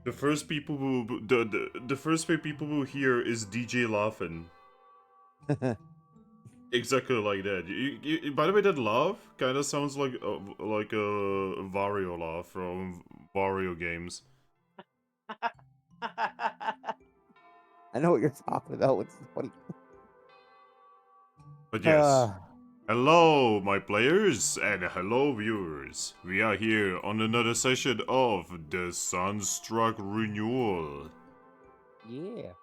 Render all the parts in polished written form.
The first people who the first people who hear is DJ laughing. Exactly like that. By the way, that laugh kind of sounds like a Wario laugh from Wario games. I know what you're talking about. What's funny? But yes, Uh, hello, my players, and hello, viewers. We are here on another session of the Sunstruck Renewal. yeah.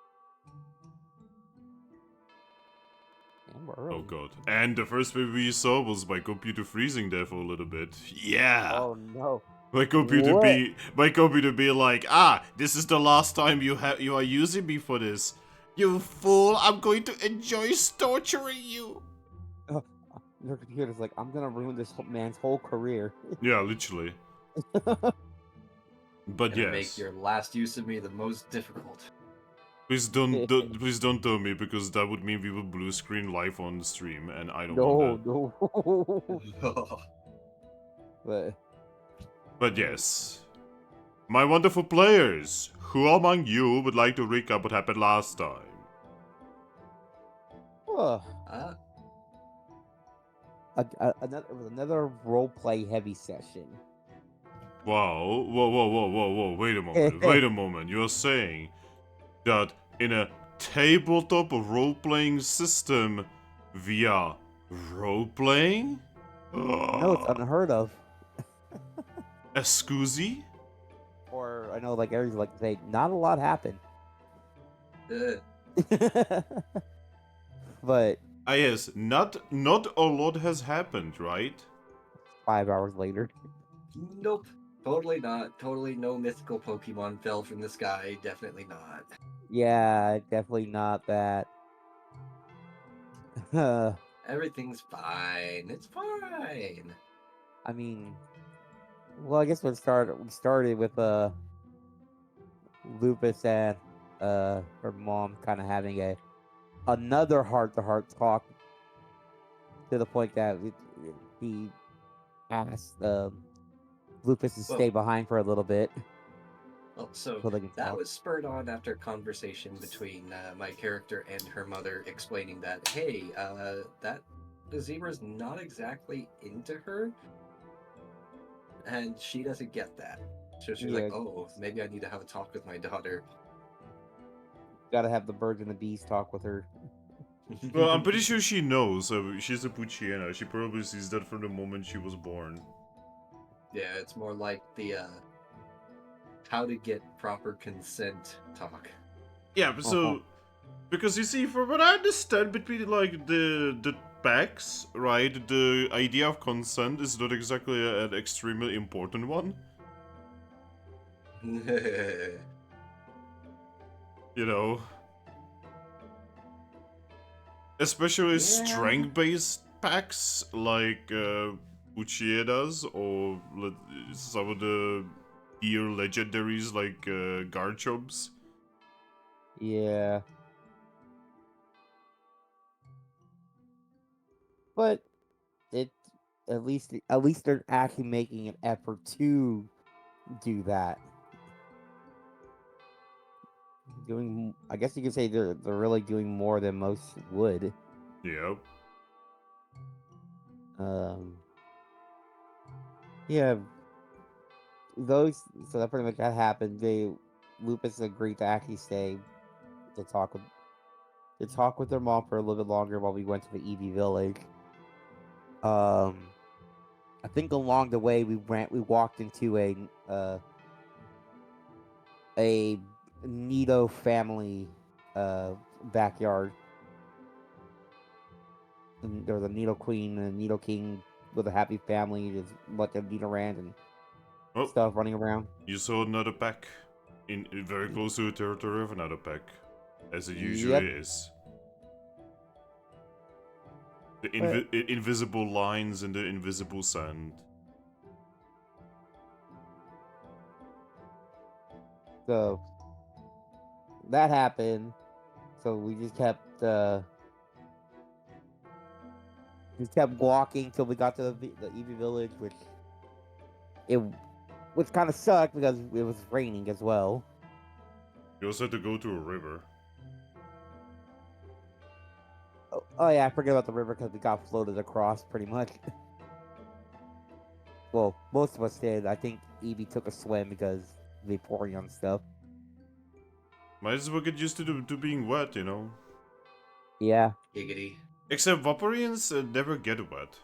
And we're Oh early. god. And the first thing we saw was my computer freezing there for a little bit. Yeah! Oh no. My computer What? be like, this is the last time you are using me for this. You fool, I'm going to enjoy torturing you. Uh, your computer's like, I'm gonna ruin this man's whole career. Yeah, literally. But Gonna make yes. your last use of me the most difficult. Please don't tell me, because that would mean we will blue screen live on the stream, and I don't want that. No. But But yes. My wonderful players, who among you would like to recap what happened last time? uh, Uh, it was another roleplay heavy session. Wow, whoa, wait a moment. You're saying that in a tabletop role-playing system via role-playing? No, it's unheard of. Excuse? Or I know, like Aries like to say, not a lot happened. But Ah yes, not a lot has happened, right? 5 hours later. nope. Totally not. Totally no mythical Pokemon fell from the sky. Definitely not. Yeah, definitely not that. Everything's fine. It's fine. I mean, well, I guess we started with Lupus and her mom kind of having another heart-to-heart talk to the point that he asked Lupus to stay behind for a little bit. Well, so So they can that talk. was spurred on after a conversation between my character and her mother, explaining that, hey, that the zebra's not exactly into her, and she doesn't get that. So she was Yeah, like, oh, maybe I need to have a talk with my daughter. gotta have the birds and the bees talk with her. Well, I'm pretty sure she knows. She's a Puchiana. She probably sees that from the moment she was born. Yeah, it's more like the how to get proper consent talk. Yeah, but so because you see, from what I understand, between like the packs, right, the idea of consent is not exactly an extremely important one. You know, especially strength-based packs like Uchiedas or some of the dear legendaries like Garchomps. Yeah. But it at least they're actually making an effort to do that. I guess you could say they're really doing more than most would. Yep. Yeah, those so that pretty much that happened. Lupus agreed to actually stay to talk with their mom for a little bit longer while we went to the Eevee village. I think along the way we walked into a Nido family backyard. And there was a Nido Queen and a Nido King with a happy family, just like a Nidoran and stuff running around. You saw another pack in very close to the territory of another pack, as it Yep. usually is. The invisible lines in the invisible sand. So that happened. So we just kept walking till we got to the Eevee village, which it which kind of sucked because it was raining as well. You also had to go to a river. Oh yeah, I forget about the river because we got floated across pretty much. Well, most of us did. I think Eevee took a swim because of the Vaporeon stuff. Might as well get used to being wet, you know? Yeah. Giggity. Except Vaporeons never get wet.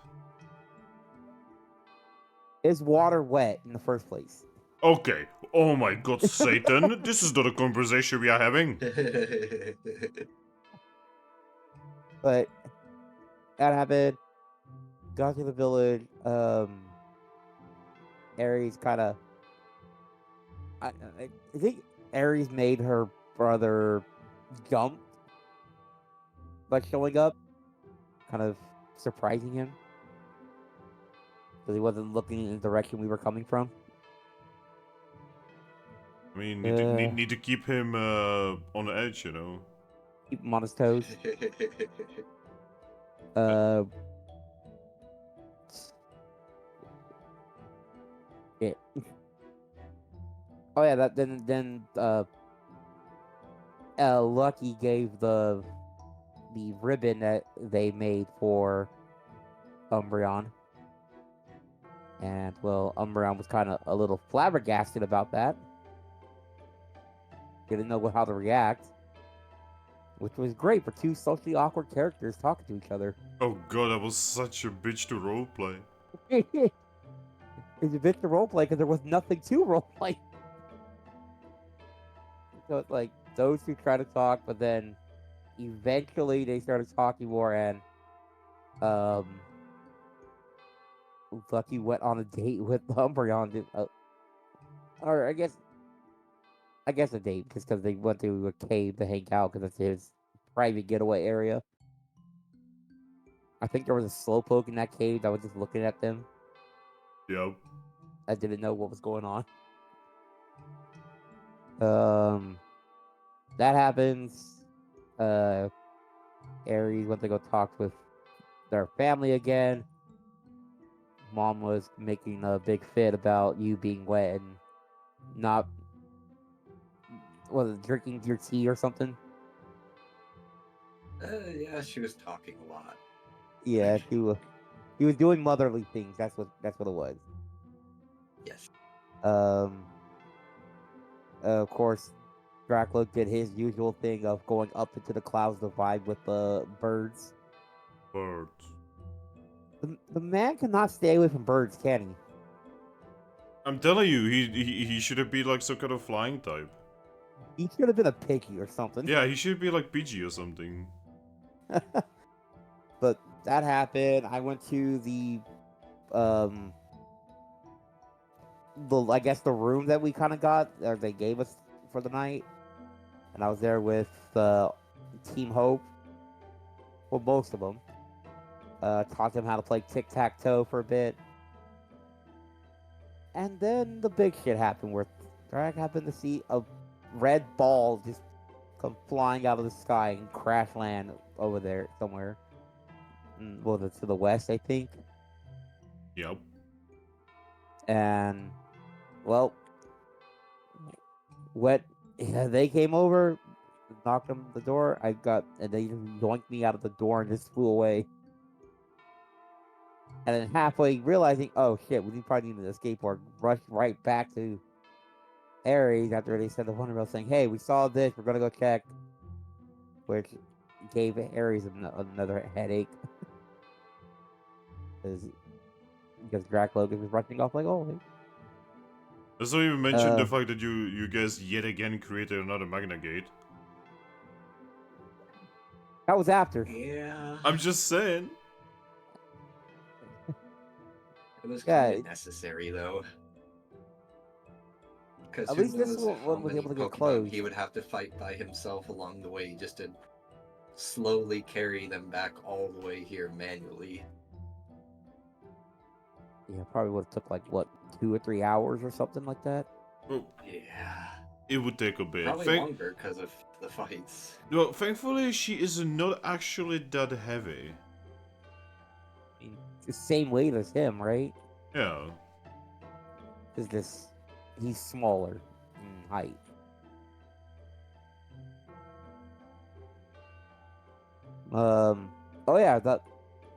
Is water wet in the first place? Okay. Oh my god, Satan. This is not a conversation we are having. But that happened. Got to the village. Aries kind of. I think Aries made her brother jump by showing up, kind of surprising him because he wasn't looking in the direction we were coming from. I mean, need to keep him on edge, you know? Keep him on his toes. Uh, Shit. Oh yeah, that then Lucky gave the ribbon that they made for Umbreon. And well, Umbreon was kind of a little flabbergasted about that. Didn't know how to react, which was great for two socially awkward characters talking to each other. Oh god, I was such a bitch to roleplay. It's a bit to roleplay because there was nothing to roleplay. So it's like those two try to talk, but then eventually they started talking more, and Lucky went on a date with Umbreon, or I guess a date, because they went to a cave to hang out because it's his private getaway area. I think there was a slowpoke in that cave that was just looking at them. Yep. I didn't know what was going on. That happens. Aries went to go talk with their family again. Mom was making a big fit about you being wet and not, was it drinking your tea or something? Yeah, she was talking a lot. Yeah, he was doing motherly things. That's what it was. Yes. Of course, Drakloak did his usual thing of going up into the clouds to vibe with the birds. Birds. The man cannot stay away from birds, can he? I'm telling you, he should be like some kind of flying type. He should have been a piggy or something. Yeah, he should be like PG or something. But that happened. I went to the I guess the room that we kind of got, or they gave us for the night, and I was there with Team Hope. Well, most of them. Taught them how to play tic-tac-toe for a bit. And then the big shit happened where Thrack happened to see a red ball just come flying out of the sky and crash land over there somewhere. Well, to the west, I think. Yep. And, well, they came over, knocked on the door. And they just yoinked me out of the door and just flew away. And then halfway realizing, oh shit, we probably need an skateboard, rushed right back to Aries after they said the Wonder saying, hey, we saw this, we're gonna go check. Which gave Aries another headache. Because Drakloak was rushing off like, oh. Let's not even mention the fact that you guys yet again created another Magna Gate. That was after. Yeah. I'm just saying. It was kind of necessary, though. Because At who least this knows how one was many able to get Pokemon closed. he would have to fight by himself along the way just to slowly carry them back all the way here manually. Yeah, probably would have took like, what, 2 or 3 hours or something like that? Well, Yeah. it would take a bit. Probably longer because of the fights. Well, thankfully she is not actually that heavy. I mean, the same weight as him, right? Yeah. Is this he's smaller in height. Oh yeah,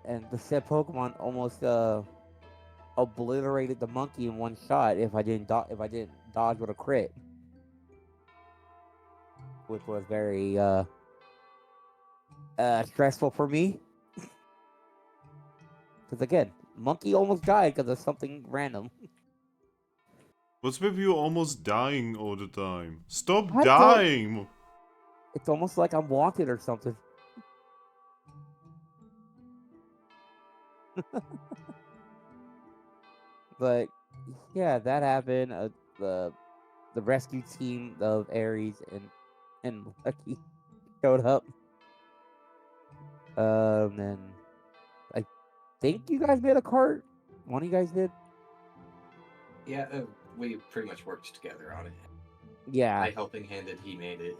and the said Pokemon almost obliterated the monkey in one shot if I didn't dodge with a crit, which was very stressful for me. Because again, monkey almost died because of something random. What's with you almost dying all the time? Stop I don't. dying! It's almost like I'm wanted or something. But yeah, that happened. The rescue team of Aries and Lucky showed up. And I think you guys made a cart. One of you guys did. Yeah, we pretty much worked together on it. Yeah, I helping handed, he made it.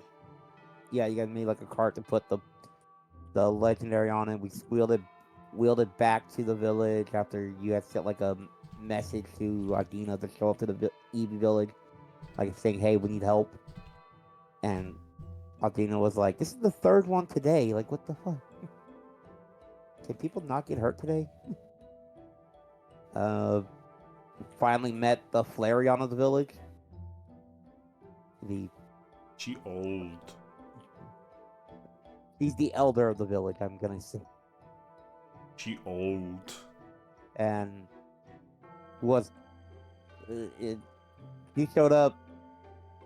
yeah. You guys made like a cart to put the legendary on it. We wheeled it back to the village after you had sent like a message to Agina to show up to the Eevee village, like saying, "Hey, we need help." And Agina was like, "This is the third one today. Like, what the fuck? Can people not get hurt today?" Uh, finally met the Flareon of the village. She old. He's the elder of the village, I'm gonna say. She old. And was he showed up.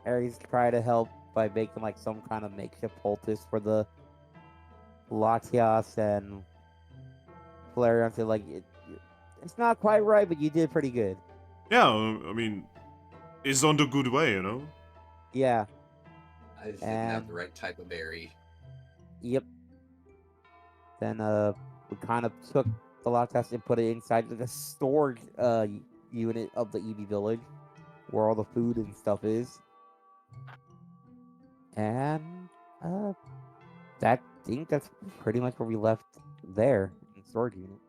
Aries tried to help by making like some kind of makeshift poultice for the Latias, and Flareon said like it's not quite right, but you did pretty good. Yeah, I mean, it's on the good way, you know? Yeah. I just didn't have the right type of berry. Yep. Then we kind of took the Latias and put it inside the storage unit of the Eevee village, where all the food and stuff is. And I think that's pretty much where we left there in the storage unit.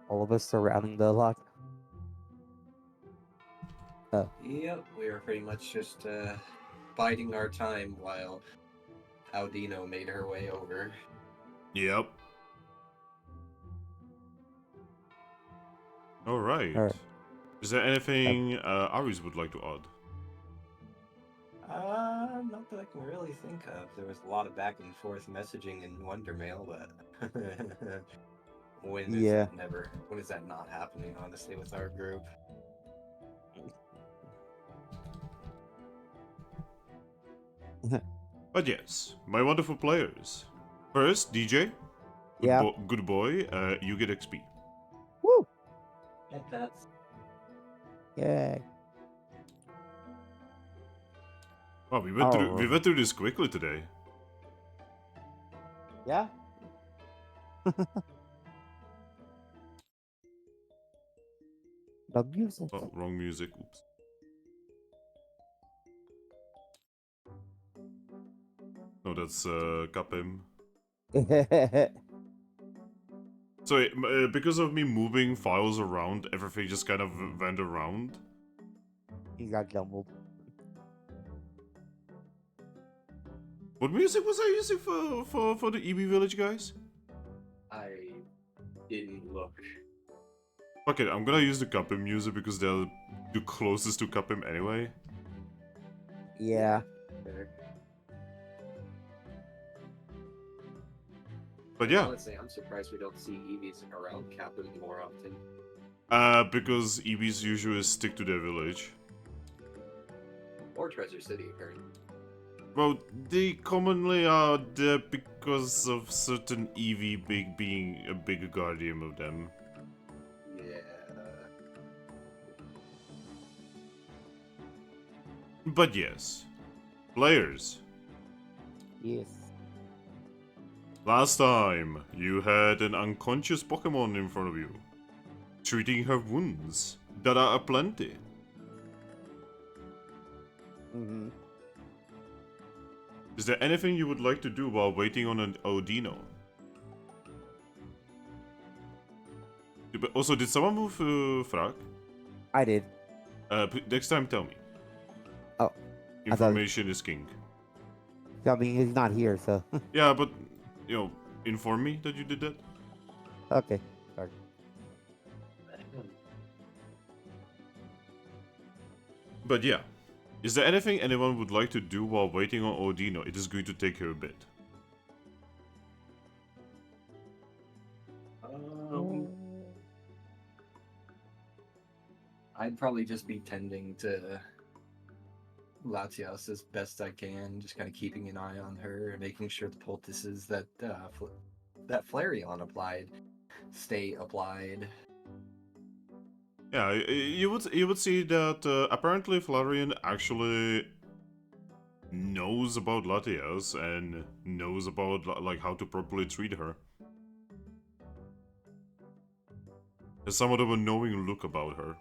All of us surrounding the lock. Yep, we were pretty much just biding our time while Audino made her way over. Yep. Alright. Alright. Is there anything Aris would like to add? Not that I can really think of. There was a lot of back and forth messaging in Wondermail, but when is that not happening, honestly, with our group? But yes, my wonderful players. First, DJ. Yeah. Good boy, you get XP. Woo! And that's... Yay. Oh, we went through this quickly today. Yeah. The music. Oh, wrong music. Oops. No, that's Capim. So because of me moving files around, everything just kind of went around. He got jumbled. What music was I using for the Eevee village, guys? I didn't look. Fuck it, I'm gonna use the Capim music because they're the closest to Capim anyway. Yeah. But yeah. Honestly, I'm surprised we don't see Eevees around Capim more often. Because Eevees usually stick to their village. Or Treasure City, apparently. Well, they commonly are there because of certain Eevee being a big guardian of them. Yeah. But yes. Players. Yes. Last time, you had an unconscious Pokemon in front of you, treating her wounds that are aplenty. Mm-hmm. Is there anything you would like to do while waiting on an Audino? Also, did someone move Thrack? I did. Next time, tell me. Oh, I thought- Information is king. I mean, he's not here, so Yeah, but, you know, inform me that you did that. okay. Sorry. But yeah. Is there anything anyone would like to do while waiting on Odino? It is going to take her a bit. I'd probably just be tending to Latias as best I can, just kind of keeping an eye on her and making sure the poultices that that Flareon applied stay applied. Yeah, you would see that apparently Flareon actually knows about Latias and knows about like how to properly treat her. There's somewhat of a knowing look about her.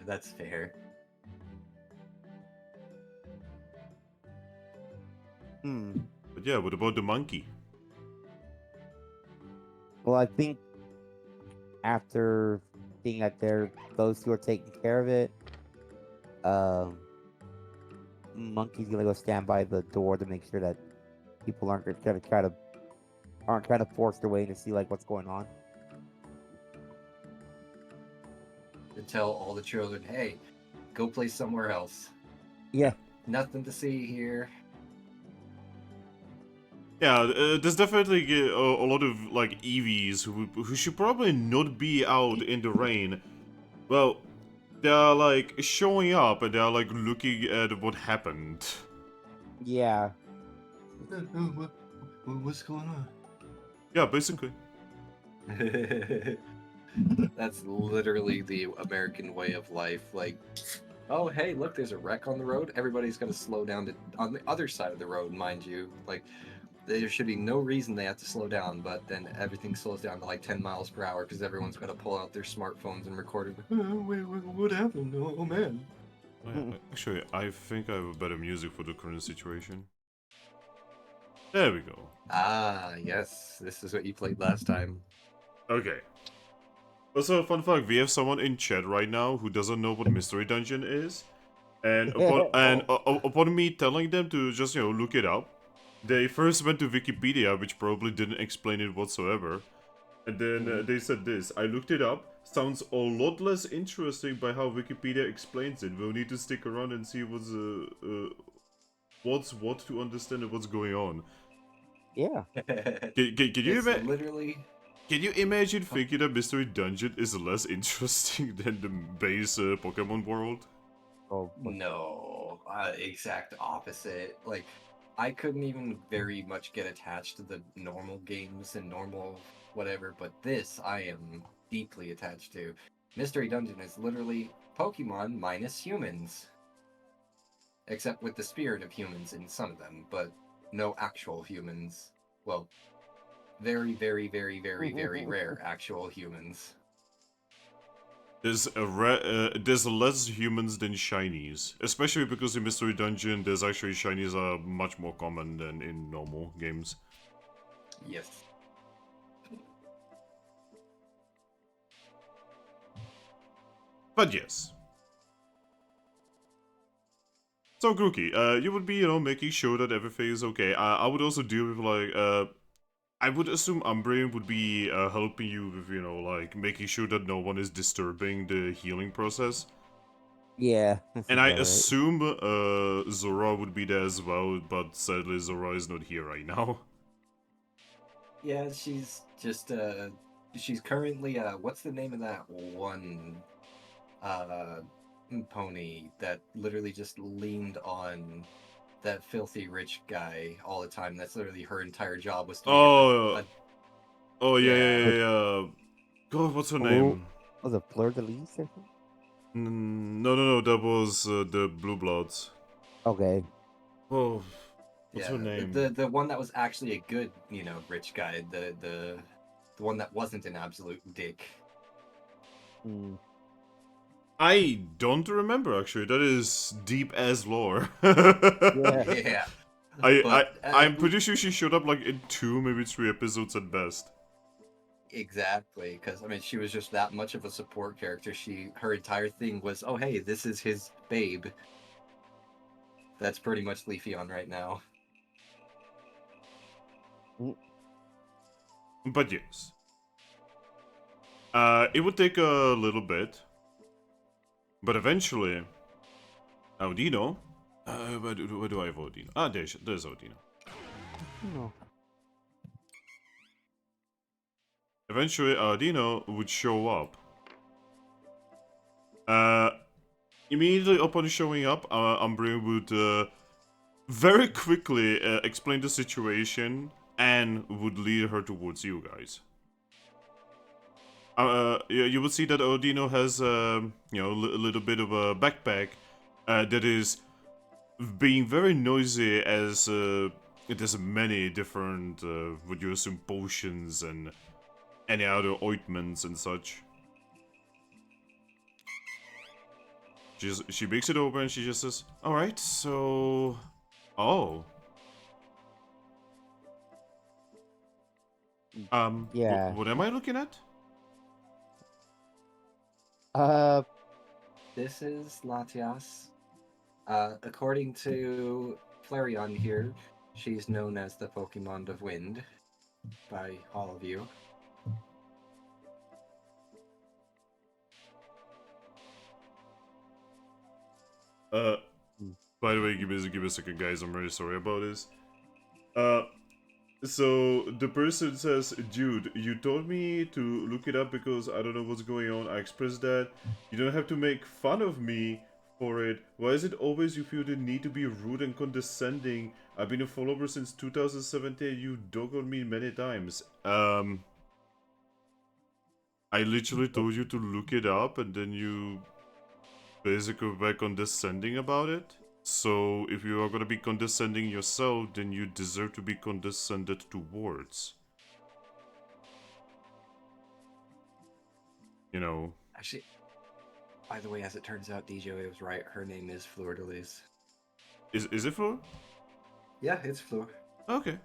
That's fair. But yeah, what about the monkey? Well, I think after seeing that those two are taking care of it, Monkey's gonna go stand by the door to make sure that people aren't gonna try to force their way in to see like what's going on. To tell all the children, hey, go play somewhere else. Yeah. Nothing to see here. Yeah, there's definitely a lot of like Eevees who should probably not be out in the rain. Well, they are like showing up and they are like looking at what happened. Yeah. What's going on? Yeah, basically. That's literally the American way of life. Like, oh, hey, look, there's a wreck on the road. Everybody's going to slow down on the other side of the road, mind you. Like, there should be no reason they have to slow down, but then everything slows down to like 10 miles per hour because everyone's got to pull out their smartphones and record it. Wait, what happened? Oh, man. Actually, I think I have a better music for the current situation. There we go. Ah, yes. This is what you played last time. Okay. Also, fun fact, we have someone in chat right now who doesn't know what Mystery Dungeon is. And upon me telling them to just, you know, look it up, they first went to Wikipedia, which probably didn't explain it whatsoever. And then they said this, I looked it up, sounds a lot less interesting by how Wikipedia explains it. We'll need to stick around and see what's what to understand and what's going on. Yeah. Can you imagine thinking that Mystery Dungeon is less interesting than the base Pokemon world? Oh, No, exact opposite. Like, I couldn't even very much get attached to the normal games and normal whatever, but this I am deeply attached to. Mystery Dungeon is literally Pokemon minus humans. Except with the spirit of humans in some of them, but no actual humans. Well, very, very, very, very, very rare actual humans. There's less humans than shinies, especially because in Mystery Dungeon, there's actually shinies are much more common than in normal games. Yes. But yes. So Grookey, you would be, you know, making sure that everything is okay. I would also deal with like, I would assume Umbreon would be helping you with, you know, like making sure that no one is disturbing the healing process. yeah. And I assume Zorua would be there as well, but sadly Zorua is not here right now. Yeah, she's just she's currently what's the name of that one pony that literally just leaned on that filthy rich guy all the time? That's literally her entire job was to be Yeah. God, what's her name? Was it Fleur de Lis or something? No, that was the Blue Bloods. Okay. Oh, what's her name? The one that was actually a good, you know, rich guy. The one that wasn't an absolute dick. I don't remember actually. That is deep as lore. Yeah. I'm pretty sure she showed up like in 2, maybe 3 episodes at best. Exactly, because I mean, she was just that much of a support character. Her entire thing was, oh hey, this is his babe. That's pretty much Leafeon right now. But yes. It would take a little bit. But eventually... Audino? Where do I have Audino? Ah, there's Audino. No. Eventually, Audino would show up. Immediately upon showing up, Umbreon would very quickly explain the situation and would lead her towards you guys. You will see that Audino has, a little bit of a backpack that is being very noisy as there's many different, would you assume, potions and any other ointments and such. She makes it over and she just says, "Alright, so... Oh. Yeah. What am I looking at? This is Latias. According to Flareon here, she's known as the Pokemon of Wind by all of you. By the way, give me a second, guys. I'm really sorry about this. So the person says, "Dude, you told me to look it up because I don't know what's going on. I expressed that. You don't have to make fun of me for it. Why is it always you feel the need to be rude and condescending? I've been a follower since 2017. You dog on me many times. I literally told you to look it up, and then you basically were condescending about it. So if you are gonna be condescending yourself, then you deserve to be condescended towards. You know." Actually, by the way, as it turns out, DJ was right. Her name is Fleur de Lis. Is it for? Yeah, it's Fleur. Okay.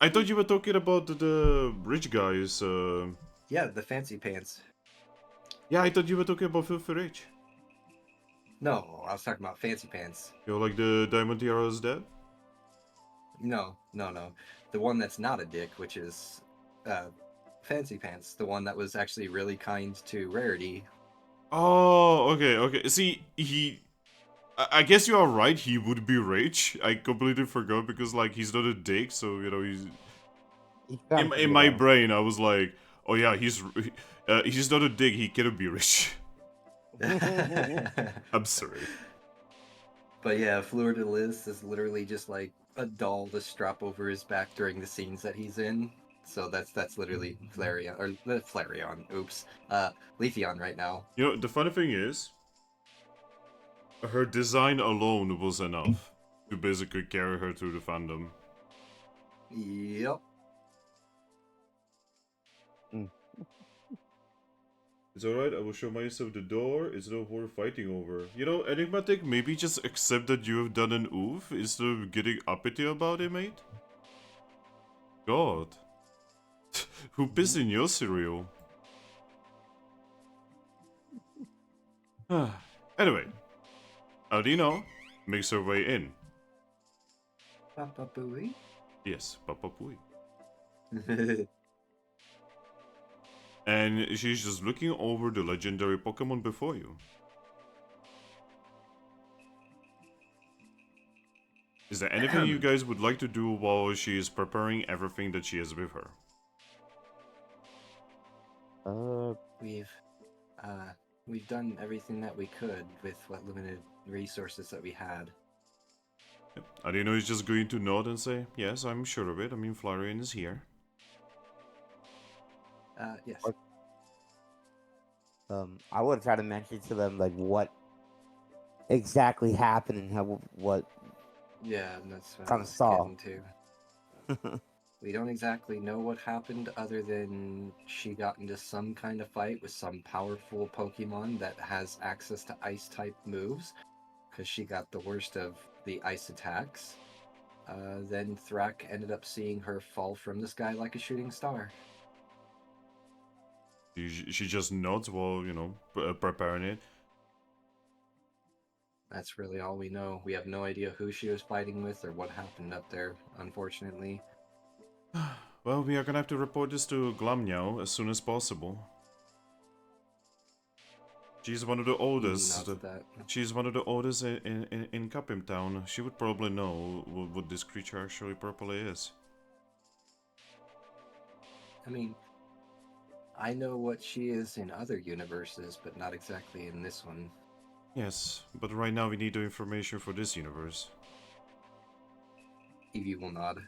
I thought you were talking about the rich guys. Yeah, the fancy pants. Yeah, I thought you were talking about Filthy Rich. No, I was talking about fancy pants. You know, like the Diamond Tiara's dad? No. The one that's not a dick, which is Fancy Pants, the one that was actually really kind to Rarity. Oh, okay. See, I guess you are right, he would be rich. I completely forgot because, like, he's not a dick, so, you know, he's... In my brain, I was like, oh yeah, he's not a dick, he cannot be rich. I'm sorry. But yeah, Fleur de Lis is literally just like a doll to strap over his back during the scenes that he's in. So that's literally Flareon, or Flareon, oops. Leafeon right now. You know, the funny thing is, her design alone was enough to basically carry her through the fandom. Yep. It's alright, I will show myself the door. It's not worth fighting over. You know, Enigmatic, maybe just accept that you have done an oof instead of getting uppity about it, mate? God. Who pissed in your cereal? Anyway, Audino makes her way in. Papa Booey. Yes, Papa Pui. And she's just looking over the legendary Pokemon before you. Is there anything you guys would like to do while she is preparing everything that she has with her? We've done everything that we could with what limited resources that we had. Adino is just going to nod and say, yes, I'm sure of it. I mean, Flareon is here. Yes. I would try to mention to them, like, what exactly happened and what Yeah, and that's what I kind of was saw. getting to. We don't exactly know what happened other than she got into some kind of fight with some powerful Pokemon that has access to ice-type moves, because she got the worst of the ice attacks. Then Thrack ended up seeing her fall from the sky like a shooting star. She just nods while, you know, preparing it. That's really all we know. We have no idea who she was fighting with or what happened up there, unfortunately. Well, we are gonna have to report this to Glamnyao as soon as possible. She's one of the oldest. That. She's one of the oldest in Capim Town. She would probably know what this creature actually properly is. I mean, I know what she is in other universes, but not exactly in this one. Yes, but right now we need the information for this universe. Eevee will nod.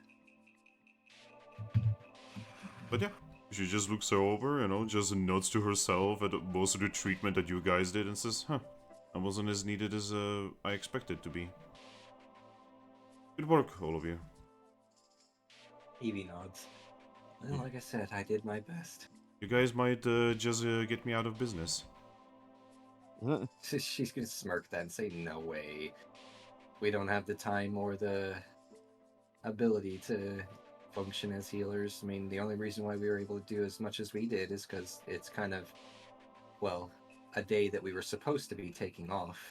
But yeah, she just looks over, you know, just nods to herself at most of the treatment that you guys did and says, huh, that wasn't as needed as I expected to be. Good work, all of you. Eevee nods. Well, like I said, I did my best. You guys might just get me out of business. She's gonna smirk then, say no way. We don't have the time or the ability to function as healers. I mean, the only reason why we were able to do as much as we did is because it's kind of, well, a day that we were supposed to be taking off.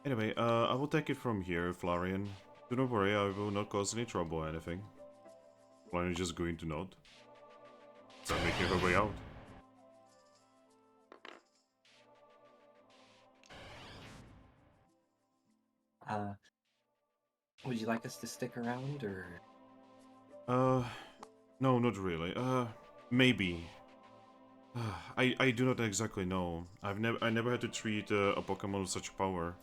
Anyway, I will take it from here, Florian. Do not worry, I will not cause any trouble or anything. Florian is just going to nod. Start making her way out. Would you like us to stick around, or? No, not really. Maybe. I do not exactly know. I never had to treat a Pokemon with such power.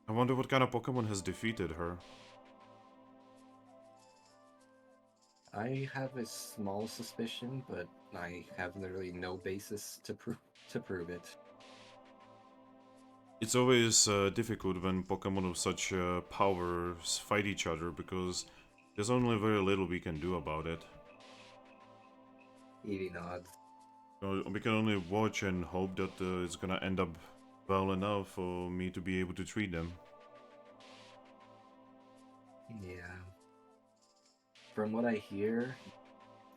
I wonder what kind of Pokemon has defeated her. I have a small suspicion, but I have literally no basis to prove it. It's always difficult when Pokemon of such powers fight each other because there's only very little we can do about it. Eevee nods. We can only watch and hope that it's gonna end up well enough for me to be able to treat them. Yeah. From what I hear,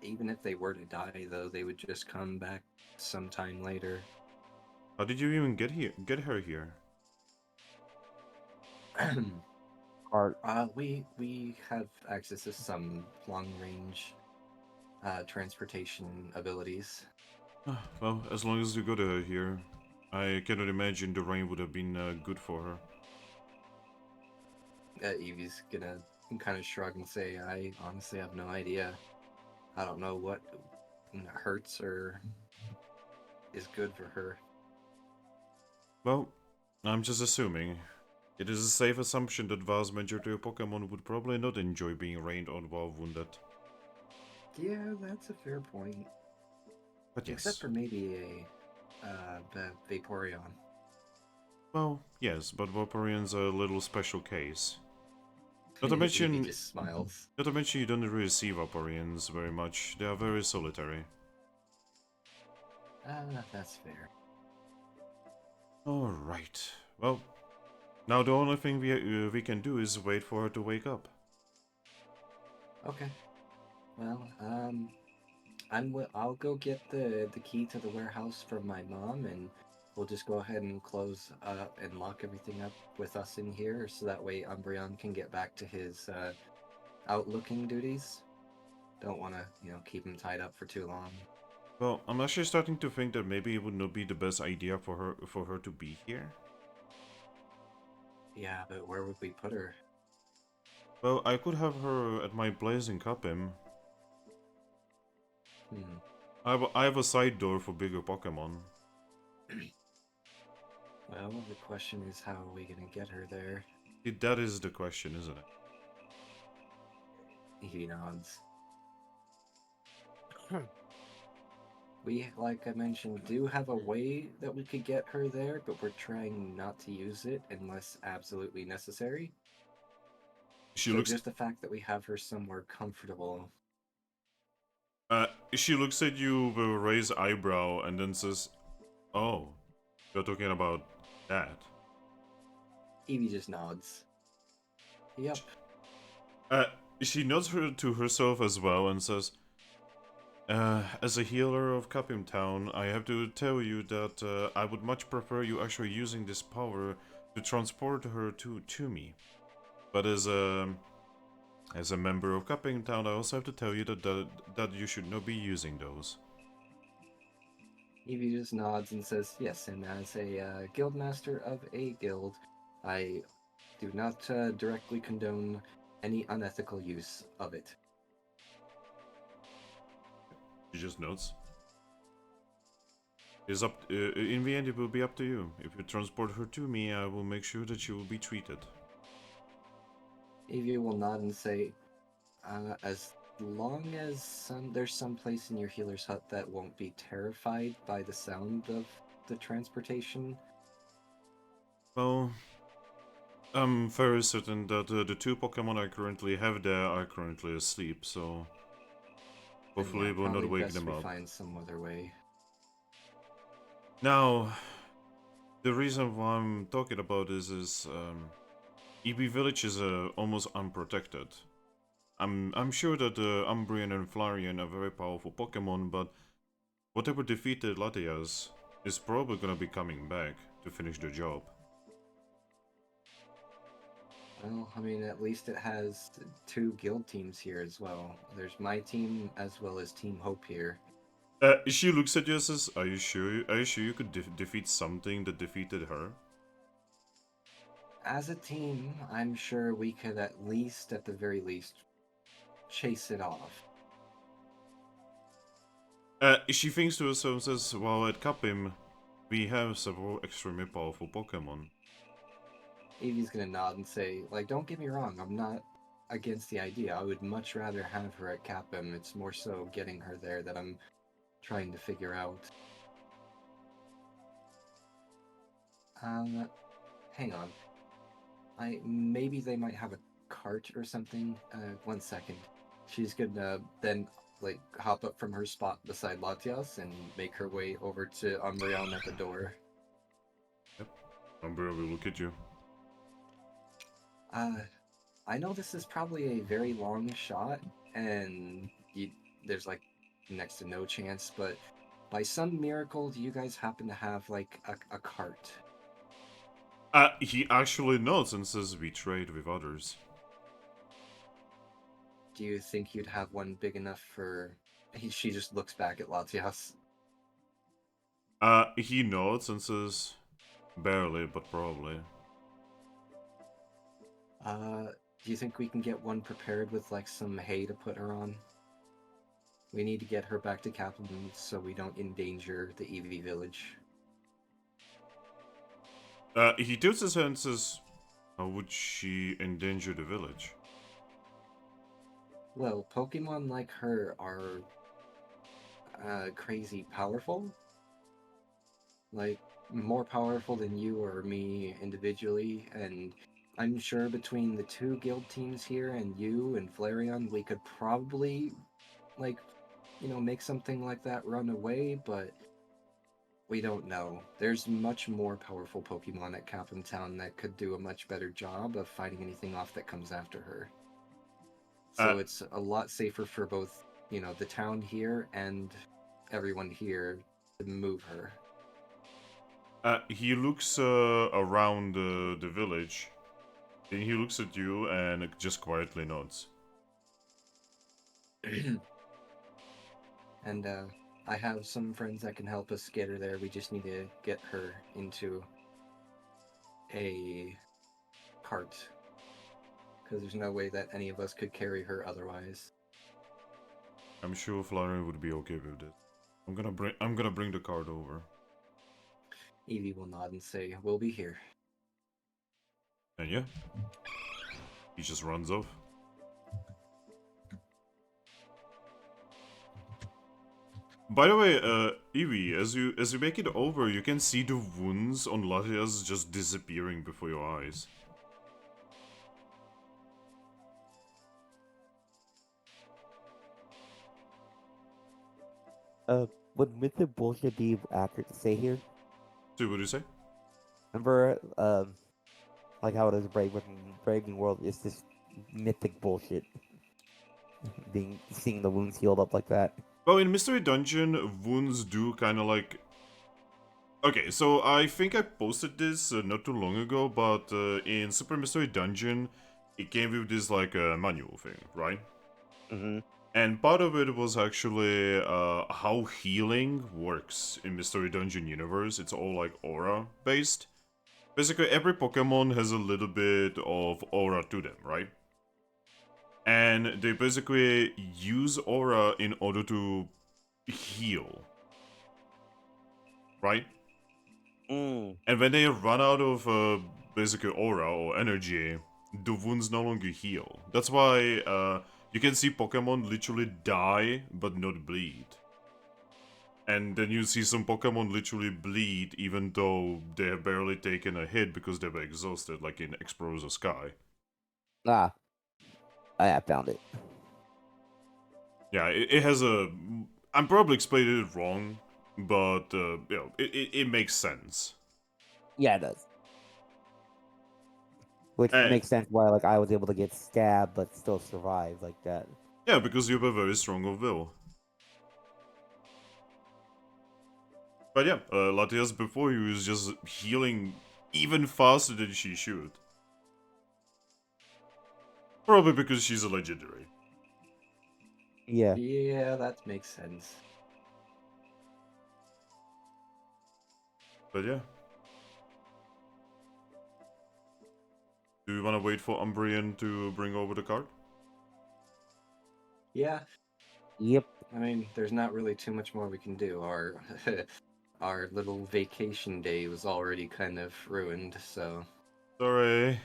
even if they were to die, though, they would just come back sometime later. How did you even get her here? We have access to some long range transportation abilities. Well, as long as you got her here, I cannot imagine the rain would have been good for her. Eevee's gonna kind of shrug and say, I honestly have no idea. I don't know what hurts or is good for her. Well, I'm just assuming. It is a safe assumption that vast majority of Pokemon would probably not enjoy being rained on while wounded. Yeah, that's a fair point. But yes. Except for maybe the Vaporeon. Well, yes, but Vaporeon's a little special case. Not to Eevee mention, just smiles. not to mention you don't really see Vaporeons very much. They are very solitary. That's fair. Alright. Well, now the only thing we can do is wait for her to wake up. Okay. Well, I'll go get the key to the warehouse from my mom, and we'll just go ahead and close up and lock everything up with us in here, so that way Umbreon can get back to his outlooking duties. Don't want to, keep him tied up for too long. Well, I'm actually starting to think that maybe it would not be the best idea for her to be here. Yeah, but where would we put her? Well, I could have her at my place in Capim. I have a side door for bigger Pokemon. Well, the question is, how are we gonna get her there? That is the question, isn't it? He nods. We, like I mentioned, do have a way that we could get her there, but we're trying not to use it unless absolutely necessary. Just the fact that we have her somewhere comfortable. She looks at you with a raised eyebrow and then says, "Oh, you're talking about that." Eevee just nods. Yep. She nods to herself as well and says, As a healer of Capim Town, I have to tell you that I would much prefer you actually using this power to transport her to me. But as a member of Capim Town, I also have to tell you that you should not be using those. Eevee just nods and says, "Yes, and as a guild master of a guild, I do not directly condone any unethical use of it." She just nods. In the end, it will be up to you. If you transport her to me, I will make sure that she will be treated. Eevee will nod and say, "As long as there's some place in your healer's hut that won't be terrified by the sound of the transportation." Well, I'm very certain that the two Pokemon I currently have there are currently asleep, so Then hopefully yeah, it will not probably wake best them we up. find some other way. Now, the reason why I'm talking about this is Eevee Village is almost unprotected. I'm sure that Umbreon and Flareon are very powerful Pokemon, but whatever defeated Latias is probably gonna be coming back to finish the job. Well, I mean, at least it has two guild teams here as well. There's my team as well as Team Hope here. She looks at you and says, "Are you sure? Are you sure you could defeat something that defeated her?" As a team, I'm sure we could at the very least, chase it off. She thinks to herself and says, "Well, at Capim, we have several extremely powerful Pokemon." Evie's gonna nod and say, like, don't get me wrong, I'm not against the idea. I would much rather have her at Capim. It's more so getting her there that I'm trying to figure out. Hang on. Maybe they might have a cart or something. 1 second. She's gonna then like hop up from her spot beside Latias and make her way over to Umbreon at the door. Yep. Umbreon will look at you. I know this is probably a very long shot, and there's like next to no chance, but by some miracle, do you guys happen to have like a cart? He actually nods and says, "We trade with others." Do you think you'd have one big enough for... She just looks back at Latias. He nods and says, "Barely, but probably." Do you think we can get one prepared with like some hay to put her on? We need to get her back to Capim so we don't endanger the Eevee village. He tilts his head and says, "How would she endanger the village?" Well, Pokemon like her are crazy powerful. Like, more powerful than you or me individually, and I'm sure between the two guild teams here and you and Flareon, we could probably, like, make something like that run away, but we don't know. There's much more powerful Pokemon at Capim Town that could do a much better job of fighting anything off that comes after her. So it's a lot safer for both, the town here and everyone here to move her. He looks around the village. Then he looks at you and just quietly nods. And I have some friends that can help us get her there. We just need to get her into a cart. Because there's no way that any of us could carry her otherwise. I'm sure Flareon would be okay with it. I'm gonna bring the card over. Eevee will nod and say, "We'll be here." And yeah, he just runs off. By the way, Eevee, as you make it over, you can see the wounds on Latias just disappearing before your eyes. Would mythic bullshit be accurate to say here? So what do you say? Remember, like how it is Braving World, it's this mythic bullshit. Seeing the wounds healed up like that. Well, in Mystery Dungeon, wounds do kind of like... Okay, so I think I posted this not too long ago, but in Super Mystery Dungeon, it came with this like manual thing, right? Mm-hmm. And part of it was actually how healing works in Mystery Dungeon universe. It's all like aura based. Basically, every Pokemon has a little bit of aura to them, right? And they basically use aura in order to heal, right? Mm. And when they run out of basically aura or energy, the wounds no longer heal. That's why you can see Pokemon literally die but not bleed. And then you see some Pokemon literally bleed even though they have barely taken a hit because they were exhausted, like in Explorer Sky. Ah, I found it. Yeah, it has a... I'm probably explaining it wrong, but you know, it makes sense. Yeah, it does. Which And makes sense why like I was able to get stabbed but still survive like that. yeah, because you have a very strong of will. But yeah, Latias before you is just healing even faster than she should. Probably because she's a legendary. Yeah. Yeah, that makes sense. But yeah. Do you want to wait for Umbrian to bring over the card? Yeah, Yep. I mean, there's not really too much more we can do. Our our little vacation day was already kind of ruined, so Sorry.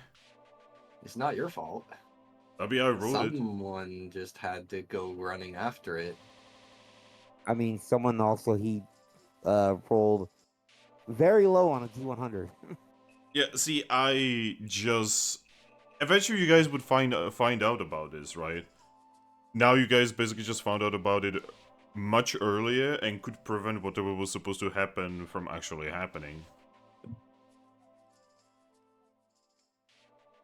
it's not your fault. I mean, I wrote it. Someone just had to go running after it. I mean, someone also he rolled very low on a D100. Yeah, see, I just... Eventually you guys would find out about this, right? Now you guys basically just found out about it much earlier and could prevent whatever was supposed to happen from actually happening.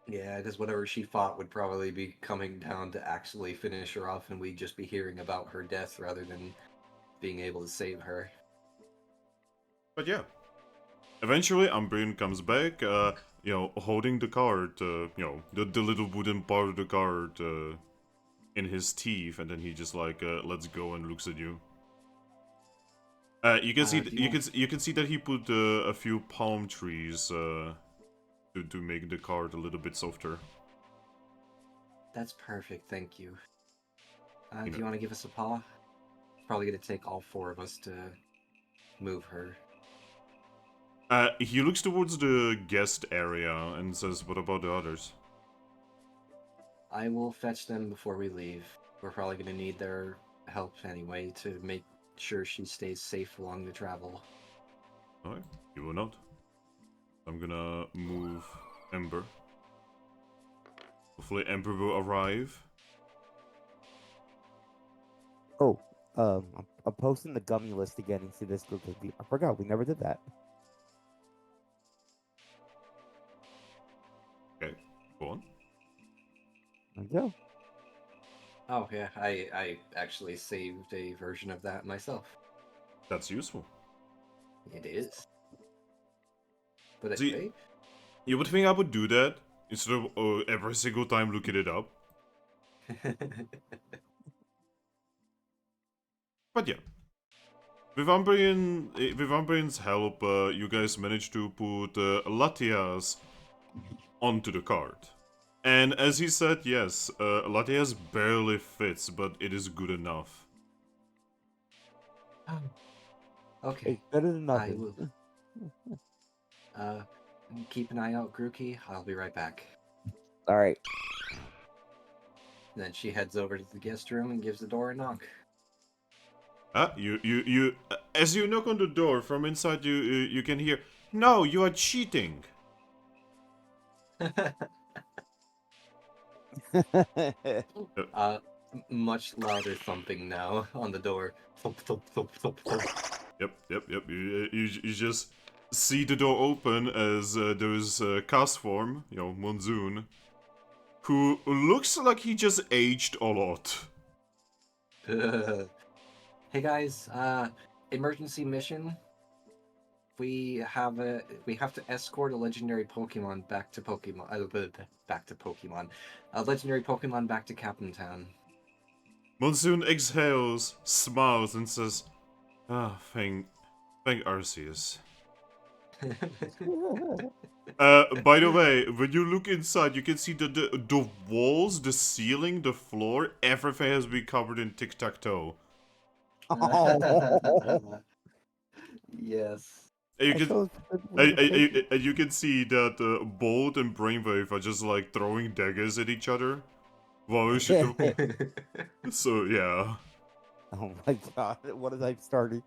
Yeah, because whatever she fought would probably be coming down to actually finish her off, and we'd just be hearing about her death rather than being able to save her. But yeah. Eventually, Umbrian comes back, you know, holding the card, you know, the little wooden part of the card in his teeth, and then he just like, let's go and looks at you. You can see, you can see that he put a few palm trees to make the card a little bit softer. That's perfect, thank you. You Do know. you want to give us a paw? It's probably going to take all four of us to move her. He looks towards the guest area and says, "What about the others?" I will fetch them before we leave. We're probably going to need their help anyway to make sure she stays safe along the travel. Alright, you will not. I'm gonna move Ember. Hopefully Ember will arrive. Oh, I'm posting the gummy list again into this group. I forgot we never did that. Okay, go on. There you go. Oh yeah, I actually saved a version of that myself. That's useful. It is. But See, anyway, you would think I would do that instead of every single time looking it up. But yeah. With Umbrian's help, you guys managed to put Latias onto the card. And as he said, yes, Latias barely fits, but it is good enough. okay, It's better than I nothing. will. Keep an eye out, Grookey. I'll be right back. All right. Then she heads over to the guest room and gives the door a knock. As you knock on the door from inside, you can hear, "No, you are cheating." Much louder thumping now on the door. Thump, thump, thump, thump, thump. Yep. You just see the door open as there is Castform, you know, Monsoon, who looks like he just aged a lot. Hey guys, emergency mission. We have to escort a legendary Pokemon back to Pokemon. Back to Pokemon. A legendary Pokemon back to Capim Town. Monsoon exhales, smiles, and says, thank Arceus. By the way, when you look inside, you can see the walls, the ceiling, the floor, everything has been covered in tic-tac-toe. Oh, Yes. And you that's can so simple. and you can see that Bolt and Brainwave are just like throwing daggers at each other. Wow, we should. So yeah. Oh my god, what have I started?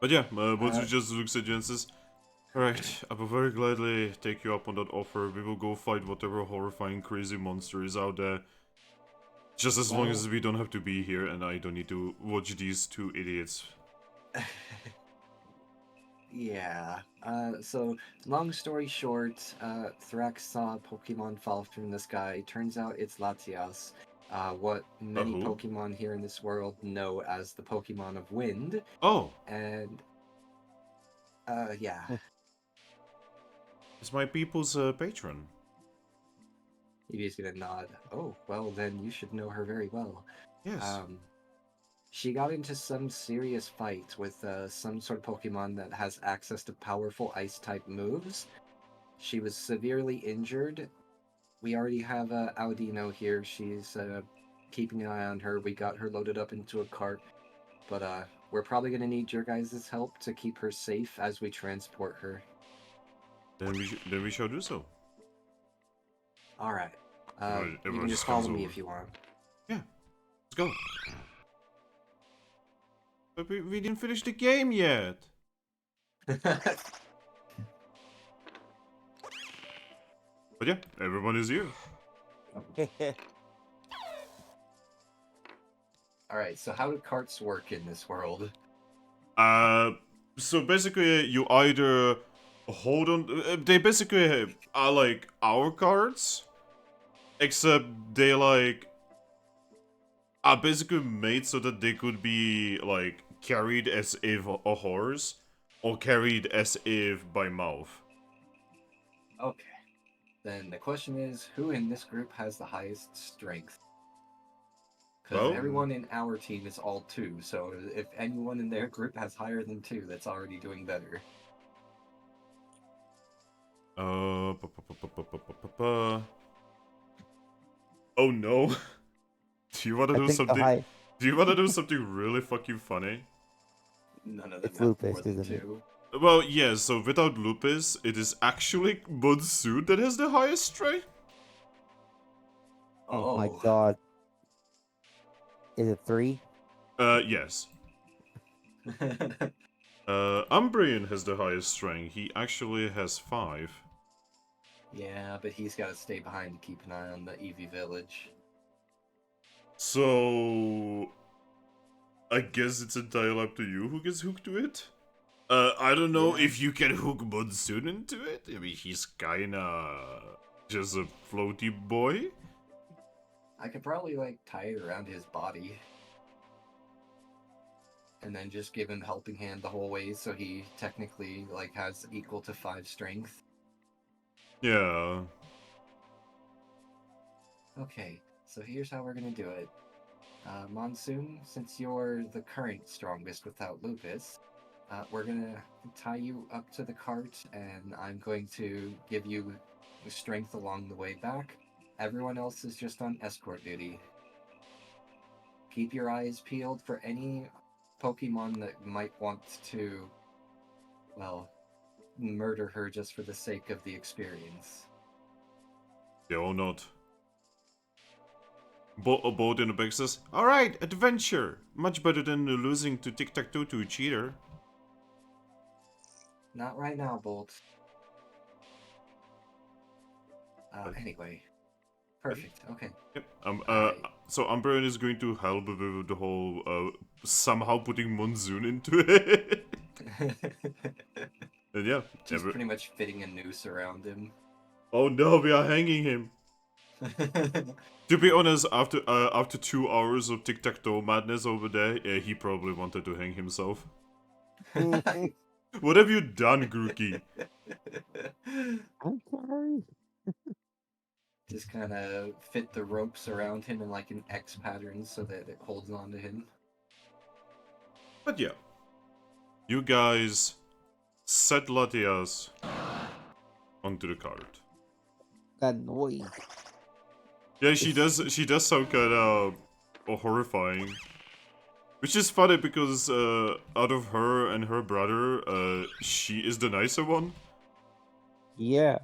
But yeah, Monsoon just looks at you and says, "Alright, I will very gladly take you up on that offer. We will go fight whatever horrifying crazy monster is out there. Just as long as we don't have to be here and I don't need to watch these two idiots." Yeah. So, long story short, Thrack saw a Pokemon fall from the sky. Turns out it's Latias, what many who? Pokemon here in this world know as the Pokemon of Wind. Oh, And, yeah. it's my people's patron. Eevee's gonna nod. Oh, well, then you should know her very well. Yes. She got into some serious fight with some sort of Pokemon that has access to powerful ice-type moves. She was severely injured. We already have Audino here. She's keeping an eye on her. We got her loaded up into a cart. But we're probably going to need your guys' help to keep her safe as we transport her. Then we shall do so. Alright. Everyone You can just comes follow me over. if you want. Yeah, let's go. But we didn't finish the game yet. But yeah, everyone is here. Alright, so how do carts work in this world? So basically, you either hold on. They basically are like our cards, except they like are basically made so that they could be like carried as if a horse, or carried as if by mouth. Okay. Then the question is, who in this group has the highest strength? Because Well, everyone in our team is all 2, so if anyone in their group has higher than 2, that's already doing better. uh, oh no. Do you wanna I do think the something? high. Do you wanna do something really fucking funny? None of them It's have Lupus, more than isn't it? 2. Well, yeah, so without Lupus, it is actually Monsoon that has the highest strength. Oh my god. Is it 3? Yes. Umbreon has the highest strength. He actually has 5. Yeah, but he's got to stay behind to keep an eye on the Eevee village. So... I guess it's entirely up to you who gets hooked to it. I don't know Yeah. if you can hook Monsoon into it. I mean, he's kinda just a floaty boy. I could probably, like, tie it around his body. And then just give him helping hand the whole way, so he technically, like, has equal to 5 strength. Yeah. Okay, so here's how we're gonna do it. Monsoon, since you're the current strongest without Lupus, we're gonna tie you up to the cart, and I'm going to give you strength along the way back. Everyone else is just on escort duty. Keep your eyes peeled for any Pokemon that might want to, well, murder her just for the sake of the experience. They all not. Bolt in the back says, "Alright, adventure! Much better than losing to tic-tac-toe to a cheater." Not right now, Bolt. Anyway. Perfect, okay. Yep. Alright. So Umbreon is going to help with the whole, somehow putting Monsoon into it. And yeah. Just pretty much fitting a noose around him. Oh no, we are hanging him. To be honest, after 2 hours of tic-tac-toe madness over there, he probably wanted to hang himself. What have you done, Grookey? I'm sorry. Just kind of fit the ropes around him in like an X pattern so that it holds on to him. But yeah, you guys set Latias onto the cart. That noise. Yeah, she does sound kind of horrifying. Which is funny because out of her and her brother, she is the nicer one. Yeah.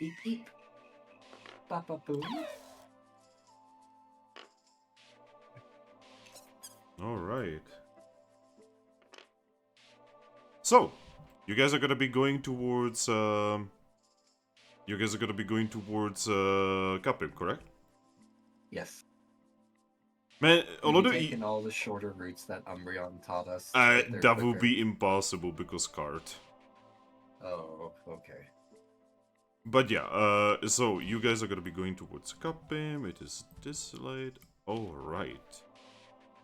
Beep beep. Papa boom. Alright. So, you guys are gonna be going towards, Capim, correct? Yes. Man, We've although taken all the shorter routes that Umbreon taught us. To get there that would quicker. be impossible because cart. Oh, okay. But yeah, so you guys are gonna be going towards Capim. It is this late. Alright.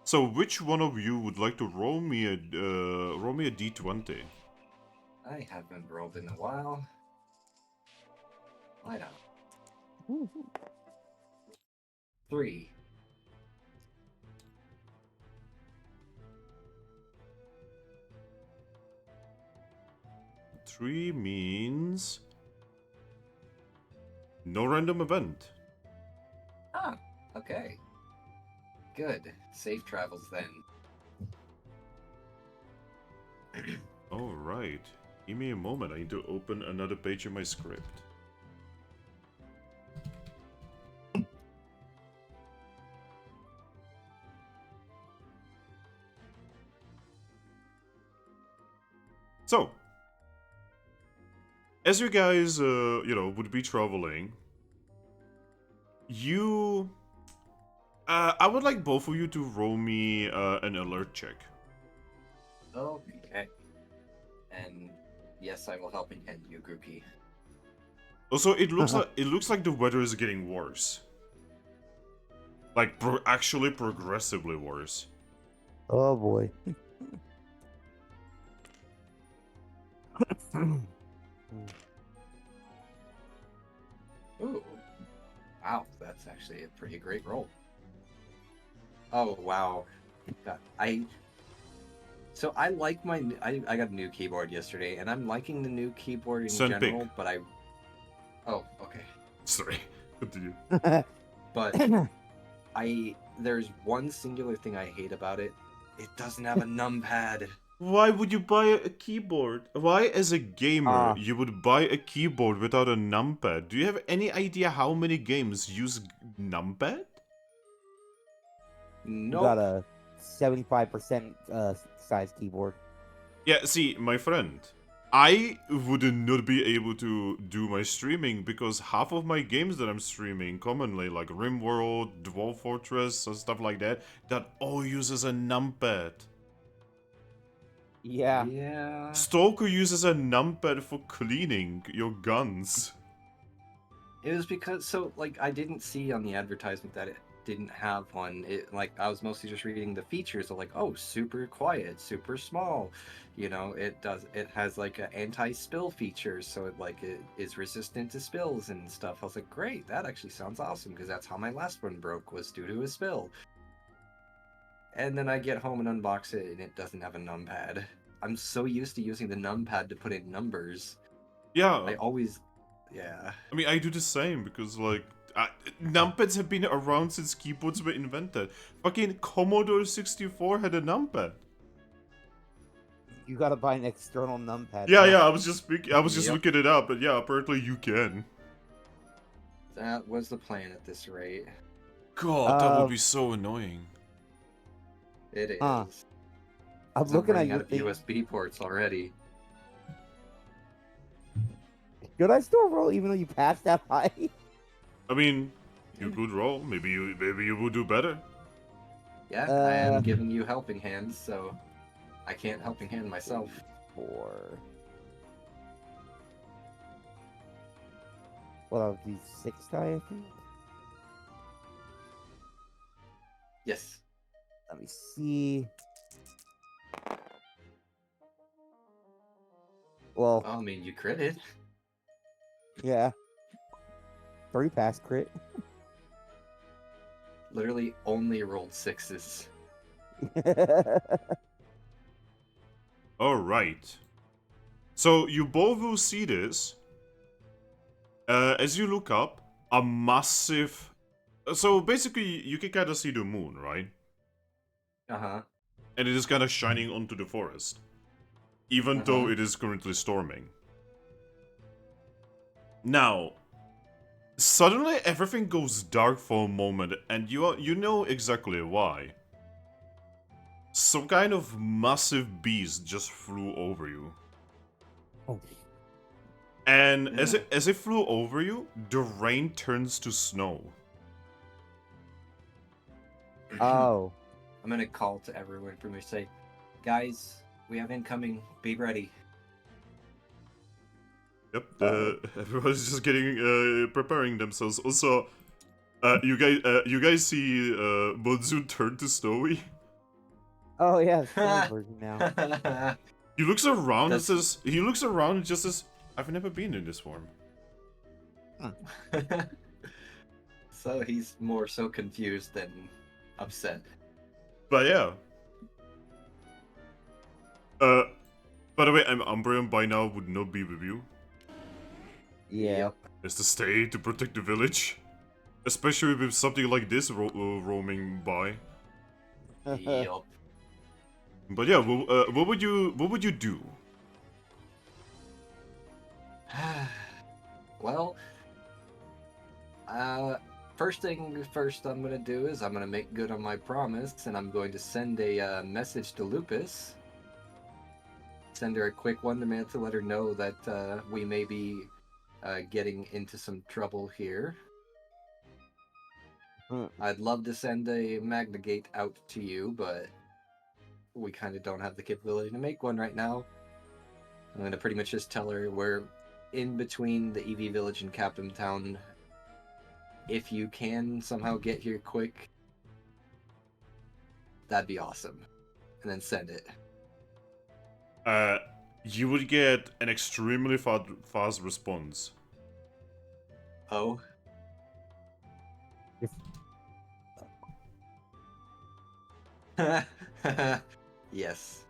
So which one of you would like to roll me a d20? I haven't rolled in a while. Why not? 3. 3 means no random event. Ah, okay. Good. Safe travels then. Alright. Give me a moment. I need to open another page in my script. So, as you guys, would be traveling, I would like both of you to roll me an alert check. Okay. And yes, I will helping hand you, Grookey. Also, it looks like the weather is getting worse. Like actually progressively worse. Oh boy. Ooh. Wow, that's actually a pretty great roll. Oh, wow. God, So I like I got a new keyboard yesterday, and I'm liking the new keyboard in Send pic. general, but Oh, okay. Sorry. Continue. But there's one singular thing I hate about it. It doesn't have a numpad. Why would you buy a keyboard? Why, as a gamer, you would buy a keyboard without a numpad? Do you have any idea how many games use numpad? Nope. Got a 75% size keyboard. Yeah, see, my friend, I would not be able to do my streaming because half of my games that I'm streaming commonly, like RimWorld, Dwarf Fortress, and stuff like that, that all uses a numpad. Yeah. Yeah. Stalker uses a numpad for cleaning your guns. It was because I didn't see on the advertisement that it didn't have one. I was mostly just reading the features of super quiet, super small. It has like an anti-spill feature, so it is resistant to spills and stuff. I was like, great, that actually sounds awesome because that's how my last one broke, was due to a spill. And then I get home and unbox it and it doesn't have a numpad. I'm so used to using the numpad to put in numbers. Yeah. Yeah. I mean, I do the same because, numpads have been around since keyboards were invented. Fucking Commodore 64 had a numpad. You gotta buy an external numpad. Yeah, I was just Yep. looking it up, but yeah, apparently you can. That was the plan at this rate. God, that would be so annoying. It is. I'm looking at your your thing. USB ports already. Should I still roll even though you passed that high? I mean, you could roll. Maybe you would do better. Yeah, I am giving you helping hands, so I can't helping hand myself. 4. Well, that would be 6 die, I think. Yes. Let me see. Well, Well, I mean, you critted. yeah. 3 pass crit. Literally only rolled 6s. Alright. So you both will see this. As you look up, a massive... So basically, you can kind of see the moon, right? Uh-huh. And it is kind of shining onto the forest. Even though it is currently storming. Now, suddenly everything goes dark for a moment, and you know exactly why. Some kind of massive beast just flew over you. Oh, And as it flew over you, the rain turns to snow. oh. I'm gonna call to everyone from here, say, guys, we have incoming, be ready. Yep, Uh-oh. everyone's just getting preparing themselves. Also, you guys see Monsoon turn to Snowy. Oh, yeah, it's the version now. He looks around That's- and says, he looks around and just says, "I've never been in this form." So he's more so confused than upset. But yeah. By the way, Umbreon by now would not be with you. Yeah. Yep. Has to stay to protect the village. Especially with something like this roaming by. Yep. But yeah, what would you do? Well, first thing first I'm gonna do is I'm gonna make good on my promise, and I'm going to send a message to Lupus. Send her a quick one to let her know that we may be getting into some trouble here. I'd love to send a Magnagate out to you, but we kind of don't have the capability to make one right now. I'm going to pretty much just tell her we're in between the Eevee village and Capim Town. If you can somehow get here quick, that'd be awesome. And then send it. You would get an extremely fast response. Oh? Yes.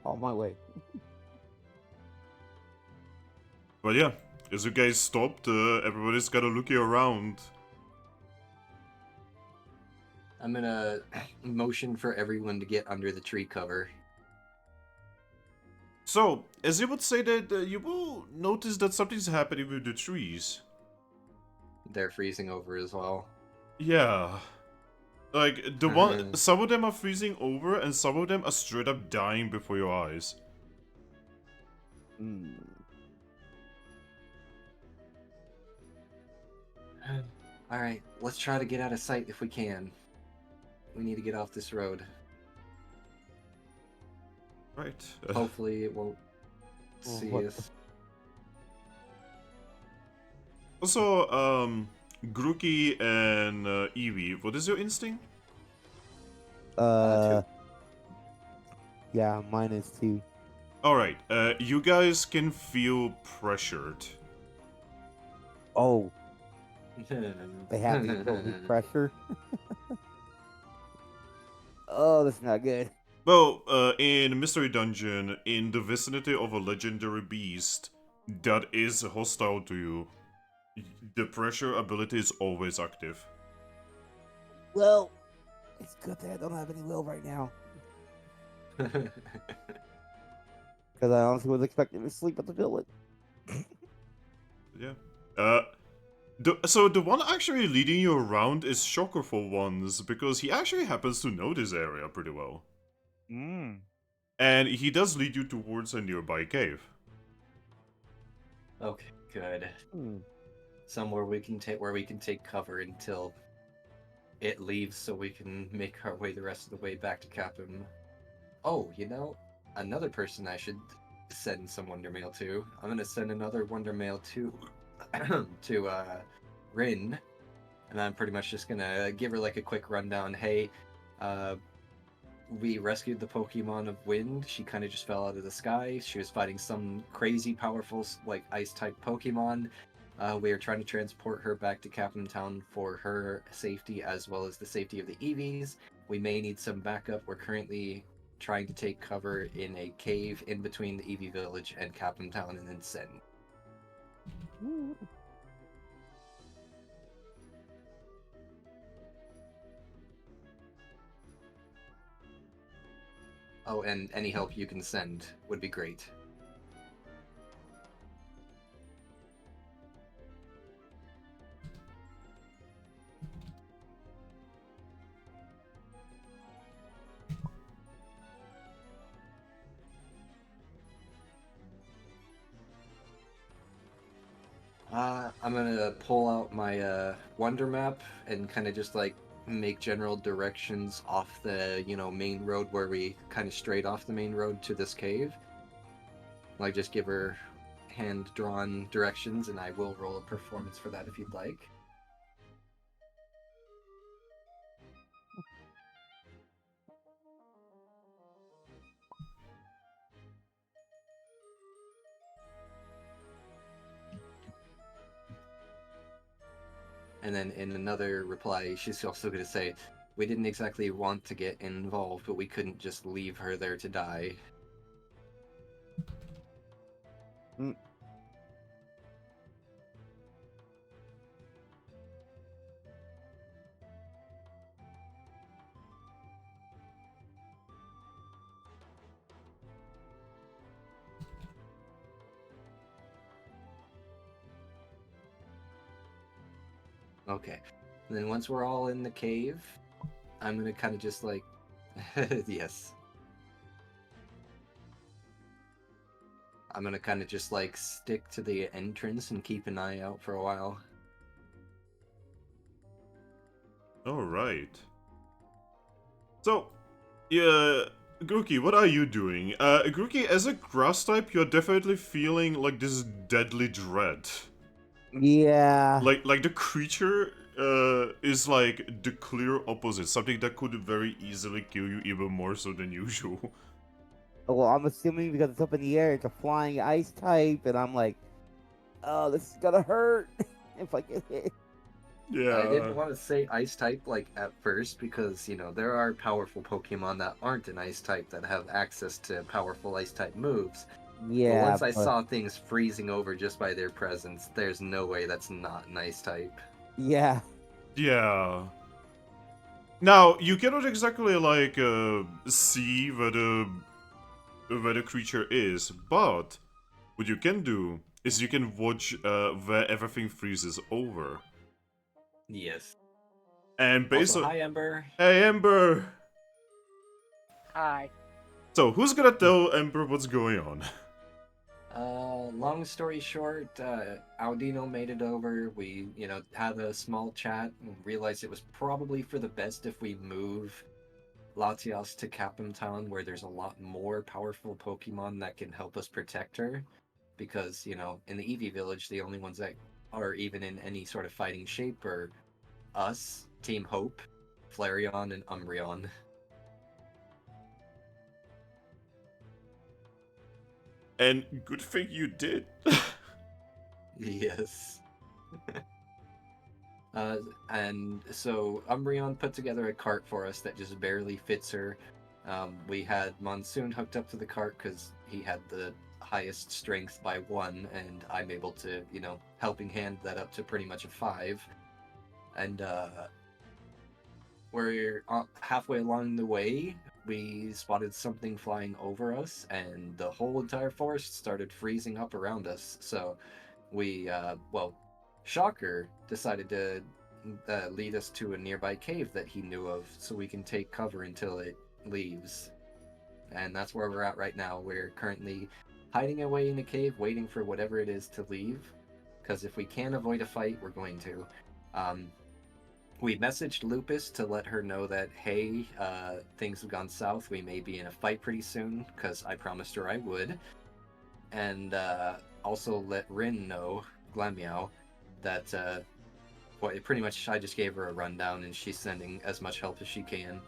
On my way. But yeah, as you guys stopped, everybody's gotta looking around. I'm gonna motion for everyone to get under the tree cover. So, as you would say that you will notice that something's happening with the trees. They're freezing over as well. Yeah. Like, some of them are freezing over and some of them are straight up dying before your eyes. Alright, let's try to get out of sight if we can. We need to get off this road. Right. Hopefully it won't see what us. Also, Grookey and Eevee, what is your instinct? Two. Yeah, mine is 2. Alright, you guys can feel pressured. Oh, they have the ability pressure. Oh, that's not good. Well, in Mystery Dungeon, in the vicinity of a legendary beast that is hostile to you, the pressure ability is always active. Well, it's good that I don't have any will right now. Because I honestly was expecting to sleep at the village. Yeah. So the one actually leading you around is Shocker for once, because he actually happens to know this area pretty well. And he does lead you towards a nearby cave. Okay, good. Somewhere we can take cover until it leaves, so we can make our way the rest of the way back to Capim. Oh, you know, another person I should send some Wonder Mail to. I'm gonna send another Wonder Mail to to Rin, and I'm pretty much just gonna give her like a quick rundown. Hey, we rescued the Pokemon of Wind. She kind of just fell out of the sky. She was fighting some crazy powerful like ice type Pokemon. We are trying to transport her back to Capim Town for her safety as well as the safety of the Eevees. We may need some backup. We're currently trying to take cover in a cave in between the Eevee village and Capim Town and then Sen. Oh, and any help you can send would be great. I'm gonna pull out my Wonder Map and kind of just like make general directions off the main road where we kind of straight off the main road to this cave. Like just give her hand drawn directions, and I will roll a performance for that if you'd like. And then in another reply, she's also going to say, we didn't exactly want to get involved, but we couldn't just leave her there to die. Mm. Okay. And then once we're all in the cave, I'm going to kind of just like, yes. I'm going to kind of just like stick to the entrance and keep an eye out for a while. All right. So, yeah, Grookey, what are you doing? Grookey, as a grass type, you're definitely feeling like this deadly dread. Yeah. Like the creature is like the clear opposite, something that could very easily kill you even more so than usual. Well, I'm assuming because it's up in the air, it's a flying ice type, and I'm like, oh, this is gonna hurt if I get hit. Yeah. I didn't want to say ice type like at first because there are powerful Pokemon that aren't an ice type that have access to powerful ice type moves. But Yeah, once I saw things freezing over just by their presence, there's no way that's not an ice type. yeah, Yeah. Now, you cannot exactly like see where the creature is, but what you can do is you can watch where everything freezes over. Yes. And based Also, on... hi Ember. Hey, Ember! Hi. So, who's gonna tell Ember what's going on? Long story short, Audino made it over. We, had a small chat and realized it was probably for the best if we move Latias to Capim Town, where there's a lot more powerful Pokemon that can help us protect her. Because, in the Eevee village, the only ones that are even in any sort of fighting shape are us, Team Hope, Flareon, and Umbreon. And good thing you did. Yes. And so Umbreon put together a cart for us that just barely fits her. We had Monsoon hooked up to the cart because he had the highest strength by 1, and I'm able to, helping hand that up to pretty much a 5. And we're halfway along the way, we spotted something flying over us, and the whole entire forest started freezing up around us. So we, Shocker decided to lead us to a nearby cave that he knew of so we can take cover until it leaves. And that's where we're at right now. We're currently hiding away in the cave, waiting for whatever it is to leave. Because if we can avoid a fight, we're going to. We messaged Lupus to let her know that, hey, things have gone south. We may be in a fight pretty soon, because I promised her I would. and also let Rin know, Glammeow, that pretty much I just gave her a rundown, and she's sending as much help as she can.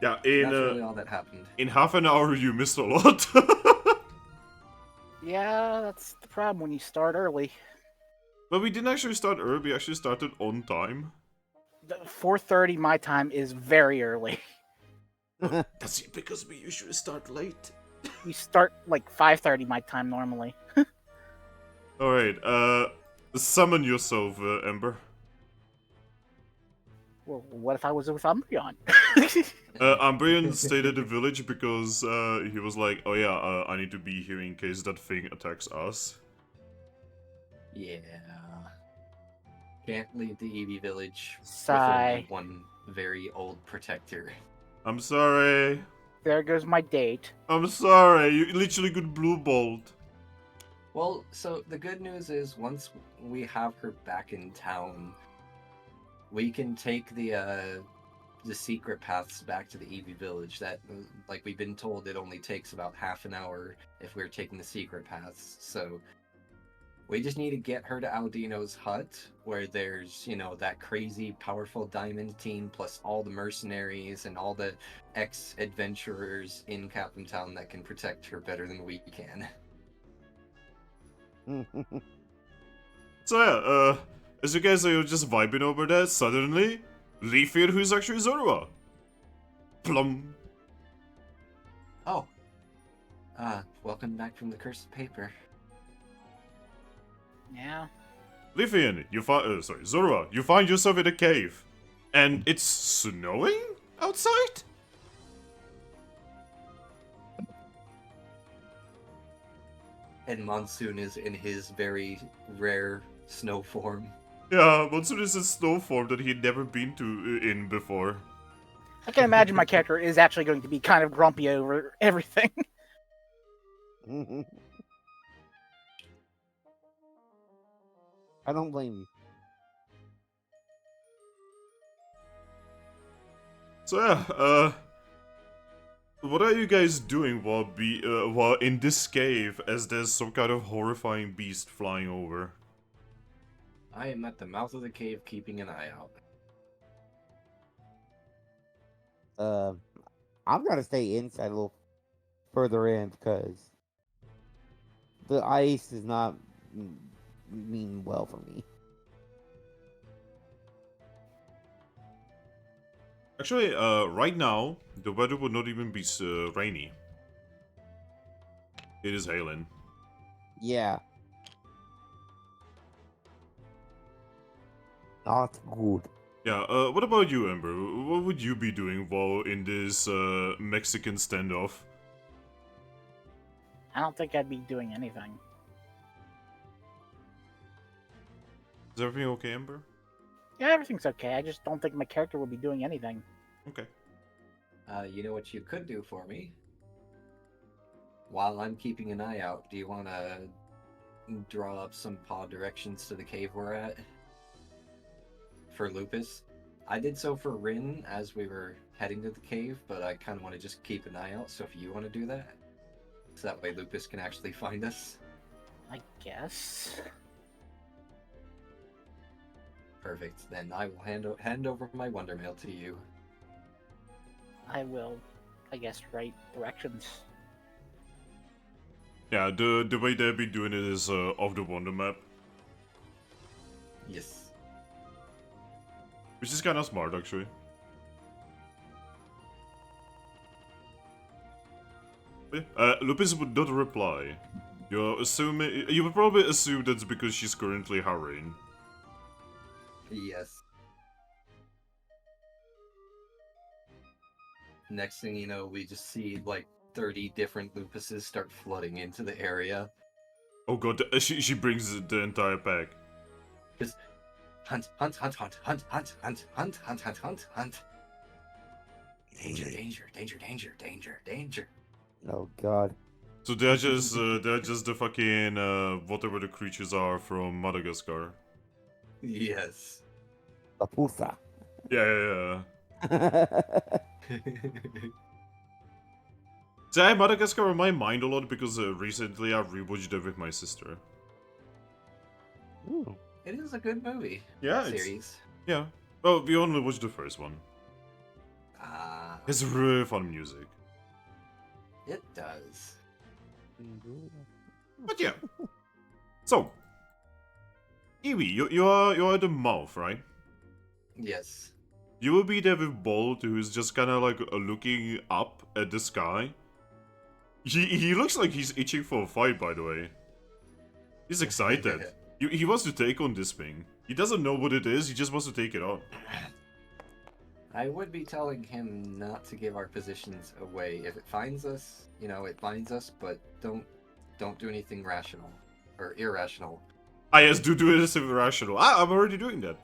Yeah, That's really all that happened. in half an hour you missed a lot. Yeah, that's the problem when you start early. But we didn't actually start early, we actually started on time. 4:30 my time is very early. That's because we usually start late. We start like 5:30 my time normally. Alright, summon yourself, Ember. Well, what if I was with Umbreon? Umbreon stayed at the village because he was like, oh yeah, I need to be here in case that thing attacks us. Yeah. Can't leave the Eevee village Sigh. with only one very old protector. I'm sorry. There goes my date. I'm sorry, you literally got blue balled. Well, so the good news is once we have her back in town, we can take the secret paths back to the Eevee village. That, like we've been told, it only takes about half an hour if we're taking the secret paths. So we just need to get her to Aldino's hut, where there's, you know, that crazy powerful diamond team, plus all the mercenaries and all the ex-adventurers in Capim Town that can protect her better than we can. So yeah, as you guys are just vibing over there, suddenly, Leafear, who's actually Zorua. Plum. Oh. Welcome back from the cursed paper. Yeah. Leafear, Zorua, you find yourself in a cave. And it's snowing outside? And Monsoon is in his very rare snow form. Yeah, Monsoon is a snow form that he'd never been to in before. I can imagine my character is actually going to be kind of grumpy over everything. I don't blame you. So yeah, what are you guys doing while in this cave as there's some kind of horrifying beast flying over? I am at the mouth of the cave keeping an eye out. I'm gonna stay inside a little further in because the ice is not mean well for me. Actually, right now, the weather would not even be rainy. It is hailing. Yeah. Not good. Yeah, what about you, Ember? What would you be doing while in this Mexican standoff? I don't think I'd be doing anything. Is everything okay, Ember? Yeah, everything's okay. I just don't think my character will be doing anything. Okay. You know what you could do for me? While I'm keeping an eye out, do you want to draw up some paw directions to the cave we're at? For Lupus? I did so for Rin as we were heading to the cave, but I kind of want to just keep an eye out, so if you want to do that, so that way Lupus can actually find us. I guess. Perfect. Then I will hand over my Wonder Mail to you. I will, I guess, write directions. Yeah, the way they've been doing it is off the Wonder Map, Yes. which is kind of smart, actually. Lupus would not reply. You would probably assume that's because she's currently hurrying. Yes. Next thing you know, we just see like 30 different Lupuses start flooding into the area. Oh god, she brings the entire pack. Just hunt, hunt, hunt, hunt, hunt, hunt, hunt, hunt, hunt, hunt, hunt, hunt. Danger, danger, danger, danger, danger, danger. Oh god. So they're just the fucking whatever the creatures are from Madagascar. Yes. La pusa. Yeah. See, Madagascar on my mind a lot because recently I rewatched it with my sister. Ooh. It is a good movie. Yeah, Series. Yeah. Well, we only watched the first one. Ah, It's really fun music. it does. But yeah. So, Eevee, you're at the mouth, right? Yes. You will be there with Bolt, who's just kind of like looking up at the sky. He looks like he's itching for a fight, by the way. He's excited. He wants to take on this thing. He doesn't know what it is, he just wants to take it on. I would be telling him not to give our positions away. If it finds us, you know, it finds us, but don't do anything rational or irrational. Ah yes, do this irrational. I'm already doing that.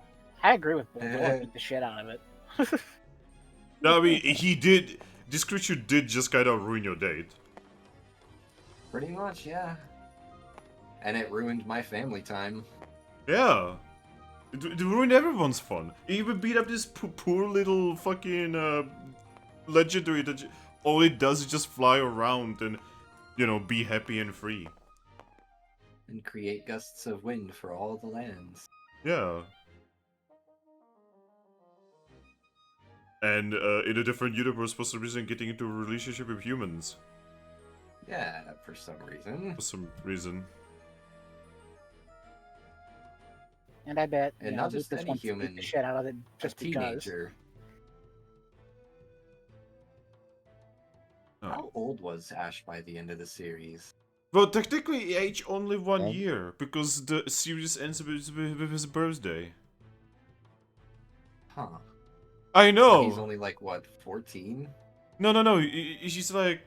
I agree with Bull. Don't beat the shit out of it. No, I mean, he did... This creature did just kind of ruin your date. Pretty much, yeah. And it ruined my family time. Yeah. It ruined everyone's fun. It even beat up this poor little fucking legendary that all it does is just fly around and, you know, be happy and free. And create gusts of wind for all the lands. Yeah. And in a different universe, for some reason, getting into a relationship with humans. Yeah, for some reason. For some reason. And I bet And you not know, just Lucas any wants to beat human, the shit out of it just a because. teenager. Oh. How old was Ash by the end of the series? Well, technically, he aged only 1 Okay. year, because the series ends with his birthday. Huh. I So know! he's only like, what, 14? No, she's like...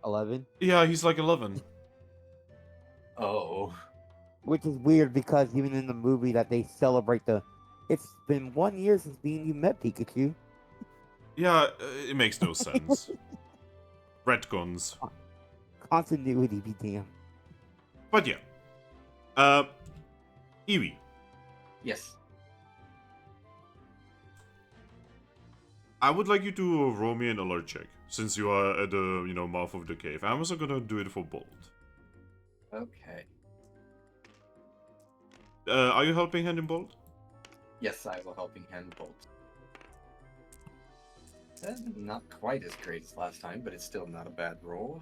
11. Yeah, he's like 11. Oh. Which is weird because even in the movie that they celebrate the. It's been 1 year since you met Pikachu. Yeah, it makes no sense. Retcons. Continuity be damned. But yeah. Eevee. Yes. I would like you to roll me an alert check, since you are at the, you know, mouth of the cave. I'm also gonna do it for Bolt. Okay. Are you helping Hand in Bolt? Yes, I will helping hand bolt. That's not quite as great as last time, but it's still not a bad roll.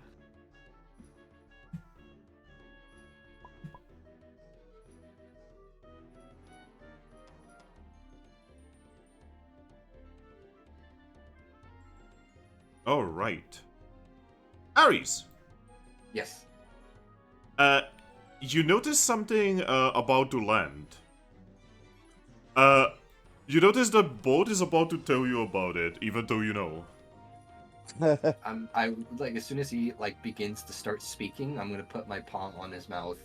Alright. Aries! Yes. You notice something about to land. You notice the boat is about to tell you about it, even though you know. I like as soon as he like begins to start speaking, I'm gonna put my palm on his mouth.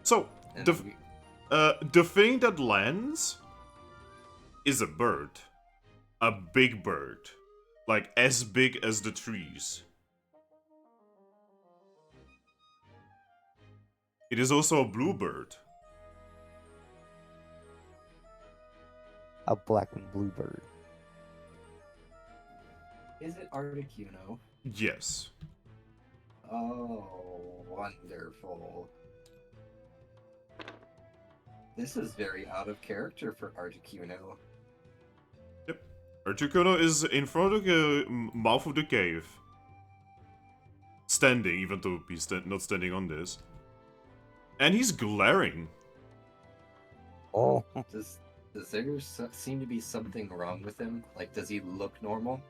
So, And the thing that lands is a bird. A big bird. Like, as big as the trees. It is also a bluebird. A black and blue bird. is it Articuno? Yes. Oh, wonderful. This is very out of character for Articuno. Yep. Articuno is in front of the mouth of the cave. Standing, even though he's not standing on this. And he's glaring. Oh. Does there seem to be something wrong with him? Like, does he look normal?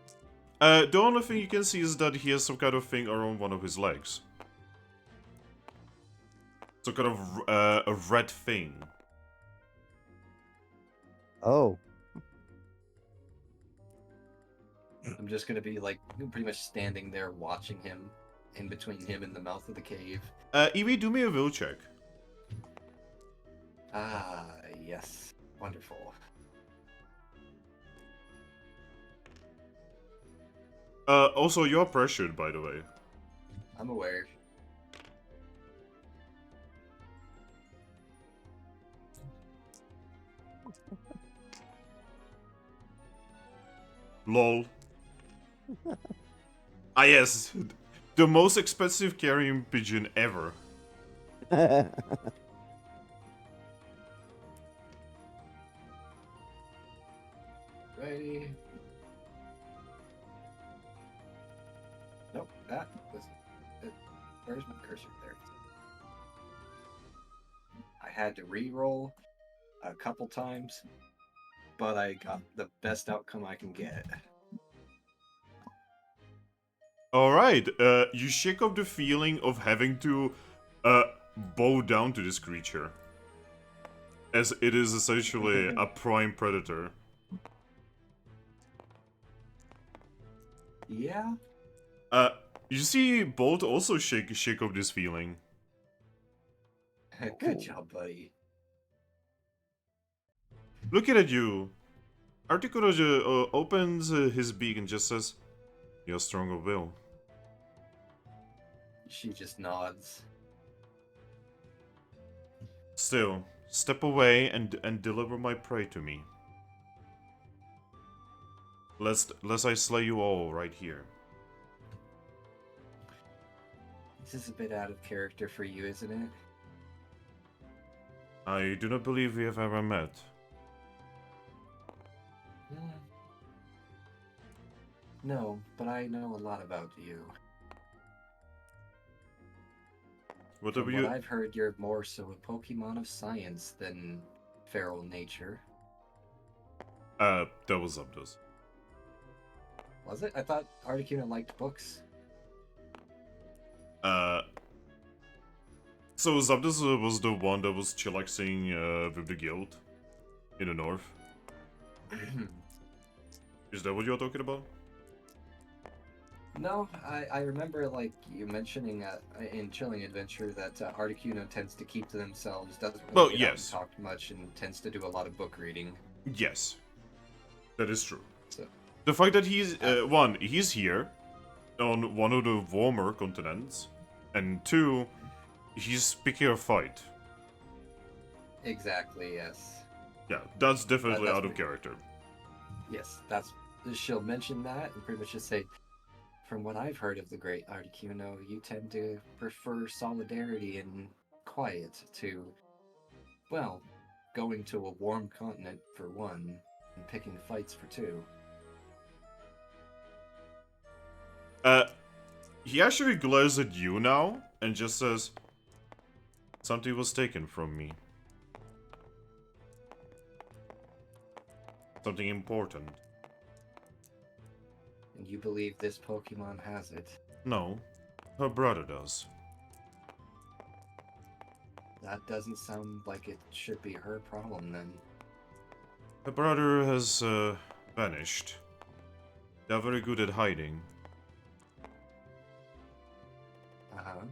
The only thing you can see is that he has some kind of thing around one of his legs. Some kind of a red thing. Oh. I'm just gonna be like pretty much standing there watching him in between him and the mouth of the cave. Eevee, do me a will check. Ah, yes. Wonderful. Also, you're pressured, by the way. I'm aware. Lol. Ah yes, the most expensive carrion pigeon ever. Ready. Nope, that was it. Where's my cursor? There. I had to re-roll a couple times, but I got the best outcome I can get. Alright, you shake off the feeling of having to bow down to this creature. As it is essentially a prime predator. Yeah. You see Bolt also shake off this feeling. Good job, buddy. Looking at you, Articuno opens his beak and just says, "You're strong of will." She just nods. Still, step away and deliver my prey to me. Lest I slay you all right here. This is a bit out of character for you, isn't it? I do not believe we have ever met. No, but I know a lot about you. What From have what you? I've heard, you're more so a Pokemon of science than feral nature. That was Zapdos. Was it? I thought Articuno liked books. So Zapdos was the one that was chillaxing with the guild in the north. Is that what you're talking about? No, I remember like you mentioning in Chilling Adventure that Articuno tends to keep to themselves, doesn't really Well, get out and yes. talk much, and tends to do a lot of book reading. Yes, that is true. So, The fact that he's he's here on one of the warmer continents, and two, he's picking a fight. exactly, yes. Yeah, that's definitely That's out of pretty- character. Yes, that's she'll mention that and pretty much just say, from what I've heard of the great Articuno, you tend to prefer solidarity and quiet to, well, going to a warm continent for one, and picking fights for two. He actually glares at you now and just says, "Something was taken from me. Something important." And you believe this Pokemon has it. No, her brother does. That doesn't sound like it should be her problem then. Her brother has vanished. They're very good at hiding. Uh-huh.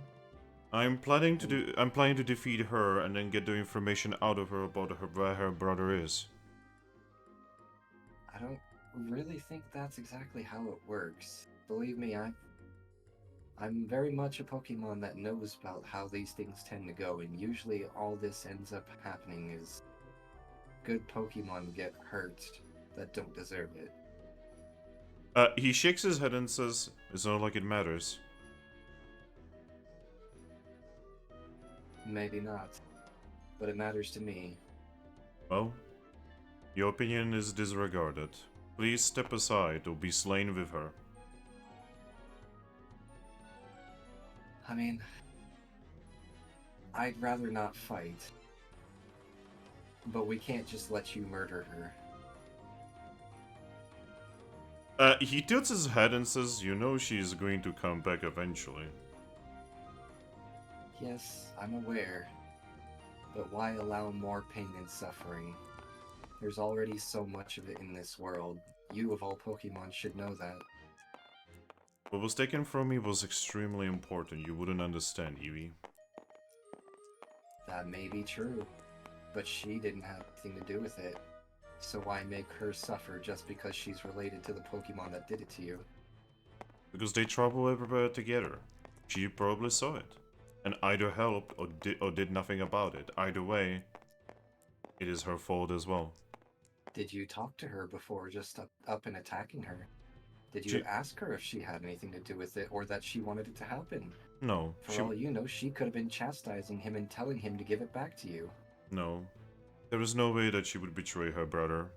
I'm planning to defeat her and then get the information out of her about where her brother is. I don't really think that's exactly how it works. Believe me, I'm very much a Pokemon that knows about how these things tend to go, and usually all this ends up happening is good Pokemon get hurt that don't deserve it. He shakes his head and says, "It's not like it matters." Maybe not, but it matters to me. Well, your opinion is disregarded. Please step aside or be slain with her. I mean, I'd rather not fight, but we can't just let you murder her. He tilts his head and says, "You know she's going to come back eventually." Yes, I'm aware, but why allow more pain and suffering? There's already so much of it in this world. You, of all Pokemon, should know that. What was taken from me was extremely important. You wouldn't understand, Eevee. That may be true, but she didn't have anything to do with it. So why make her suffer just because she's related to the Pokemon that did it to you? Because they travel everywhere together. She probably saw it, and either helped or did nothing about it. Either way, it is her fault as well. Did you talk to her before just up and attacking her? Did you She- ask her if she had anything to do with it or that she wanted it to happen? No. For all you know, she could have been chastising him and telling him to give it back to you. No. There is no way that she would betray her brother.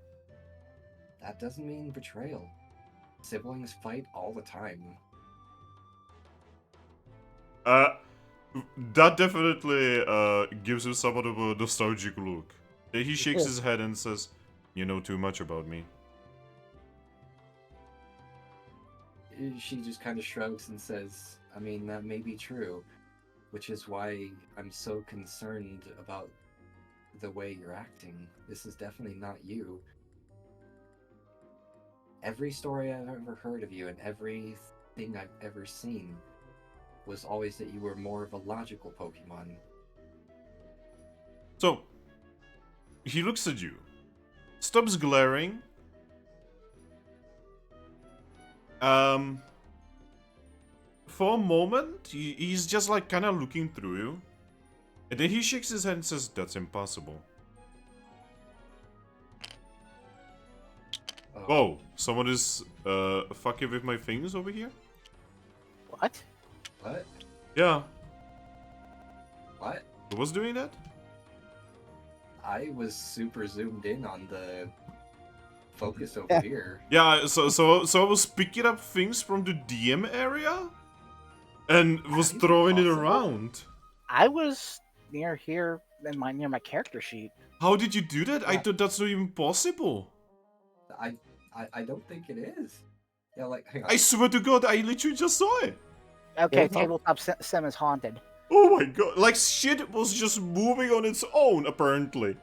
That doesn't mean betrayal. Siblings fight all the time. That definitely gives him somewhat of a nostalgic look. Then he shakes his head and says, "You know too much about me." She just kind of shrugs and says, I mean, that may be true, which is why I'm so concerned about the way you're acting. This is definitely not you. Every story I've ever heard of you and everything I've ever seen was always that you were more of a logical Pokemon. So, he looks at you, stops glaring, for a moment, he's just like kind of looking through you, and then he shakes his head and says, "That's impossible." Oh, Whoa, someone is fucking with my things over here? What? what? Yeah, What? who was doing that? I was super zoomed in on the focus over here. Yeah, so I was picking up things from the DM area and was That is throwing it impossible. around. I was near here in near my character sheet. How did you do that? I Yeah. thought that's not even possible. I don't think it is. Yeah, like, hang on. I swear to God, I literally just saw it. Okay, Tabletop- tabletop sim is haunted. Oh my God, like shit was just moving on its own, apparently.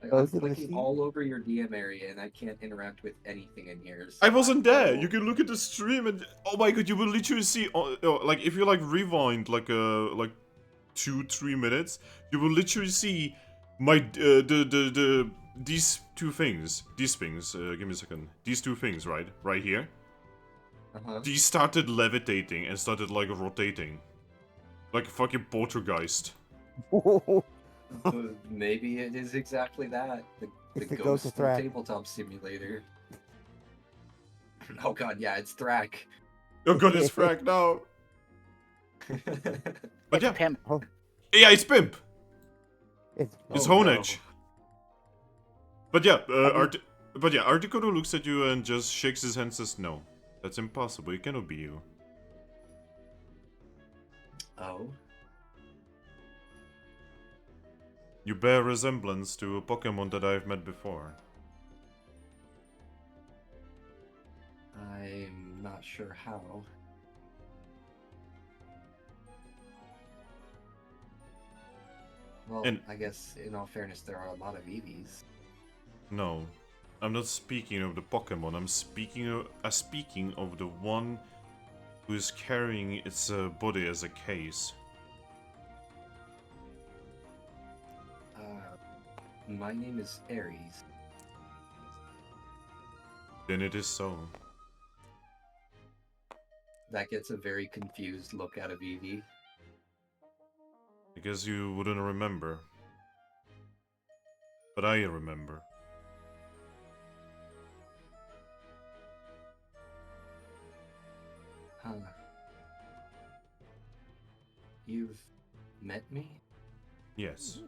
Like, Oh, I'm is it a clicking machine? all over your DM area and I can't interact with anything in here. So I wasn't I there. don't- You can look at the stream and oh my God, you will literally see. Like if you like rewind like 2-3 minutes, you will literally see my these two things. These things. Give me a second. These two things, right here. Uh-huh. These started levitating and started like rotating, like a fucking poltergeist. Maybe it is exactly that. The It's the ghost ghost of of Thrack. tabletop simulator. Oh god, yeah, it's Thrack. Oh God, it's Thrack now. But It's yeah, Pimp. yeah, it's Pimp. It's It's Oh, no. Honedge. But yeah, mean- Articuno looks at you and just shakes his hand and says, "No, that's impossible. It cannot be you." Oh, You bear resemblance to a Pokemon that I've met before. I'm not sure how. Well, And- I guess in all fairness, there are a lot of Eevees. No, I'm not speaking of the Pokemon. I'm speaking of the one who is carrying its body as a case. My name is Aries. Then it is so. That gets a very confused look out of Eevee. I guess you wouldn't remember. But I remember. Huh. You've met me? Yes.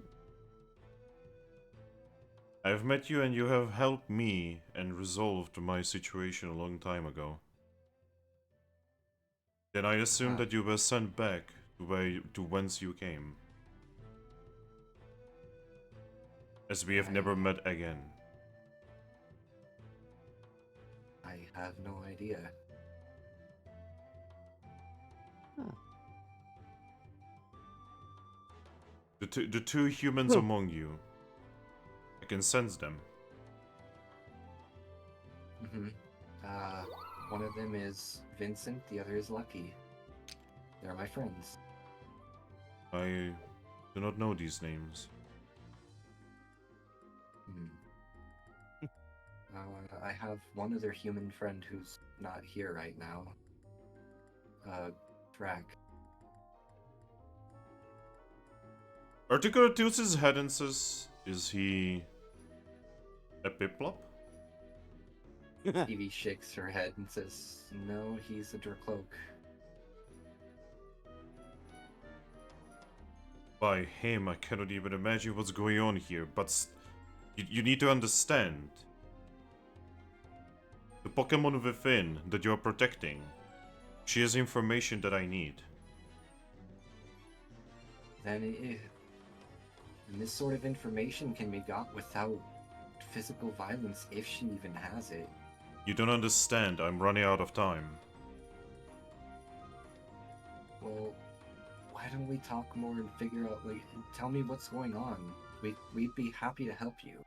I've met you and you have helped me and resolved my situation a long time ago. Then I assumed Ah. that you were sent back to whence you came. As we have never met again. I have no idea. The two humans among you. I can sense them. Mm-hmm. One of them is Vincent, the other is Lucky. They're my friends. I do not know these names. Hmm. I have one other human friend who's not here right now. Thrack. Articuno tilts his head and says, "Is he A Piplup? Eevee shakes her head and says, "No, he's a Drakloak." By him, I cannot even imagine what's going on here, but you need to understand. The Pokemon within that you're protecting, she has information that I need. And this sort of information can be got without physical violence if she even has it. You don't understand, I'm running out of time. Well, why don't we talk more and figure out, like, tell me what's going on. We'd be happy to help you.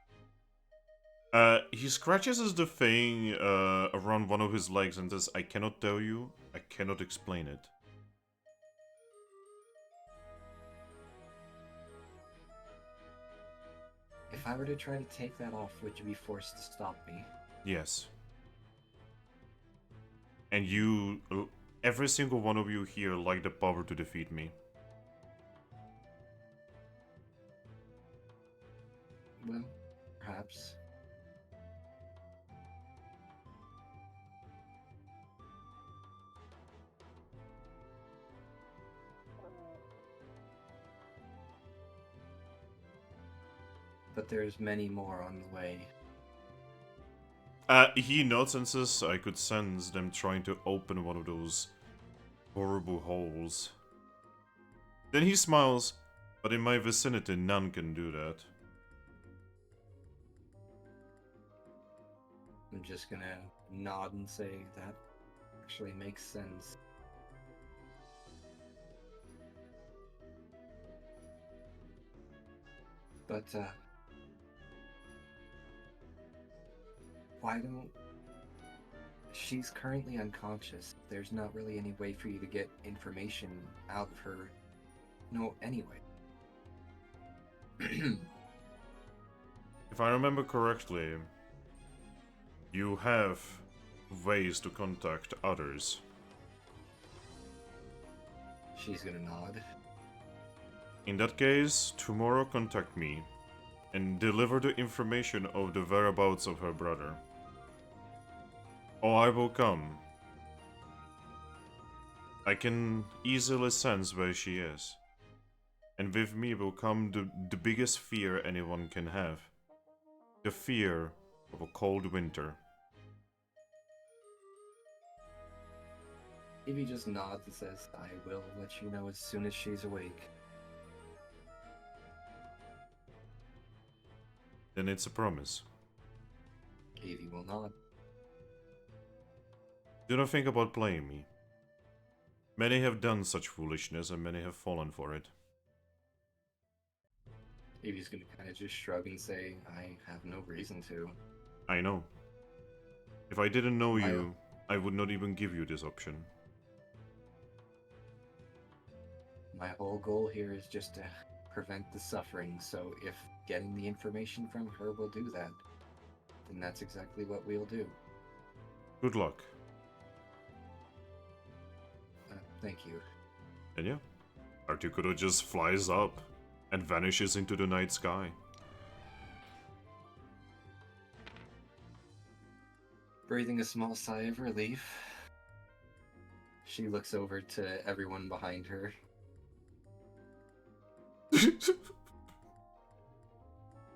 He scratches the thing around one of his legs and says, I cannot tell you, I cannot explain it. If I were to try to take that off, would you be forced to stop me? Yes. And you, every single one of you here like the power to defeat me. Well, perhaps. But there's many more on the way. He nods and says, I could sense them trying to open one of those horrible holes. Then he smiles, but in my vicinity none can do that. I'm just gonna nod and say that actually makes sense. But, why don't... She's currently unconscious. There's not really any way for you to get information out of her. No, anyway. If I remember correctly, you have ways to contact others. She's gonna nod. In that case, tomorrow contact me and deliver the information of the whereabouts of her brother. Or I will come. I can easily sense where she is. And with me will come the biggest fear anyone can have. The fear of a cold winter. Eevee just nods and says, I will let you know as soon as she's awake. Then it's a promise. Eevee will nod. Do not think about playing me. Many have done such foolishness and many have fallen for it. Eevee's gonna kind of just shrug and say, I have no reason to. I know. If I didn't know you, I would not even give you this option. My whole goal here is just to prevent the suffering, so if getting the information from her will do that, then that's exactly what we'll do. Good luck. Thank you. And yeah, Articuno just flies up and vanishes into the night sky. Breathing a small sigh of relief, she looks over to everyone behind her.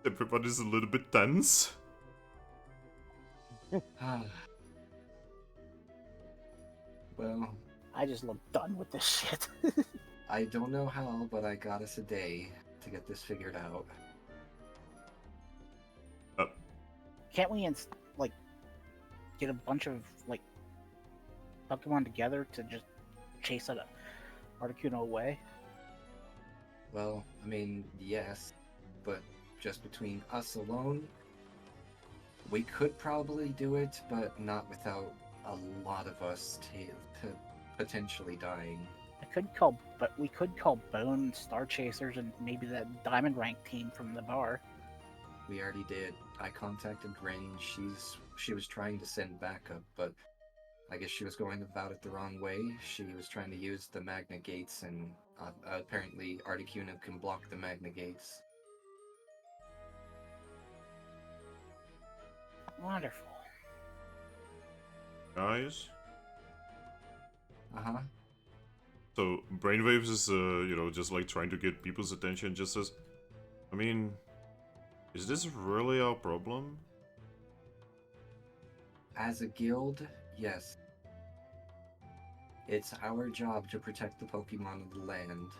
Everybody's a little bit tense. Well, I just look done with this shit. I don't know how, but I got us a day to get this figured out. Can't we, like, get a bunch of, like, Pokemon together to just chase Articuno away? Well, I mean, yes, but just between us alone, we could probably do it, but not without a lot of us potentially dying. We could call Bone, Star Chasers, and maybe that Diamond Rank team from the bar. We already did. I contacted Rin. She was trying to send backup, but I guess she was going about it the wrong way. She was trying to use the Magna Gates, and apparently Articuno can block the Magna Gates. Wonderful. Guys. Uh-huh. So Brainwaves is, just like trying to get people's attention. Just as, I mean, is this really our problem? As a guild, yes. It's our job to protect the Pokemon of the land.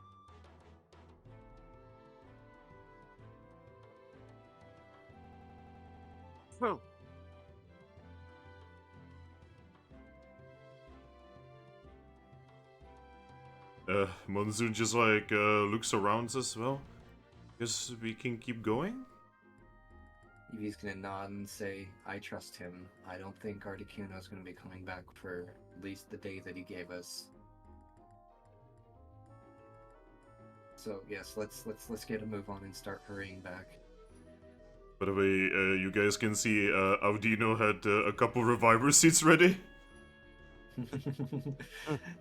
Monsoon just like looks around and says, well, guess we can keep going? Eevee's gonna nod and say, I trust him. I don't think Articuno's gonna be coming back for at least the day that he gave us. So yes, let's get a move on and start hurrying back. By the way, you guys can see Audino had a couple reviver seats ready.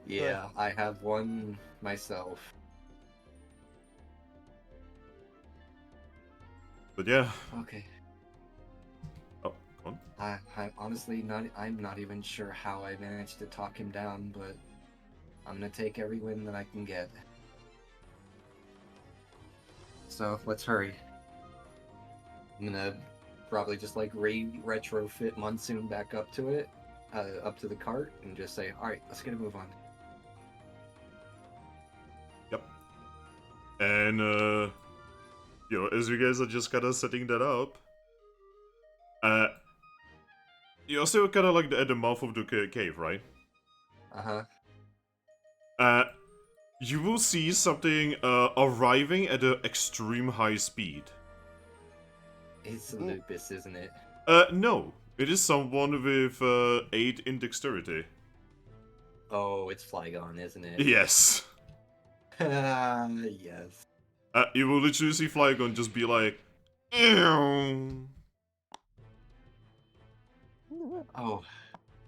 Yeah, I have one myself. But yeah. Okay. Oh, go on. I'm honestly I'm not even sure how I managed to talk him down, but I'm gonna take every win that I can get. So let's hurry. I'm gonna probably just like retrofit Monsoon back up to it, up to the cart, and just say, all right, let's get a move on. Yep. And as you guys are just kind of setting that up, you're still kind of like at the mouth of the cave, right? You will see something arriving at an extreme high speed. It's a lupus, isn't it? No. It is someone with 8 in dexterity. Oh, it's Flygon, isn't it? Yes. Yes. You will literally see Flygon just be like, ew. Oh,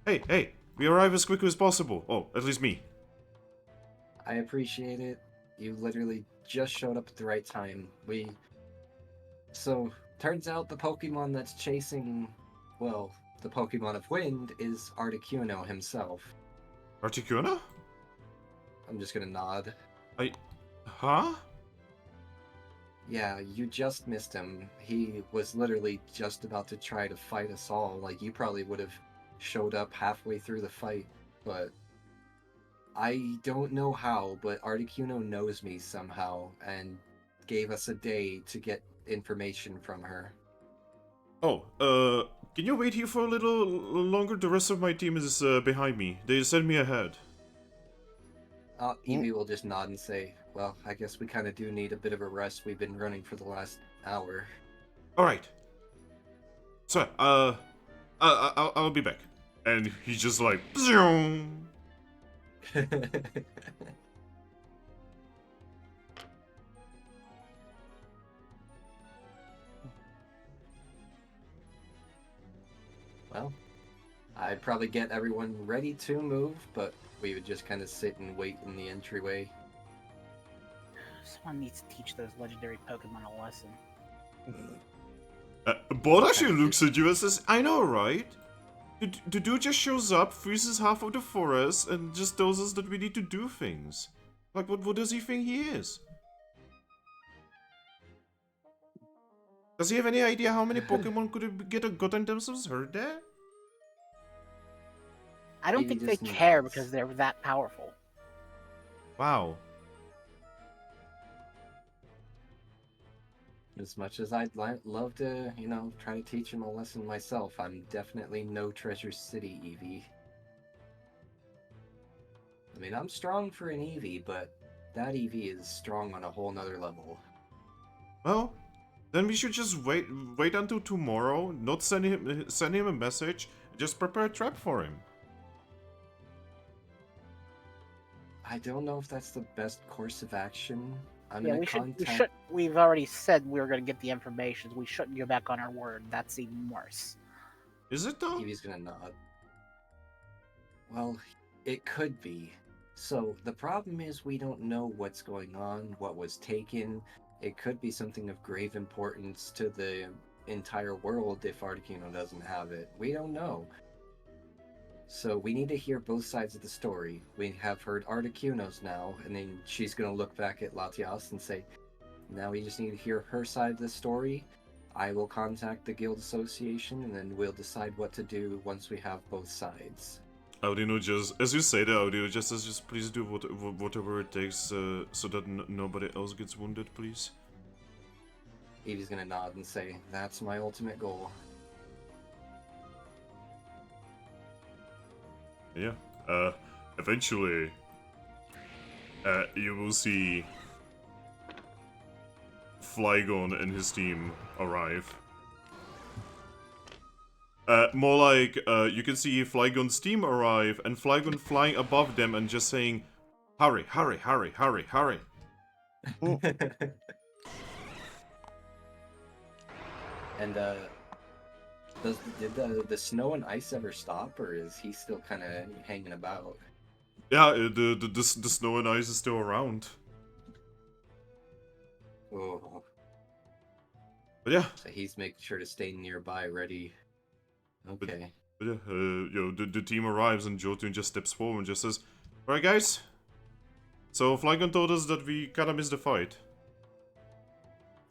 Hey, we arrive as quickly as possible. Oh, at least me. I appreciate it. You literally just showed up at the right time. So, turns out the Pokemon that's chasing, well, the Pokemon of Wind is Articuno himself. Articuno? I'm just gonna nod. Huh? Yeah, you just missed him. He was literally just about to try to fight us all. Like, you probably would have showed up halfway through the fight, but I don't know how, but Articuno knows me somehow and gave us a day to get information from her. Oh, can you wait here for a little longer? The rest of my team is behind me. They sent me ahead. Eevee will just nod and say, well, I guess we kind of do need a bit of a rest. We've been running for the last hour. Alright. So, I'll be back. And he's just like, Zoom. Well, I'd probably get everyone ready to move, but we would just kind of sit and wait in the entryway. Someone needs to teach those legendary Pokemon a lesson. Bot actually looks at you and says, I know, right? The dude just shows up, freezes half of the forest, and just tells us that we need to do things. Like, what does he think he is? Does he have any idea how many Pokemon could have gotten themselves hurt there? I don't Maybe think they just care nods. because they're that powerful. Wow. As much as I'd love to, try to teach him a lesson myself, I'm definitely no Treasure City Eevee. I mean, I'm strong for an Eevee, but that Eevee is strong on a whole nother level. Well, then we should just wait until tomorrow, not send him a message, just prepare a trap for him. I don't know if that's the best course of action. I'm Yeah, gonna we contact... should. We've already said we were going to get the information. We shouldn't go back on our word. That's even worse. Is it though? Eevee's gonna nod. Well, it could be. So, the problem is we don't know what's going on, what was taken. It could be something of grave importance to the entire world if Articuno doesn't have it. We don't know. So we need to hear both sides of the story. We have heard Articuno's now, and then she's going to look back at Latias and say, now we just need to hear her side of the story. I will contact the guild association, and then we'll decide what to do once we have both sides. Audino, just as you say that, Audino, just please do whatever it takes so that nobody else gets wounded, please. Eevee's going to nod and say, that's my ultimate goal. Yeah. Eventually, you will see Flygon and his team arrive. More like, you can see Flygon's team arrive, and Flygon flying above them and just saying, hurry, hurry, hurry, hurry, hurry. And, did the snow and ice ever stop, or is he still kind of hanging about? Yeah, the snow and ice is still around. Oh. But yeah. So he's making sure to stay nearby, ready. Okay. But yeah, the team arrives and Jotun just steps forward and just says, alright guys, so Flygon told us that we kinda missed the fight.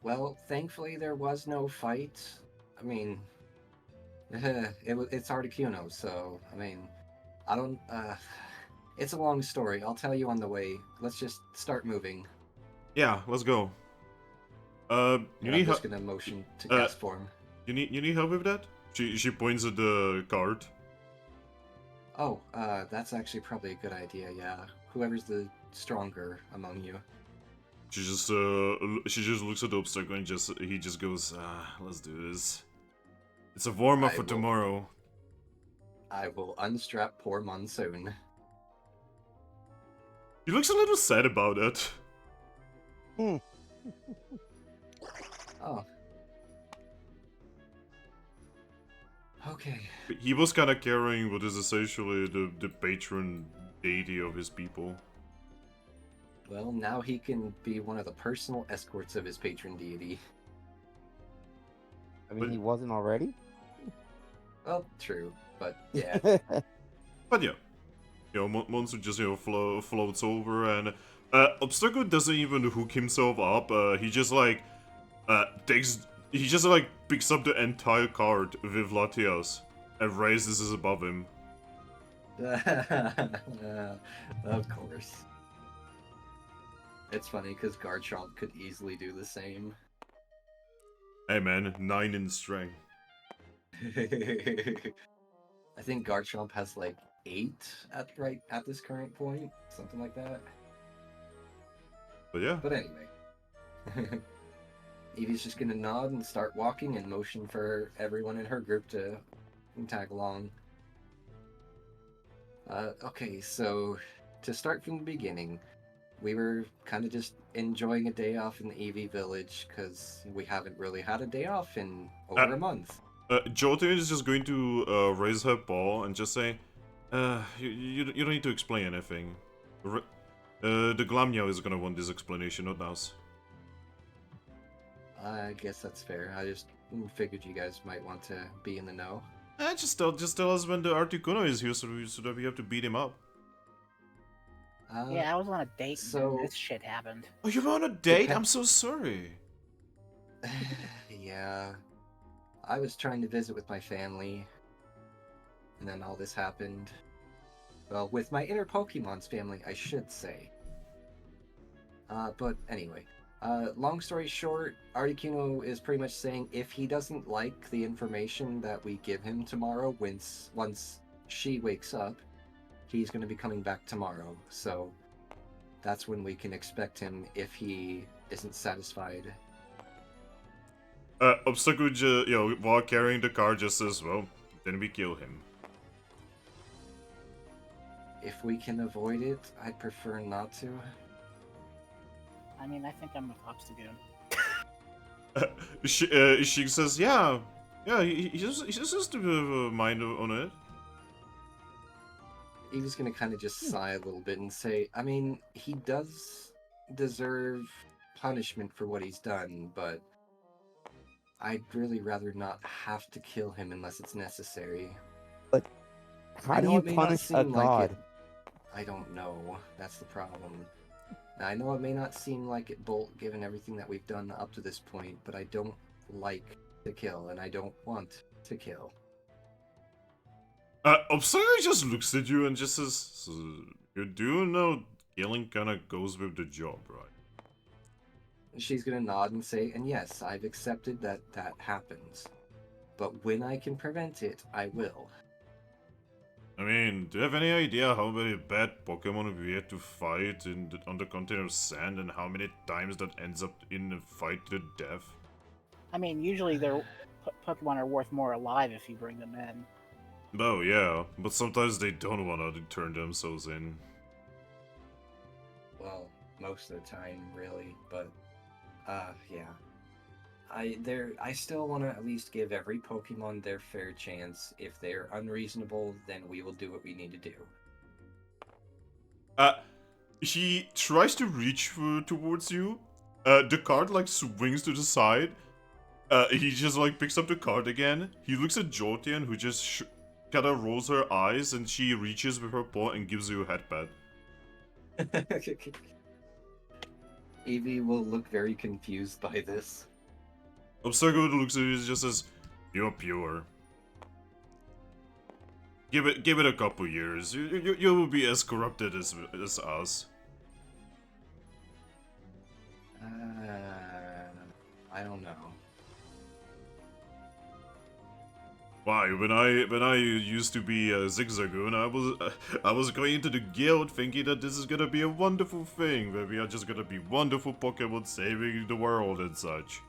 Well, thankfully there was no fight. I mean, it's Articuno, so, I mean, I don't, it's a long story. I'll tell you on the way. Let's just start moving. Yeah, let's go. You And need I'm just gonna motion to cast form. You need help with that? She points at the card. Oh, that's actually probably a good idea, yeah. Whoever's the stronger among you. She just looks at the obstacle and he just goes, let's do this. It's a warm-up for tomorrow. I will unstrap poor Monsoon. He looks a little sad about it. Oh. Okay. He was kind of carrying what is essentially the patron deity of his people. Well, now he can be one of the personal escorts of his patron deity. I mean, he wasn't already? Well, true, but yeah. But yeah. You know, Monster just, floats over and... Obstacle doesn't even hook himself up, he just, like, he just, like, picks up the entire card with Latias and raises it above him. Of course. It's funny, because Garchomp could easily do the same. Hey man, 9 in strength. I think Garchomp has, like, 8 at this current point. Something like that. But yeah. But anyway. Eevee's just gonna nod and start walking and motion for everyone in her group to tag along. Okay, so to start from the beginning, we were kind of just enjoying a day off in the Eevee village because we haven't really had a day off in over a month. Jotun is just going to raise her paw and just say, you don't need to explain anything. The Glamnyao is gonna want this explanation, not us. I guess that's fair. I just figured you guys might want to be in the know. Just tell us when the Articuno is here so that we have to beat him up. Yeah, I was on a date so- and this shit happened. Oh, you were on a date? I'm so sorry. Yeah. I was trying to visit with my family, and then all this happened. Well, with my inner Pokemon's family, I should say. But anyway, long story short, Articuno is pretty much saying if he doesn't like the information that we give him tomorrow, once she wakes up, he's going to be coming back tomorrow. So that's when we can expect him if he isn't satisfied. Obstacle, while carrying the car, just says, well, then we kill him. If we can avoid it, I'd prefer not to. I mean, I think I'm with Obstagoon. She says, yeah, he just has to mind on it. Eevee's gonna kind of just sigh a little bit and say, I mean, he does deserve punishment for what he's done, but I'd really rather not have to kill him unless it's necessary. How I do know you it may not punish a seem like god? it. I don't know. That's the problem. Now, I know it may not seem like it, Bolt, given everything that we've done up to this point, but I don't like to kill, and I don't want to kill. Obsidian just looks at you and just says, "So, you do know killing kinda goes with the job, right?" She's gonna nod and say, and yes, I've accepted that that happens. But when I can prevent it, I will. I mean, do you have any idea how many bad Pokemon we had to fight on the continent of sand and how many times that ends up in a fight to the death? I mean, usually their Pokemon are worth more alive if you bring them in. Oh, yeah, but sometimes they don't want to turn themselves in. Well, most of the time, really, but, yeah. I still want to at least give every Pokemon their fair chance. If they're unreasonable, then we will do what we need to do. He tries to reach towards you. The card, like, swings to the side. He just, like, picks up the card again. He looks at Jolteon, who just kind of rolls her eyes, and she reaches with her paw and gives you a head pat. Eevee will look very confused by this. Obstacle looks at you and just says, "You're pure. Give it a couple years. You will be as corrupted as us." I don't know. Why? When I used to be a Zigzagoon, I was going into the guild thinking that this is gonna be a wonderful thing, where we are just gonna be wonderful Pokemon saving the world and such.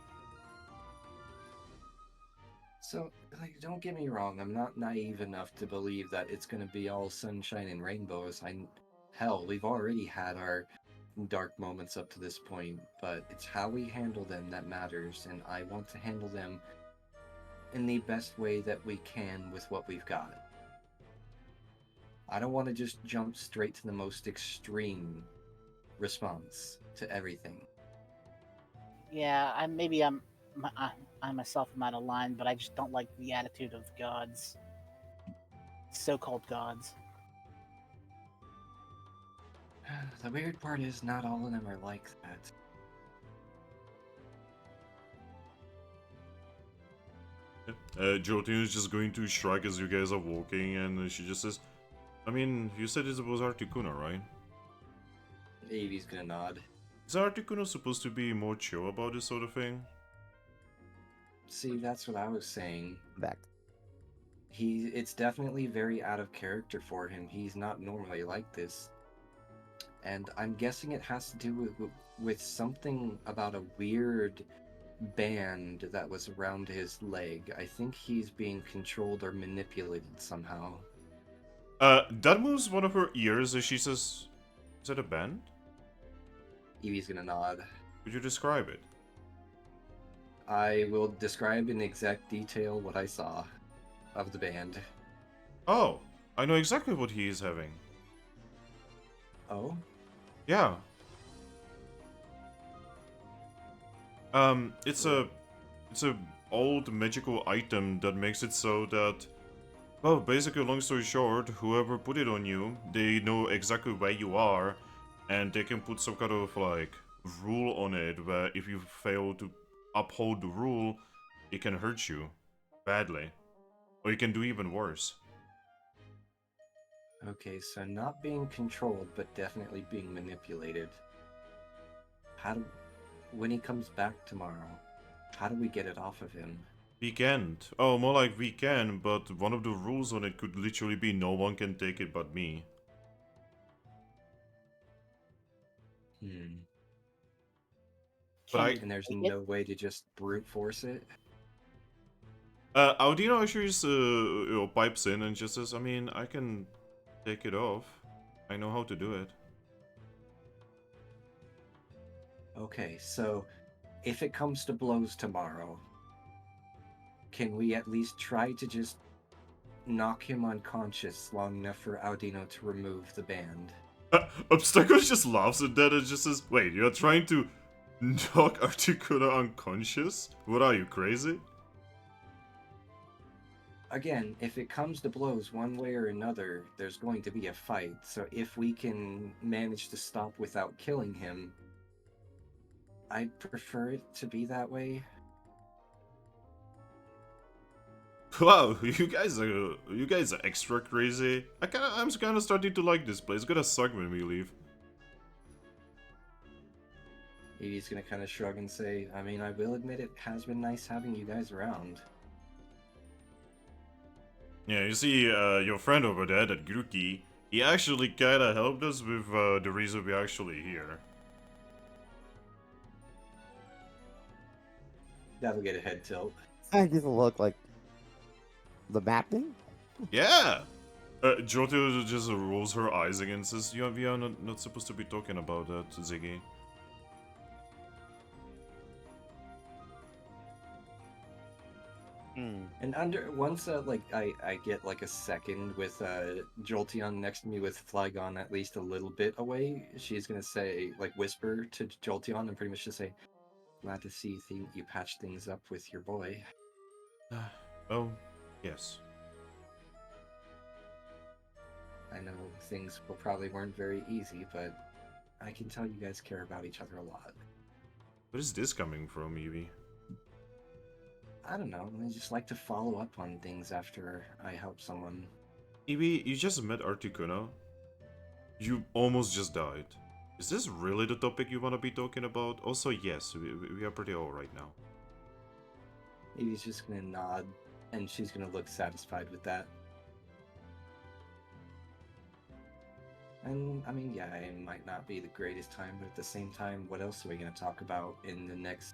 So, like, don't get me wrong, I'm not naive enough to believe that it's gonna be all sunshine and rainbows. Hell, we've already had our dark moments up to this point, but it's how we handle them that matters, and I want to handle them in the best way that we can with what we've got. I don't want to just jump straight to the most extreme response to everything. Yeah, I myself am out of line, but I just don't like the attitude of gods, so-called gods. The weird part is not all of them are like that. Jolteon is just going to shrug as you guys are walking, and she just says, "I mean, you said it was Articuno, right? Eevee's gonna nod. Is Articuno supposed to be more chill about this sort of thing?" See, that's what I was saying. Back. It's definitely very out of character for him. He's not normally like this. And I'm guessing it has to do with something about a weird band that was around his leg. I think he's being controlled or manipulated somehow. That moves one of her ears as she says, "Is that a band? Eevee's gonna nod. Could you describe it?" I will describe in exact detail what I saw of the band. "Oh, I know exactly what he is having." Oh? Yeah. It's a old magical item that makes it so that, well, basically, long story short, whoever put it on you, they know exactly where you are, and they can put some kind of, like, rule on it, where if you fail to uphold the rule, it can hurt you badly. Or it can do even worse. Okay, so not being controlled, but definitely being manipulated. When he comes back tomorrow, how do we get it off of him? We can't. Oh, more like we can, but one of the rules on it could literally be no one can take it but me. But And there's no way to just brute force it? Audino actually just pipes in and just says, "I mean, I can take it off. I know how to do it." Okay, so if it comes to blows tomorrow, can we at least try to just knock him unconscious long enough for Audino to remove the band? Obstacles just laughs at that and just says, "Wait, you're trying to Knock Articuno unconscious? What are you, crazy? Again, if it comes to blows one way or another, there's going to be a fight. So if we can manage to stop without killing him, I'd prefer it to be that way. Wow, you guys are extra crazy. I'm kind of starting to like this place. It's gonna suck when we leave. He's gonna kind of shrug and say, I mean, I will admit it has been nice having you guys around. Yeah, you see, your friend over there, that Grookey, he actually kind of helped us with the reason we're actually here. That'll get a head tilt. I just look like the mapping. Yeah! Jotio just rolls her eyes again and says, we are not supposed to be talking about that, Ziggy. And once like I get like a second with Jolteon next to me with Flygon at least a little bit away, she's gonna say, like, whisper to Jolteon and pretty much just say, glad to see you patched things up with your boy. Oh, yes. I know things probably weren't very easy, but I can tell you guys care about each other a lot. Where is this coming from, Eevee? I don't know, I just like to follow up on things after I help someone. Eevee, you just met Articuno. You almost just died. Is this really the topic you want to be talking about? Also, yes, we are pretty alright now. Evie's just gonna nod, and she's gonna look satisfied with that. And, I mean, yeah, it might not be the greatest time, but at the same time, what else are we gonna talk about in the next...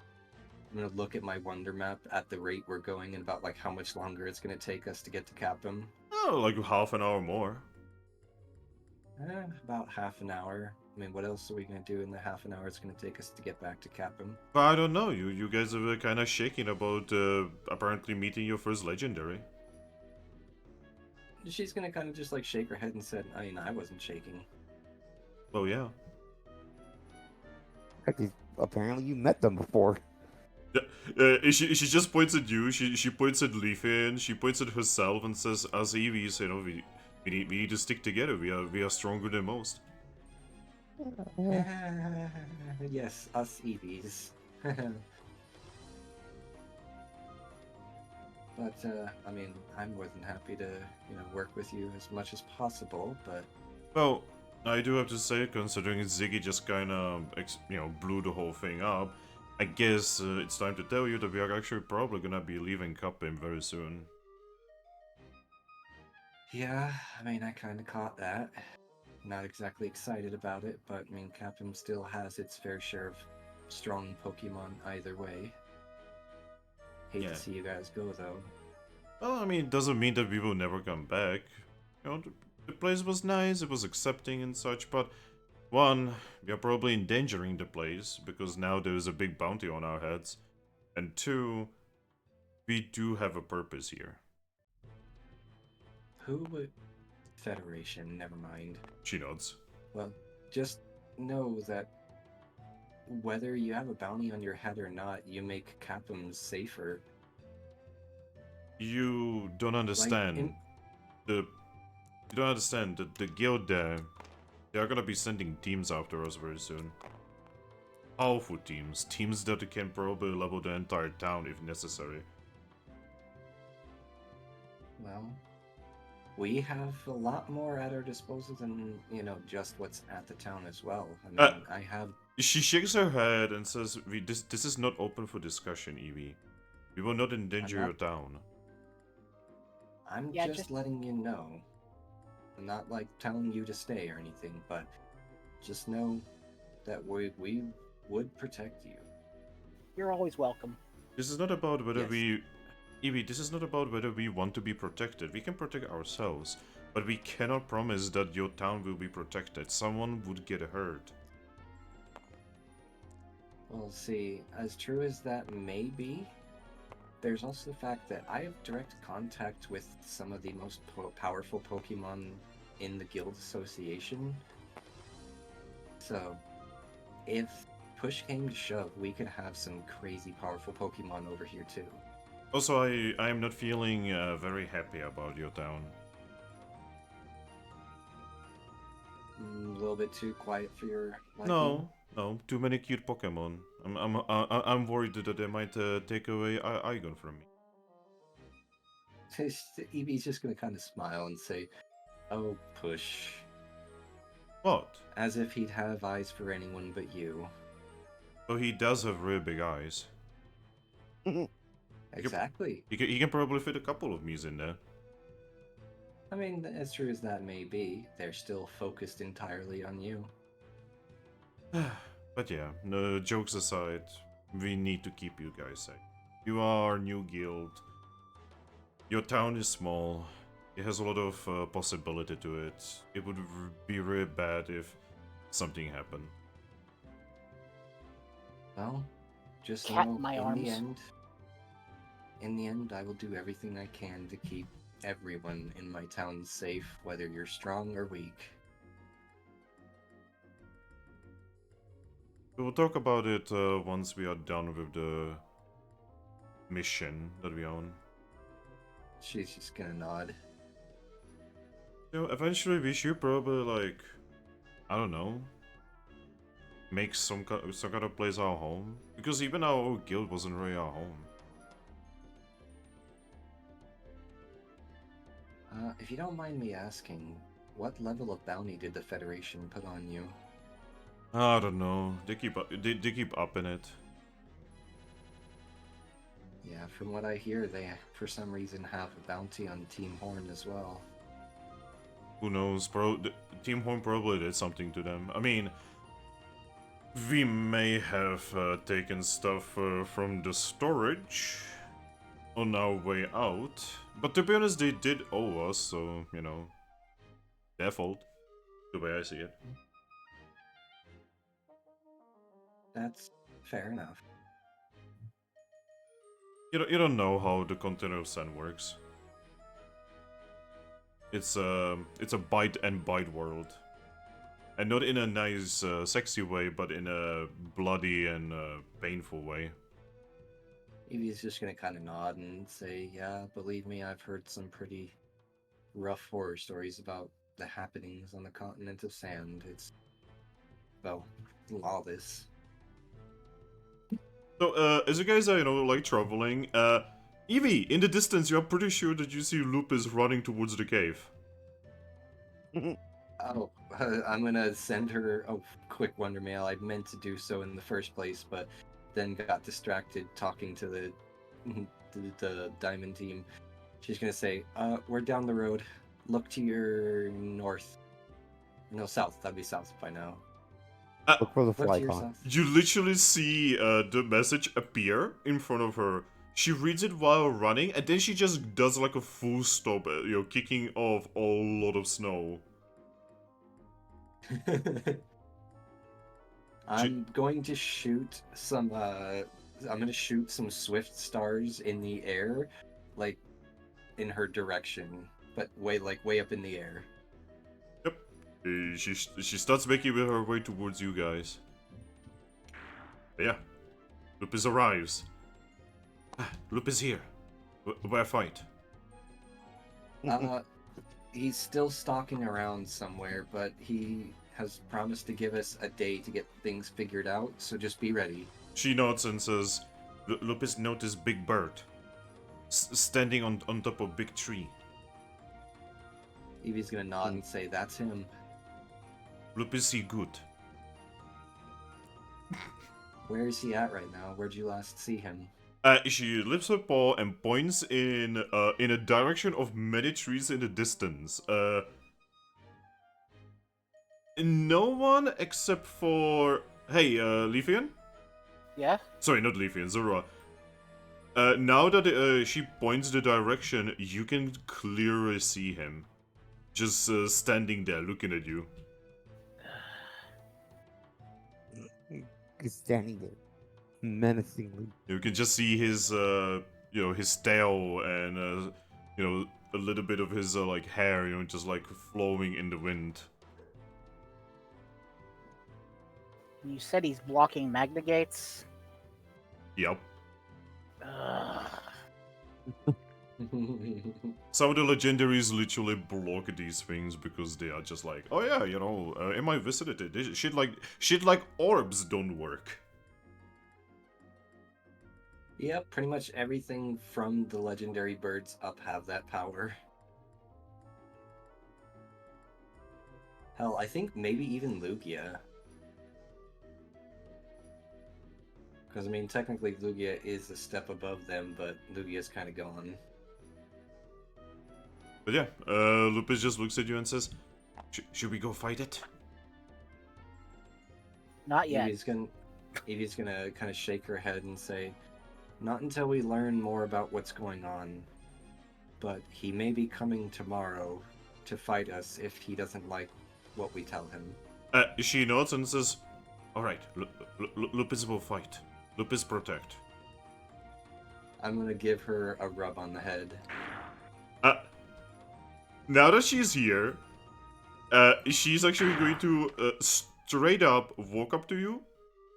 I'm gonna look at my wonder map at the rate we're going and about, like, how much longer it's gonna take us to get to Capim. Oh, like half an hour more. About half an hour. I mean, what else are we gonna do in the half an hour it's gonna take us to get back to Capim? But I don't know, you guys are kind of shaking about apparently meeting your first legendary. She's gonna kind of just, like, shake her head and said, I mean, I wasn't shaking. Oh yeah. Apparently, you met them before. She just points at you, she points at Leafy, and she points at herself and says, as Eevees, you know, we need to stick together, we are stronger than most. Yes, us Eevees. But, I mean, I'm more than happy to, you know, work with you as much as possible, but... Well, I do have to say, considering Ziggy just kind of, you know, blew the whole thing up, I guess it's time to tell you that we are actually probably gonna be leaving Capim very soon. Yeah, I mean, I kind of caught that. Not exactly excited about it, but, I mean, Capim still has its fair share of strong Pokemon either way. Hate Yeah. to see you guys go, though. Well, I mean, it doesn't mean that we will never come back. You know, the place was nice, it was accepting and such, but one, we are probably endangering the place, because now there is a big bounty on our heads. And two, we do have a purpose here. Who would... Federation, never mind. She nods. Well, just know that whether you have a bounty on your head or not, you make Capim safer. You don't understand. You don't understand that the guild there, they are gonna be sending teams after us very soon. Powerful teams. Teams that can probably level the entire town if necessary. Well, we have a lot more at our disposal than, you know, just what's at the town as well. I mean, I have... She shakes her head and says, this is not open for discussion, Eevee. We will not endanger your town. I'm just letting you know. I'm not, like, telling you to stay or anything, but just know that we would protect you. You're always welcome. This is not about whether Yes. Eevee, this is not about whether we want to be protected. We can protect ourselves, but we cannot promise that your town will be protected. Someone would get hurt. Well, see, as true as that may be, there's also the fact that I have direct contact with some of the most powerful Pokemon in the Guild Association. So, if push came to shove, we could have some crazy powerful Pokemon over here too. Also, I am not feeling very happy about your town. A little bit too quiet for your liking? No, too many cute Pokemon. I'm worried that they might take away Igon from me. Eevee's just gonna kind of smile and say, "Oh, push," What? as if he'd have eyes for anyone but you. Oh, he does have really big eyes. Exactly. He can probably fit a couple of me's in there. I mean, as true as that may be, they're still focused entirely on you. But yeah, no, jokes aside, we need to keep you guys safe. You are our new guild. Your town is small. It has a lot of possibility to it. It would be really bad if something happened. Well, just Cat know, in my in arms. the end, I will do everything I can to keep everyone in my town safe, whether you're strong or weak. We will talk about it once we are done with the mission that we own. She's just gonna nod. You know, eventually we should probably, like, I don't know, make some kind of place our home. Because even our old guild wasn't really our home. If you don't mind me asking, what level of bounty did the Federation put on you? I don't know. They keep upping it. Yeah, from what I hear, they for some reason have a bounty on Team Horn as well. Who knows? Team Horn probably did something to them. I mean, we may have taken stuff from the storage on our way out. But to be honest, they did owe us, so, you know, their fault, the way I see it. That's fair enough. You don't know how the container of sand works. It's a bite and bite world. And not in a nice, sexy way, but in a bloody and painful way. Eevee's just gonna kind of nod and say, "Yeah, believe me, I've heard some pretty rough horror stories about the happenings on the continent of sand. It's, well, lawless." So, as you guys are, you know, like, traveling, Eevee, in the distance, you're pretty sure that you see Lupus running towards the cave. Oh, I'm gonna send her a quick wonder mail. I meant to do so in the first place, but then got distracted talking to the diamond team. She's gonna say, we're down the road. Look to your north. No, south. That'd be south by now. Look for the Look to fly your con. south. You literally see the message appear in front of her. She reads it while running, and then she just does like a full stop, you know, kicking off a lot of snow. I'm going to shoot some. I'm gonna shoot some swift stars in the air, like in her direction, but way up in the air. Yep. She starts making her way towards you guys. But yeah, Lupus arrives. Lupus here. Where fight? He's still stalking around somewhere, but he has promised to give us a day to get things figured out, so just be ready. She nods and says, Lupus noticed big bird. Standing on top of big tree. Eevee's gonna nod and say, "That's him." Lupus see good. Where is he at right now? Where'd you last see him? She lifts her paw and points in a direction of many trees in the distance. No one except for... Hey, Leafian? Yeah? Sorry, not Leafian, Zorua. Now that she points the direction, you can clearly see him. Just standing there, looking at you. He's standing there, menacingly. You can just see his, you know, his tail and, you know, a little bit of his, like, hair, you know, just, like, flowing in the wind. You said he's blocking Magna Gates. Yep. Ugh. Some of the legendaries literally block these things because they are just like, oh yeah, you know, in my vicinity, shit like orbs don't work. Yep, pretty much everything from the legendary birds up have that power. Hell, I think maybe even Lugia. Because, I mean, technically Lugia is a step above them, but Lugia's kind of gone. But yeah, Lupus just looks at you and says, should we go fight it? Not yet. Eevee's gonna kind of shake her head and say, not until we learn more about what's going on. But he may be coming tomorrow to fight us if he doesn't like what we tell him. She nods and says, alright, Lupus will fight. Lupus protect. I'm gonna give her a rub on the head. Now that she's here, she's actually going to straight up walk up to you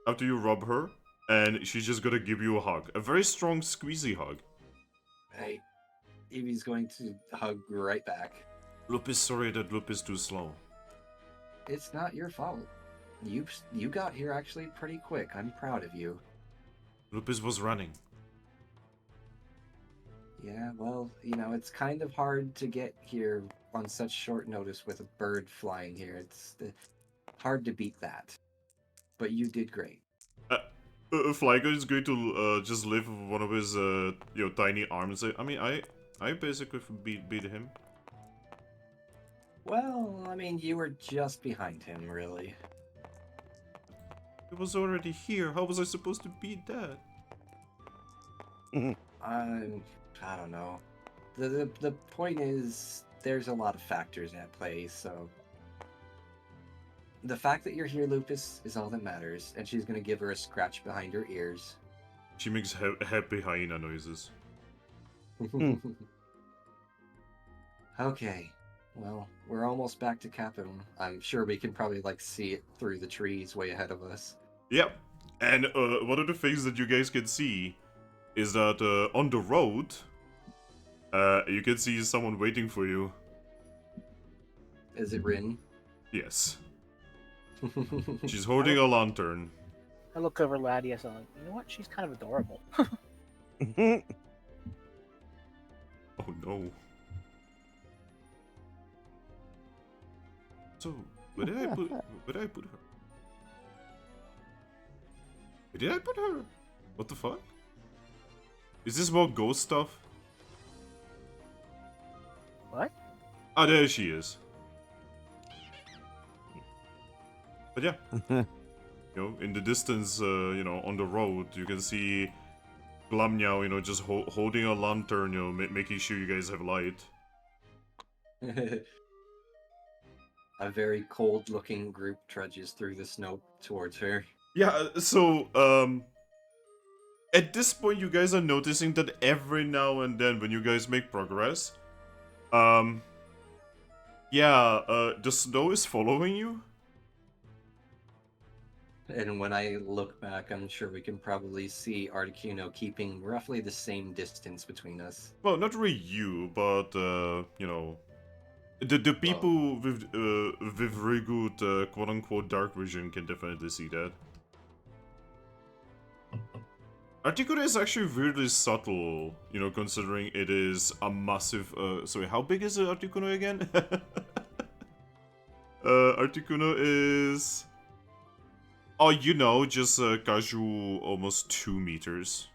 after you rub her, and she's just gonna give you a hug. A very strong squeezy hug. Hey, Eevee's going to hug right back. Lupus, sorry that Lupus too slow. It's not your fault. You got here actually pretty quick. I'm proud of you. Lupus was running. Yeah, well, you know, it's kind of hard to get here on such short notice with a bird flying here. It's hard to beat that. But you did great. Flygo is going to just lift one of his tiny arms. I mean, I basically beat him. Well, I mean, you were just behind him, really. It was already here. How was I supposed to beat that? I don't know. The point is, there's a lot of factors at play, so... The fact that you're here, Lupus, is all that matters, and she's gonna give her a scratch behind her ears. She makes happy hyena noises. Okay, well, we're almost back to Capim. I'm sure we can probably, like, see it through the trees way ahead of us. Yep. And one of the things that you guys can see is that on the road, you can see someone waiting for you. Is it Rin? Yes. She's holding a lantern. I look over Ladius and I'm like, you know what? She's kind of adorable. Oh no. So, where did I put her? Where did I put her? What the fuck? Is this more ghost stuff? What? Ah, there she is. But yeah, you know, in the distance, you know, on the road, you can see Glamnyao, you know, just holding a lantern, you know, making sure you guys have light. A very cold-looking group trudges through the snow towards her. Yeah, so, at this point, you guys are noticing that every now and then, when you guys make progress, the snow is following you. And when I look back, I'm sure we can probably see Articuno keeping roughly the same distance between us. Well, not really you, but, you know, the people with very good, quote-unquote, dark vision can definitely see that. Articuno is actually weirdly subtle, you know, considering it is a massive, sorry, how big is Articuno again? Articuno is... Oh, you know, just casual, almost 2 meters.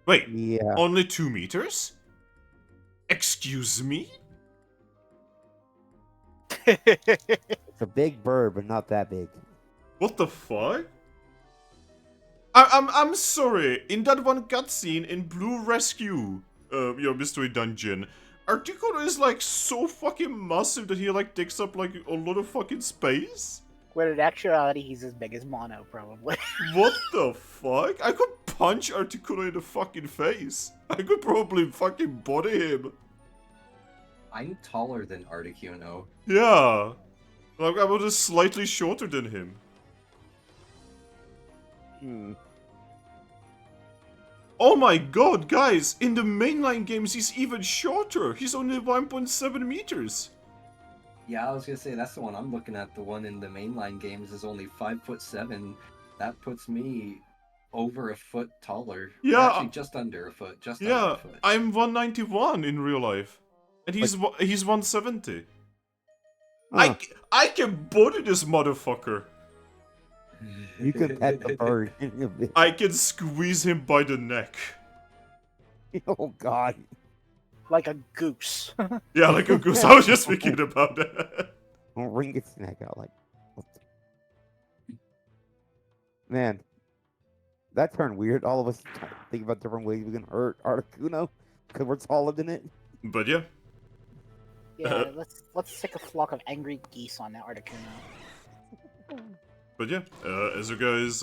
Wait, Yeah. only 2 meters? Excuse me? It's a big bird, but not that big. What the fuck? I'm sorry. In that one cutscene in Blue Rescue, your mystery dungeon, Articuno is like so fucking massive that he like takes up like a lot of fucking space. When in actuality, he's as big as Mono, probably. What the fuck? I could punch Articuno in the fucking face. I could probably fucking body him. I'm taller than Articuno. Yeah. Like, I was just slightly shorter than him. Hmm. Oh my god, guys! In the mainline games, he's even shorter. He's only 1.7 meters. Yeah, I was gonna say that's the one I'm looking at. The one in the mainline games is only 5'7". That puts me over a foot taller. Or Yeah, actually just under a foot. Just under yeah. a foot. I'm 191 in real life, and he's Like- he's 170. Huh. I can body this motherfucker. You can pet the bird. I can squeeze him by the neck. Oh God. Like a goose. Yeah, like a goose. I was just thinking about that. Don't wring its neck out like. What the- Man, that turned weird. All of us think about different ways we can hurt Articuno because we're taller than it. But yeah, Yeah, let's stick a flock of angry geese on that Articuno. as you guys,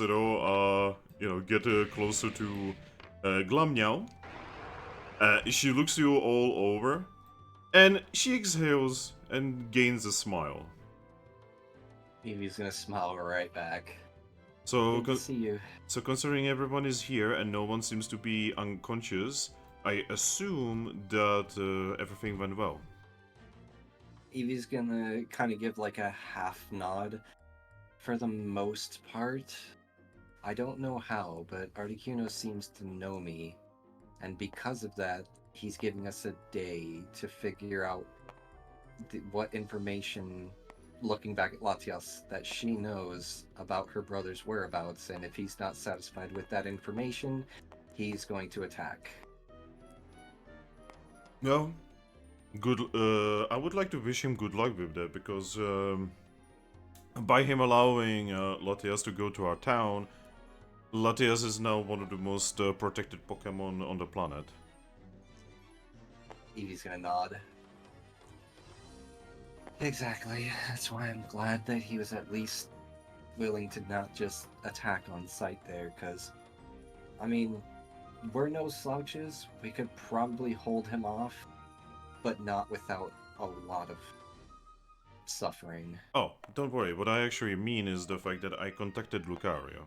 get closer to Glammeow, she looks you all over, and she exhales and gains a smile. Eevee's gonna smile right back. So, Good to see you. so considering everyone is here and no one seems to be unconscious, I assume that everything went well. Eevee's gonna kind of give like a half nod. For the most part, I don't know how, but Articuno seems to know me, and because of that, he's giving us a day to figure out what information, looking back at Latias, that she knows about her brother's whereabouts, and if he's not satisfied with that information, he's going to attack. Well, good. I would like to wish him good luck with that because by him allowing Latias to go to our town, Latias is now one of the most protected Pokemon on the planet. Eevee's gonna nod. Exactly. That's why I'm glad that he was at least willing to not just attack on sight there, because, I mean, we're no slouches. We could probably hold him off, but not without a lot of suffering. Oh, don't worry. What I actually mean is the fact that I contacted Lucario.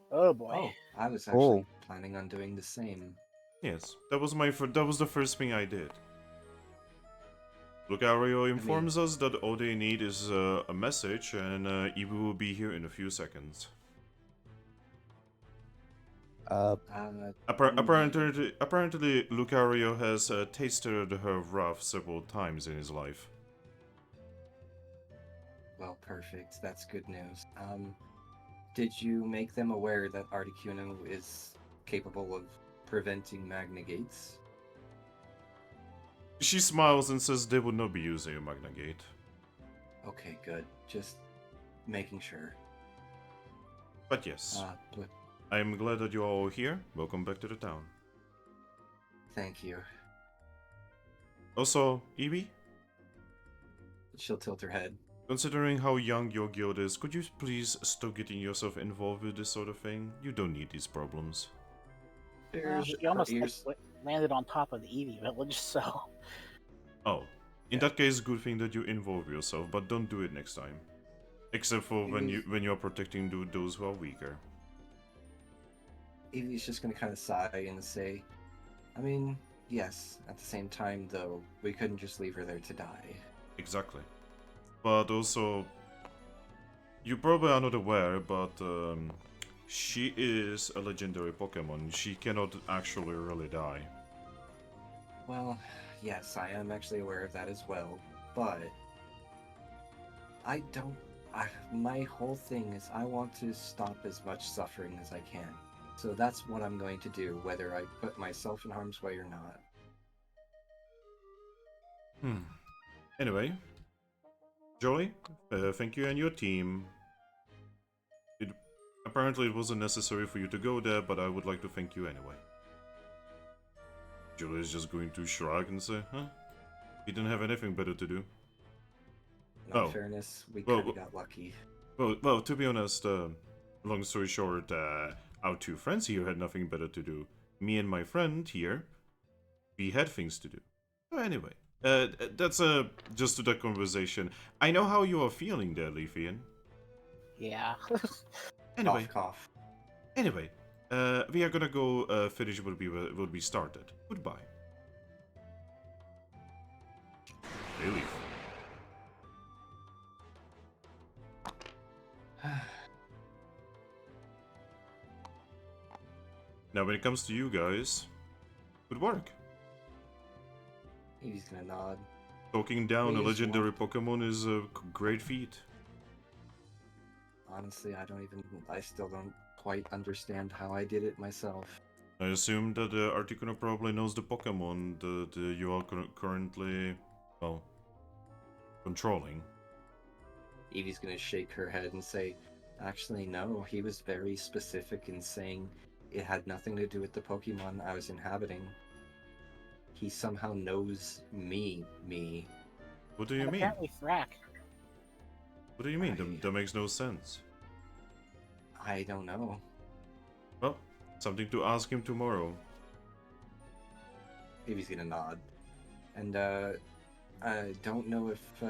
Oh boy. Oh, I was actually planning on doing the same. Yes, that was that was the first thing I did. Lucario informs us that all they need is a message, and Eevee will be here in a few seconds. Apparently, Lucario has tasted her wrath several times in his life. Well, perfect. That's good news. Did you make them aware that Articuno is capable of preventing Magnagates? She smiles and says they would not be using a Magnagate. Okay, good. Just making sure. But yes, But I am glad that you are all here. Welcome back to the town. thank you. Also, Eevee, She'll tilt her head. considering how young your guild is, could you please stop getting yourself involved with this sort of thing? You don't need these problems. She almost landed on top of the Eevee village, so. Oh, in that case, good thing that you involve yourself, but don't do it next time. Except for when you're protecting those who are weaker. Eevee's just gonna kind of sigh and say, I mean, yes, at the same time, though, we couldn't just leave her there to die. Exactly. But also, you probably are not aware, but she is a legendary Pokemon. She cannot actually really die. Well, yes, I am actually aware of that as well, but my whole thing is I want to stop as much suffering as I can. So that's what I'm going to do, whether I put myself in harm's way or not. Anyway, Joey, thank you and your team. Apparently it wasn't necessary for you to go there, but I would like to thank you anyway. Julie is just going to shrug and say, huh? He didn't have anything better to do. In all fairness, we kind of got lucky. Well, to be honest, long story short, our two friends here had nothing better to do. Me and my friend here, we had things to do. So anyway, that's just to that conversation. I know how you are feeling there, Leafian. Yeah. Anyway, Cough, cough. Anyway, we are gonna go finish what we started. Goodbye. They leave. Now, when it comes to you guys, good work. He's gonna nod. Talking down a Please, legendary Pokemon is a great feat. Honestly, I still don't quite understand how I did it myself. I assume that Articuno probably knows the Pokemon that you are currently, well, controlling. Eevee's gonna shake her head and say, actually, no, he was very specific in saying it had nothing to do with the Pokemon I was inhabiting. He somehow knows me. What do you And mean? apparently Thrack. What do you mean? That makes no sense. I don't know. Well, something to ask him tomorrow. Eevee's gonna nod. And, I don't know if,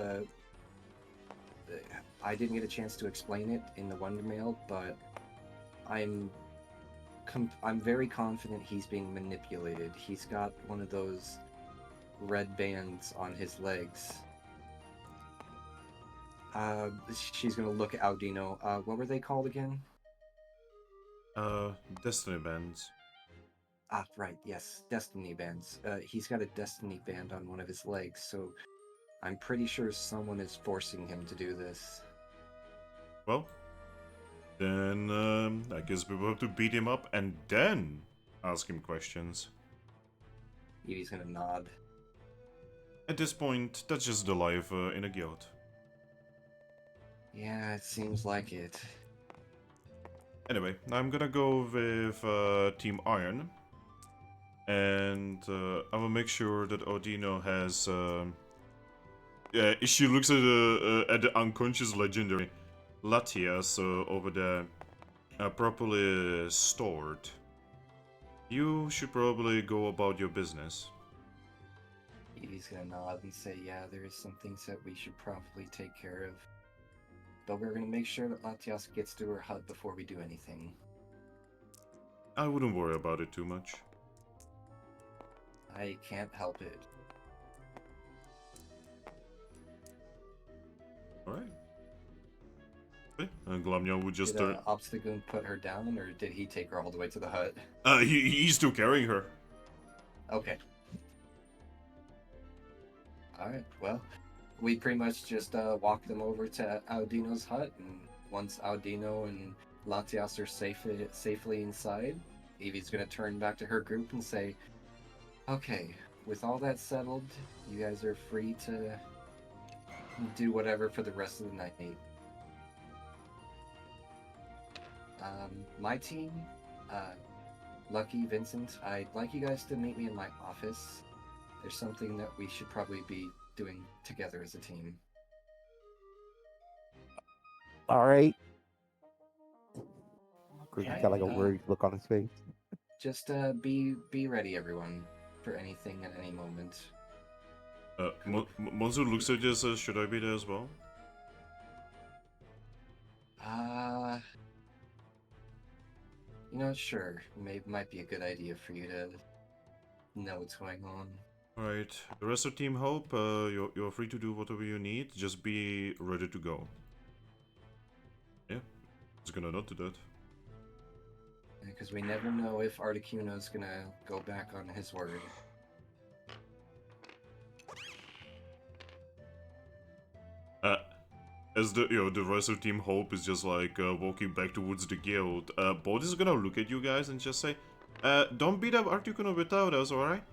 I didn't get a chance to explain it in the Wonder Mail, but I'm very confident he's being manipulated. He's got one of those red bands on his legs. She's gonna look at Audino. What were they called again? Destiny bands. Ah, right, yes, Destiny bands. He's got a Destiny band on one of his legs, so I'm pretty sure someone is forcing him to do this. Well, then I guess we will have to beat him up and then ask him questions. Eevee's gonna nod. At this point, that's just the life in a guild. Yeah, it seems like it. Anyway, I'm gonna go with Team Iron. And I will make sure that Odino has... yeah, she looks at the unconscious legendary Latias over there, properly stored. You should probably go about your business. Eevee's gonna nod and say, yeah, there is some things that we should probably take care of. But we're gonna make sure that Latias gets to her hut before we do anything. I wouldn't worry about it too much. I can't help it. Alright. Okay, and Glamnya would just Did Obstagoon put her down, or did he take her all the way to the hut? he's still carrying her. Okay. Alright, well, we pretty much just walk them over to Audino's hut, and once Audino and Latias are safely inside, Eevee's gonna turn back to her group and say, okay, with all that settled, you guys are free to do whatever for the rest of the night. My team, Lucky, Vincent, I'd like you guys to meet me in my office. There's something that we should probably be doing together as a team. All right. He's Okay. got like a worried look on his face. Just be ready, everyone, for anything at any moment. Monzu looks at you and says, should I be there as well? You know, sure. Might be a good idea for you to know what's going on. Alright, the rest of Team Hope, you're free to do whatever you need, just be ready to go. Yeah, just gonna not do that. Because we never know if Articuno's gonna go back on his word. As the rest of Team Hope is just like walking back towards the guild, Bod is gonna look at you guys and just say, don't beat up Articuno without us, alright?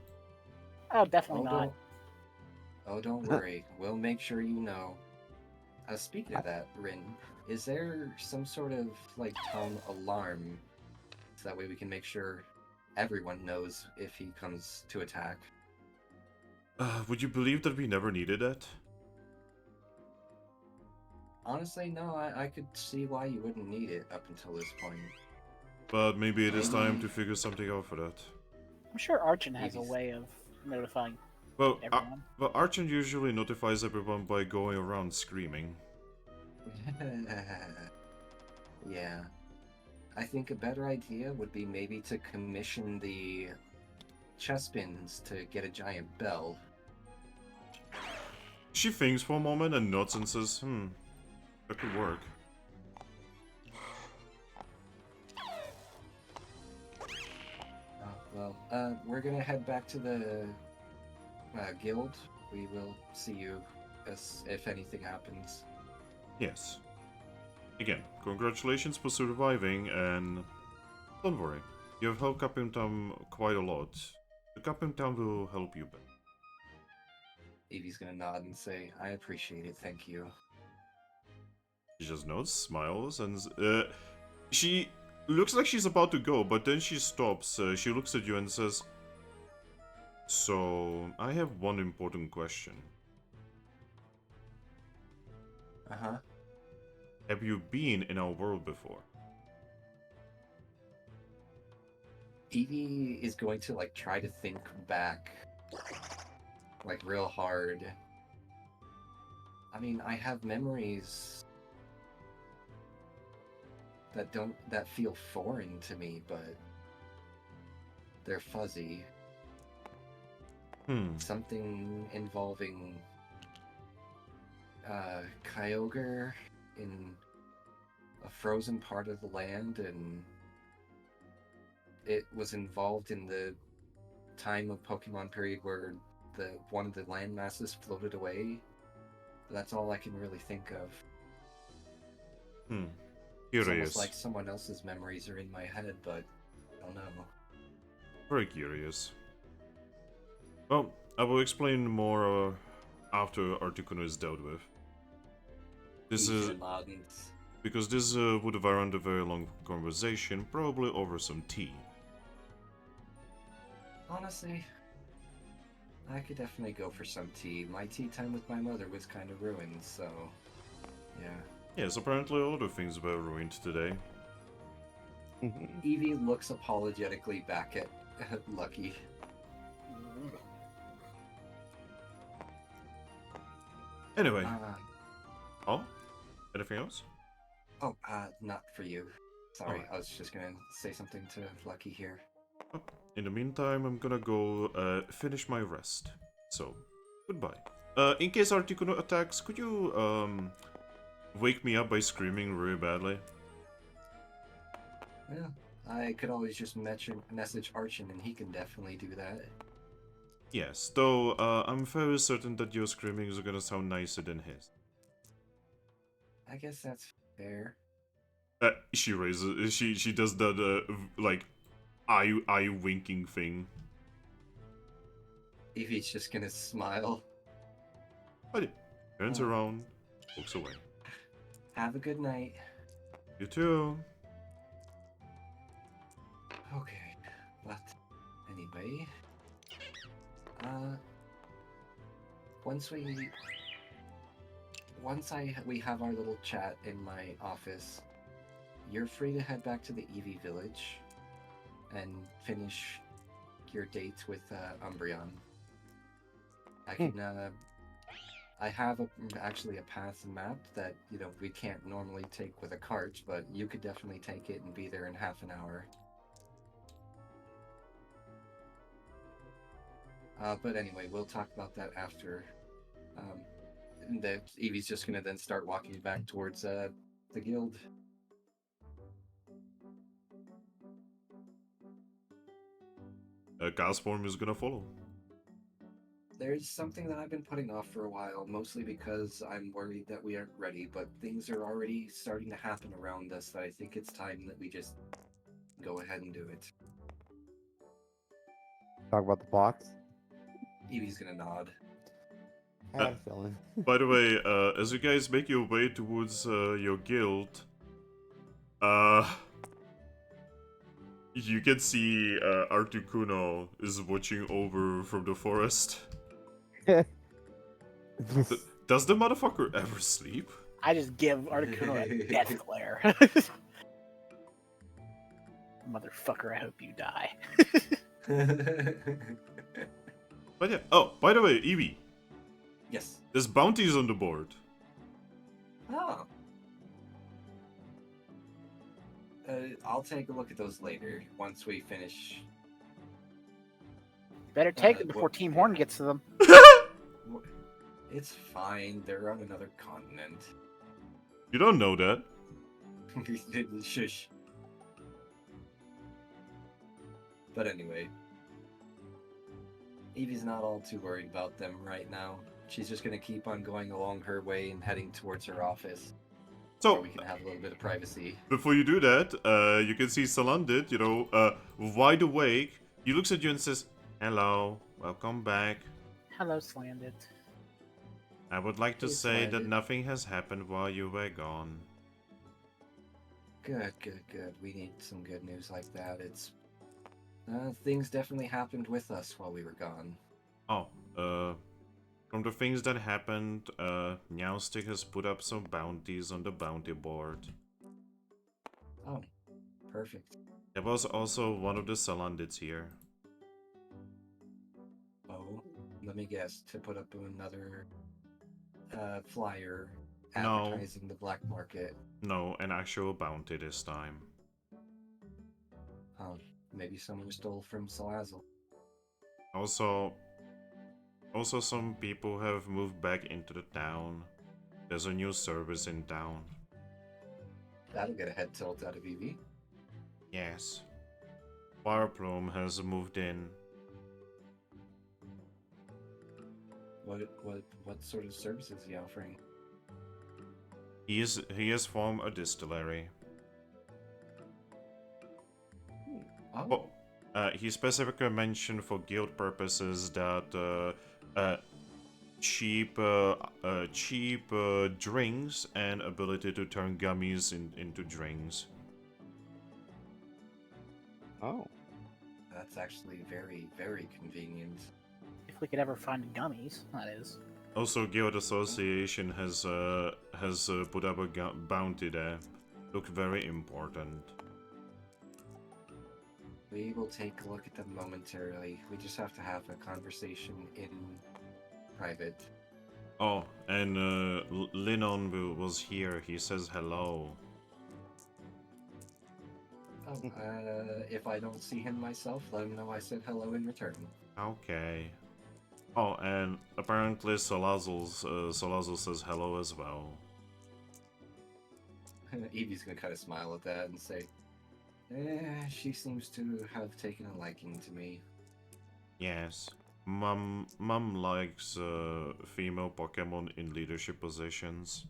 Oh, definitely not. Don't worry. We'll make sure you know. Speaking of that, Rin, is there some sort of, like, tone alarm so that way we can make sure everyone knows if he comes to attack? Would you believe that we never needed that? Honestly, no, I could see why you wouldn't need it up until this point. But maybe it is time to figure something out for that. I'm sure Archon has a Maybe. way of notifying Well, everyone. well, Archon usually notifies everyone by going around screaming. Yeah. I think a better idea would be maybe to commission the chespins to get a giant bell. She thinks for a moment and nods and says, that could work. We're gonna head back to the guild. We will see you if anything happens. Yes. Again, congratulations for surviving, and don't worry, you have helped Capim Town quite a lot. The Capim Town will help you back. Eevee's gonna nod and say, "I appreciate it, thank you." She just nods, smiles, and she looks like she's about to go, but then she stops. She looks at you and says, "So, I have one important question. Uh-huh. Have you been in our world before?" Eevee is going to try to think back real hard. I mean, I have memories that feel foreign to me, but they're fuzzy. Something involving Kyogre in a frozen part of the land, and it was involved in the time of Pokemon period where one of the land masses floated away. That's all I can really think of. It's almost like someone else's memories are in my head, but I don't know. Very curious. Well, I will explain more after Articuno is dealt with. This is because this would warrant a very long conversation, probably over some tea. Honestly, I could definitely go for some tea. My tea time with my mother was kind of ruined, so yeah. Yes, apparently a lot of things were ruined today. Eevee looks apologetically back at Lucky. Anyway. Oh? Anything else? Oh, not for you. Sorry, Alright. I was just gonna say something to Lucky here. In the meantime, I'm gonna go finish my rest. So, goodbye. In case Articuno attacks, could you wake me up by screaming really badly? Yeah, I could always just message Archon and he can definitely do that. Yes, though I'm very certain that your screaming is gonna sound nicer than his. I guess that's fair. She raises, she does that eye winking thing. Eevee's just gonna smile. But it turns around, walks away. Have a good night. You too. Okay, but anyway, we have our little chat in my office, you're free to head back to the Eevee village and finish your date with Umbreon. I can I have actually a path mapped that we can't normally take with a cart, but you could definitely take it and be there in half an hour. But anyway, we'll talk about that after. Eevee's just gonna then start walking back towards the guild. Gasform is gonna follow. There's something that I've been putting off for a while, mostly because I'm worried that we aren't ready, but things are already starting to happen around us that I think it's time that we just go ahead and do it. Talk about the box. Eevee's gonna nod. I had a feeling. By the way, as you guys make your way towards your guild, you can see Articuno is watching over from the forest. Does the motherfucker ever sleep? I just give Articuno a death glare. Motherfucker, I hope you die. But yeah. Oh, by the way, Eevee, Yes. there's bounties on the board. Oh. I'll take a look at those later once we finish. Better take Uh, them before what- Team Horn gets to them. It's fine. They're on another continent. You don't know that. Shush. But anyway, Eevee's not all too worried about them right now. She's just gonna keep on going along her way and heading towards her office, where So, we can have a little bit of privacy. before you do that, you can see Salandit, wide awake. He looks at you and says, "Hello, welcome back. Hello, Slanded. I would like to Hey, say that Salandit. nothing has happened while you were gone." Good, good, good. We need some good news like that. It's things definitely happened with us while we were gone. Oh, from the things that happened, Meowstick has put up some bounties on the bounty board. Oh, perfect. There was also one of the Salandits here. Oh, let me guess. To put up another flyer No. advertising the black market. No, an actual bounty this time. Oh, maybe someone stole from Salazzle. Also, some people have moved back into the town. There's a new service in town. That'll get a head tilt out of Eevee. Yes. Fireplume has moved in. What sort of service is he offering? He has formed a distillery. Oh, He specifically mentioned for guild purposes that cheap drinks and ability to turn gummies into drinks. Oh. that's actually very, very convenient. If we could ever find gummies, that is. Also, Guild Association has put up a bounty there. Look very important. We will take a look at them momentarily. We just have to have a conversation in private. Oh, and Linon was here. He says hello. Oh, if I don't see him myself, let him know I said hello in return. Okay. Oh, and apparently Salazzle says hello as well. Eevee's gonna kind of smile at that and say, she seems to have taken a liking to me. Yes. Mum likes female Pokemon in leadership positions.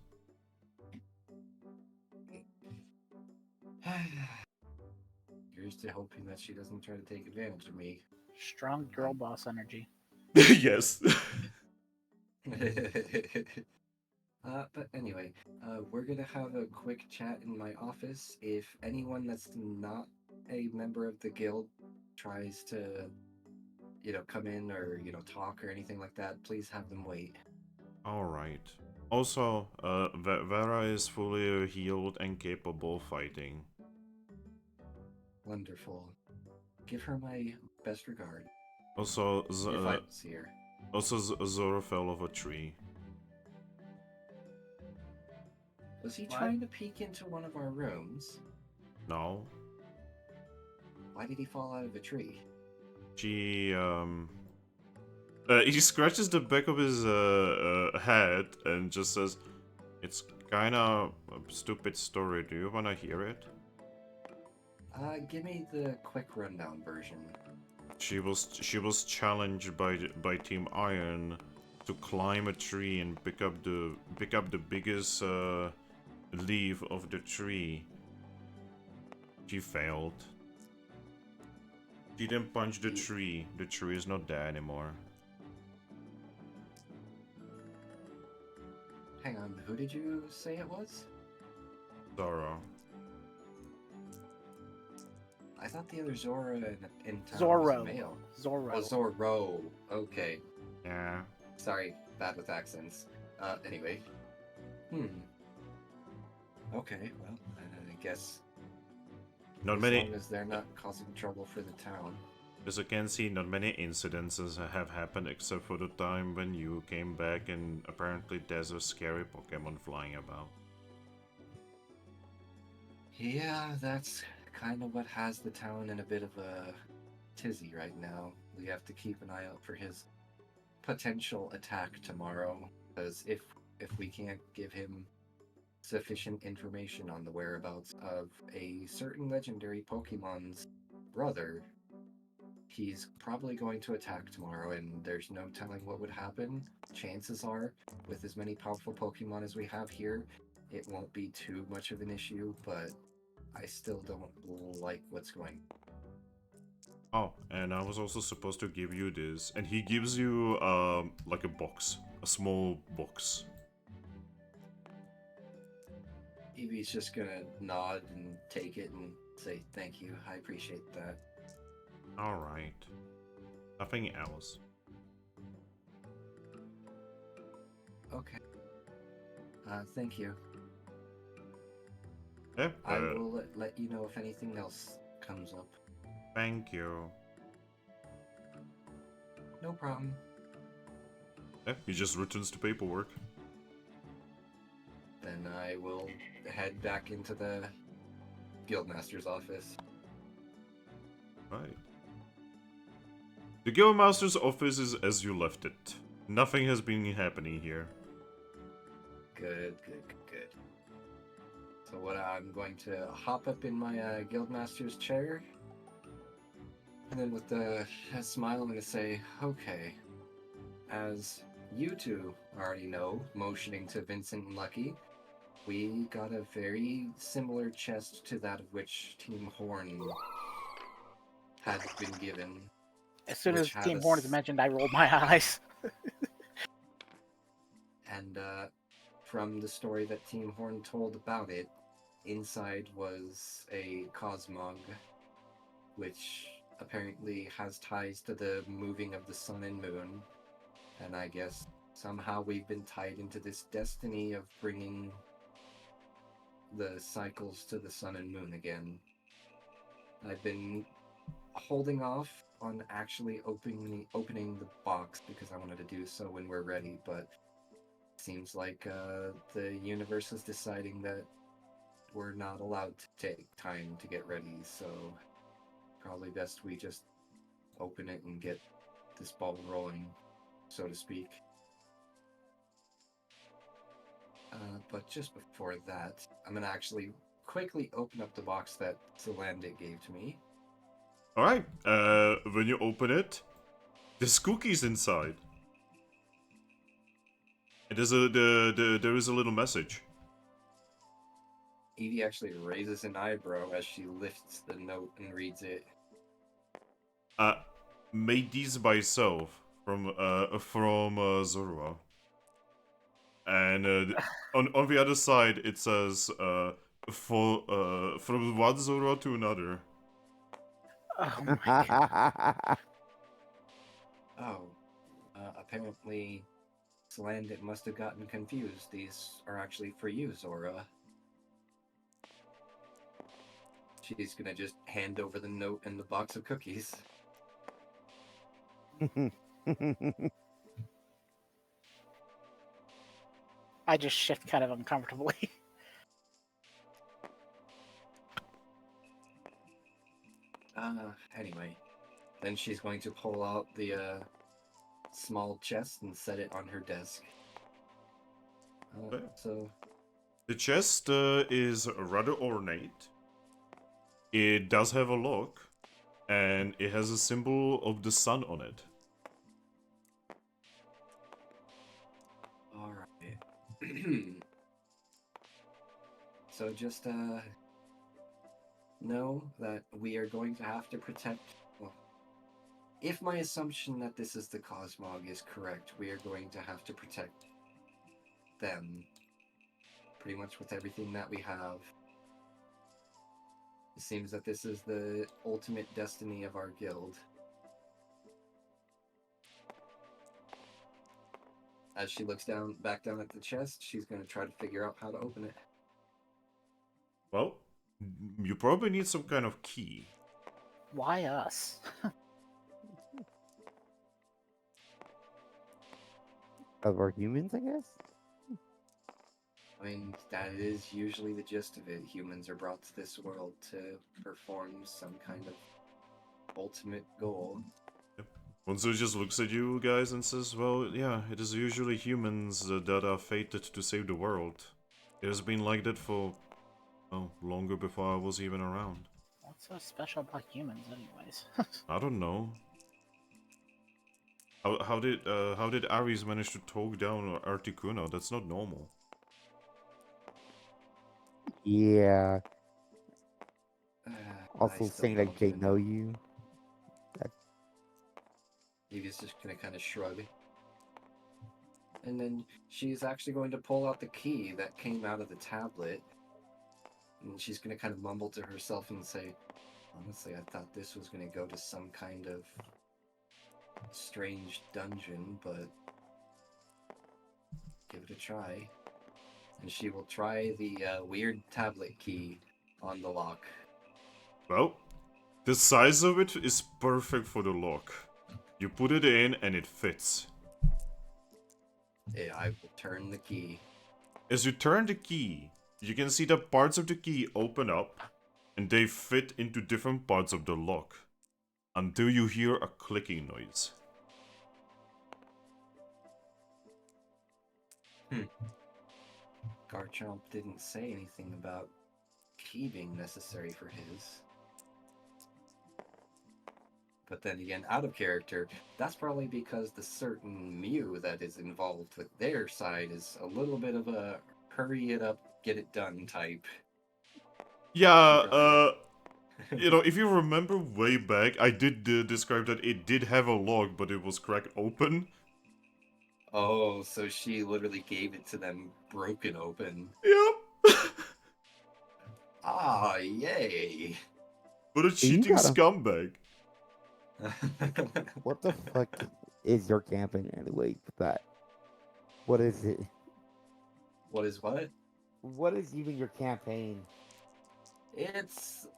Here's to hoping that she doesn't try to take advantage of me. Strong girl boss energy. Yes. But anyway, we're gonna have a quick chat in my office. If anyone that's not a member of the guild tries to, come in or, talk or anything like that, please have them wait. Alright. Also, Vera is fully healed and capable of fighting. Wonderful. Give her my best regard. Also, If I see her. Zorua fell off a tree. Was he What? trying to peek into one of our rooms? No. Why did he fall out of a tree? He scratches the back of his head and just says, "It's kinda a stupid story. Do you wanna hear it?" Give me the quick rundown version. She was challenged by Team Iron to climb a tree and pick up the biggest leaf of the tree. She failed. She didn't punch the tree. The tree is not there anymore. Hang on, who did you say it was? Zorua. I thought the other Zora in town Zorro. was male. Zorro. Oh, Zorro. Okay. Yeah. Sorry, bad with accents. Anyway. Okay, well, I guess Not as many. long as they're not causing trouble for the town. As you can see, not many incidences have happened except for the time when you came back and apparently there's a scary Pokemon flying about. Yeah, that's kind of what has the town in a bit of a tizzy right now. We have to keep an eye out for his potential attack tomorrow, because if we can't give him sufficient information on the whereabouts of a certain legendary Pokemon's brother, he's probably going to attack tomorrow, and there's no telling what would happen. Chances are, with as many powerful Pokemon as we have here, it won't be too much of an issue, but I still don't like what's going. Oh, and I was also supposed to give you this, and he gives you like a box, a small box. Eevee's just gonna nod and take it and say thank you. I appreciate that. All right. Nothing else. Okay. Thank you. Yeah. I will let you know if anything else comes up. Thank you. No problem. Yeah, he just returns the paperwork. Then I will head back into the Guildmaster's office. Right. The Guildmaster's office is as you left it. Nothing has been happening here. Good. So what I'm going to hop up in my Guildmaster's chair, and then with a smile I'm going to say, okay, as you two already know, motioning to Vincent and Lucky, we got a very similar chest to that of which Team Horn had been given. As soon as Which had Team a Horn is s- mentioned, I rolled my eyes. And from the story that Team Horn told about it, inside was a cosmog, which apparently has ties to the moving of the sun and moon. And I guess somehow we've been tied into this destiny of bringing the cycles to the sun and moon again. I've been holding off on actually opening the box because I wanted to do so when we're ready, but seems like the universe is deciding that we're not allowed to take time to get ready, so probably best we just open it and get this ball rolling, so to speak. But just before that, I'm gonna actually quickly open up the box that Zelandit gave to me. All right. When you open it, there's cookies inside. And there is a little message. Eevee actually raises an eyebrow as she lifts the note and reads it. Made these by yourself from Zorua. And on the other side it says from one Zorua to another. Oh my god. Oh, apparently Zelandit must have gotten confused. These are actually for you, Zora. She's gonna just hand over the note and the box of cookies. I just shift kind of uncomfortably. Anyway. Then she's going to pull out the small chest and set it on her desk. Okay. So, The chest is rather ornate. It does have a lock, and it has a symbol of the sun on it. alright. So just know that we are going to have to protect, well, if my assumption that this is the Cosmog is correct, we are going to have to protect them pretty much with everything that we have. It seems that this is the ultimate destiny of our guild. As she looks back down at the chest, she's going to try to figure out how to open it. Well, you probably need some kind of key. Why us? Of our humans, I guess? I mean, that is usually the gist of it. Humans are brought to this world to perform some kind of ultimate goal. Onzo just looks at you guys and says, well, yeah, it is usually humans that are fated to save the world. It has been like that for, well, longer before I was even around. What's so special about humans, anyways? I don't know. How did Ares manage to talk down Articuno? That's not normal. Yeah. I Also still saying like don't they even know you. Eevee's just gonna kind of shrug. And then she's actually going to pull out the key that came out of the tablet. And she's gonna kind of mumble to herself and say, honestly, I thought this was gonna go to some kind of strange dungeon, but give it a try. And she will try the weird tablet key on the lock. Well, the size of it is perfect for the lock. You put it in and it fits. Yeah, I will turn the key. As you turn the key, you can see that parts of the key open up and they fit into different parts of the lock until you hear a clicking noise. Garchomp didn't say anything about key being necessary for his. But then again, out of character, that's probably because the certain Mew that is involved with their side is a little bit of a hurry it up, get it done type. Yeah, you know, if you remember way back, I did describe that it did have a lock, but it was cracked open. Oh, so she literally gave it to them broken open. Yep. Ah, yay. What a You cheating gotta- scumbag. What the fuck is your campaign anyway? That. What is it? What is what? What is even your campaign? It's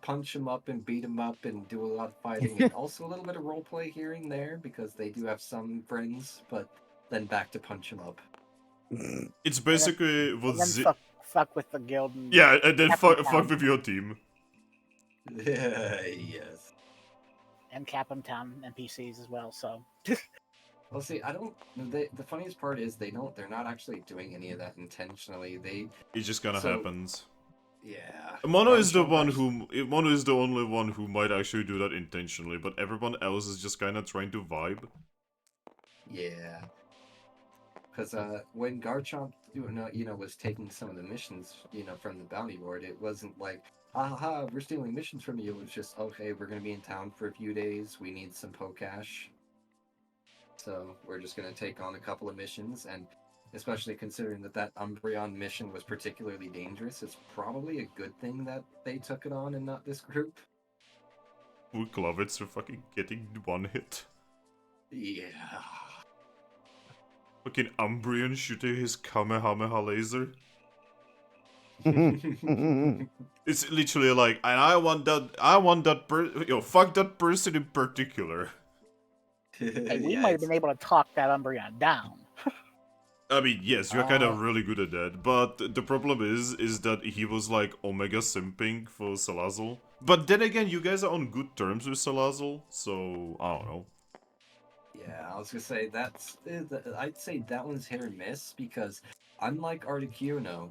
punch them up and beat them up and do a lot of fighting and also a little bit of roleplay here and there because they do have some friends, but then back to punch them up. It's basically what And then fuck with the guild. And yeah, and then Capim fuck Town. with your team. Yes. And Capim Town NPCs as well. So Well, see, I don't. The funniest part is they're not actually doing any of that intentionally. It just kind of So- happens. Yeah. Mono is the Garchomp one actually- Mono is the only one who might actually do that intentionally, but everyone else is just kind of trying to vibe. Yeah. Because when Garchomp, was taking some of the missions, from the bounty board, it wasn't like, haha, we're stealing missions from you. It was just, okay, we're going to be in town for a few days. We need some Pokash. So we're just going to take on a couple of missions. And especially considering that Umbreon mission was particularly dangerous, it's probably a good thing that they took it on and not this group. Would Klovitz for fucking getting one hit. Yeah. Fucking Umbreon shooting his Kamehameha laser. It's literally like, and I want that fuck that person in particular. hey, we Yeah, might have been able to talk that Umbreon down. I mean, yes, you're kind of really good at that, but the problem is that he was like Omega simping for Salazzle. But then again, you guys are on good terms with Salazzle, so I don't know. Yeah, I was gonna say I'd say that one's hit or miss because unlike Articuno,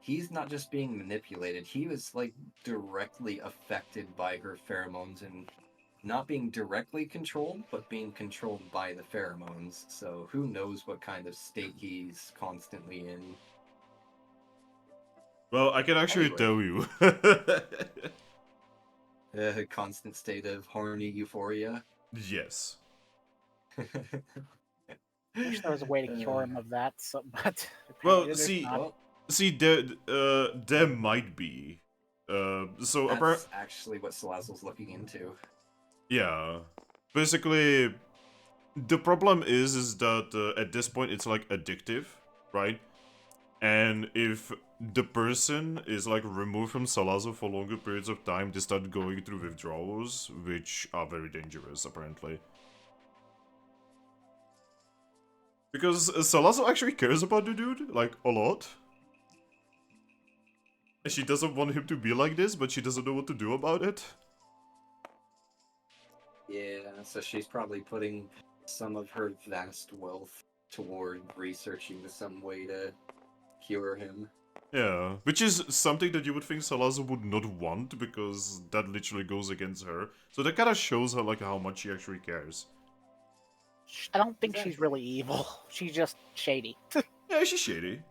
he's not just being manipulated. He was like directly affected by her pheromones and not being directly controlled, but being controlled by the pheromones. So who knows what kind of state he's constantly in. Well, I can actually Anyway. tell you. A constant state of horny euphoria. Yes. I wish there was a way to cure him of that. So, but Well, apparently there's see, not. Well, See, there might be. So that's actually what Salazzle's looking into. yeah. Basically, the problem is that at this point it's like addictive, right? And if the person is like removed from Salazzle for longer periods of time, they start going through withdrawals, which are very dangerous, apparently. Because Salazzle actually cares about the dude, like, a lot. She doesn't want him to be like this, but she doesn't know what to do about it. Yeah, so she's probably putting some of her vast wealth toward researching some way to cure him. Yeah, which is something that you would think Salazar would not want, because that literally goes against her. So that kind of shows her like how much she actually cares. I don't think she's Exactly. really evil. She's just shady. Yeah, she's shady.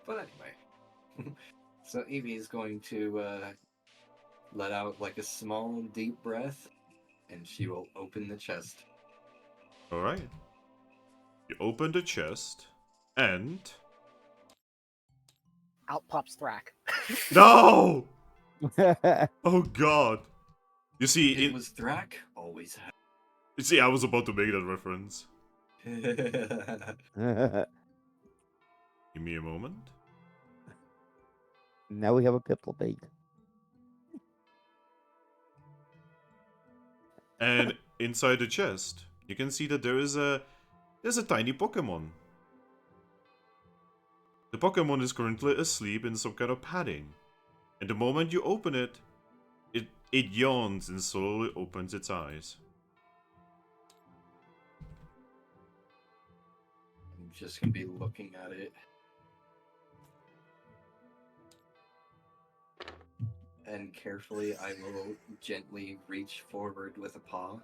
But anyway, so Eevee is going to let out like a small, deep breath, and she will open the chest. Alright. You open the chest, and... Out pops Thrack. No! Oh god. You see, It was Thrack, always has. you see, I was about to make that reference. Give me a moment. Now we have a pipple bait. And inside the chest, you can see that there's a tiny Pokemon. The Pokemon is currently asleep in some kind of padding. And the moment you open it, it yawns and slowly opens its eyes. I'm just gonna be looking at it. And carefully, I will gently reach forward with a paw.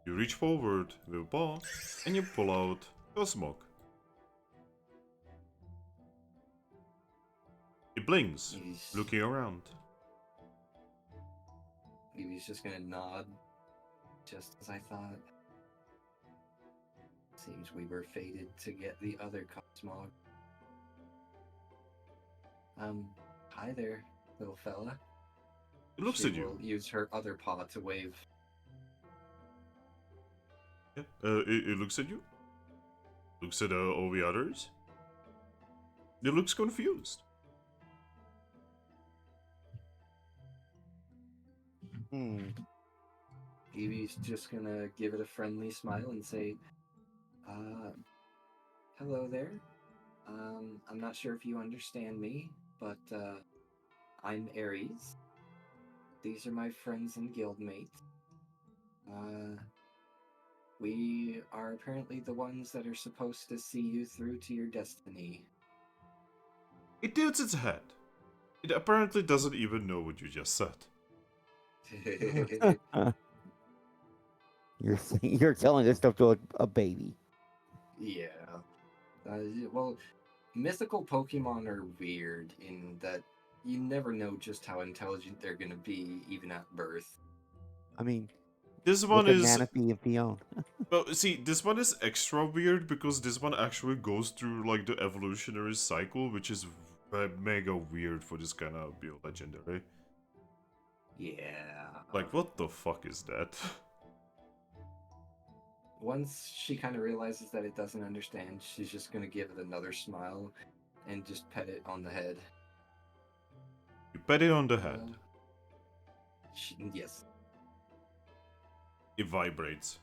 You reach forward with a paw, and you pull out Cosmog. It blinks, looking around. Eevee's just gonna nod, just as I thought. Seems we were fated to get the other Cosmog. Hi there, little fella. It looks She at you. will use her other paw to wave. Yeah. It looks at you. Looks at all the others. It looks confused. Eevee's just gonna give it a friendly smile and say, hello there. I'm not sure if you understand me, but I'm Aries. These are my friends and guildmates. We are apparently the ones that are supposed to see you through to your destiny. It tilts its head. It apparently doesn't even know what you just said. You're telling this stuff to a baby. Yeah. Well, mythical Pokemon are weird in that you never know just how intelligent they're gonna be, even at birth. I mean, This one look at is... Manaphy and Fion. Well, see, this one is extra weird because this one actually goes through like the evolutionary cycle, which is mega weird for this kind of bio legendary. Yeah. Like, what the fuck is that? Once she kind of realizes that it doesn't understand, she's just gonna give it another smile and just pet it on the head. You pet it on the head. Yes. It vibrates.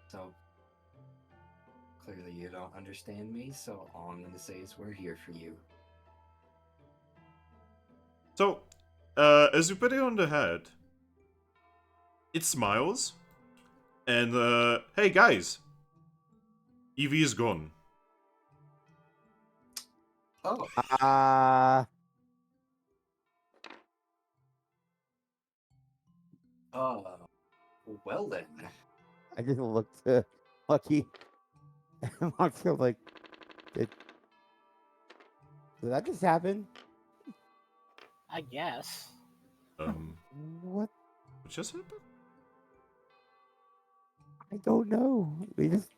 So, clearly you don't understand me, so all I'm gonna say is we're here for you. So, as you pet it on the head, it smiles, and hey guys, Eevee is gone. Oh, well then. I just looked Lucky. I feel like did that just happen? I guess. What? What just happened? I don't know. We just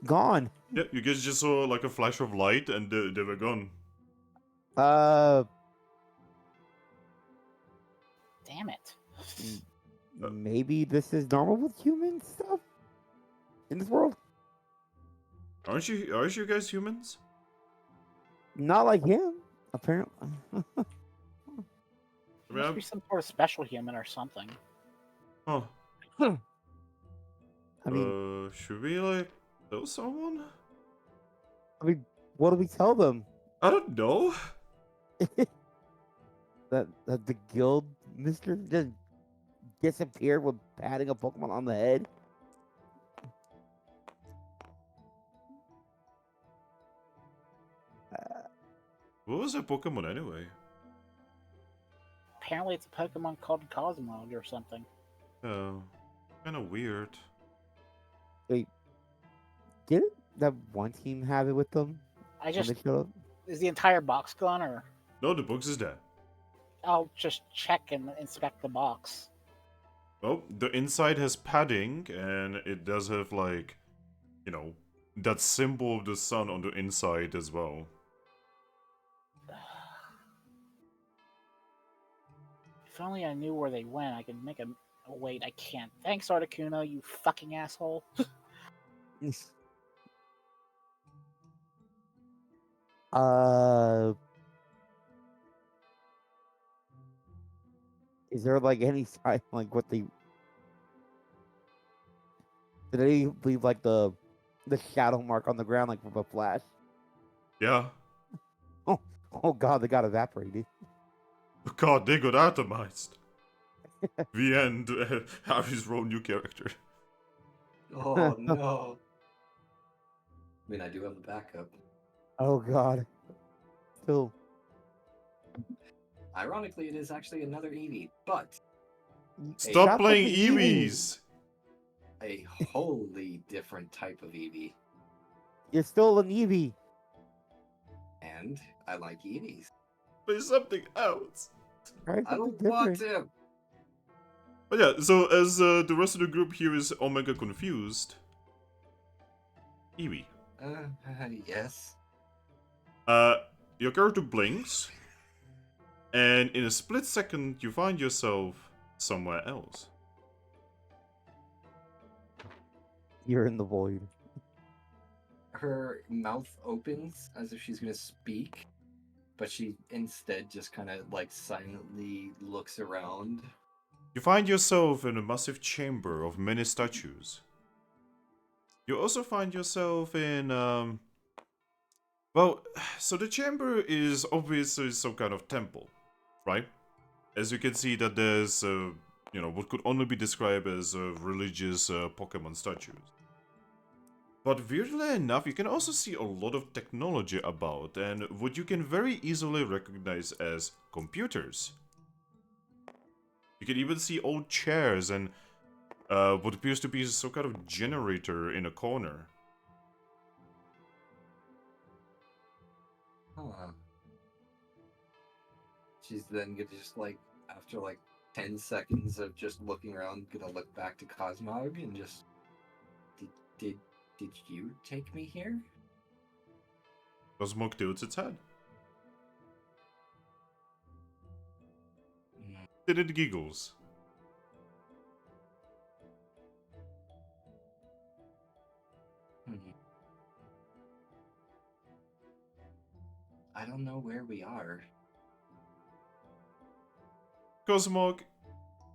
gone. Yeah, you guys just saw like a flash of light, and they were gone. Damn it. Maybe this is normal with human stuff in this world. Aren't you guys humans? Not like him, apparently. Must be some sort of special human or something. Huh. I mean, Should we like Tell someone? I mean, what do we tell them? I don't know. that the guild mister just disappeared with patting a Pokemon on the head? What was that Pokemon anyway? Apparently, it's a Pokemon called Cosmog or something. Oh, kind of weird. Wait, didn't that one team have it with them I when just they showed up? is the entire box gone, or No, the box is dead. I'll just check and inspect the box. Well, the inside has padding, and it does have, like, you know, that symbol of the sun on the inside as well. If only I knew where they went, I could make a. Oh, wait, I can't. Thanks, Articuno, you fucking asshole. uh, is there like any sign like what they did they leave like the shadow mark on the ground like from a flash? Yeah. Oh god, they got evaporated. God, they got atomized. The end. Harry's wrote new character. Oh no. I mean, I do have a backup. Oh god. Still. Ironically, it is actually another Eevee, but Stop with playing the Eevees. Eevees! a wholly different type of Eevee. You're still an Eevee. And I like Eevees. Play something else. Try I something don't want different. to. But yeah, so as the rest of the group here is Omega confused. Eevee. Yes. Your character blinks, and in a split second, you find yourself somewhere else. You're in the void. Her mouth opens as if she's gonna speak, but she instead just kind of like silently looks around. You find yourself in a massive chamber of many statues. You also find yourself in, well, so the chamber is obviously some kind of temple, right? As you can see that there's, what could only be described as religious Pokemon statues. But weirdly enough, you can also see a lot of technology about, and what you can very easily recognize as computers. You can even see old chairs and what appears to be some kind of generator in a corner. Huh. She's then gonna just like, after like 10 seconds of just looking around, gonna look back to Cosmog and just, did you take me here? Cosmog tilts its head. Then it giggles. I don't know where we are. Cosmog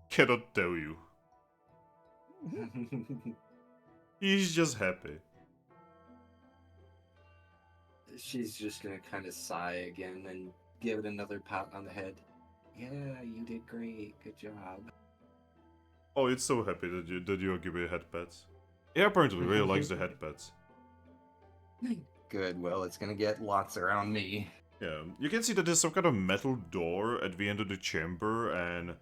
cannot tell you. He's just happy. She's just gonna kind of sigh again and give it another pat on the head. Yeah, you did great. Good job. Oh, it's so happy that you are giving head pats. He apparently really likes the head pats. Good, well, it's gonna get lots around me. Yeah, you can see that there's some kind of metal door at the end of the chamber, and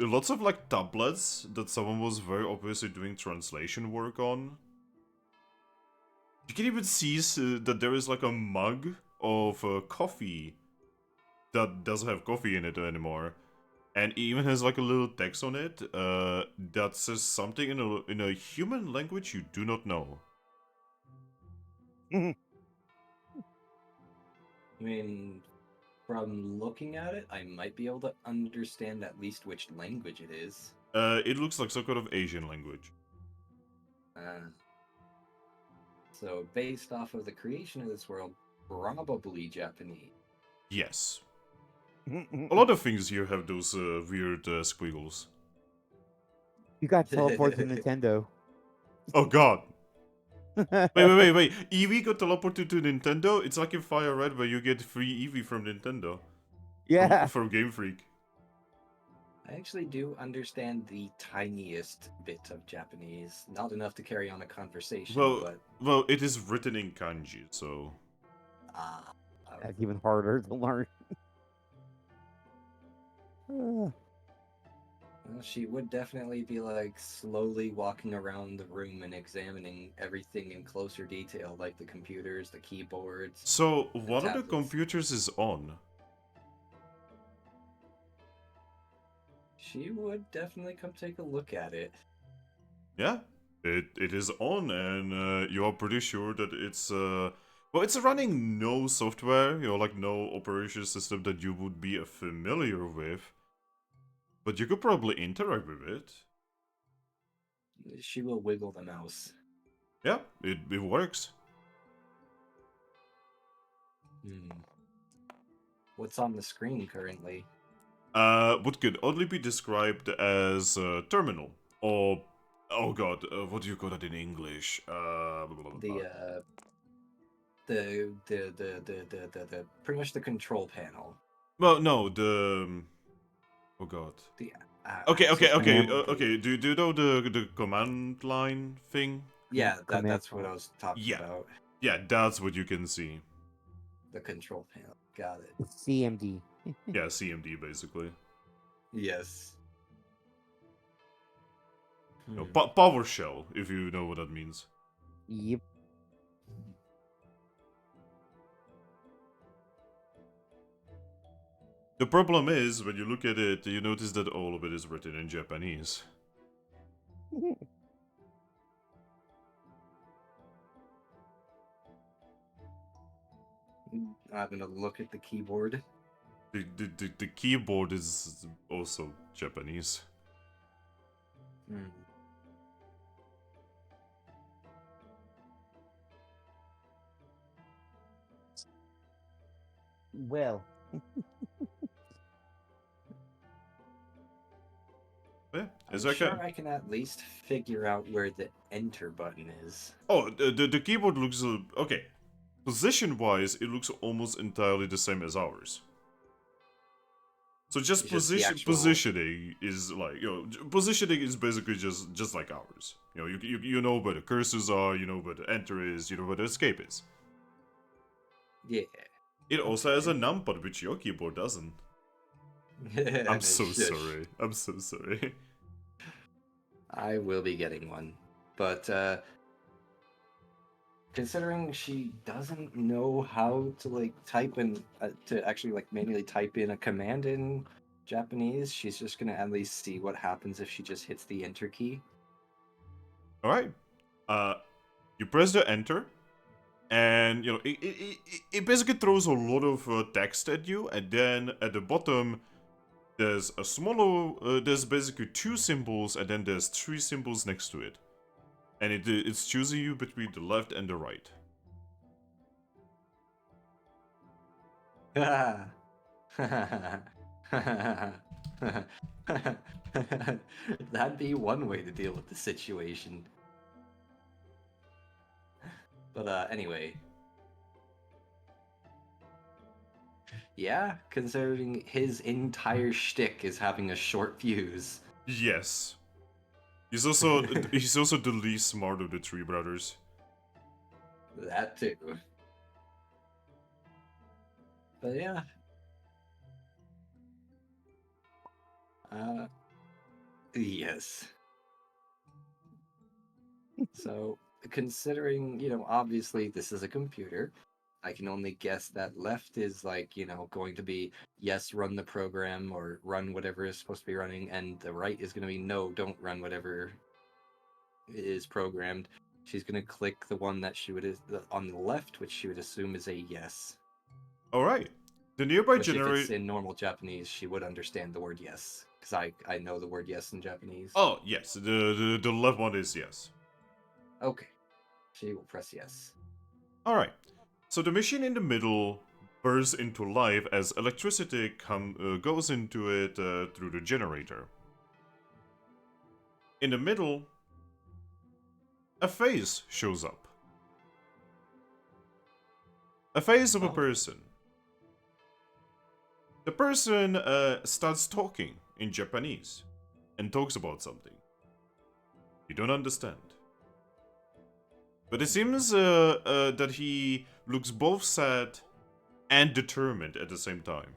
lots of like tablets that someone was very obviously doing translation work on. You can even see that there is like a mug of coffee that doesn't have coffee in it anymore, and it even has like a little text on it that says something in a human language you do not know. I mean, from looking at it, I might be able to understand at least which language it is. It looks like some kind of Asian language. So, based off of the creation of this world, probably Japanese. Yes. A lot of things here have those weird squiggles. You got teleported to Nintendo. Oh god. Wait. Eevee got teleported to Nintendo? It's like in Fire Red where you get free Eevee from Nintendo. Yeah. From Game Freak. I actually do understand the tiniest bit of Japanese. Not enough to carry on a conversation, but Well, it is written in kanji, so... ah, That's even harder to learn. well, she would definitely be like slowly walking around the room and examining everything in closer detail, like the computers, the keyboards. So, one of the tablets. computers is on. She would definitely come take a look at it. Yeah, it is on, and you are pretty sure that it's well, it's running no software, like no operation system that you would be familiar with, but you could probably interact with it. She will wiggle the mouse. Yeah, it works. What's on the screen currently? What could only be described as terminal or oh god, what do you call that in English? Blah, blah, blah. The pretty much the control panel. Well, no, the oh god. The Okay. command- Okay. Do you know the command line thing? Yeah, Command that's what I was talking Yeah. about. Yeah, that's what you can see. The control panel. Got it. CMD. Yeah, CMD basically. Yes. No, PowerShell, if you know what that means. Yep. The problem is, when you look at it, you notice that all of it is written in Japanese. I'm gonna look at the keyboard. The keyboard is also Japanese. Well. Yeah, it's I'm okay. sure I can at least figure out where the enter button is. Oh, the keyboard looks okay. Position-wise, it looks almost entirely the same as ours. So just It's just the actual- positioning is like positioning is basically just like ours. You know where the cursors are, you know where the enter is, you know where the escape is. Yeah. It also has a numpad, which your keyboard doesn't. I'm so Shush. sorry. I'm so sorry. I will be getting one. But considering she doesn't know how to like type in to actually like manually type in a command in Japanese, she's just gonna at least see what happens if she just hits the enter key. All right. You press the enter, and it basically throws a lot of text at you, and then at the bottom there's a smaller. There's basically two symbols, and then there's three symbols next to it, and it's choosing you between the left and the right. That'd be one way to deal with the situation. But anyway. Yeah, considering his entire shtick is having a short fuse. Yes. He's also the least smart of the three brothers. That too. But yeah. Yes. So, considering, obviously this is a computer, I can only guess that left is like, going to be yes, run the program or run whatever is supposed to be running, and the right is going to be no, don't run whatever is programmed. She's going to click the one that she would on the left, which she would assume is a yes. All right. The nearby Which if it's generator. in normal Japanese, she would understand the word yes, because I know the word yes in Japanese. Oh yes, the left one is yes. Okay. She will press yes. All right. So the machine in the middle bursts into life as electricity goes into it through the generator. In the middle, a face shows up. A face of a Oh. person. The person starts talking in Japanese and talks about something. You don't understand. But it seems that he looks both sad and determined at the same time.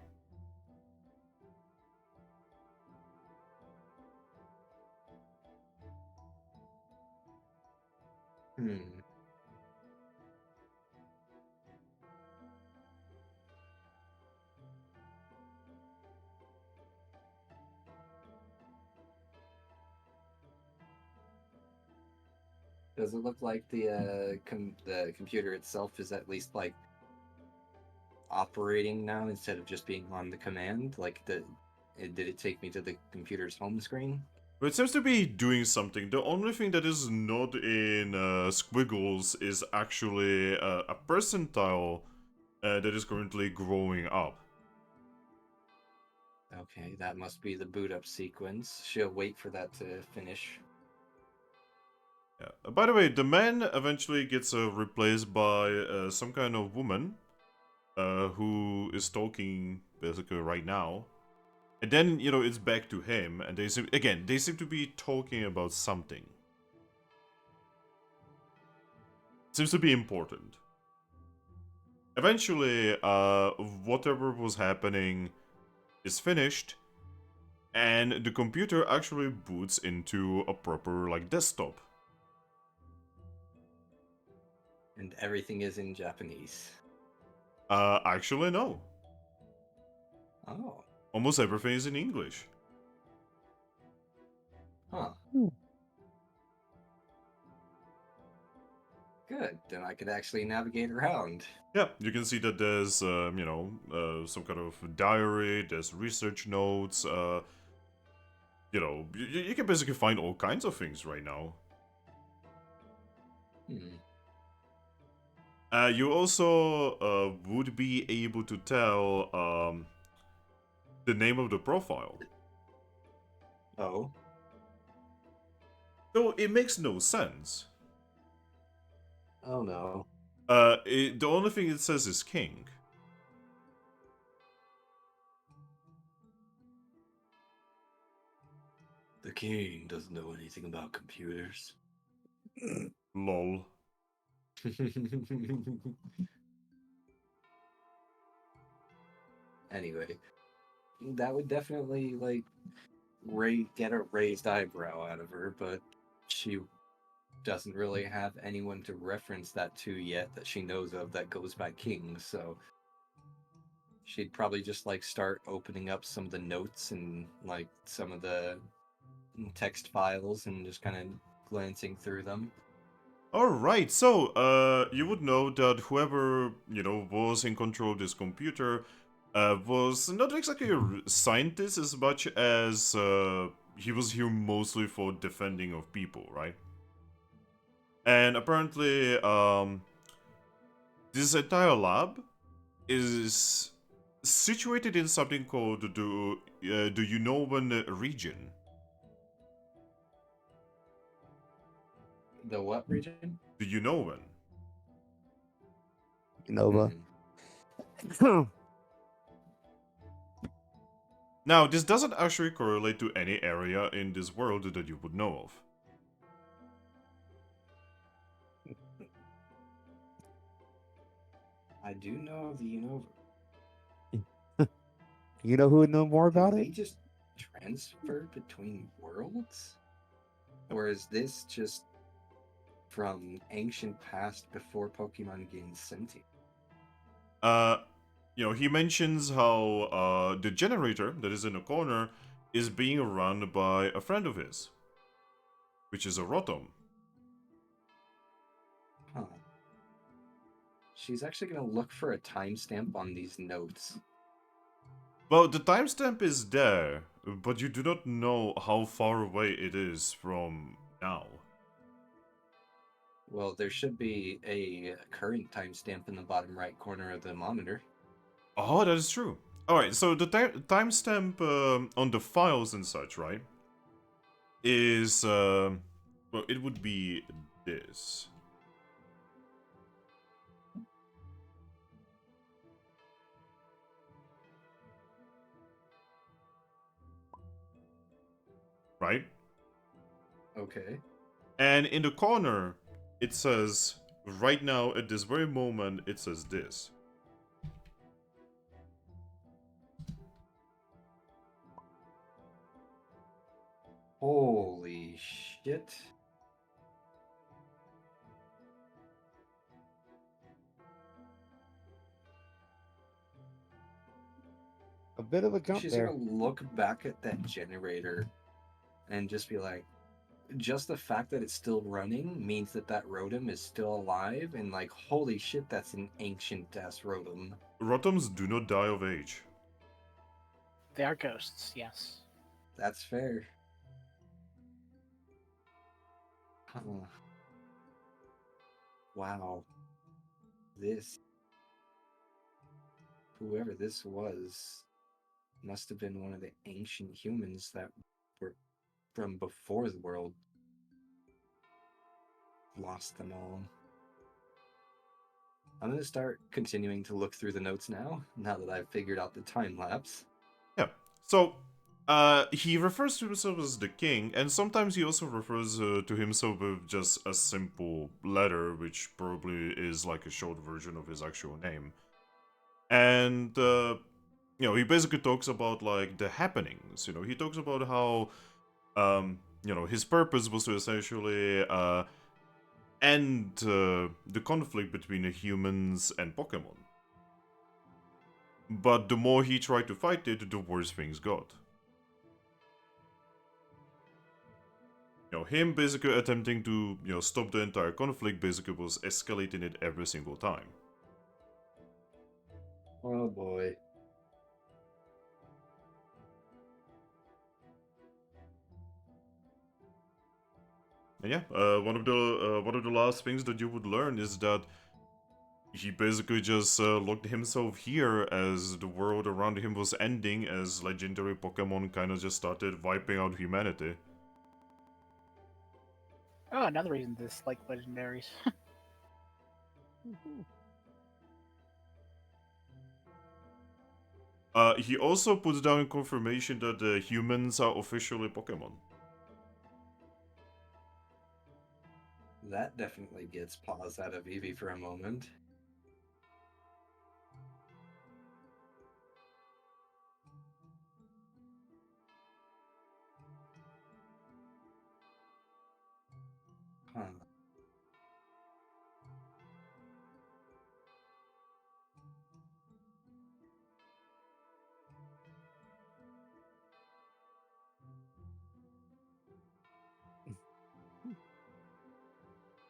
Does it look like the computer itself is at least like operating now instead of just being on the command? Like did it take me to the computer's home screen? But it seems to be doing something. The only thing that is not in squiggles is actually a percentile that is currently growing up. Okay, that must be the boot up sequence. She'll wait for that to finish. Yeah. By the way, the man eventually gets replaced by some kind of woman who is talking basically right now. And then, it's back to him, and they seem to be talking about something. Seems to be important. Eventually, whatever was happening is finished, and the computer actually boots into a proper, desktop. And everything is in Japanese. Actually, no. Oh. Almost everything is in English. Huh. Good. Then I could actually navigate around. Yeah, you can see that there's, some kind of diary, there's research notes, you can basically find all kinds of things right now. You also would be able to tell the name of the profile. Oh. Though it makes no sense. Oh no. The only thing it says is king. The king doesn't know anything about computers. Lol. Anyway, that would definitely get a raised eyebrow out of her, but she doesn't really have anyone to reference that to yet that she knows of that goes by king, so she'd probably just start opening up some of the notes and some of the text files and just kind of glancing through them. Alright, so, you would know that whoever, was in control of this computer was not exactly a scientist as much as he was here mostly for defending of people, right? And apparently, this entire lab is situated in something called the Unovan region. The what region? The Unovan. Nova. Now, this doesn't actually correlate to any area in this world that you would know of. I do know of the Unova. You know who would know more about Do it? they just transfer between worlds? Or is this just from ancient past before Pokemon gained sentient? He mentions how the generator that is in the corner is being run by a friend of his, which is a Rotom. Huh. She's actually going to look for a timestamp on these notes. Well, the timestamp is there, but you do not know how far away it is from now. Well, there should be a current timestamp in the bottom right corner of the monitor. Oh, that is true. Alright, so the timestamp on the files and such, right, is, well, it would be this. Right? Okay. And in the corner, it says, right now, at this very moment, it says this. Holy shit. A bit of a jump She's there. gonna look back at that generator and just be like, just the fact that it's still running means that that rotom is still alive, and like, holy shit, that's an ancient ass rotom. Rotoms do not die of age. They are ghosts, yes. That's fair. Huh. Wow. This. Whoever this was must have been one of the ancient humans that were from before the world lost them all. I'm going to start continuing to look through the notes now that I've figured out the time lapse. Yeah. So, he refers to himself as the king, and sometimes he also refers to himself with just a simple letter, which probably is like a short version of his actual name. And, he basically talks about, like, the happenings. He talks about how, his purpose was to essentially, end the conflict between the humans and Pokemon. But the more he tried to fight it, the worse things got. Him basically attempting to, stop the entire conflict basically was escalating it every single time. Oh boy. And yeah, one of the last things that you would learn is that he basically just locked himself here as the world around him was ending, as legendary Pokemon kind of just started wiping out humanity. Oh, another reason to dislike legendaries. He also puts down confirmation that the humans are officially Pokemon. That definitely gets pause out of Eevee for a moment. Huh.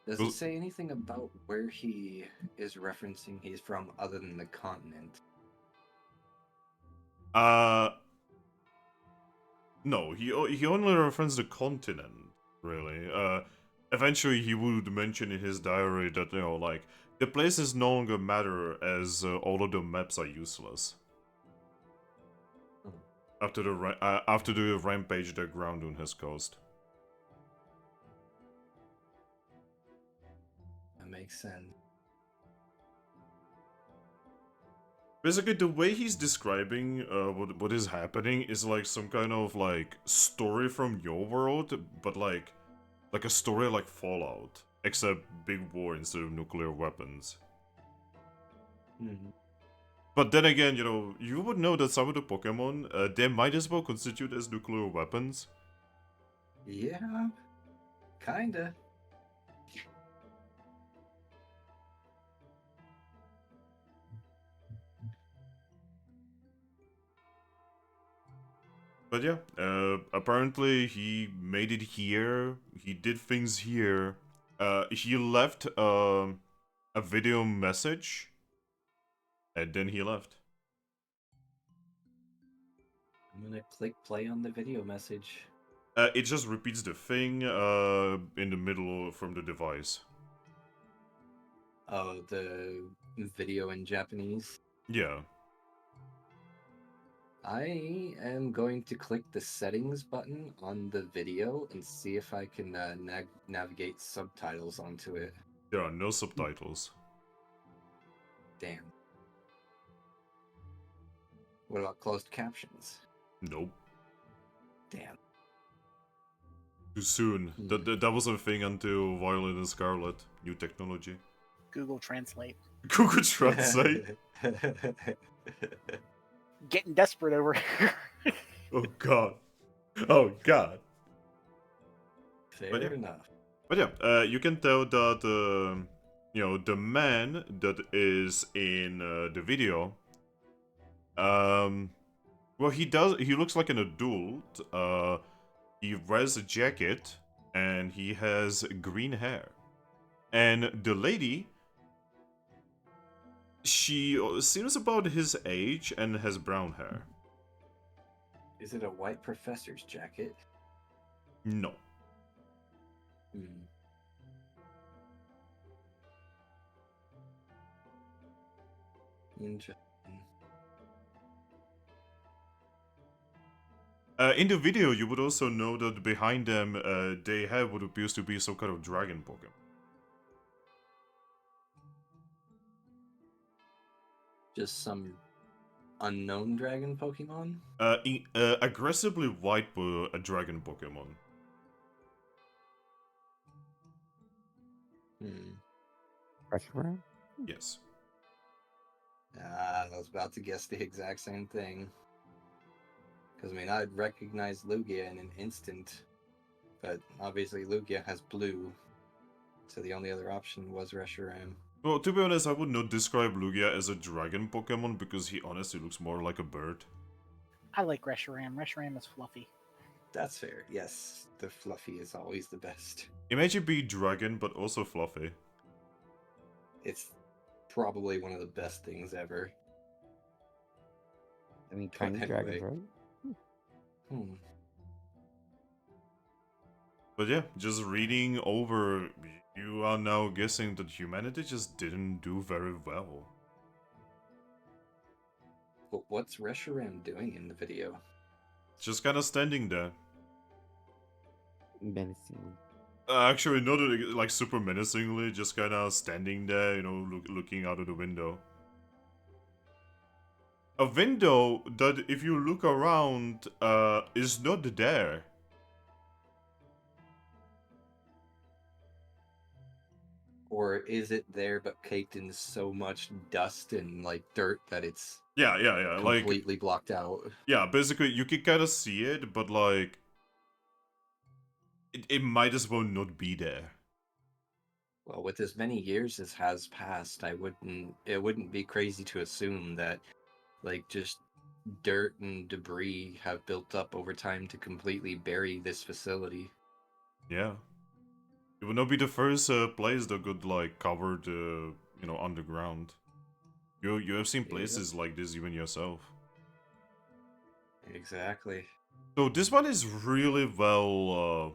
Does it say anything about where he is referencing he's from other than the continent? No, he only referenced the continent, really. Eventually he would mention in his diary that, like, the places no longer matter as all of the maps are useless. After the rampage that Groundoon has caused. That makes sense. Basically, the way he's describing what is happening is like some kind of like story from your world, but like a story like Fallout, except big war instead of nuclear weapons. Mm-hmm. But then again, you would know that some of the Pokemon, they might as well constitute as nuclear weapons. Yeah, kinda. But yeah, apparently he made it here. He did things here. He left a video message, and then he left. I'm gonna click play on the video message. It just repeats the thing in the middle from the device. Oh, the video in Japanese. Yeah. I am going to click the settings button on the video and see if I can navigate subtitles onto it. There are no subtitles. Damn. What about closed captions? Nope. Damn. Too soon. That was a thing until Violet and Scarlet. New technology. Google Translate. Google Translate. Getting desperate over here. Oh god. Oh god. Fair yeah. enough. But yeah, you can tell that the man that is in the video. Well, he looks like an adult. He wears a jacket and he has green hair. And the lady, she seems about his age and has brown hair. Is it a white professor's jacket? No. Interesting. In the video, you would also know that behind them, they have what appears to be some kind of dragon Pokemon. Just some unknown dragon Pokemon? Aggressively white a dragon Pokemon. Reshiram? Yes. I was about to guess the exact same thing. Because, I mean, I'd recognize Lugia in an instant. But obviously Lugia has blue. So the only other option was Reshiram. Well, to be honest, I would not describe Lugia as a dragon Pokemon because he honestly looks more like a bird. I like Reshiram. Reshiram is fluffy. That's fair. Yes, the fluffy is always the best. Imagine being dragon, but also fluffy. It's probably one of the best things ever. I mean, But tiny dragons, anyway. right? But yeah, just reading over, you are now guessing that humanity just didn't do very well. But what's Reshiram doing in the video? Just kind of standing there. Menacing. Actually, not like super menacingly, just kind of standing there, looking out of the window. A window that, if you look around, is not there. Or is it there but caked in so much dust and like dirt that it's Yeah, completely blocked out? Yeah, basically, you can kind of see it, but like, it might as well not be there. Well, with as many years as has passed, it wouldn't be crazy to assume that like just dirt and debris have built up over time to completely bury this facility. Yeah. It would not be the first place that got like covered, underground. You have seen places like this even yourself. Exactly. So this one is really well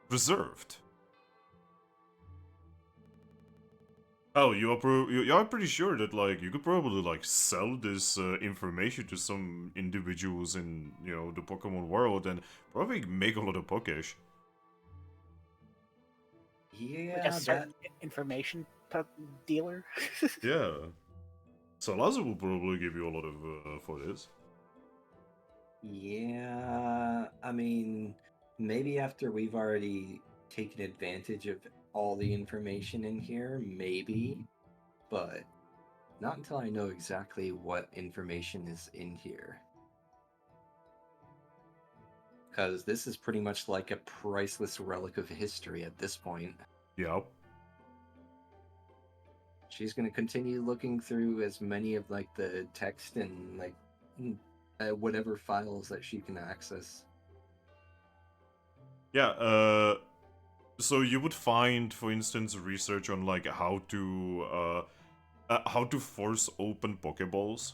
preserved. Oh, you are pretty sure that like you could probably like sell this information to some individuals in the Pokemon world and probably make a lot of Pokesh. Yeah, Like a certain information dealer. Yeah. Salaza will probably give you a lot of for this. Yeah, I mean, maybe after we've already taken advantage of all the information in here, maybe, but not until I know exactly what information is in here. Because this is pretty much like a priceless relic of history at this point. Yep. She's going to continue looking through as many of like the text and like whatever files that she can access. Yeah, so you would find, for instance, research on like how to force open Pokeballs.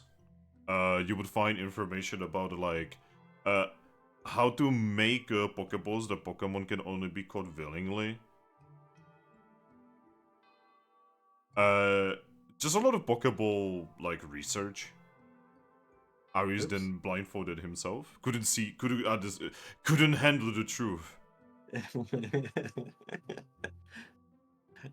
You would find information about like how to make Pokeballs that Pokemon can only be caught willingly. Just a lot of Pokeball like research. Aries Oops. then blindfolded himself. Couldn't handle the truth.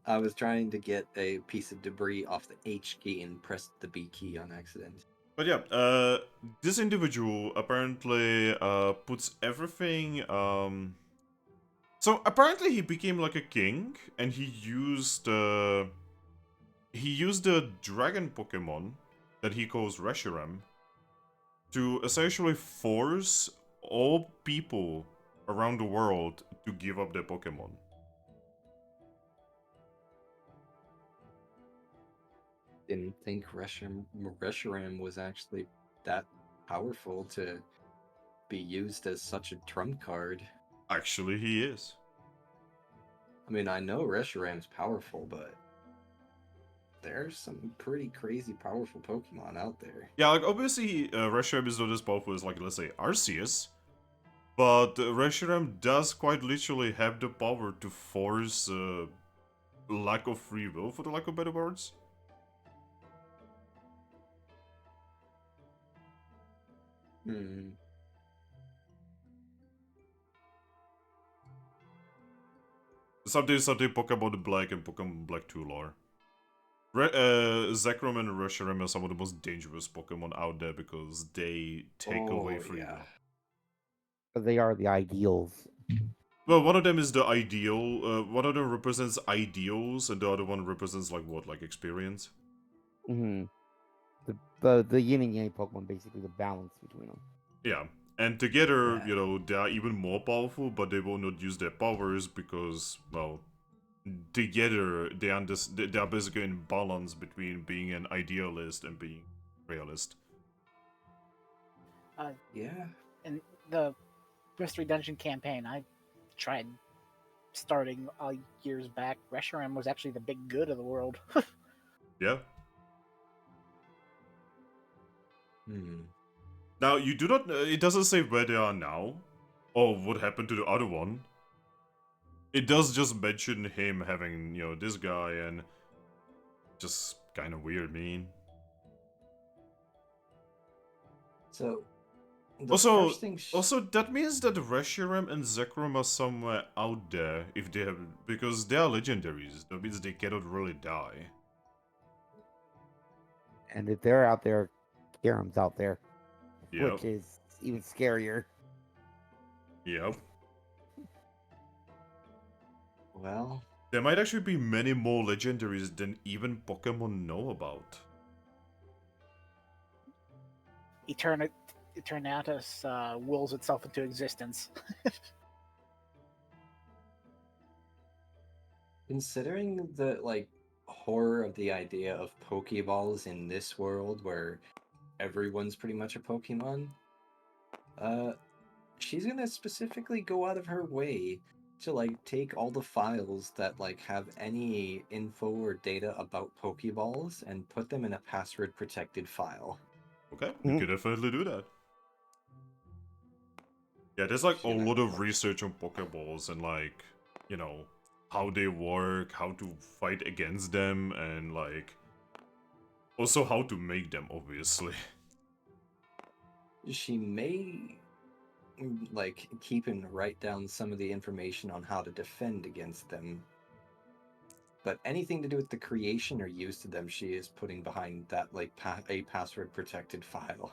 I was trying to get a piece of debris off the H key and pressed the B key on accident. But yeah, this individual apparently puts everything. So apparently he became like a king, and he used the dragon Pokemon that he calls Reshiram to essentially force all people around the world to give up their Pokemon. Didn't think Reshiram was actually that powerful to be used as such a trump card. Actually, he is. I mean, I know Reshiram's powerful, but there's some pretty crazy powerful Pokemon out there. Yeah, like obviously Reshiram is not as powerful as, like, let's say Arceus, but Reshiram does quite literally have the power to force lack of free will, for the lack of better words. Hmm. Something Pokemon Black and Pokemon Black 2 lore. Zekrom and Reshiram are some of the most dangerous Pokemon out there because they take away free will. But they are the ideals. Well, one of them is the ideal. One of them represents ideals, and the other one represents like what, like experience. Mm-hmm. The yin and yang Pokemon, basically the balance between them. Yeah, and together, Yeah. you know, they are even more powerful, but they will not use their powers because, well, together they are basically in balance between being an idealist and being realist. Yeah. In the Mystery Dungeon campaign, I tried starting years back. Reshiram was actually the big good of the world. Yeah. Hmm. Now, you do not. It doesn't say where they are now, or what happened to the other one. It does just mention him having, you know, this guy, and just kind of weird, mean. So, the Also, first thing that means that Reshiram and Zekrom are somewhere out there if they have, because they are legendaries. That means they cannot really die. And if they're out there, Karam's out there, Yep. which is even scarier. Yep. Well, There might actually be many more legendaries than even Pokemon know about. Eternatus wills itself into existence. considering the horror of the idea of Pokeballs in this world where everyone's pretty much a Pokemon, she's gonna specifically go out of her way to take all the files that have any info or data about Pokeballs and put them in a password protected file. Okay, we could definitely do that. Yeah, there's like a lot of research on Pokeballs and you know, how they work, how to fight against them, and also how to make them, obviously. She may keep and write down some of the information on how to defend against them. But anything to do with the creation or use of them, she is putting behind that a password protected file.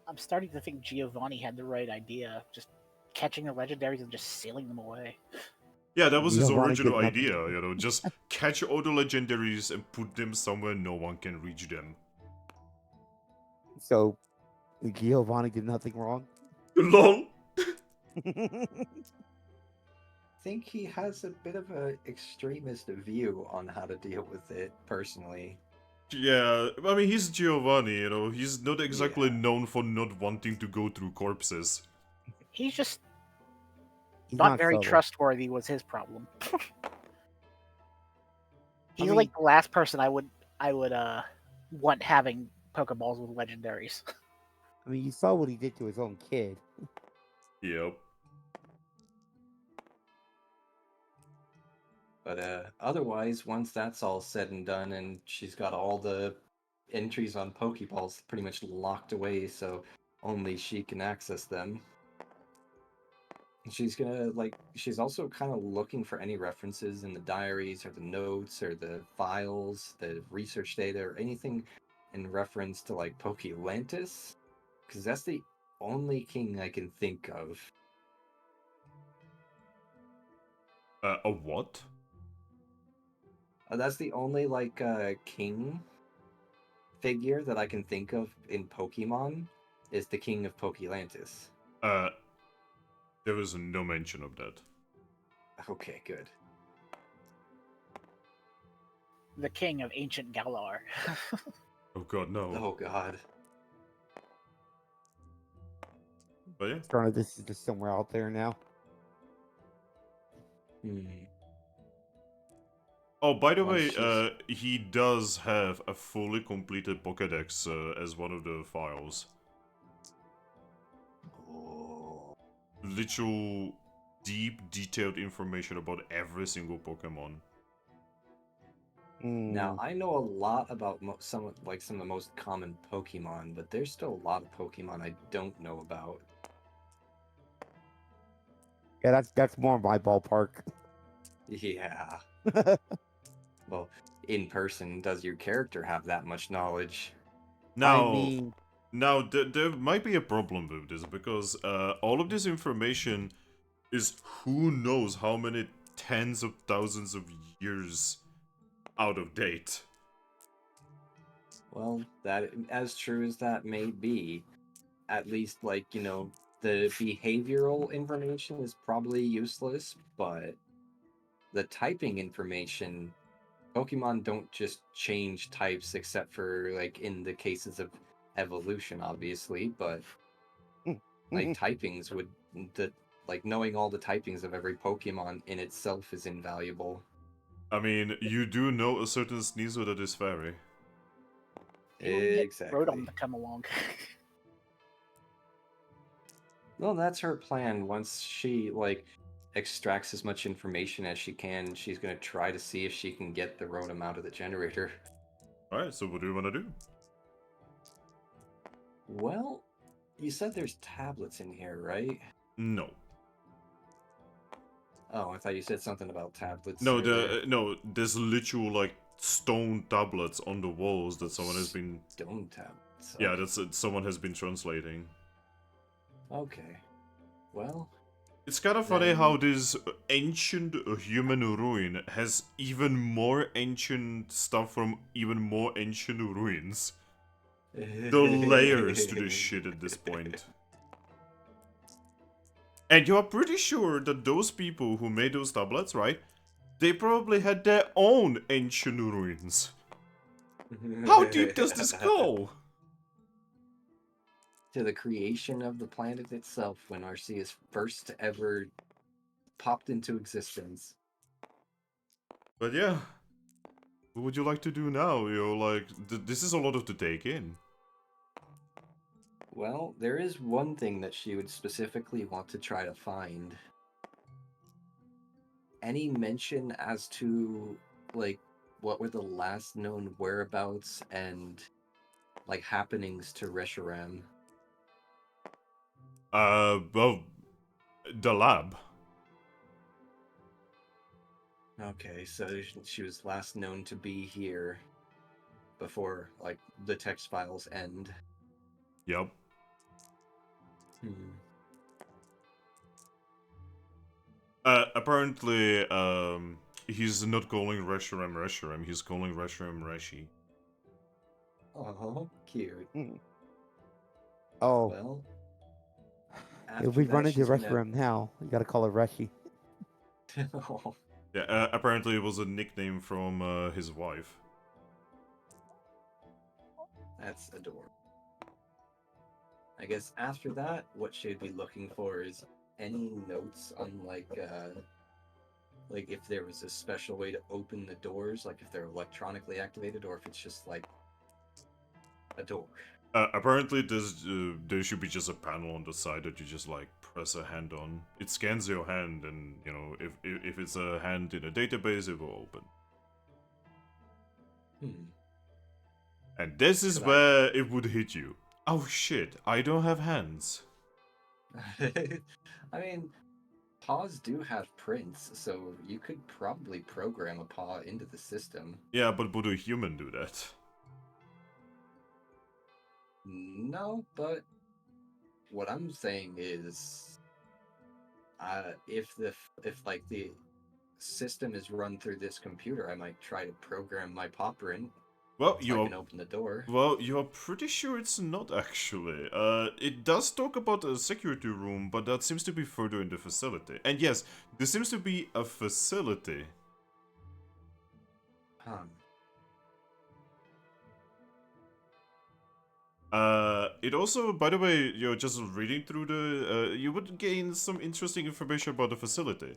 I'm starting to think Giovanni had the right idea, just catching the legendaries and just sealing them away. Yeah, that was his Giovanni original did nothing. idea, you know, just catch all the legendaries and put them somewhere no one can reach them. So, Giovanni did nothing wrong. LOL! I think he has a bit of an extremist view on how to deal with it, personally. Yeah, I mean, he's Giovanni, you know, he's not exactly Yeah. known for not wanting to go through corpses. He's just He's not very subtle. trustworthy was his problem. He's mean- like the last person I would want having Pokeballs with legendaries. I mean, you saw what he did to his own kid. Yep. But otherwise, once that's all said and done, and she's got all the entries on Pokeballs pretty much locked away, so only she can access them. She's gonna she's also kind of looking for any references in the diaries or the notes or the files, the research data, or anything in reference to like Pokelantis, because that's the only king I can think of. A what? That's the only king figure that I can think of in Pokemon is the king of Pokelantis. There was no mention of that. Okay, good. The king of ancient Galar. Oh god, no. Oh god. But yeah. Darn it, this is just somewhere out there now. Oh, by the Once way, she's- he does have a fully completed Pokédex as one of the files. Oh. Literal, deep, detailed information about every single Pokemon. Now I know a lot about some of the most common Pokemon, but there's still a lot of Pokemon I don't know about. Yeah, that's more my ballpark. Yeah. Well, in person, does your character have that much knowledge? Now, I mean, there might be a problem with this because all of this information is who knows how many tens of thousands of years out of date. Well, that as true as that may be, at least the behavioral information is probably useless, but the typing information, Pokemon don't just change types except for in the cases of evolution, obviously, but typings would the knowing all the typings of every Pokemon in itself is invaluable. I mean, you do know a certain Sneasel that is fairy. You can get Exactly. Rotom to come along. Well, that's her plan. Once she extracts as much information as she can, she's gonna try to see if she can get the Rotom out of the generator. Alright, so what do you want to do? Well, you said there's tablets in here, right? No. Oh, I thought you said something about tablets. No, earlier. there's literal stone tablets on the walls that someone has been. Stone tablets. Yeah, that's someone has been translating. Okay. Well, It's kind of funny how Then- this ancient human ruin has even more ancient stuff from even more ancient ruins. The layers to this shit at this point. And you're pretty sure that those people who made those tablets, right? They probably had their own ancient ruins. How deep does this go? To the creation of the planet itself, when Arceus first ever popped into existence. But yeah. What would you like to do now? This is a lot to take in. Well, there is one thing that she would specifically want to try to find. Any mention as to, what were the last known whereabouts and, happenings to Reshiram? Well, the lab. Okay, so she was last known to be here before, the text files end. Yep. Apparently, he's not calling Reshiram Reshiram, he's calling Reshiram Reshi. Oh, cute. oh, Well, if we after run that, into she's the gonna- restroom now, you gotta call it Reshi. Yeah, apparently it was a nickname from his wife. That's adorable. I guess after that, what she'd be looking for is any notes on if there was a special way to open the doors, if they're electronically activated, or if it's just a door. Apparently there should be just a panel on the side that you just press a hand on. It scans your hand, and if it's a hand in a database, it will open. And this is Could I- where it would hit you. Oh shit, I don't have hands. I mean, paws do have prints, so you could probably program a paw into the system. Yeah, but would a human do that? No, but what I'm saying is, if like the system is run through this computer, I might try to program my paw print Well, so I can open the door. Well, you're pretty sure it's not actually. It does talk about a security room, but that seems to be further in the facility. And yes, this seems to be a facility. Huh. It also, by the way, you're just reading through the, you would gain some interesting information about the facility.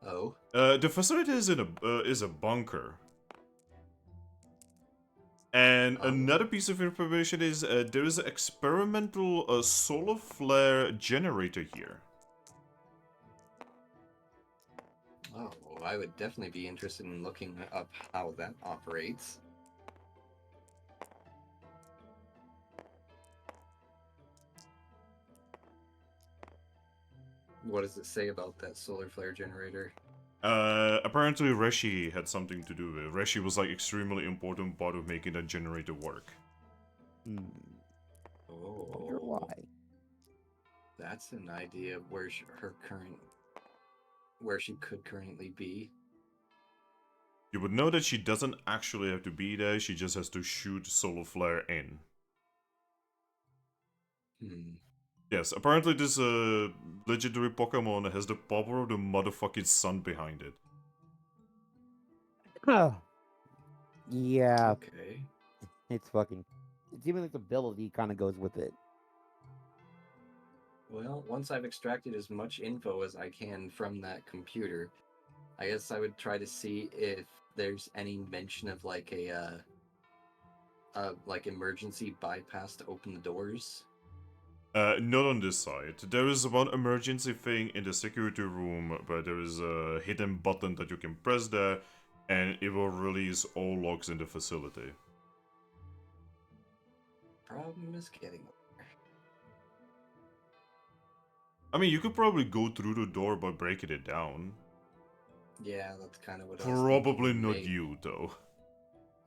Oh. The facility is a bunker. And Oh. another piece of information is there is an experimental solar flare generator here. Oh, I would definitely be interested in looking up how that operates. What does it say about that solar flare generator? Apparently Reshi had something to do with it. Reshi was like extremely important part of making that generator work. Wonder Oh, why. that's an idea of where where she could currently be. You would know that she doesn't actually have to be there, she just has to shoot solar flare in. Hmm. Yes, apparently this legendary Pokemon has the power of the motherfucking sun behind it. Yeah, Okay. it's fucking. It's even its ability kind of goes with it. Well, once I've extracted as much info as I can from that computer, I guess I would try to see if there's any mention of like a like emergency bypass to open the doors. Not on this side. There is one emergency thing in the security room where there is a hidden button that you can press there and it will release all locks in the facility. Problem is getting there. I mean, you could probably go through the door by breaking it down. Yeah, that's kind of what I was Probably thinking. not you, though.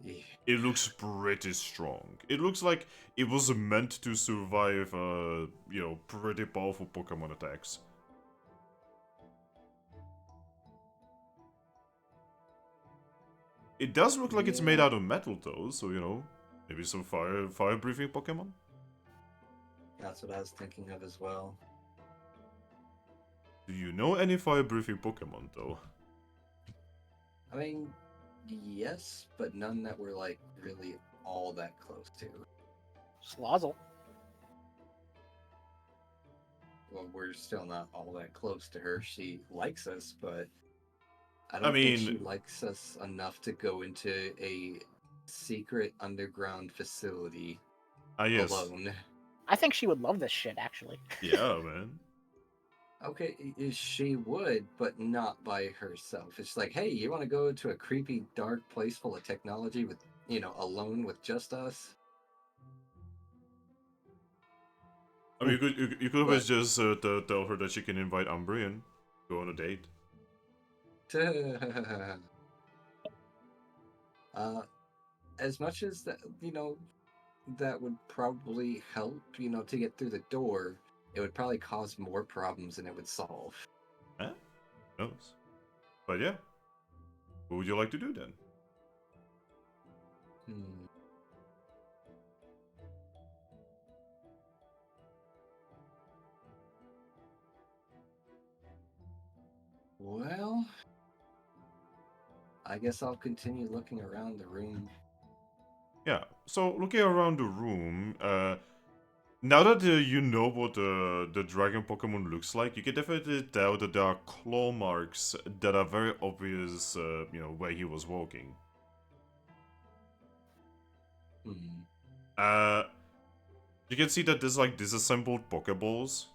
Yeah. It looks pretty strong. It looks like it was meant to survive, pretty powerful Pokemon attacks. It does look like it's made Yeah. out of metal, though, so, maybe some fire-breathing Pokemon? That's what I was thinking of as well. Do you know any fire-breathing Pokemon, though? I mean, yes, but none that were like really all that close to. Slazzle. Well, we're still not all that close to her. She likes us, but I I don't think mean- she likes us enough to go into a secret underground facility Yes. alone. I think she would love this shit, actually. Yeah, man. Okay, she would, but not by herself. It's like, hey, you want to go to a creepy, dark place full of technology with, alone with just us? I mean, you could always just tell her that she can invite Umbreon, go on a date. As much as that, that would probably help, to get through the door, it would probably cause more problems than it would solve. Huh? Who knows? But yeah. What would you like to do then? Hmm. Well, I guess I'll continue looking around the room. Yeah, so looking around the room, now that you know what the dragon Pokemon looks like, you can definitely tell that there are claw marks that are very obvious, where he was walking. Hmm. You can see that there's like disassembled Pokeballs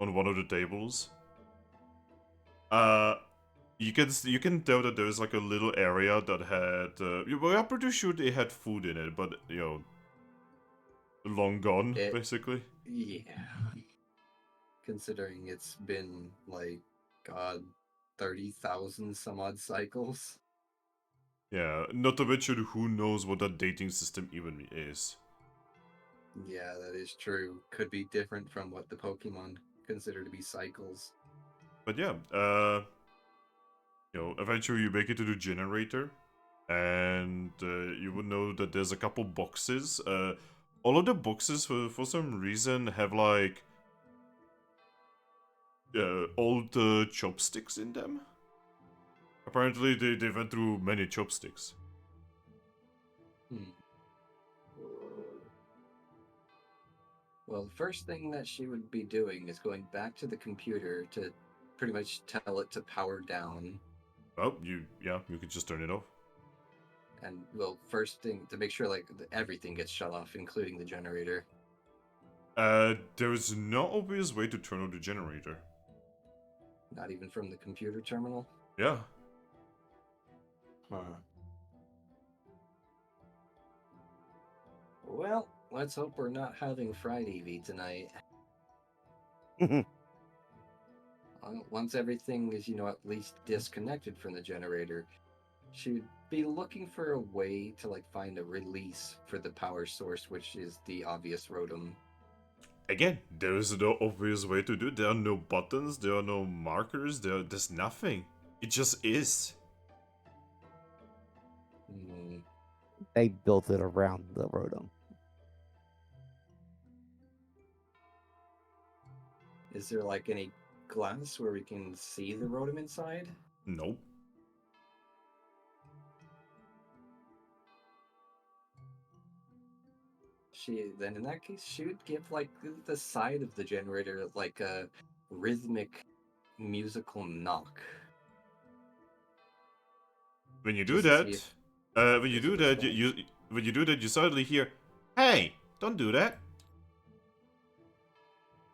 on one of the tables. You can tell that there's like a little area that had. Well, I'm pretty sure they had food in it, but long gone, It- basically. Yeah. Considering it's been like, God, 30,000 some odd cycles. Yeah, not to mention who knows what that dating system even is. Yeah, that is true. Could be different from what the Pokemon consider to be cycles. But yeah, eventually you make it to the generator, and you would know that there's a couple boxes. All of the boxes, for some reason, have like old chopsticks in them. Apparently, they went through many chopsticks. Hmm. Well, the first thing that she would be doing is going back to the computer to pretty much tell it to power down. Oh, you could just turn it off. And, well, first thing to make sure, like, everything gets shut off, including the generator. There is no obvious way to turn on the generator. Not even from the computer terminal. Yeah. Huh. Well, let's hope we're not having fried Eevee tonight. Once everything is, at least disconnected from the generator, she'd be looking for a way to, like, find a release for the power source, which is the obvious Rotom. Again, there is no obvious way to do it. There are no buttons, there are no markers, there's nothing. It just is. Hmm. They built it around the Rotom. Is there, like, any glass where we can see the Rotom inside? Nope. Then in that case, she would give, like, the side of the generator, like, a rhythmic musical knock. When you do Just to see that, if when you there's a do that, response. you suddenly hear, "Hey, don't do that."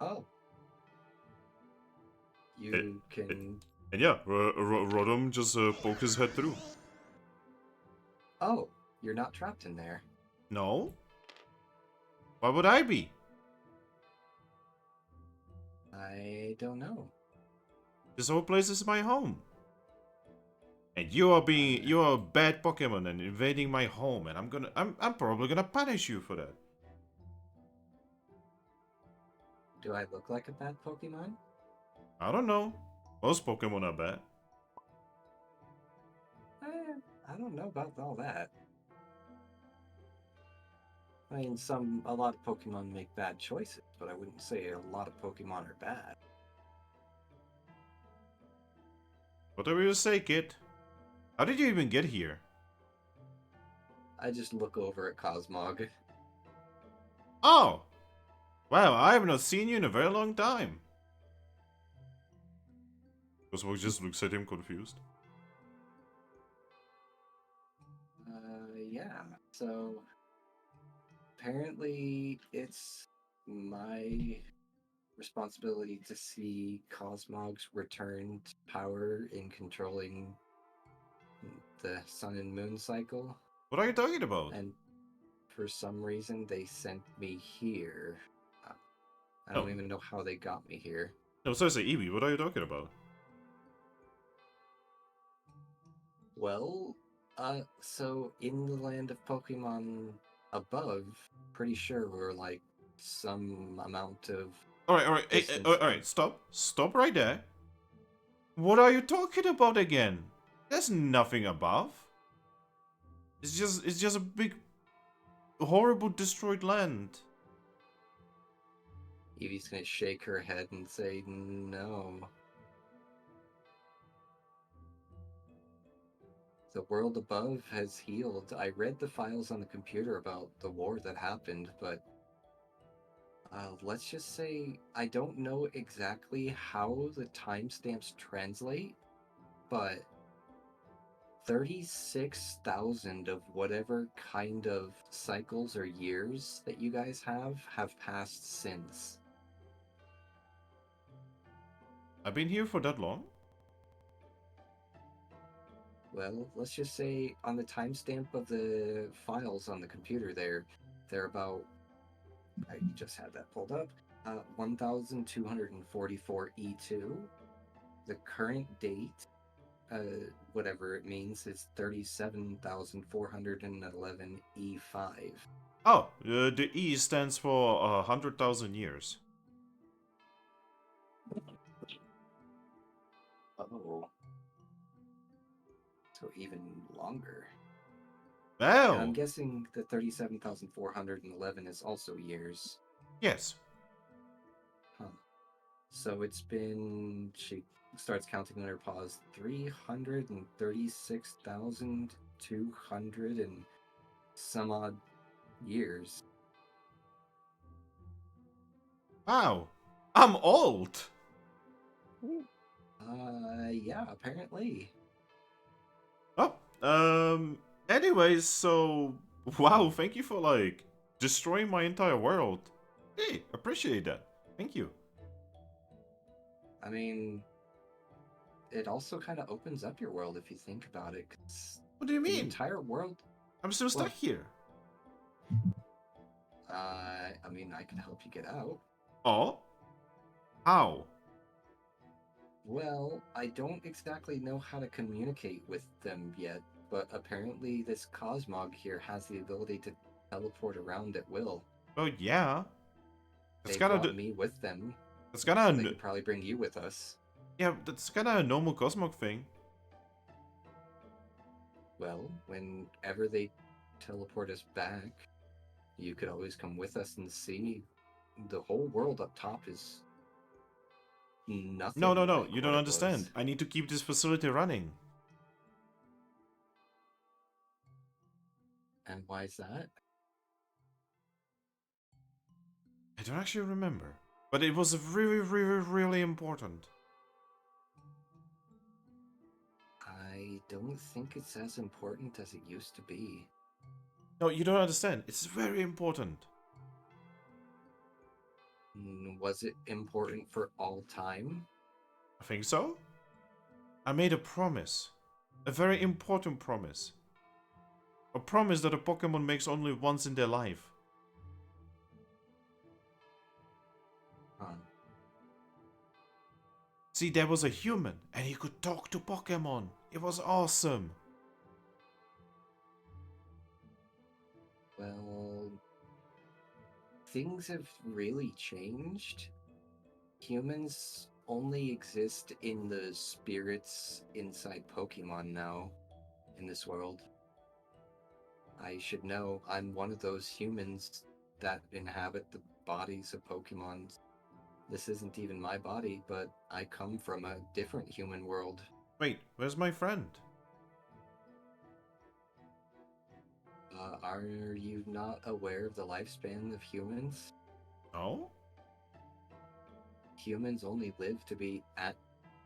Oh. You can... And yeah, Rodom just poke his head through. Oh, you're not trapped in there. No? Why would I be? I don't know. This whole place is my home. And you are a bad Pokemon and invading my home, and I'm probably gonna punish you for that. Do I look like a bad Pokemon? I don't know. Most Pokemon are bad. I don't know about all that. I mean, a lot of Pokemon make bad choices, but I wouldn't say a lot of Pokemon are bad. Whatever you say, kid. How did you even get here? I just look over at Cosmog. Oh! Wow, I have not seen you in a very long time. Cosmo just looks at him confused. Yeah. So apparently it's my responsibility to see Cosmog's return to power in controlling the sun and moon cycle. What are you talking about? And for some reason, they sent me here. I don't even know how they got me here. No, seriously, Eevee, what are you talking about? Well, so in the land of Pokemon above, pretty sure we're like some amount of Alright, distance. Alright, stop right there. What are you talking about again? There's nothing above. It's just a big, horrible destroyed land. Eevee's gonna shake her head and say no. The world above has healed. I read the files on the computer about the war that happened, but let's just say I don't know exactly how the timestamps translate, but 36,000 of whatever kind of cycles or years that you guys have passed since. I've been here for that long? Well, let's just say on the timestamp of the files on the computer they're about I just had that pulled up. 1,244 E2. The current date, whatever it means, is 37,411 E5. Oh, the E stands for 100,000 years. Oh. So even longer. Oh! And I'm guessing the 37,411 is also years. Yes. Huh. So it's been, she starts counting on her paws, 336,200 and some odd years. Wow. I'm old! Yeah, apparently. Oh, anyways, so, wow, thank you for, like, destroying my entire world. Hey, appreciate that. Thank you. I mean, it also kind of opens up your world if you think about it. 'Cause What do you the mean? entire world. I'm still stuck Well, here. I mean, I can help you get out. Oh? How? Well, I don't exactly know how to communicate with them yet, but apparently this Cosmog here has the ability to teleport around at will. Oh, yeah. That's They kinda, brought me with them, that's so they kinda, could probably bring you with us. yeah, that's kinda a normal Cosmog thing. Well, whenever they teleport us back, you could always come with us and see. The whole world up top is nothing No, like you what don't it was. understand. I need to keep this facility running. And why is that? I don't actually remember. But it was really important. I don't think it's as important as it used to be. No, you don't understand. It's very important. Was it important for all time? I think so. I made a promise. A very important promise. A promise that a Pokemon makes only once in their life. Huh. See, there was a human, and he could talk to Pokemon. It was awesome. Well, things have really changed. Humans only exist in the spirits inside Pokemon now, in this world. I should know, I'm one of those humans that inhabit the bodies of Pokemon. This isn't even my body, but I come from a different human world. Wait, where's my friend? Are you not aware of the lifespan of humans? Oh? Humans only live to be at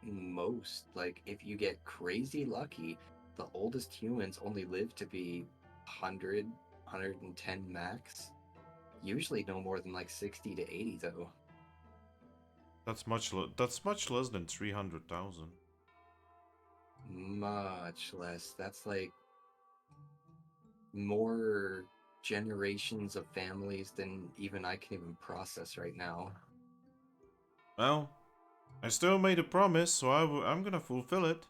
most, like, if you get crazy lucky, the oldest humans only live to be 100, 110 max. Usually no more than like 60 to 80 though. That's much less than 300,000. Much less. That's like more generations of families than even I can even process right now. Well, I still made a promise, so I'm gonna fulfill it.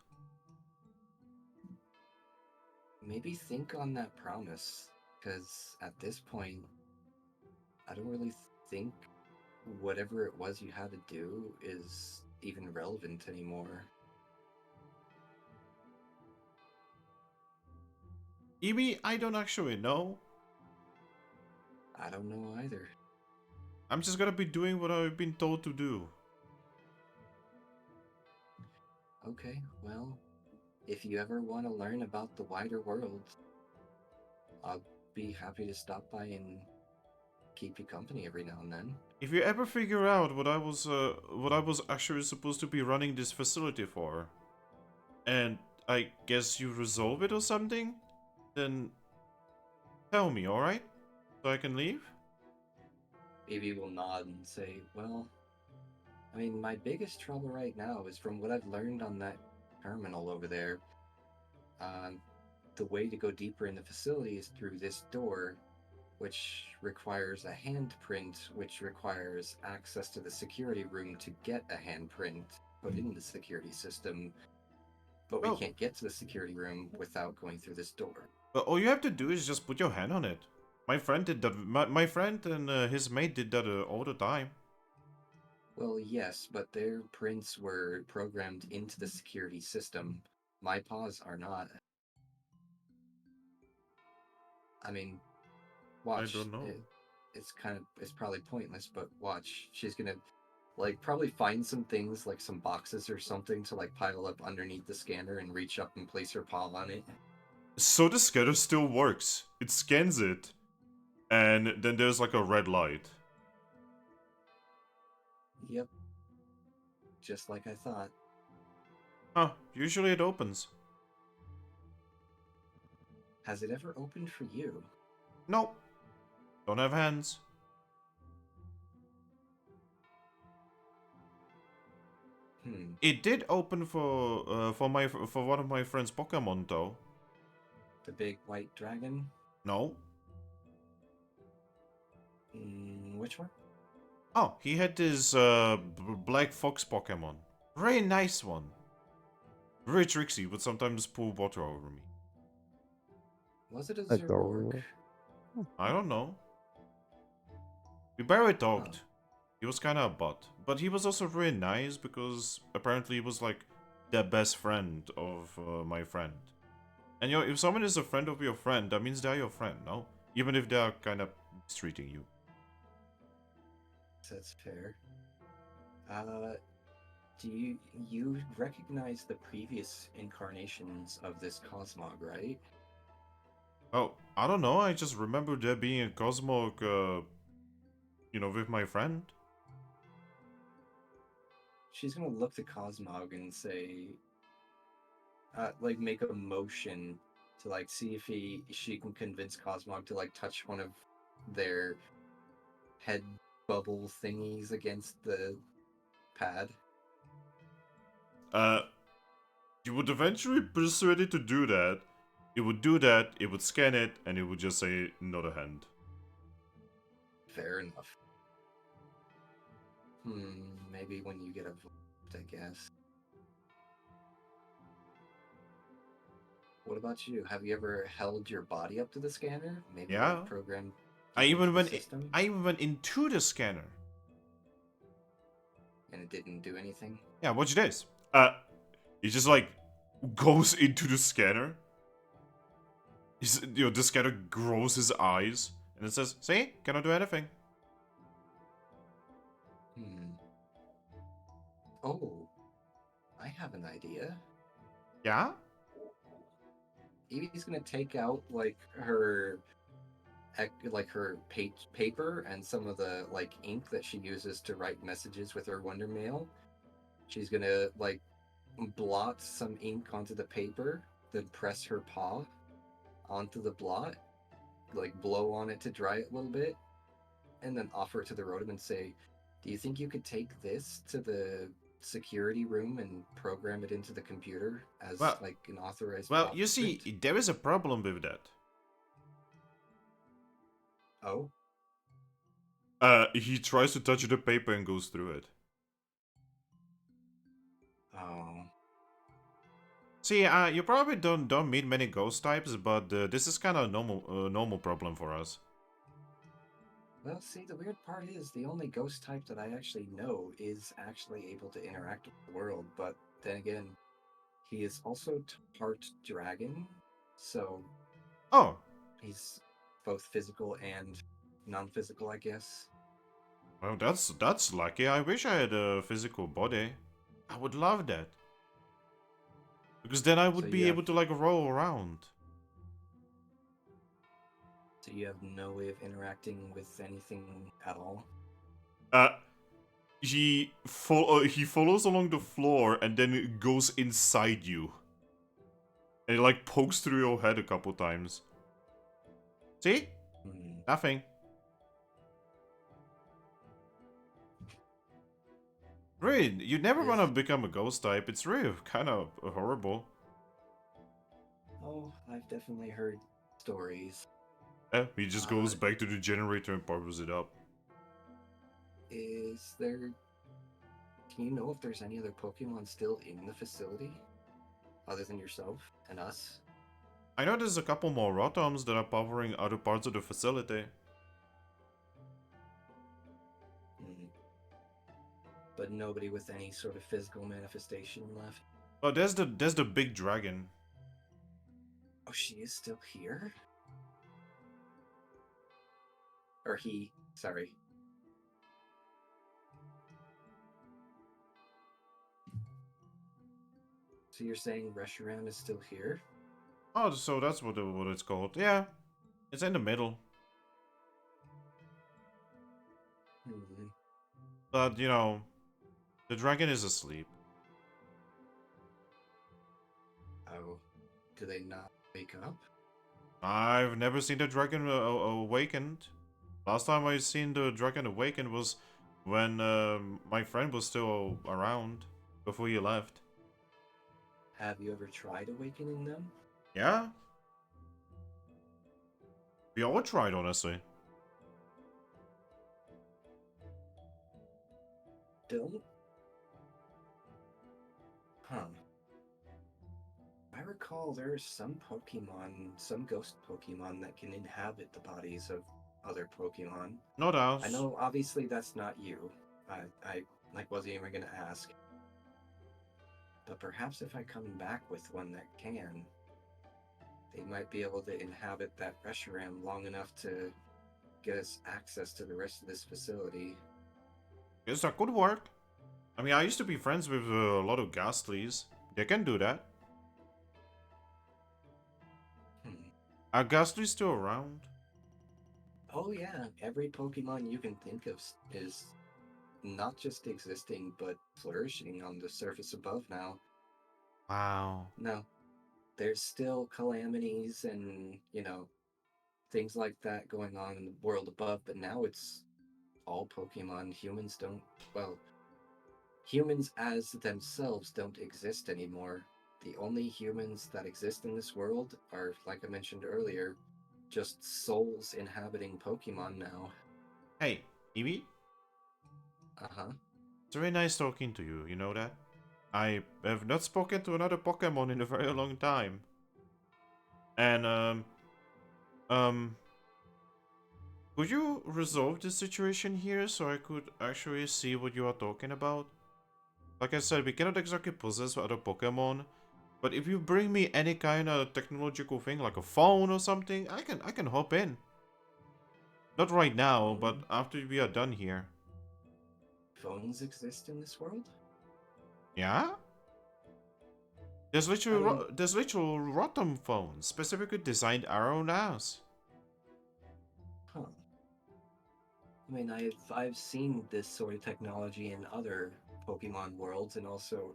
Maybe think on that promise, because at this point, I don't really think whatever it was you had to do is even relevant anymore. Eevee, I don't actually know. I don't know either. I'm just gonna be doing what I've been told to do. Okay, well, if you ever want to learn about the wider world, I'll be happy to stop by and keep you company every now and then. If you ever figure out what I was actually supposed to be running this facility for, and I guess you resolve it or something, then tell me, alright? So I can leave? Eevee will nod and say, well, I mean, my biggest trouble right now is from what I've learned on that terminal over there. The way to go deeper in the facility is through this door, which requires a handprint, which requires access to the security room to get a handprint put in the security system. But we Oh. can't get to the security room without going through this door. But all you have to do is just put your hand on it. My friend did that. My friend and his mate did that all the time. Well, yes, but their prints were programmed into the security system. My paws are not. I mean, watch. I don't know. It's probably pointless, but watch. She's gonna like probably find some things like some boxes or something to like pile up underneath the scanner and reach up and place her paw on it. So the scanner still works. It scans it, and then there's like a red light. Yep. Just like I thought. Huh, usually it opens. Has it ever opened for you? Nope. Don't have hands. It did open for one of my friend's Pokemon though. The big white dragon? No. Which one? Oh, he had this black fox Pokemon. Very nice one. Very tricksy, would sometimes pull water over me. Was it a Adorable. Zoroark? I don't know. We barely talked. He was kind of a butt. But he was also very nice because apparently he was like the best friend of my friend. And you know, if someone is a friend of your friend, that means they're your friend, no? Even if they are kind of mistreating you. That's fair. Do you recognize the previous incarnations of this Cosmog, right? Oh, I don't know. I just remember there being a Cosmog, you know, with my friend. She's gonna look to Cosmog and say, like, make a motion to like see if she can convince Cosmog to like touch one of their head bubble thingies against the pad. You would eventually persuade it to do that. It would do that, it would scan it, and it would just say, not a hand. Fair enough. Maybe when you get a vote, I guess. What about you? Have you ever held your body up to the scanner? Maybe Yeah. like programmed I even into the system, went into the scanner. and it didn't do anything? Yeah, watch this. It just like goes into the scanner. You know, the scanner grows his eyes, and it says, "See, cannot do anything." Oh, I have an idea. Yeah. Eevee's gonna take out like her paper and some of the like ink that she uses to write messages with her Wonder Mail. She's gonna like blot some ink onto the paper, then press her paw onto the blot, like blow on it to dry it a little bit, and then offer it to the rodent and say, "Do you think you could take this to the security room and program it into the computer as like an authorized?" Well, you see, there is a problem with that. Oh. He tries to touch the paper and goes through it. Oh. See, you probably don't meet many ghost types, but this is kind of normal problem for us. Well, see, the weird part is the only ghost type that I actually know is actually able to interact with the world, but then again, he is also part dragon, so... Oh. He's both physical and non-physical, I guess. Well, that's lucky. I wish I had a physical body. I would love that. Because then I would be able to, like, roll around. So you have no way of interacting with anything at all? He follows along the floor and then it goes inside you. And it, like, pokes through your head a couple times. See? Nothing. Really, you never want to become a ghost type. It's really kind of horrible. Oh, I've definitely heard stories. He just goes back to the generator and powers it up. Is there... Can you know if there's any other Pokemon still in the facility? Other than yourself and us? I know there's a couple more Rotoms that are powering other parts of the facility. But nobody with any sort of physical manifestation left? Oh, there's the big dragon. Oh, she is still here? Or he, sorry. So you're saying Reshiram is still here? Oh, so that's what it's called. Yeah, it's in the middle. But you know, the dragon is asleep. Oh, do they not wake up? I've never seen the dragon awakened. Last time I seen the dragon awakened was when my friend was still around before you left. Have you ever tried awakening them? Yeah. We all tried, honestly. Don't? Huh. I recall there are some Pokemon, some ghost Pokemon that can inhabit the bodies of other Pokemon. No doubt. I know, obviously, that's not you. I wasn't even gonna ask. But perhaps if I come back with one that can, they might be able to inhabit that Reshiram long enough to get us access to the rest of this facility. Yes, that could work. I mean, I used to be friends with a lot of Ghastlies. They can do that. Are Ghastlies still around? Oh yeah, every Pokemon you can think of is not just existing, but flourishing on the surface above now. Wow. No, there's still calamities and, things like that going on in the world above, but now it's all Pokemon. Humans as themselves don't exist anymore. The only humans that exist in this world are, like I mentioned earlier, just souls inhabiting Pokemon now. Hey, Eevee? Uh-huh. It's very nice talking to you, you know that? I have not spoken to another Pokemon in a very long time. And, could you resolve this situation here so I could actually see what you are talking about? Like I said, we cannot exactly possess other Pokemon, but if you bring me any kind of technological thing, like a phone or something, I can hop in. Not right now, but after we are done here. Phones exist in this world? Yeah? There's literal Rotom phones, specifically designed our own house. Huh. I mean, I've seen this sort of technology in other Pokemon worlds, and also,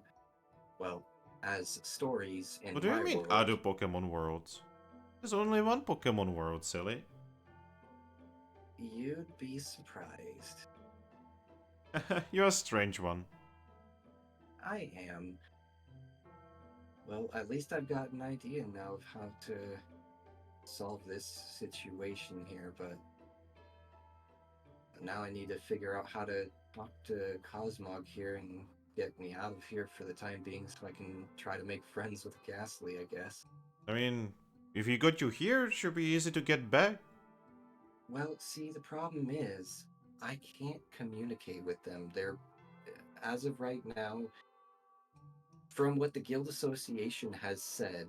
well, as stories in What do you my mean world. other Pokemon worlds? There's only one Pokemon world, silly. You'd be surprised. You're a strange one. I am. Well, at least I've got an idea now of how to solve this situation here, but now I need to figure out how to talk to Cosmog here and get me out of here for the time being so I can try to make friends with Ghastly, I guess. I mean, if he got you here, it should be easy to get back. Well, see, the problem is, I can't communicate with them. They're, as of right now, from what the Guild Association has said,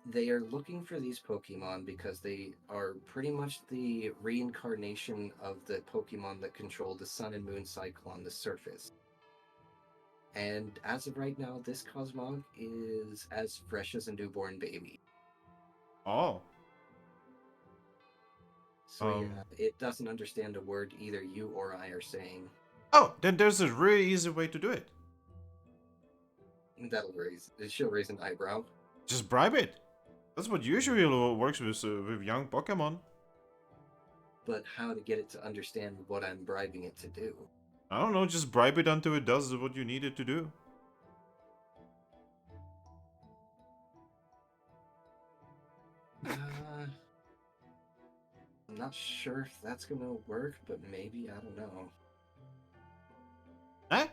they are looking for these Pokemon because they are pretty much the reincarnation of the Pokemon that control the Sun and Moon cycle on the surface. And as of right now, this Cosmog is as fresh as a newborn baby. Oh. So yeah, it doesn't understand a word either you or I are saying. Oh, then there's a really easy way to do it. She'll raise an eyebrow. Just bribe it. That's what usually works with young Pokemon. But how to get it to understand what I'm bribing it to do? I don't know, just bribe it until it does what you need it to do. I'm not sure if that's gonna work, but maybe, I don't know.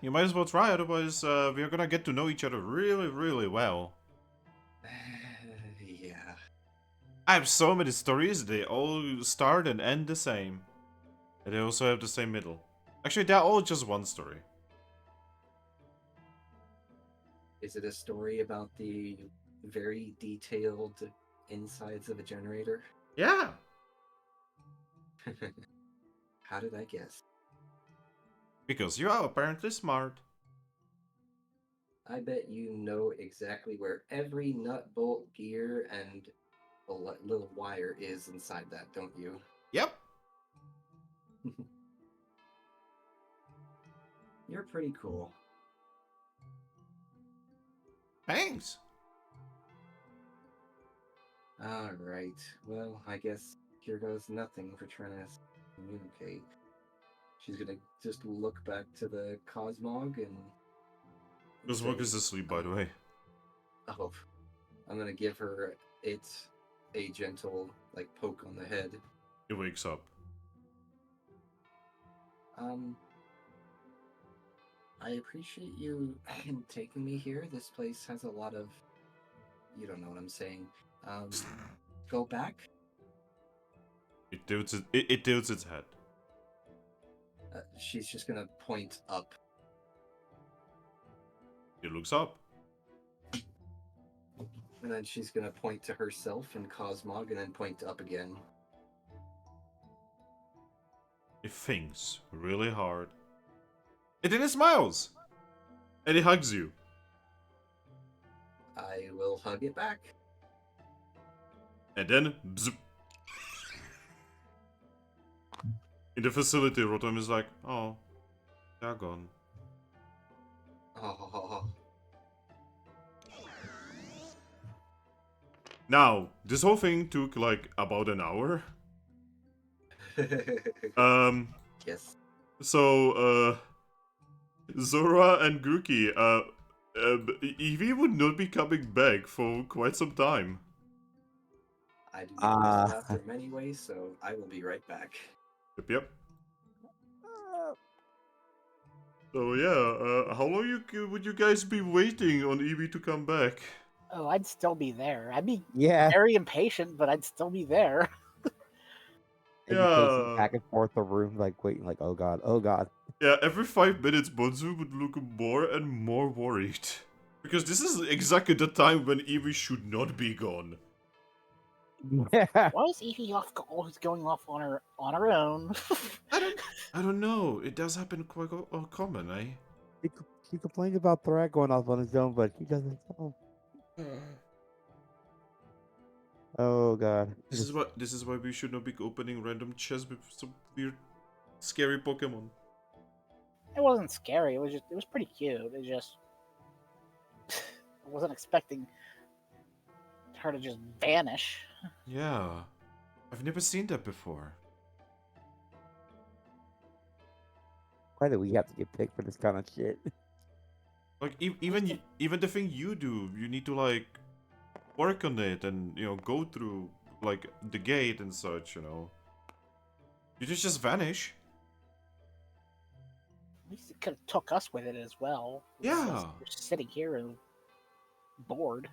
You might as well try, otherwise we're gonna get to know each other really, really well. Yeah. I have so many stories, they all start and end the same. And they also have the same middle. Actually, they're all just one story. Is it a story about the very detailed insides of a generator? Yeah! How did I guess? Because you are apparently smart. I bet you know exactly where every nut, bolt, gear, and a little wire is inside that, don't you? Yep. You're pretty cool. Thanks. Alright, well, I guess here goes nothing for trying to communicate. She's gonna just look back to the Cosmog and Cosmog say, is asleep, by the way. oh, I'm gonna give her a gentle, like, poke on the head. He wakes up. I appreciate you taking me here. This place has a lot of, you don't know what I'm saying. Go back? It tilts its head. She's just gonna point up. It looks up. And then she's gonna point to herself and Cosmog and then point up again. It thinks really hard. And then it smiles! And it hugs you. I will hug it back. And then, bzz. In the facility, Rotom is like, oh, they're gone. Oh. Now, this whole thing took like about an hour. Yes. So, Zorua and Grookey, Eevee would not be coming back for quite some time. I didn't use the bathroom anyway, so I will be right back. Yep. So yeah, how long would you guys be waiting on Eevee to come back? Oh, I'd still be there. I'd be Yeah. very impatient, but I'd still be there. And you pacing Yeah. back and forth the room, like waiting, like, oh god, oh god. Yeah, every 5 minutes, Bonzu would look more and more worried. Because this is exactly the time when Eevee should not be gone. Yeah. Why is Eevee always going off on her own? I don't know. It does happen quite common, eh? She complains about Thrack going off on his own, but he doesn't tell. Oh god. This is why we should not be opening random chests with some weird, scary Pokemon. It wasn't scary. It was pretty cute. It just I wasn't expecting her to just vanish. Yeah, I've never seen that before. Why do we have to get picked for this kind of shit? Like even the thing you do, you need to like work on it and go through like the gate and such. You just vanish. At least it could have took us with it as well. Yeah. We're sitting here and bored.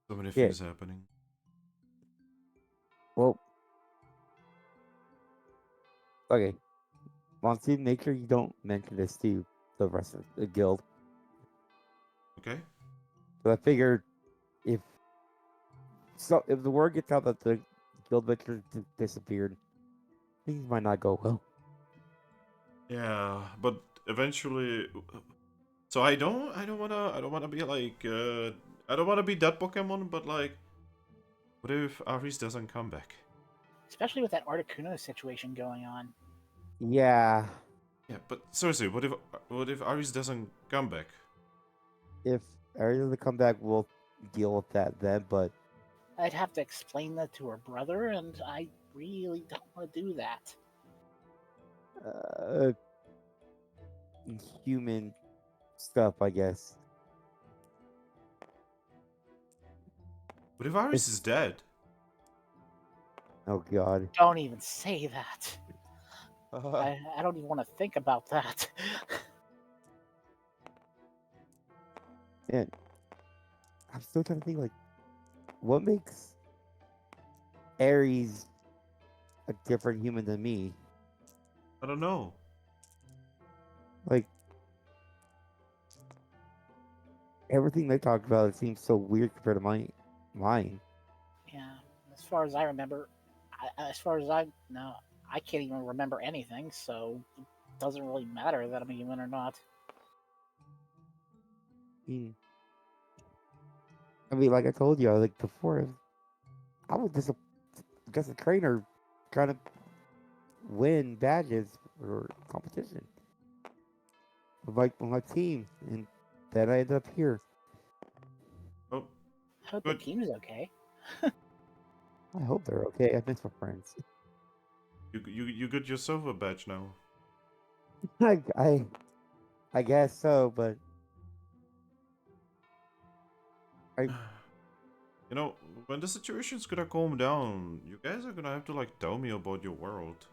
So many things happening. Well, okay. Monsoon, make sure you don't mention this to the rest of the guild. Okay. So I figured if the word gets out that the guild venture disappeared, things might not go well. Yeah, but eventually. So I don't wanna be like I don't wanna be that Pokemon, but like, what if Aris doesn't come back? Especially with that Articuno situation going on. Yeah. Yeah, but seriously, what if Aris doesn't come back? If Aries doesn't come back, we'll deal with that then, but I'd have to explain that to her brother, and I really don't want to do that. human stuff, I guess. But if Iris is dead, Oh God. Don't even say that. I don't even want to think about that. Man, I'm still trying to think like what makes Ares a different human than me. I don't know. Like everything they talked about, it seems so weird compared to mine. Yeah, as far as I remember, as far as I know, I can't even remember anything, so it doesn't really matter that I'm a human or not. Mm. I mean, like I told you, like before, I was just a trainer trying to win badges or competition with my team, and then I ended up here. Oh, I hope the good. team's okay. I hope they're okay. I miss my friends. You got yourself a badge now. I, I, I guess so, but I, You know, when the situation's gonna calm down, you guys are gonna have to like tell me about your world.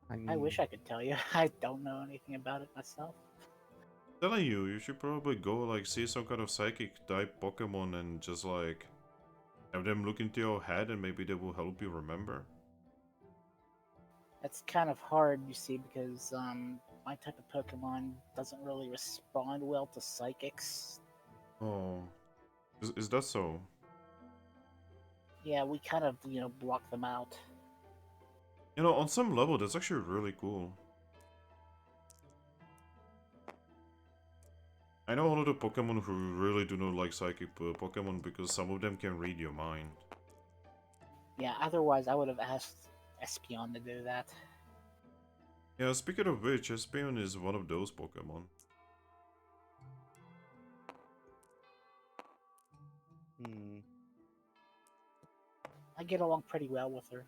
I mean, I wish I could tell you. I don't know anything about it myself. Telling you, you should probably go like see some kind of psychic type Pokemon and just like have them look into your head and maybe they will help you remember. That's kind of hard, you see, because my type of Pokemon doesn't really respond well to psychics. Oh, is that so? Yeah, we kind of, block them out. You know, on some level, that's actually really cool. I know a lot of Pokemon who really do not like psychic Pokemon because some of them can read your mind. Yeah, otherwise I would have asked Espeon to do that. Yeah, speaking of which, Espeon is one of those Pokemon. hmm. I get along pretty well with her.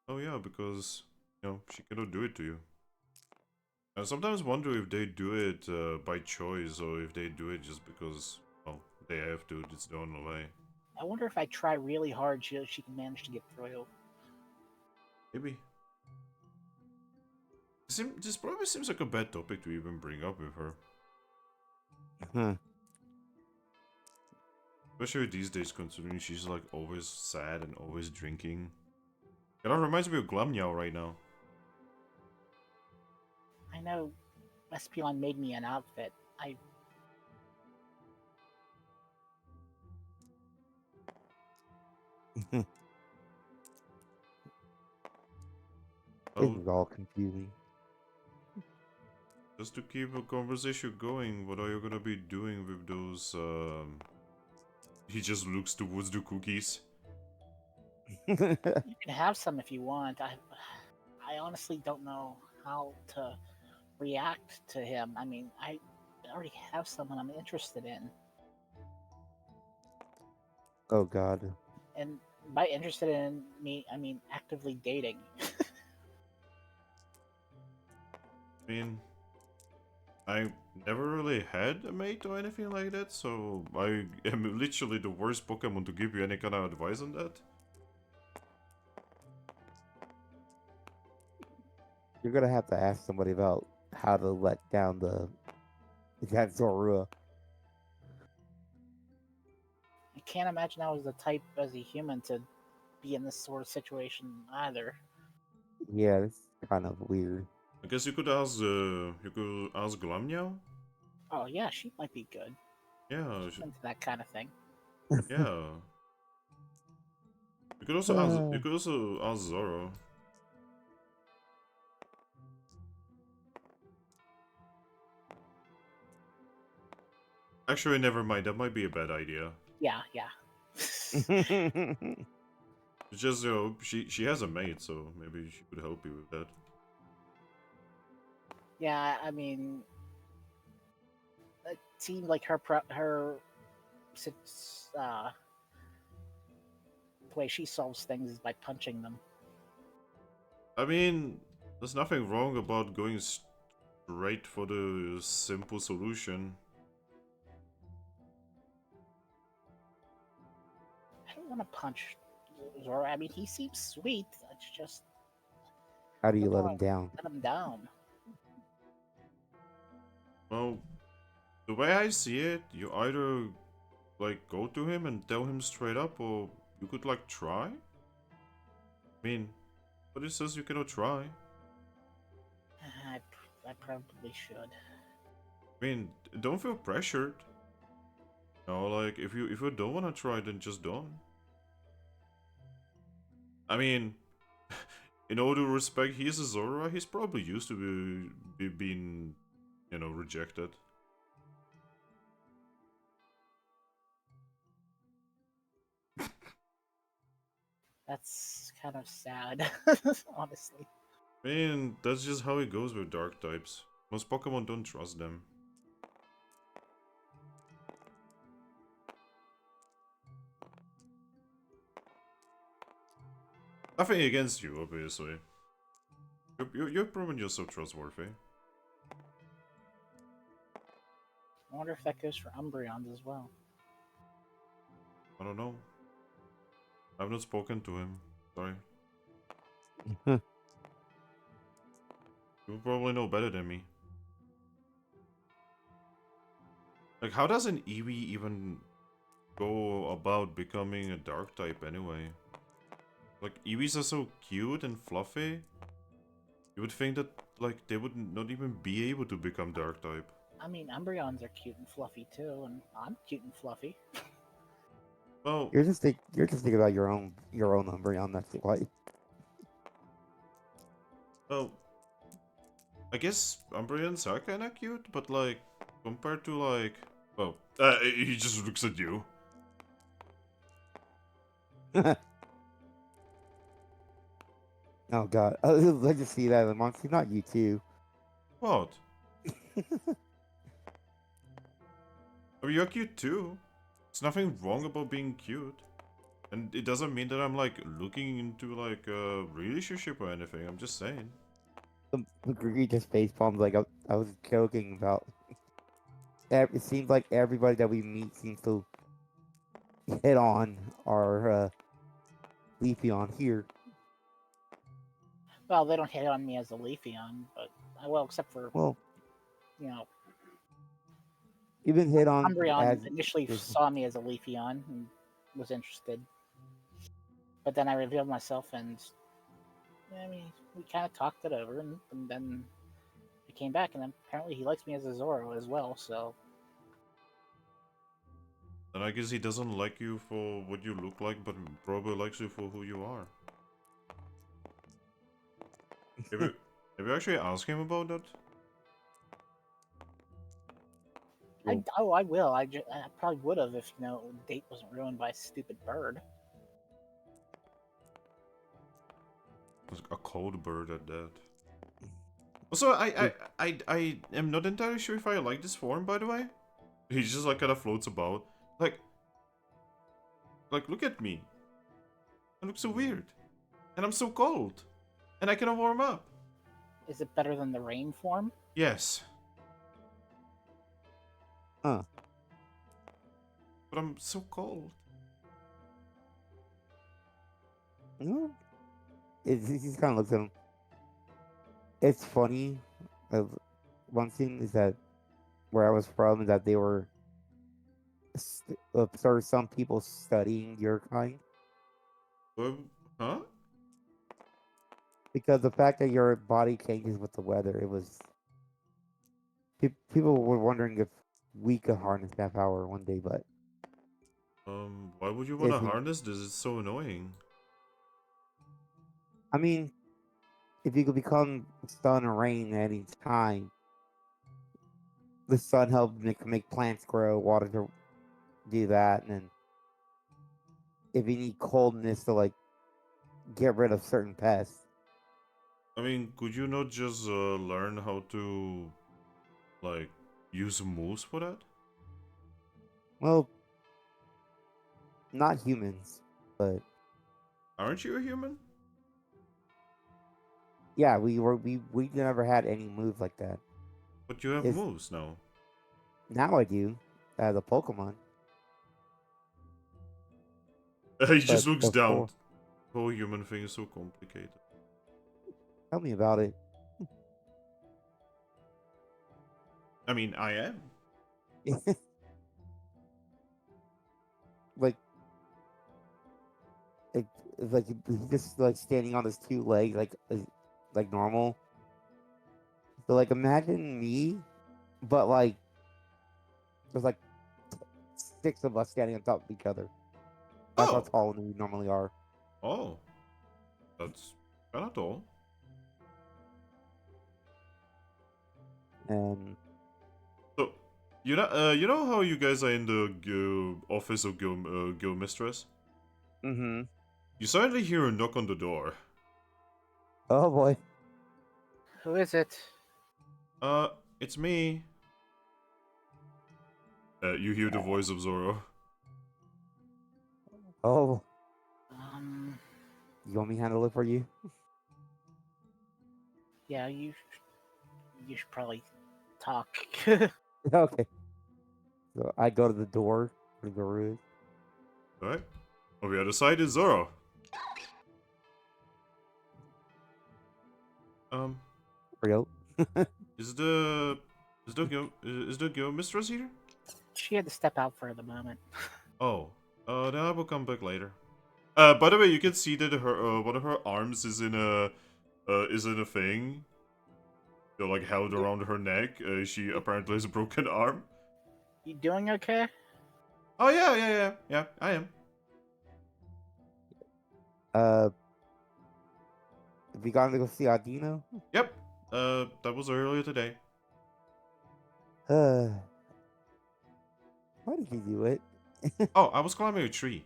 Oh yeah, because, you know, she cannot do it to you. I sometimes wonder if they do it by choice or if they do it just because, well, they have to, it's the only way. I wonder if I try really hard, she can manage to get through. Maybe. This probably seems like a bad topic to even bring up with her. Huh. Especially these days, considering she's like always sad and always drinking. It all reminds me of Glammeow right now. I know Espeon made me an outfit. This Oh, is all confusing. just to keep a conversation going, what are you gonna be doing with those, He just looks towards the cookies. You can have some if you want. I honestly don't know how to react to him. I mean, I already have someone I'm interested in. Oh God. And by interested in me, I mean actively dating. I mean, I never really had a mate or anything like that, so I am literally the worst Pokemon to give you any kind of advice on that. You're gonna have to ask somebody about how to let down that Zorua. I can't imagine I was the type as a human to be in this sort of situation either. Yeah, it's kind of weird. I guess you could ask Glammeow? Oh yeah, she might be good. Yeah, She's into that kind of thing. yeah. You Uh, could also ask Zoro. Actually, never mind. That might be a bad idea. Yeah, yeah. It's just, you know, she has a mate, so maybe she could help you with that. Yeah, I mean, it seemed like her uh, the way she solves things is by punching them. I mean, there's nothing wrong about going straight for the simple solution. I don't want to punch Zorua. I mean, he seems sweet. It's just How do you don't let wanna him down? let him down. Well, the way I see it, you either like go to him and tell him straight up, or you could like try. I mean, but it says you cannot try. I probably should. I mean, don't feel pressured. No, like if you don't wanna try, then just don't. I mean, in all due respect, he's a Zorua. He's probably used to being, you know, rejected. That's kind of sad, honestly. I mean, that's just how it goes with dark types. Most Pokemon don't trust them. Nothing against you, obviously. You've proven yourself trustworthy. I wonder if that goes for Umbreons as well. I don't know. I've not spoken to him. Sorry. You probably know better than me. Like, how does an Eevee even go about becoming a dark type anyway? Like, Eevees are so cute and fluffy. You would think that, like, they would not even be able to become dark type. I mean, Umbreons are cute and fluffy too, and I'm cute and fluffy. Well, You're just thinking about your own Umbreon. That's why. well, I guess Umbreons are kinda cute, but like, compared to like, well, he just looks at you. Oh god, I just see that in the monster. Not you too. What? I mean, you're cute too. There's nothing wrong about being cute. And it doesn't mean that I'm like looking into like a relationship or anything. I'm just saying. The Grookey just face palms like I was joking about. It seems like everybody that we meet seems to hit on our Leafeon here. Well, they don't hit on me as a Leafeon, but well, except for Well, you know, you've been hit on Umbreon as initially saw me as a Leafeon and was interested, but then I revealed myself, and I mean, we kind of talked it over, and then I came back, and then apparently he likes me as a Zoro as well. So And I guess he doesn't like you for what you look like, but probably likes you for who you are. Have you actually asked him about that? I will. I probably would have if the date wasn't ruined by a stupid bird. A cold bird at that. Also, I am not entirely sure if I like this form, by the way. He just like kind of floats about. Like, look at me. I look so weird. And I'm so cold. And I cannot warm up. Is it better than the rain form? Yes. Huh. But I'm so cold. No. He just kind of looks at him. It's funny. One thing is that where I was from, that they were there some people studying your kind Huh? because the fact that your body changes with the weather. It was people were wondering if we could harness that power one day, but Why would you want to isn't. harness this? It's so annoying. I mean, if you could become sun or rain at any time, the sun helps make plants grow, water to do that, and then if you need coldness to like get rid of certain pests. I mean, could you not just learn how to, like, use moves for that? Well, not humans, but Aren't you a human? yeah, we never had any moves like that. But you have Is- moves now. Now I do, as a Pokemon. He just But looks down. before- The whole human thing is so complicated. Tell me about it. I mean, I am. like, it, it's like he's just like standing on his two legs, like normal. So like, imagine me, but like there's like 6 of us standing on top of each other. That's how Oh. tall we normally are. Oh. That's kind of tall. And So, you know how you guys are in the office of Guild Mistress? mm-hmm. You suddenly hear a knock on the door. Oh boy. Who is it? It's me. You hear the voice of Zorua. Oh, Um, you want me to handle it for you? yeah, you should probably talk. Okay. So I go to the door where Zorua is. Alright. On the other side is Zorua. Real. Is the guild mistress here? She had to step out for the moment. Oh. Then I will come back later. By the way, you can see that her one of her arms is in a thing. They're like held around her neck. She apparently has a broken arm. You doing okay? Oh yeah, I am. Have you gone to go see Adino? Yep. That was earlier today. Why did you do it? Oh, I was climbing a tree.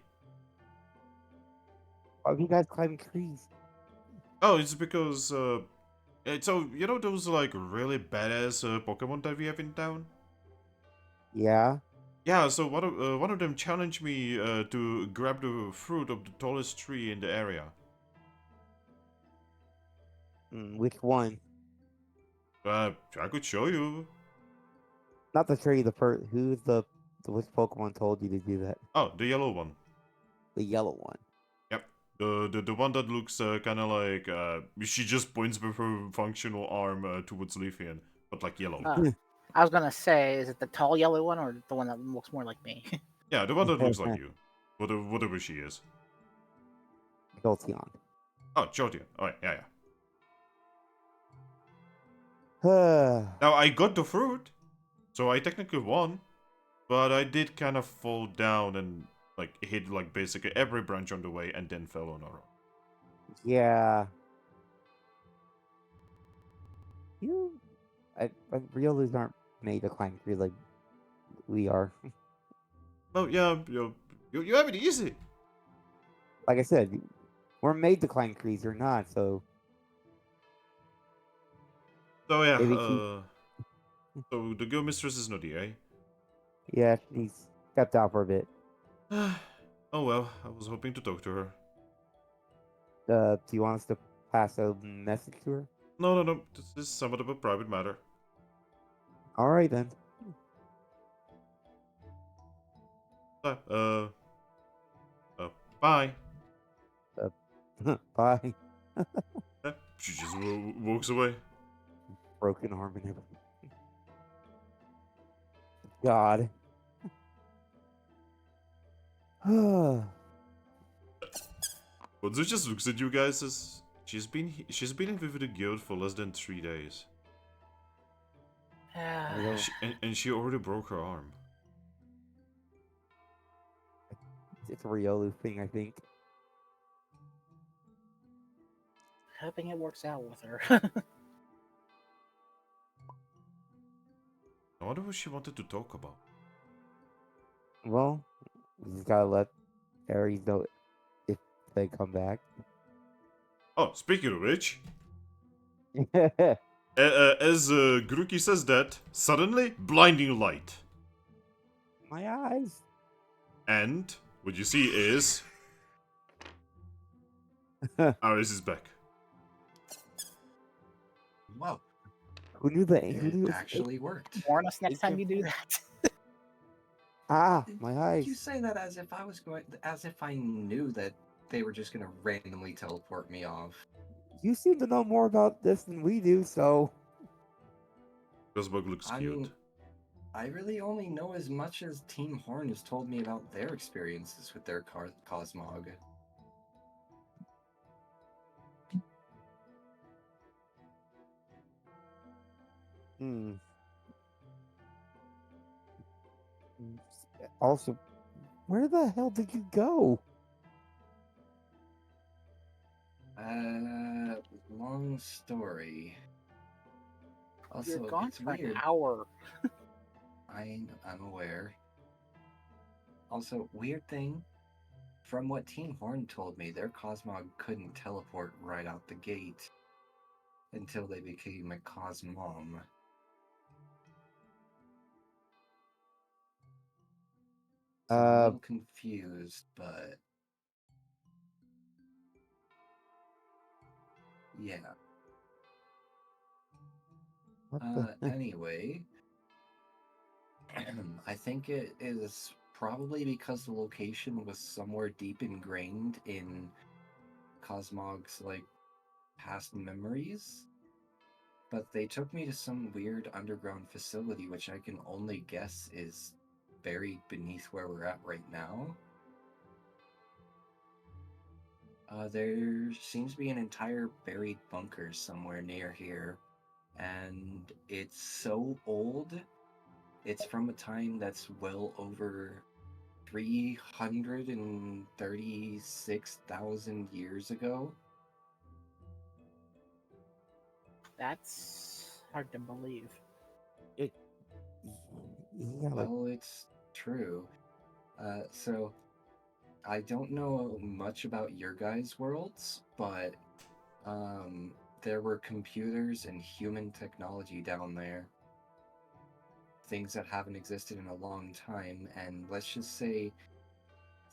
Why are you guys climbing trees? Oh, it's because so you know those like really badass Pokemon that we have in town? Yeah. Yeah, so one of them challenged me to grab the fruit of the tallest tree in the area. Which one? I could show you. Not the tree. Who's the which Pokemon told you to do that? Oh, the yellow one. The yellow one. Yep. The one that looks kind of like she just points with her functional arm towards Leafian, but like yellow. I was gonna say, is it the tall yellow one or the one that looks more like me? Yeah, the one that looks like you. Whatever she is. Jolteon. Oh, Jolteon. Alright, yeah. Uh, Now I got the fruit, so I technically won, but I did kind of fall down and like hit like basically every branch on the way and then fell on a rock. yeah. Riolos aren't made to climb trees like we are. Oh yeah, you have it easy. Like I said, we're made to climb trees. You're not, so So yeah, maybe so the guild mistress is not here, eh? yeah, she's stepped out for a bit. Oh well, I was hoping to talk to her. Do you want us to pass a message to her? No, this is somewhat of a private matter. All right then. Bye. Bye. She just walks away. Broken arm and everything. God. Bonzo just looks at you guys as she's been with the guild for less than 3 days. And she already broke her arm. It's a Riolu thing, I think. Hoping it works out with her. I wonder what she wanted to talk about. Well, we just gotta let Aries know if they come back. Oh, speaking of which, as Grookey says that, suddenly, blinding light. My eyes. And what you see is Aris is back. Wow. Who knew that? Who It knew actually worked. Warn us next time Ancient you do Force. that. My eyes. You say that as if as if I knew that they were just gonna randomly teleport me off. You seem to know more about this than we do, so. Cosmog looks I cute. mean, I really only know as much as Team Horn has told me about their experiences with their Cosmog. Hmm. Also, where the hell did you go? Long story. You're Also, gone it's for an weird. hour. I'm aware. Also, weird thing. From what Team Horn told me, their Cosmog couldn't teleport right out the gate until they became a Cosmom. So I'm a little confused, but yeah. What the? Anyway, I think it is probably because the location was somewhere deep ingrained in Cosmog's like past memories. But they took me to some weird underground facility, which I can only guess is buried beneath where we're at right now. There seems to be an entire buried bunker somewhere near here, and it's so old. It's from a time that's well over 336,000 years ago. That's hard to believe. Yeah, like, Well, it's true. So I don't know much about your guys' worlds, but there were computers and human technology down there. Things that haven't existed in a long time, and let's just say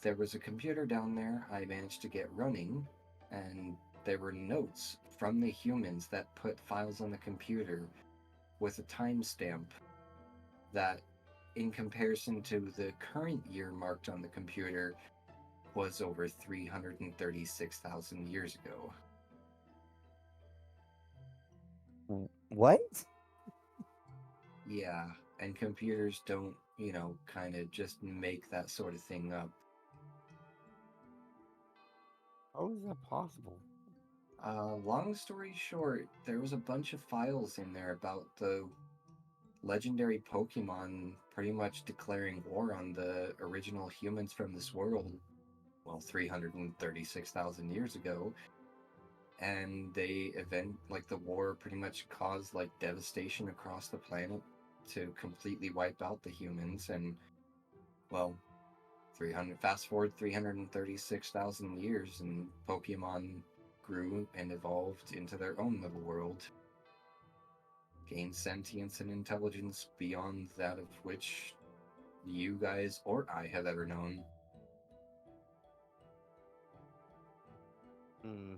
there was a computer down there I managed to get running, and there were notes from the humans that put files on the computer with a timestamp that, in comparison to the current year marked on the computer, was over 336,000 years ago. what? Yeah, and computers don't, kind of just make that sort of thing up. How is that possible? Long story short, there was a bunch of files in there about the legendary Pokemon pretty much declaring war on the original humans from this world, well, 336,000 years ago. And the war pretty much caused like devastation across the planet to completely wipe out the humans. And, well, fast forward 336,000 years, and Pokemon grew and evolved into their own little world, gained sentience and intelligence beyond that of which you guys or I have ever known. Hmm.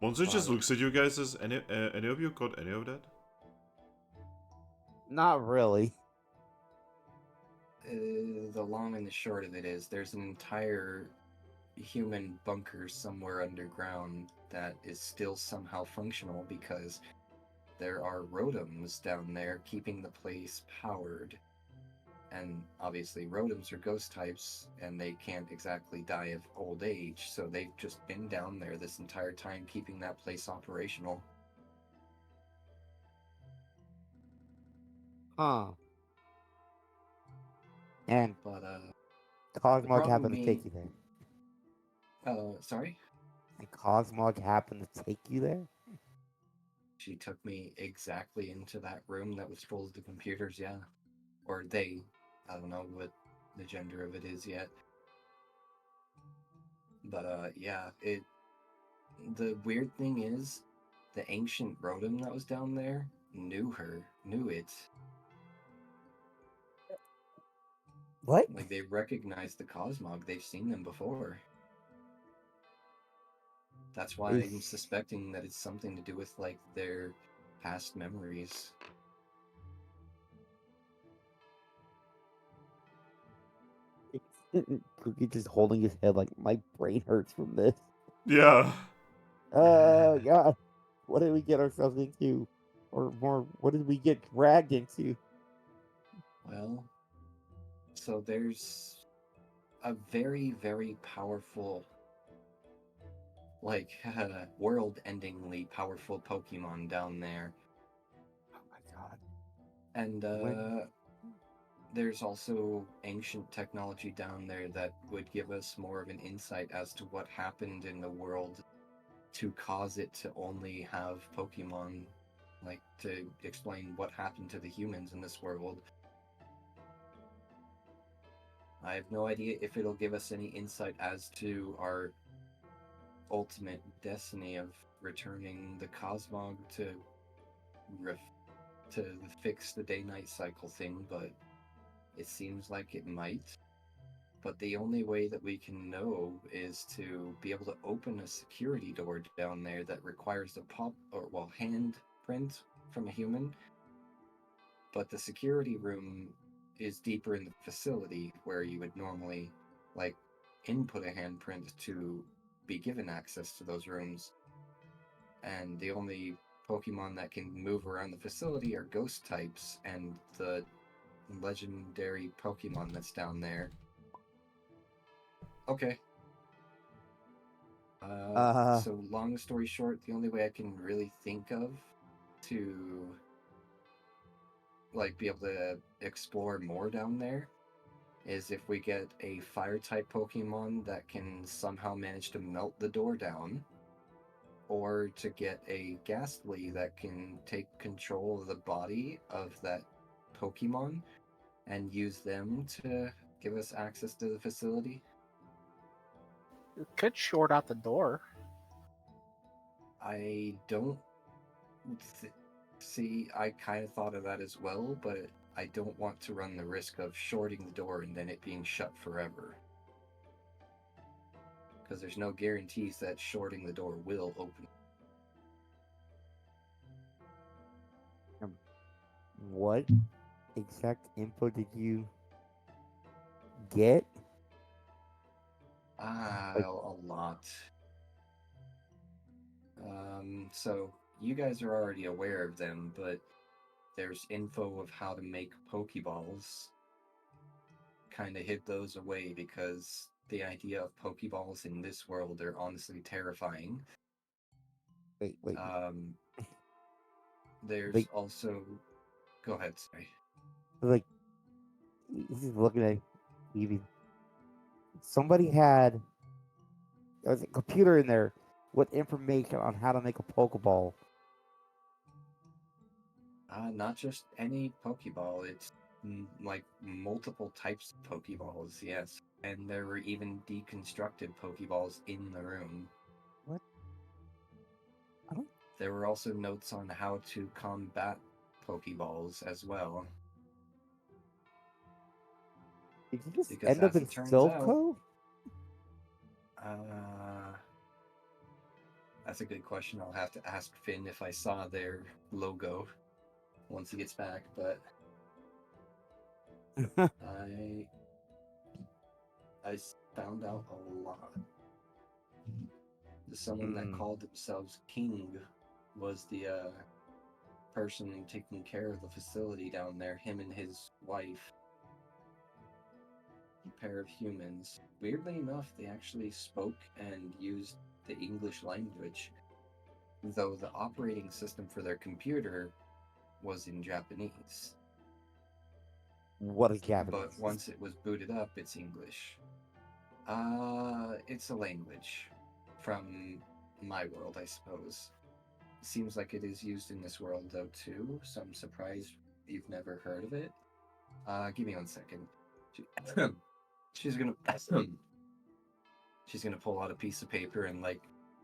Monster just Wow. looks at you guys as any of you got any of that? Not really. The long and the short of it is there's an entire human bunker somewhere underground that is still somehow functional because there are rotoms down there keeping the place powered. And obviously, rotoms are ghost types, and they can't exactly die of old age, so they've just been down there this entire time, keeping that place operational. Huh. And But, the Cosmog problem happened to being, take you there. sorry? And Cosmog happened to take you there? She took me exactly into that room that was full of the computers, yeah. Or they. I don't know what the gender of it is yet. But, yeah, the weird thing is, the ancient Rotom that was down there knew it. What? Like, they recognized the Cosmog, they've seen them before. That's why I'm suspecting that it's something to do with like their past memories. Grookey just holding his head like my brain hurts from this. Yeah. God, what did we get ourselves into, or more, what did we get dragged into? Well, so there's a very, very powerful, like, world-endingly powerful Pokemon down there. Oh my god! And When there's also ancient technology down there that would give us more of an insight as to what happened in the world to cause it to only have Pokemon, like to explain what happened to the humans in this world. I have no idea if it'll give us any insight as to our ultimate destiny of returning the Cosmog to fix the day-night cycle thing, but it seems like it might. But the only way that we can know is to be able to open a security door down there that requires a hand print from a human. But the security room is deeper in the facility where you would normally like input a handprint to be given access to those rooms. And the only Pokemon that can move around the facility are ghost types and the legendary Pokemon that's down there. Okay. So long story short, the only way I can really think of to like be able to explore more down there is if we get a fire type Pokemon that can somehow manage to melt the door down, or to get a Ghastly that can take control of the body of that Pokemon and use them to give us access to the facility. You could short out the door. I don't see, I kind of thought of that as well, but I don't want to run the risk of shorting the door and then it being shut forever. Because there's no guarantees that shorting the door will open. what exact info did you get? Like, A lot. So you guys are already aware of them, but there's info of how to make Pokeballs. Kind of hid those away because the idea of Pokeballs in this world are honestly terrifying. wait, There's like, also. Go ahead, sorry. like, he's just looking at Eevee. Somebody had there was a computer in there with information on how to make a Pokeball. Not just any Pokeball, it's like multiple types of Pokeballs, yes. And there were even deconstructed Pokeballs in the room. What? I don't. There were also notes on how to combat Pokeballs as well. Did you just Because end up as in it turns Silco? That's a good question. I'll have to ask Finn if I saw their logo once he gets back, but I found out a lot. Someone that called themselves King was the person taking care of the facility down there, him and his wife. A pair of humans. Weirdly enough, they actually spoke and used the English language, though the operating system for their computer was in Japanese. What is Japanese? But once it was booted up, it's English. It's a language from my world, I suppose. Seems like it is used in this world though too, so I'm surprised you've never heard of it. Give me 1 second. She's gonna pull out a piece of paper and like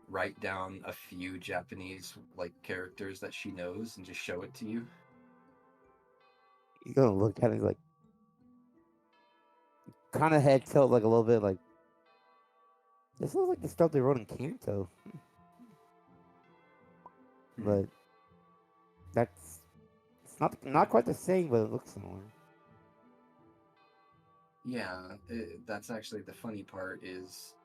write down a few Japanese like characters that she knows and just show it to you. You're gonna look at it like kind of head tilt like a little bit like this looks like the stuff they wrote in Kanto. but that's it's not quite the same, but it looks similar. Yeah, that's actually the funny part is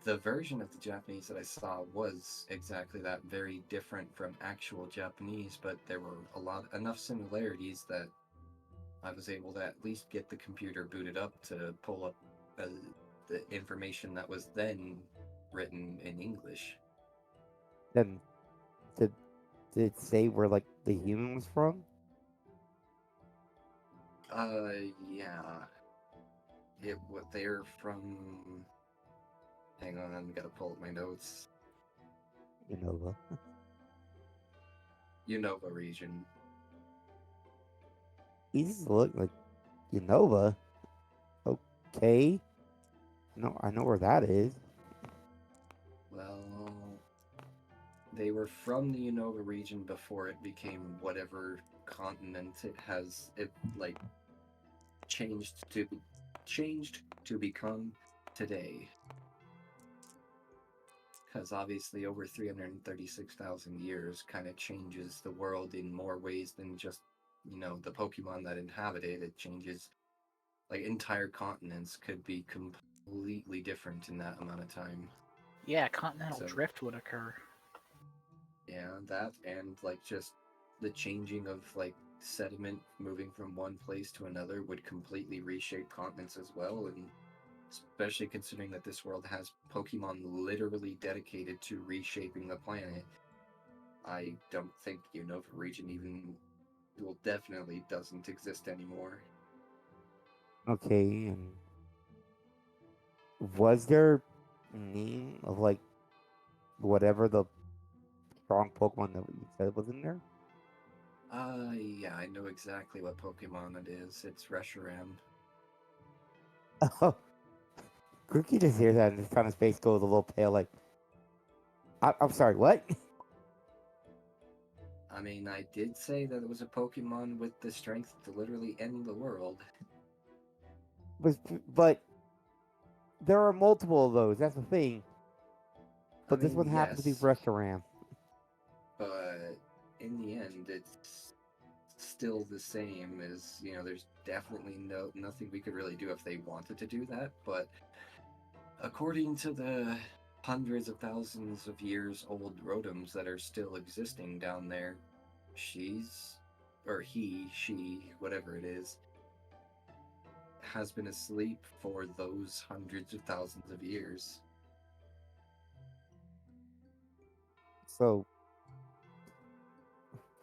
the version of the Japanese that I saw was exactly that, very different from actual Japanese, but there were enough similarities that I was able to at least get the computer booted up to pull up the information that was then written in English. Then did it say where like the human was from? Yeah. They're from. Hang on, I gotta pull up my notes. Unova. Unova region. Easy to look like Unova. Okay. No, I know where that is. Well, they were from the Unova region before it became whatever continent it has. It like changed to become today. Because obviously, over 336,000 years kind of changes the world in more ways than just, the Pokemon that inhabit it. It changes, like, entire continents could be completely different in that amount of time. Yeah, continental So, drift would occur. yeah, that and, like, just the changing of, like, sediment moving from one place to another would completely reshape continents as well. And especially considering that this world has Pokemon literally dedicated to reshaping the planet. I don't think Unova region definitely doesn't exist anymore. Okay, and was there name of like whatever the strong Pokemon that you said was in there? Yeah, I know exactly what Pokemon it is. It's Reshiram. Oh, Grookey just hears that and his kind of face goes a little pale. Like, I'm sorry, what? I mean, I did say that it was a Pokemon with the strength to literally end the world. but there are multiple of those. That's the thing. I But this mean, one happens to be yes, Reshiram. but in the end, it's still the same as, there's definitely nothing we could really do if they wanted to do that, but according to the hundreds of thousands of years old Rotoms that are still existing down there, she, whatever it is, has been asleep for those hundreds of thousands of years. So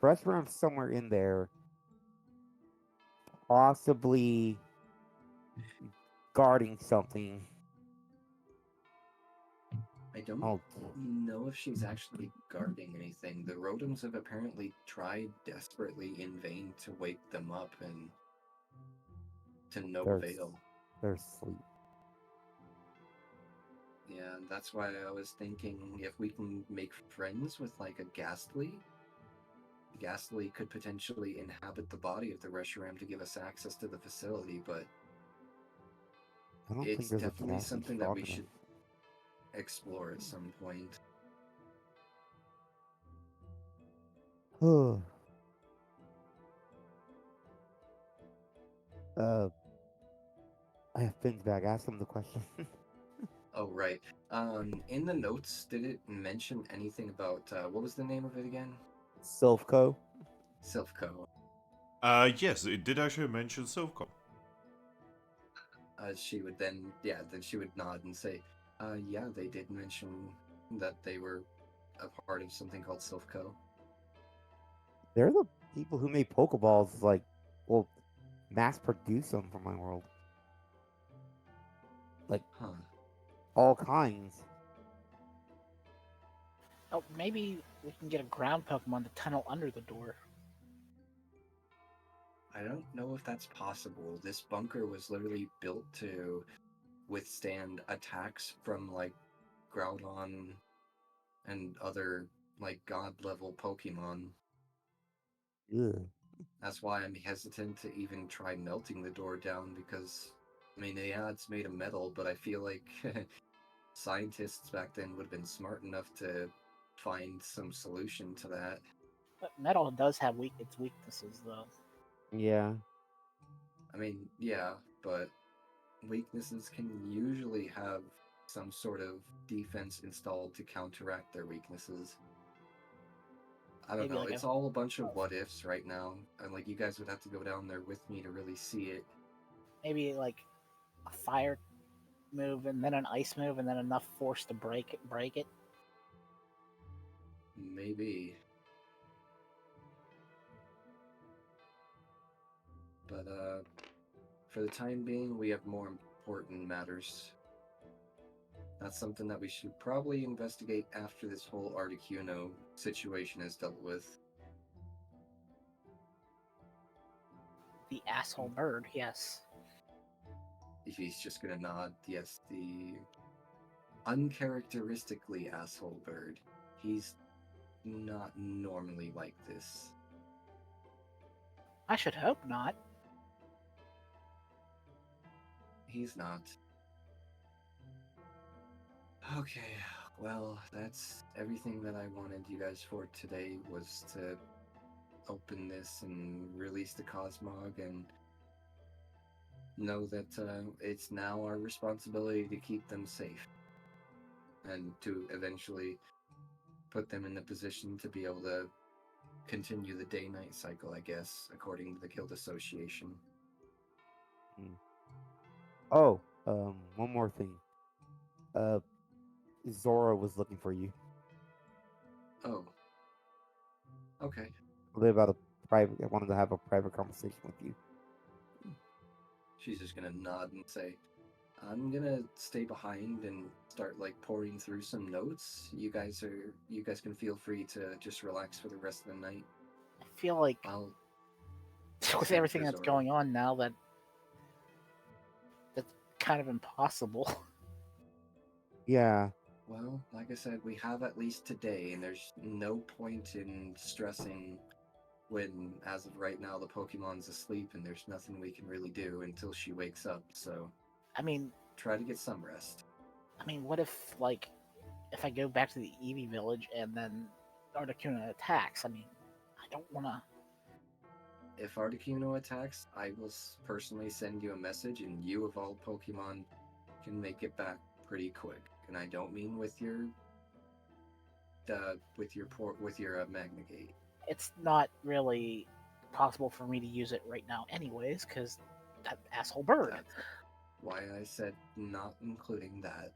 Reshiram's somewhere in there, possibly guarding something. I don't Oh, know if she's actually guarding anything. The Rotoms have apparently tried desperately in vain to wake them up, and to no they're avail. they're asleep. Yeah, that's why I was thinking if we can make friends with like a Ghastly could potentially inhabit the body of the Reshiram to give us access to the facility, but I don't think it's there's a definitely Cassie something that strong we enough. should explore at some point. uh, I have Finn's back. Ask him the question. Oh, right. In the notes, did it mention anything about, what was the name of it again? Silphco. Silphco. Yes, it did actually mention Silphco. Then she would nod and say, yeah, they did mention that they were a part of something called Silphco. They're the people who made Pokeballs. Like, well, mass produce them for my world. Like Huh. all kinds. Oh, maybe we can get a ground Pokemon to tunnel under the door. I don't know if that's possible. This bunker was literally built to withstand attacks from, like, Groudon and other, like, god level Pokemon. Ugh. That's why I'm hesitant to even try melting the door down because, I mean, yeah, it's made of metal, but I feel like scientists back then would have been smart enough to find some solution to that. But metal does have its weaknesses, though. Yeah. I mean, yeah, but weaknesses can usually have some sort of defense installed to counteract their weaknesses. I don't Maybe know. like It's all a bunch of what ifs right now, and like you guys would have to go down there with me to really see it. maybe like a fire move and then an ice move and then enough force to break it. Maybe. But for the time being, we have more important matters. That's something that we should probably investigate after this whole Articuno situation is dealt with. The asshole bird, yes. If he's just gonna nod, yes, the uncharacteristically asshole bird. He's not normally like this. I should hope not. He's not. Okay, well, that's everything that I wanted you guys for today, was to open this and release the Cosmog and know that it's now our responsibility to keep them safe and to eventually put them in a position to be able to continue the day-night cycle, I guess, according to the Guild Association. Oh, one more thing. Zora was looking for you. Oh. Okay. Live out a private. I wanted to have a private conversation with you. She's just gonna nod and say, I'm gonna stay behind and start like pouring through some notes. You guys can feel free to just relax for the rest of the night. I feel like I'll with send everything for that's Zora. going on now, that's kind of impossible. Yeah. Well, like I said, we have at least today, and there's no point in stressing when, as of right now, the Pokemon's asleep and there's nothing we can really do until she wakes up, so I mean, try to get some rest. what if I go back to the Eevee village and then Articuno attacks? I don't want to. If Articuno attacks, I will personally send you a message, and you, of all Pokemon, can make it back pretty quick. And I don't mean with your Magnagate. It's not really possible for me to use it right now, anyways, because that asshole bird. That's why I said not including that.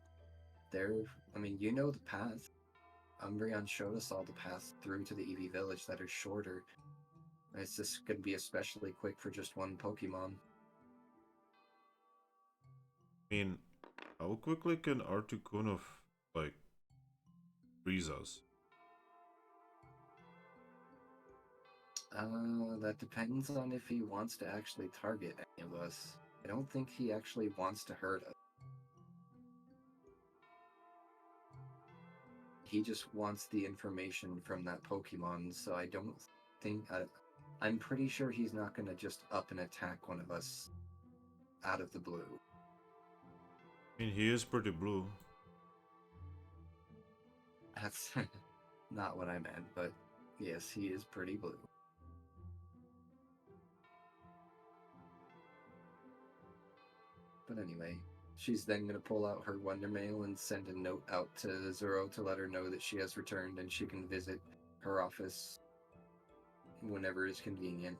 You know the path. Umbreon showed us all the paths through to the Eevee village that are shorter. It's just going to be especially quick for just one Pokemon. I mean, how quickly can Articuno freeze us? That depends on if he wants to actually target any of us. I don't think he actually wants to hurt us. He just wants the information from that Pokemon, so I don't think... I'm pretty sure he's not going to just up and attack one of us out of the blue. I mean, he is pretty blue. That's not what I meant, but yes, he is pretty blue. But anyway, she's then going to pull out her Wonder Mail and send a note out to Zoro to let her know that she has returned and she can visit her office whenever is convenient.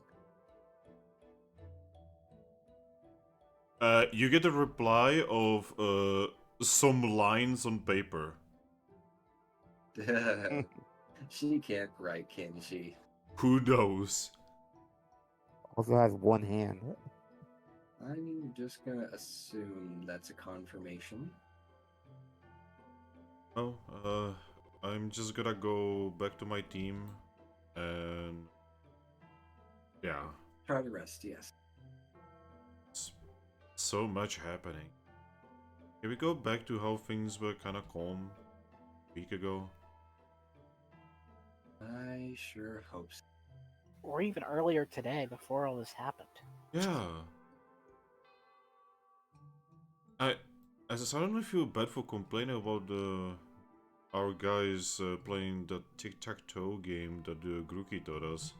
You get a reply of some lines on paper. She can't write, can she? Who knows? Also has one hand. I'm just gonna assume that's a confirmation. Oh, I'm just gonna go back to my team and yeah. Try to rest, yes. So much happening. Can we go back to how things were kind of calm a week ago? I sure hope so. Or even earlier today, before all this happened. Yeah. I suddenly feel bad for complaining about the our guys playing the tic-tac-toe game that Grookey taught us.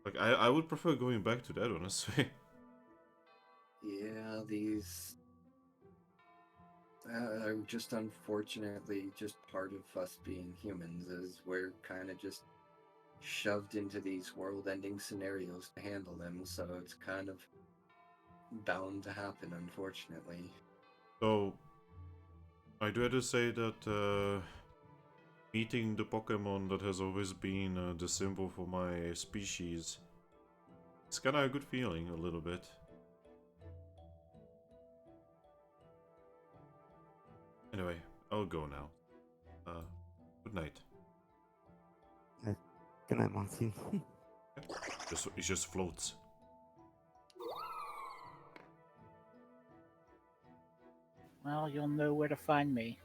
Like, I would prefer going back to that, honestly. Yeah, these are just unfortunately just part of us being humans, is we're kind of just shoved into these world-ending scenarios to handle them, so it's kind of bound to happen, unfortunately. So, I do have to say that meeting the Pokemon that has always been the symbol for my species, it's kind of a good feeling, a little bit. Anyway, I'll go now. Good night. Good night, Monty. It just floats. Well, you'll know where to find me.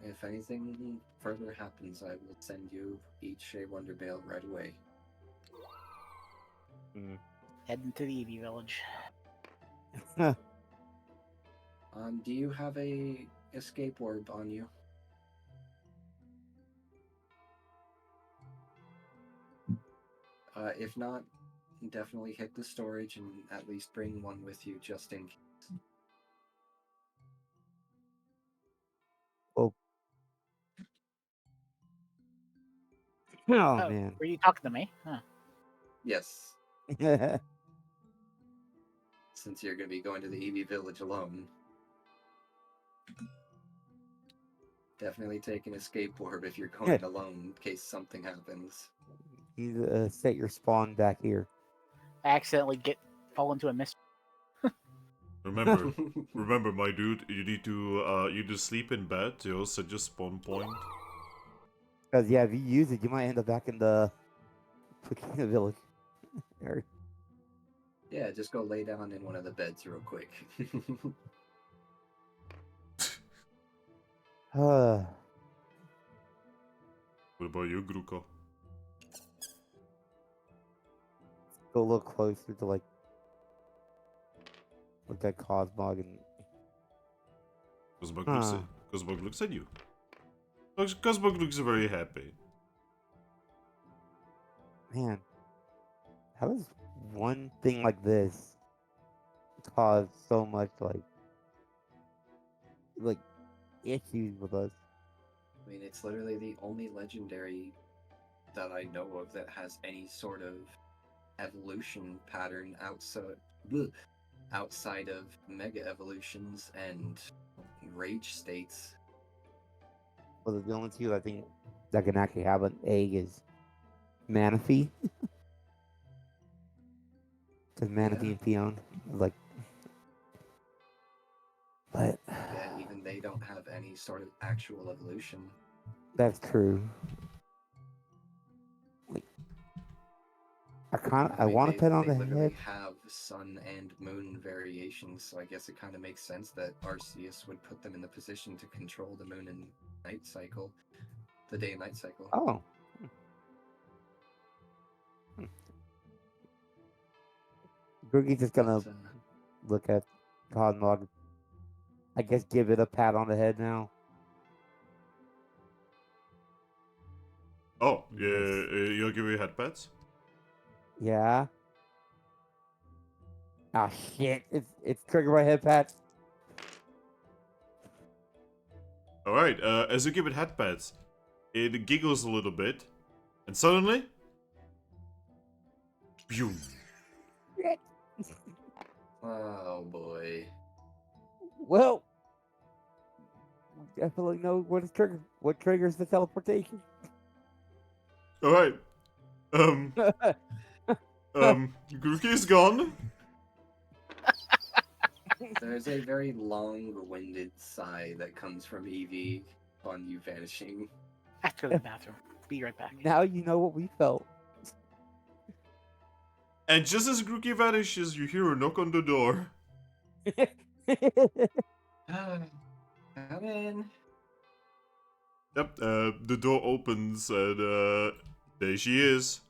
If anything further happens, I will send you each a Wonder Bale right away. Heading to the Eevee village. Do you have a escape orb on you? If not, definitely hit the storage and at least bring one with you just in case. Oh Oh, man. were you talking to me? Huh. Yes, since you're going to be going to the Eevee village alone. Definitely take an escape orb if you're going alone in case something happens. You set your spawn back here. I accidentally fall into a mist. Remember, my dude, you need to sleep in bed. You set your spawn point. Because yeah, if you use it, you might end up back in the village. Yeah, just go lay down in one of the beds real quick. Uh, What about you, Gruko? Go look closer to like look at Cosmog and Cosmog looks at you. Cosmog looks very happy. man, how does one thing like this cause so much like issues with us? I mean, it's literally the only legendary that I know of that has any sort of evolution pattern outside of mega evolutions and rage states. Well, the only two I think that can actually have an egg is Manaphy. Because Manaphy Yeah. and Fion, like, but Yeah, even they don't have any sort of actual evolution. that's true. Like, I I mean, want to pet on they the literally head. have sun and moon variations, so I guess it kind of makes sense that Arceus would put them in the position to control the moon and night cycle, the day and night cycle. Oh. Grookey's just gonna But, look at Cosmog. I guess give it a pat on the head now. Oh, yeah, Yes. you'll give me head pats? Yeah. Ah shit! It's triggered by head pat. Alright, as you give it head pats, it giggles a little bit, and suddenly... Pew! oh boy. Well, we definitely know what triggers the teleportation. Alright. Grookey is gone. There's a very long-winded sigh that comes from Eevee upon you vanishing. I have to go to the bathroom. Be right back. Now you know what we felt. And just as Grookey vanishes, you hear a knock on the door. Come in. Yep, the door opens and there she is.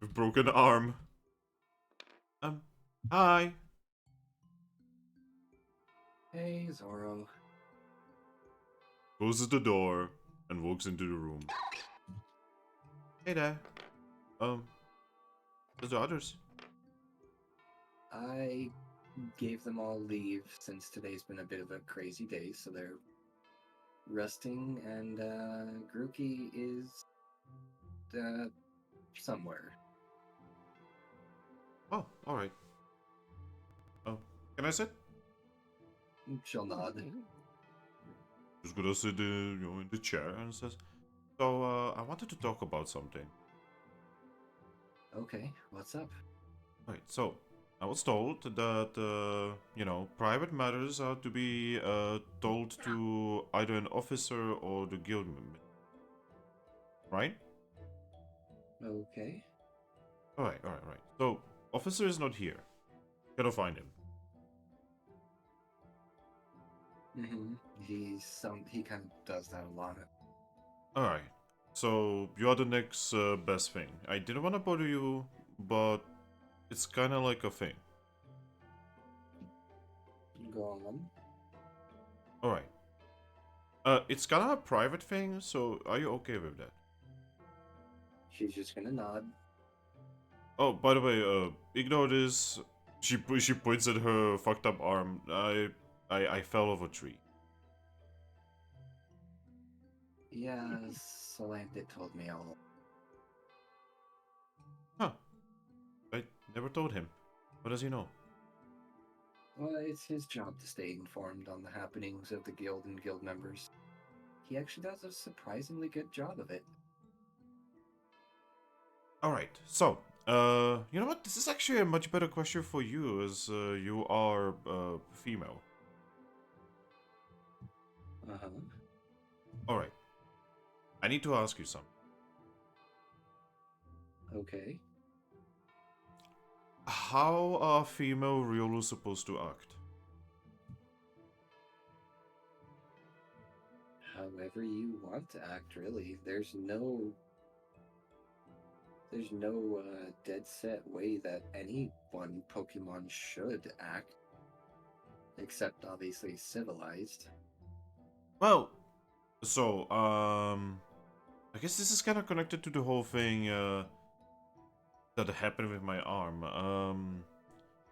with broken arm. Hi. Hey, Zorro. Closes the door and walks into the room. Hey there. There's the others. I gave them all leave since today's been a bit of a crazy day, so they're resting, and Grookey is somewhere. Oh, alright. Oh, can I sit? She'll nod. Just gonna sit in the chair and says, so, I wanted to talk about something. Okay, what's up? Right, so, I was told that, private matters are to be, told to either an officer or the guild member. Right? Okay. Alright. So, officer is not here. Gotta find him. Mm-hmm. He kind of does that a lot. Alright. So, you are the next best thing. I didn't want to bother you, but it's kind of like a thing. Go on. Alright. It's kind of a private thing, so are you okay with that? She's just gonna nod. Oh, by the way, ignore this. She points at her fucked up arm. I fell off a tree. Yeah, Solandit told me all. Huh. I never told him. What does he know? Well, it's his job to stay informed on the happenings of the guild and guild members. He actually does a surprisingly good job of it. Alright, so, you know what? This is actually a much better question for you, as you are female. Uh-huh. Alright. I need to ask you something. Okay. How are female Riolu supposed to act? However you want to act, really. There's no dead set way that any one Pokemon should act, except obviously civilized. Well, so, I guess this is kind of connected to the whole thing, that happened with my arm.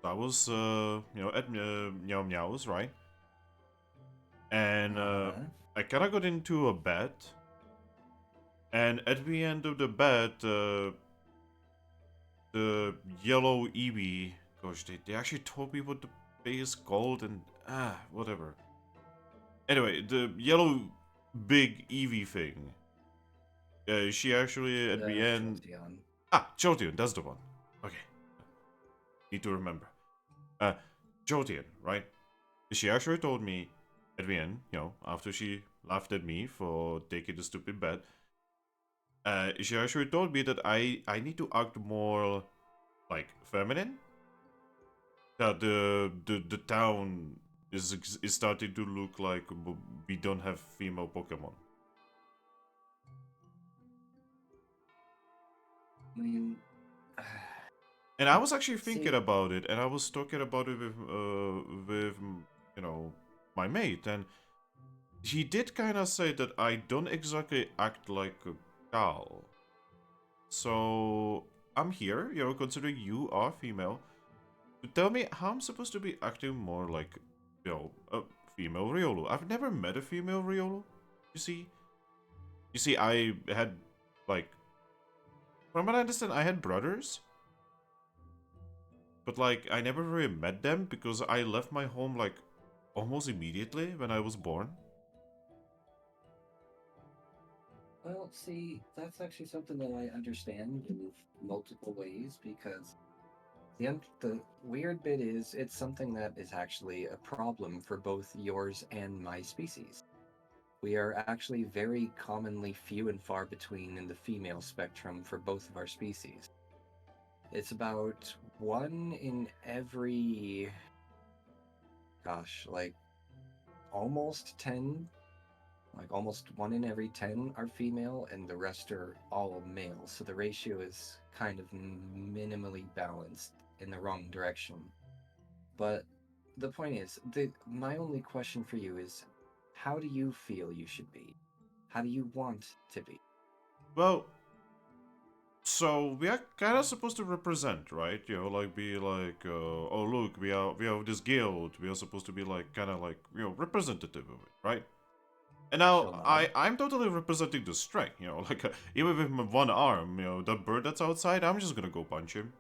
I was, at Meow Meow's, right? And, I kind of got into a bet. And at the end of the bet, the yellow Eevee, gosh, they actually told me what the base gold and, whatever. Anyway, the yellow big Eevee thing. She actually, at the end... Jolteon. Jolteon, that's the one. Okay. Need to remember. Jolteon, right? She actually told me at the end, after she laughed at me for taking the stupid bet, she actually told me that I need to act more, like, feminine. That the town is starting to look like we don't have female Pokemon. I mean, And I was actually thinking See- about it, and I was talking about it with my mate, and he did kind of say that I don't exactly act like a gal. So I'm here, considering you are female, to tell me how I'm supposed to be acting more like, a female Riolu. I've never met a female Riolu. You see, I had, like, from what I understand, I had brothers. But, like, I never really met them because I left my home, like, almost immediately when I was born. well, see, that's actually something that I understand in multiple ways because the weird bit is it's something that is actually a problem for both yours and my species. We are actually very commonly few and far between in the female spectrum for both of our species. It's about 1 in every, gosh, like almost 10 Like almost 1 in every 10 are female, and the rest are all male. So the ratio is kind of minimally balanced in the wrong direction. But the point is, my only question for you is, how do you feel you should be? How do you want to be? Well, so we are kind of supposed to represent, right? You know, like be like, oh look, we have this guild. We are supposed to be like kind of like representative of it, right? And She'll now nod. I'm totally representing the strength. You know, like even with my one arm, that bird that's outside, I'm just gonna go punch him.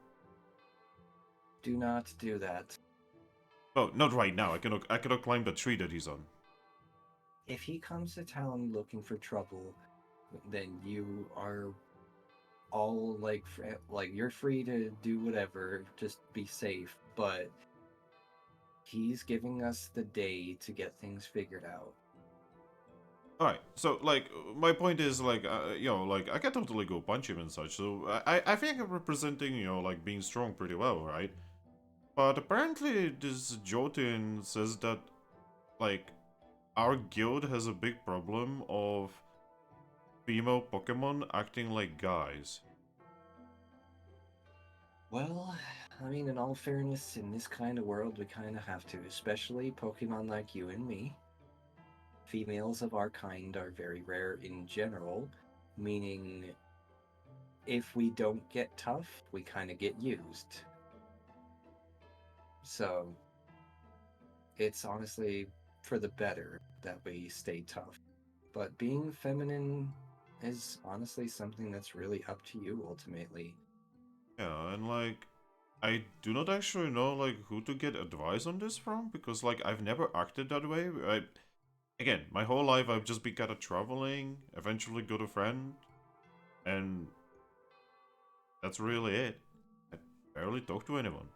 Do not do that. Oh, not right now. I cannot climb the tree that he's on. If he comes to town looking for trouble, then you are all like you're free to do whatever, just be safe. But he's giving us the day to get things figured out. All right. So like my point is like like I can totally go punch him and such. So I think I'm representing like being strong pretty well, right? But apparently this Jotun says that like our guild has a big problem of female Pokemon acting like guys. Well, I mean, in all fairness, in this kind of world, we kind of have to, especially Pokemon like you and me. Females of our kind are very rare in general, meaning if we don't get tough, we kind of get used. So, it's honestly for the better that we stay tough. But being feminine is honestly something that's really up to you ultimately. Yeah, and like I do not actually know like who to get advice on this from because like I've never acted that way. Again, my whole life I've just been kind of traveling, eventually got a friend, and that's really it. I barely talk to anyone.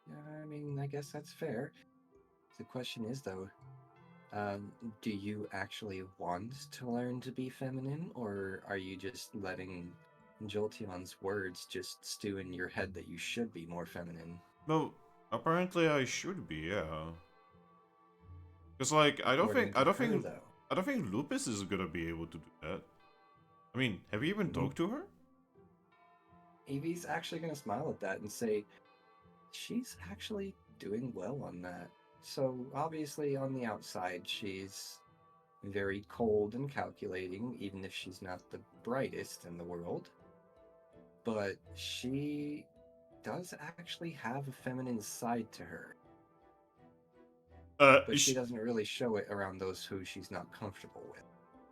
Yeah, I mean, I guess that's fair. The question is, though, do you actually want to learn to be feminine, or are you just letting Jolteon's words just stew in your head that you should be more feminine? Well, apparently I should be, yeah. Cause like According to her, though. I don't think Lupus is gonna be able to do that. I mean, have you even Mhm. talked to her? Eevee's actually going to smile at that and say, she's actually doing well on that. So, obviously, on the outside, she's very cold and calculating, even if she's not the brightest in the world. But she does actually have a feminine side to her. But she doesn't really show it around those who she's not comfortable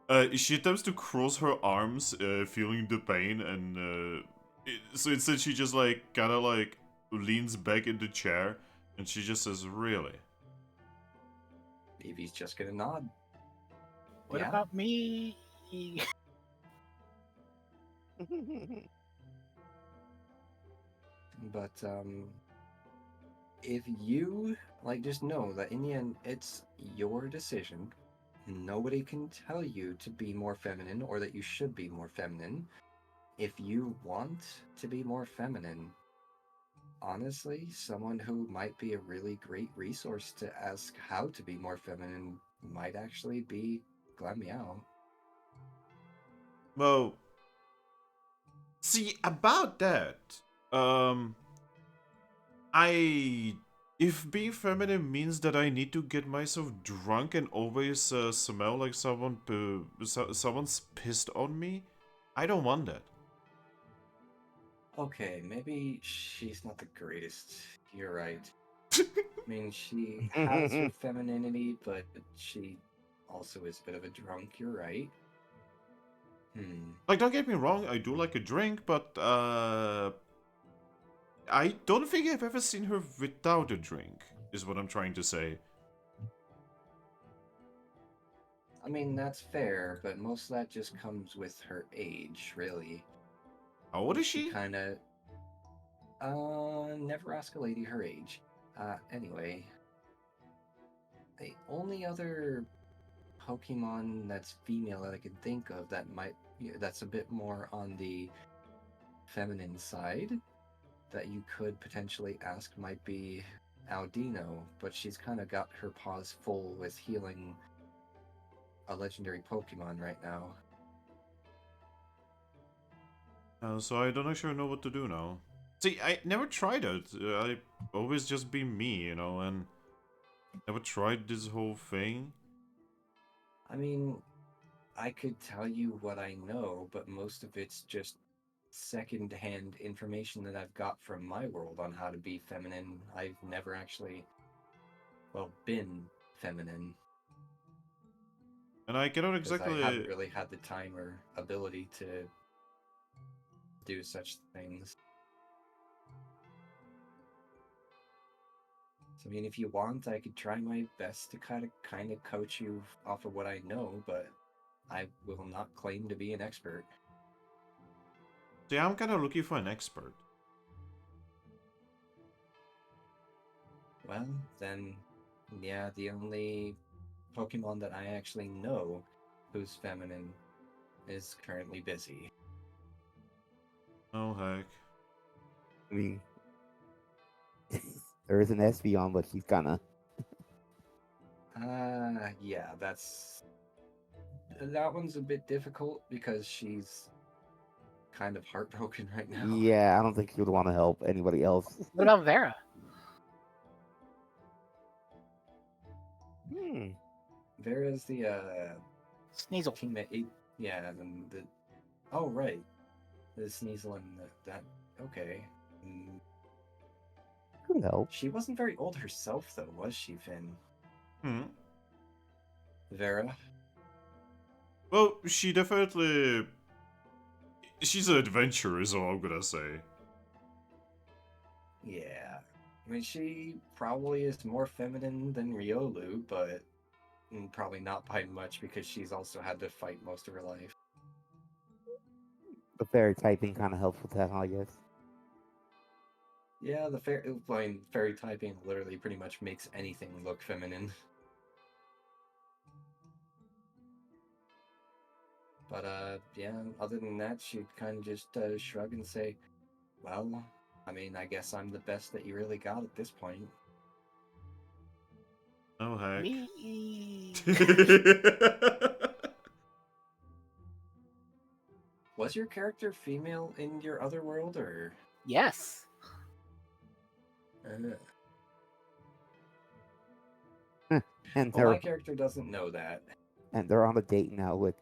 with. She attempts to cross her arms, feeling the pain, and so instead she just like kind of like leans back in the chair, and she just says, "Really?" Eevee's just gonna nod. What Yeah. about me? But if you just know that in the end it's your decision. Nobody can tell you to be more feminine or that you should be more feminine. If you want to be more feminine, honestly, someone who might be a really great resource to ask how to be more feminine might actually be Glammeow. Well, see about that. Um, I if being feminine means that I need to get myself drunk and always smell like someone's pissed on me, I don't want that. Okay, maybe she's not the greatest. You're right. I mean, she has her femininity, but she also is a bit of a drunk. You're right. Like, don't get me wrong, I do like a drink, but I don't think I've ever seen her without a drink. Is what I'm trying to say. I mean, that's fair, but most of that just comes with her age, really. How old is She she? kind of never ask a lady her age. Anyway, the only other Pokemon that's female that I can think of that's a bit more on the feminine side that you could potentially ask might be Aldino, but she's kind of got her paws full with healing a legendary Pokemon right now. So I don't actually know what to do now. See, I never tried it. I always just be me, you know, and never tried this whole thing. I mean, I could tell you what I know, but most of it's just second-hand information that I've got from my world on how to be feminine. I've never actually, well, been feminine. And I cannot Because I exactly... haven't really had the time or ability to do such things. So, I mean, if you want, I could try my best to kind of coach you off of what I know, but I will not claim to be an expert. See, I'm kind of looking for an expert. Well, then, yeah, the only Pokemon that I actually know who's feminine is currently busy. Oh, heck. I mean, there is an Espeon, but she's kind of. Yeah, that one's a bit difficult because she's kind of heartbroken right now. Yeah, I don't think she would want to help anybody else. What about Vera? Hmm. Vera's the Sneasel. teammate. Yeah, and the oh right, the Sneasel and that. Okay. Mm, Could help. she wasn't very old herself, though, was she, Finn? Hmm. Vera. Well, she definitely... She's an adventurer, is all I'm gonna say. Yeah. I mean, she probably is more feminine than Riolu, but probably not by much because she's also had to fight most of her life. The fairy typing kind of helps with that, I guess. Yeah, fairy typing literally pretty much makes anything look feminine. But, yeah, other than that, she'd kind of just shrug and say, well, I mean, I guess I'm the best that you really got at this point. Oh, heck. Me. Was your character female in your other world, or? Yes. And Well, my they're character doesn't know that. on a date now with.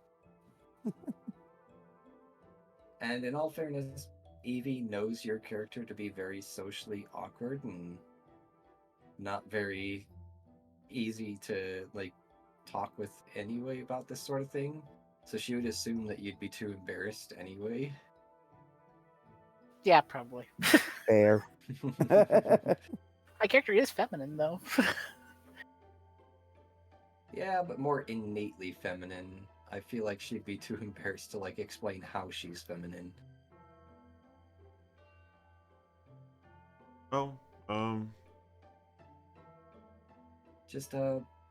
And in all fairness, Eevee knows your character to be very socially awkward and not very easy to, like, talk with anyway about this sort of thing. So she would assume that you'd be too embarrassed anyway. Yeah, probably. Fair. My character is feminine, though. Yeah, but more innately feminine. I feel like she'd be too embarrassed to, like, explain how she's feminine. Well, Just,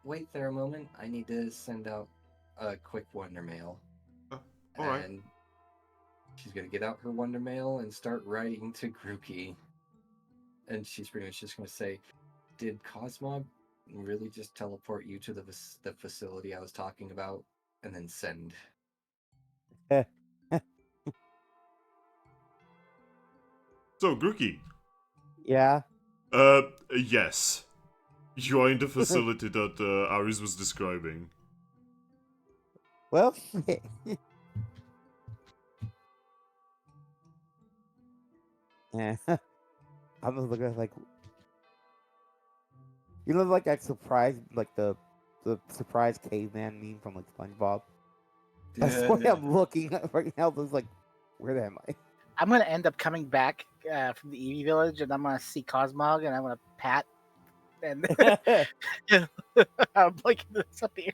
wait there a moment. I need to send out a quick Wonder Mail. alright. And she's gonna get out her Wonder Mail and start writing to Grookey. And she's pretty much just gonna say, did Cosmog really just teleport you to the facility I was talking about? And then send. So, Grookey. Yeah. Yes. You are in the facility that Aris was describing. Well, yeah. I'm just looking at like, like that surprise, like the surprise caveman meme from like SpongeBob. That's what No. I'm looking at right now. Looks like, where am I? I'm gonna end up coming back from the Eevee village, and I'm gonna see Cosmog, and I'm gonna pat, and I'm like this up here.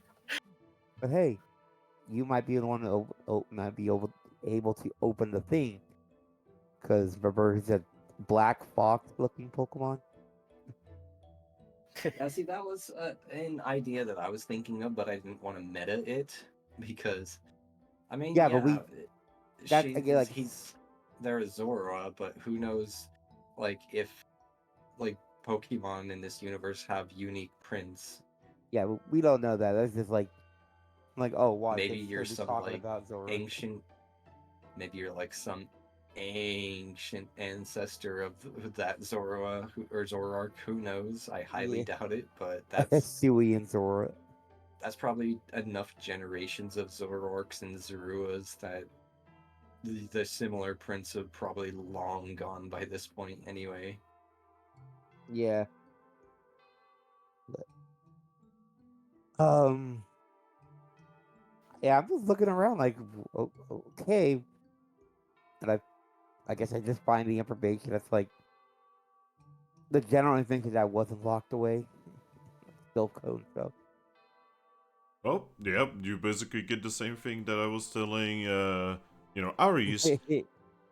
But hey, you might be the one to might be able to open the thing, because remember he's a black fox looking Pokemon. Yeah, see, that was an idea that I was thinking of, but I didn't want to meta it because, I mean, Yeah, but that again, like, he's there is Zorua, but who knows, like if like Pokemon in this universe have unique prints. Yeah, we don't know that. That's just like, oh, watch. Maybe It's you're gonna be some talking like about Zorua. ancient. Maybe you're like some ancient ancestor of that Zorua or Zoroark. Who knows? I highly Yeah. doubt it, but that's Suey and Zorua. probably enough generations of Zoroarks and Zoruas that the similar prints have probably long gone by this point anyway. Yeah. Um. Yeah, I'm just looking around like, okay, and I guess I just find the information that's like the general thing is that wasn't locked away, still code stuff. Oh, yep, you basically get the same thing that I was telling, Aries,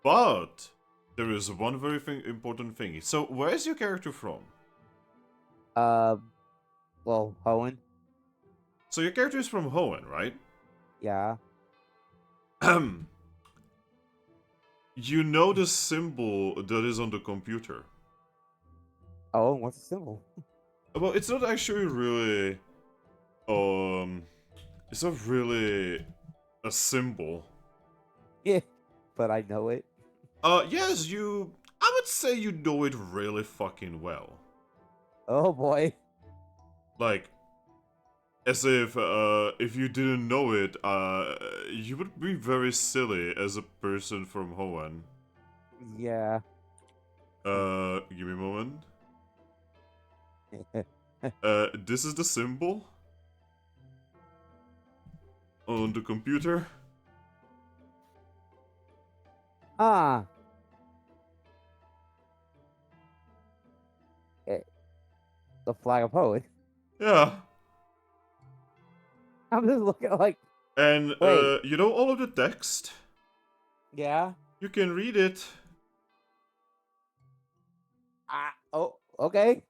but there is one very important thing. So, where is your character from? Well, Hoenn, So, your character is from Hoenn, right? yeah. You know the symbol that is on the computer. Oh, what's the symbol? Well, it's not actually really, it's not really a symbol. Yeah, but I know it. Yes, I would say you know it really fucking well. Oh boy. Like, as if you didn't know it, you would be very silly as a person from Hoenn. Yeah. Give me a moment. This is the symbol on the computer. Ah. The flag of Hoenn. Yeah. I'm just looking like, And, wait. you know all of the text? Yeah. You can read it. Ah. Oh. Okay.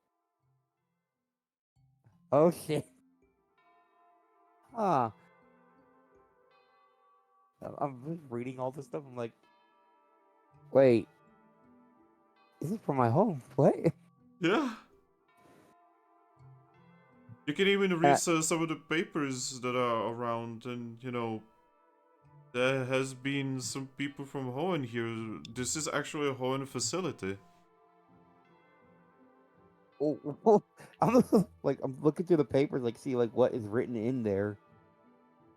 Oh shit. Ah. I'm just reading all this stuff. I'm like, wait. Is it from my home? What? Yeah. You can even read some of the papers that are around, and, there has been some people from Hoenn here. This is actually a Hoenn facility. Oh, I'm like, I'm looking through the papers, like, see, like, what is written in there.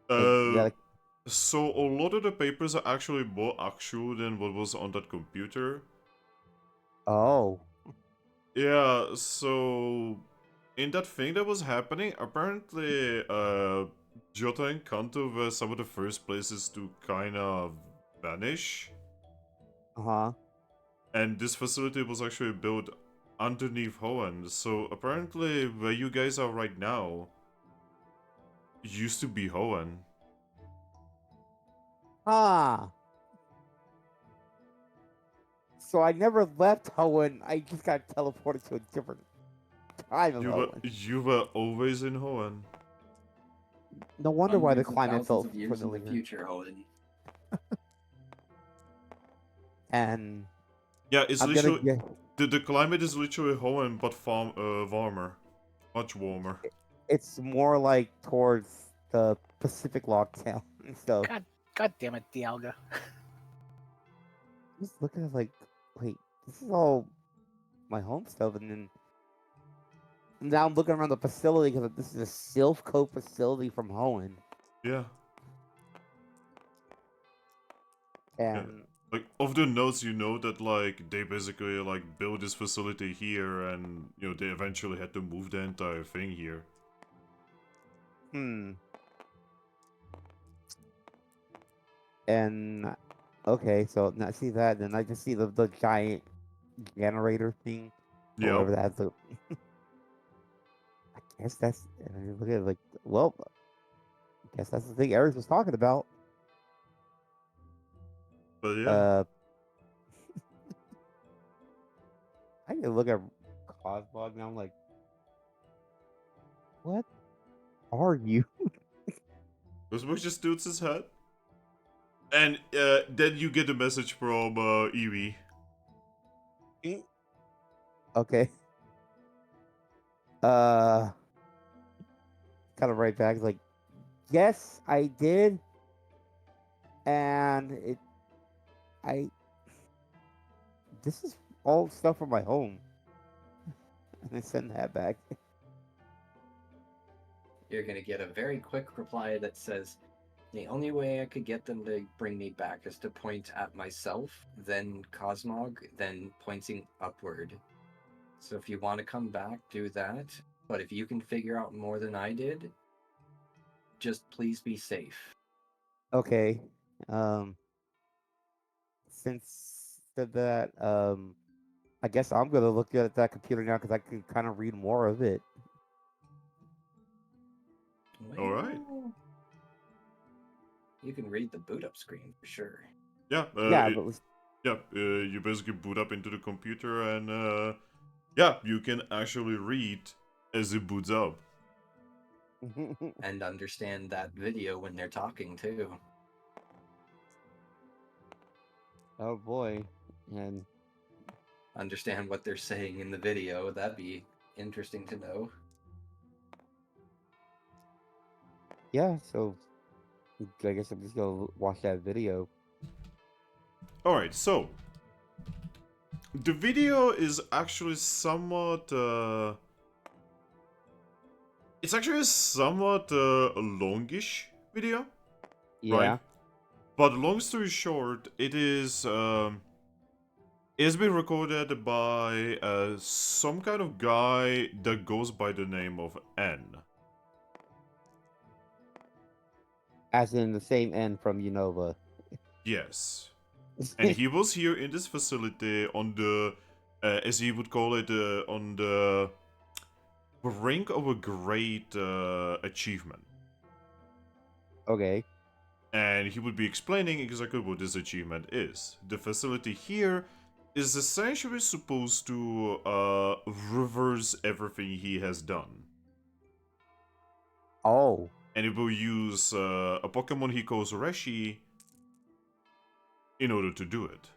Like, So a lot of the papers are actually more actual than what was on that computer. oh. Yeah, so in that thing that was happening, apparently, Jota and Kanto were some of the first places to kind of vanish. Uh-huh. And this facility was actually built underneath Hoenn. So apparently, where you guys are right now used to be Hoenn. Ah. So I never left Hoenn. I just got teleported to a different time of Hoenn. You were always in Hoenn. No wonder why the Hundreds of climate thousands felt of years in the familiar. future, Owen. And Yeah, it's I'm gonna literally get. the climate is literally Hoenn, but warmer, much warmer. It's more like towards the Pacific lockdown and stuff. God damn it, Dialga. Just looking at like, wait, this is all my home stuff, and then now I'm looking around the facility because this is a Silph Co facility from Hoenn, Yeah. and Like, of the notes, you know that, like, they basically, like, built this facility here, and, they eventually had to move the entire thing here. and okay, so now see that, then I just see the giant generator thing, or Yeah. whatever that's. I guess that's. And I look at it like, well, I guess that's the thing Eric was talking about. But yeah. I can look at Cosmog and I'm like, what are you? Cosmog just tilts his head. And then you get a message from Eevee. Okay. Uh, kind of right back, like, yes, I did, and I, this is all stuff from my home, and I send that back. You're gonna get a very quick reply that says, the only way I could get them to bring me back is to point at myself, then Cosmog, then pointing upward. So if you want to come back, do that. But if you can figure out more than I did, just please be safe. Okay, since said that, I guess I'm gonna look at that computer now because I can kind of read more of it. All right. Well, you can read the boot up screen for sure. Yeah. Yeah, but let's- You basically boot up into the computer and yeah, you can actually read as it boots up. And understand that video when they're talking too. oh boy, and Understand what they're saying in the video. That'd be interesting to know. yeah, so I guess I'm just gonna watch that video. All right. So the video is actually somewhat. It's actually a somewhat longish video, right? Yeah. But long story short, it has been recorded by some kind of guy that goes by the name of N. As in the same end from Unova. Yes, and he was here in this facility on the, as he would call it, on the brink of a great achievement. Okay. And he would be explaining exactly what this achievement is. The facility here is essentially supposed to reverse everything he has done. Oh, And it will use a Pokemon he calls Reshi in order to do it.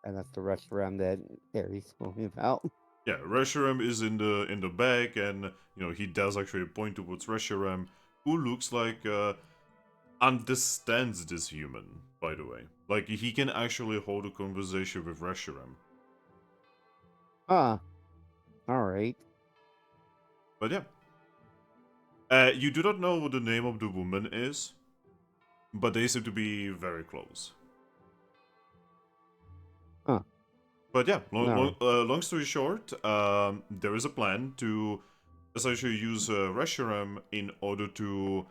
and that's the restaurant that Harry's talking about. Yeah, Reshiram is in the back, and you know he does actually point towards Reshiram, who looks like understands this human. By the way, like he can actually hold a conversation with Reshiram. Huh. All right. But yeah, you do not know what the name of the woman is, but they seem to be very close. Huh. But yeah, No. long story short, there is a plan to essentially use Reshiram in order to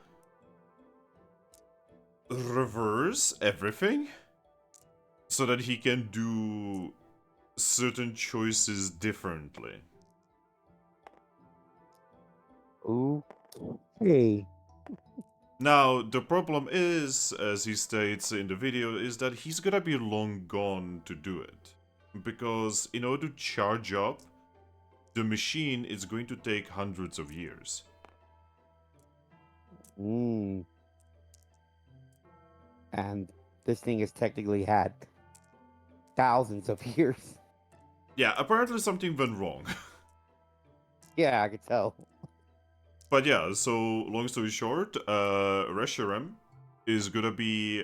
reverse everything so that he can do certain choices differently. Ooh. Hey. Now, the problem is, as he states in the video, is that he's gonna be long gone to do it. Because in order to charge up, the machine is going to take hundreds of years. Mm. And this thing has technically had thousands of years. Yeah, apparently something went wrong. Yeah, I could tell. But yeah, so long story short, Reshiram is gonna be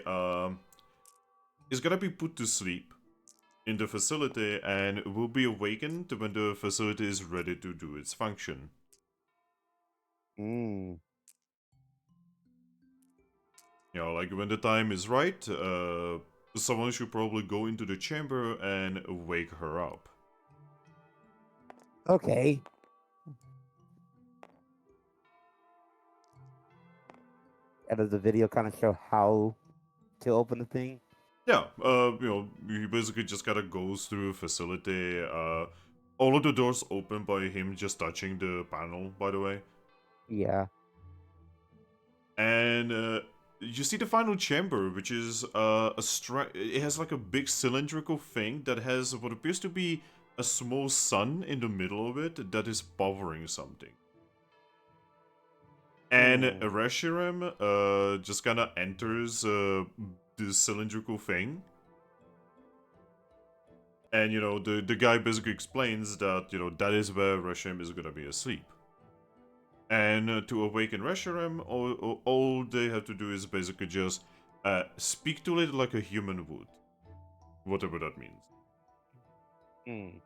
put to sleep in the facility and will be awakened when the facility is ready to do its function. Mm. You know, like when the time is right, someone should probably go into the chamber and wake her up. Okay. And does the video kind of show how to open the thing? Yeah, you know, he basically just kind of goes through a facility. All of the doors open by him just touching the panel, by the way. Yeah. And you see the final chamber, which is it has like a big cylindrical thing that has what appears to be a small sun in the middle of it that is powering something. And Reshiram just kind of enters the cylindrical thing. And the guy basically explains that that is where Reshiram is gonna be asleep. And to awaken Reshiram, all they have to do is basically just speak to it like a human would, whatever that means. Hmm.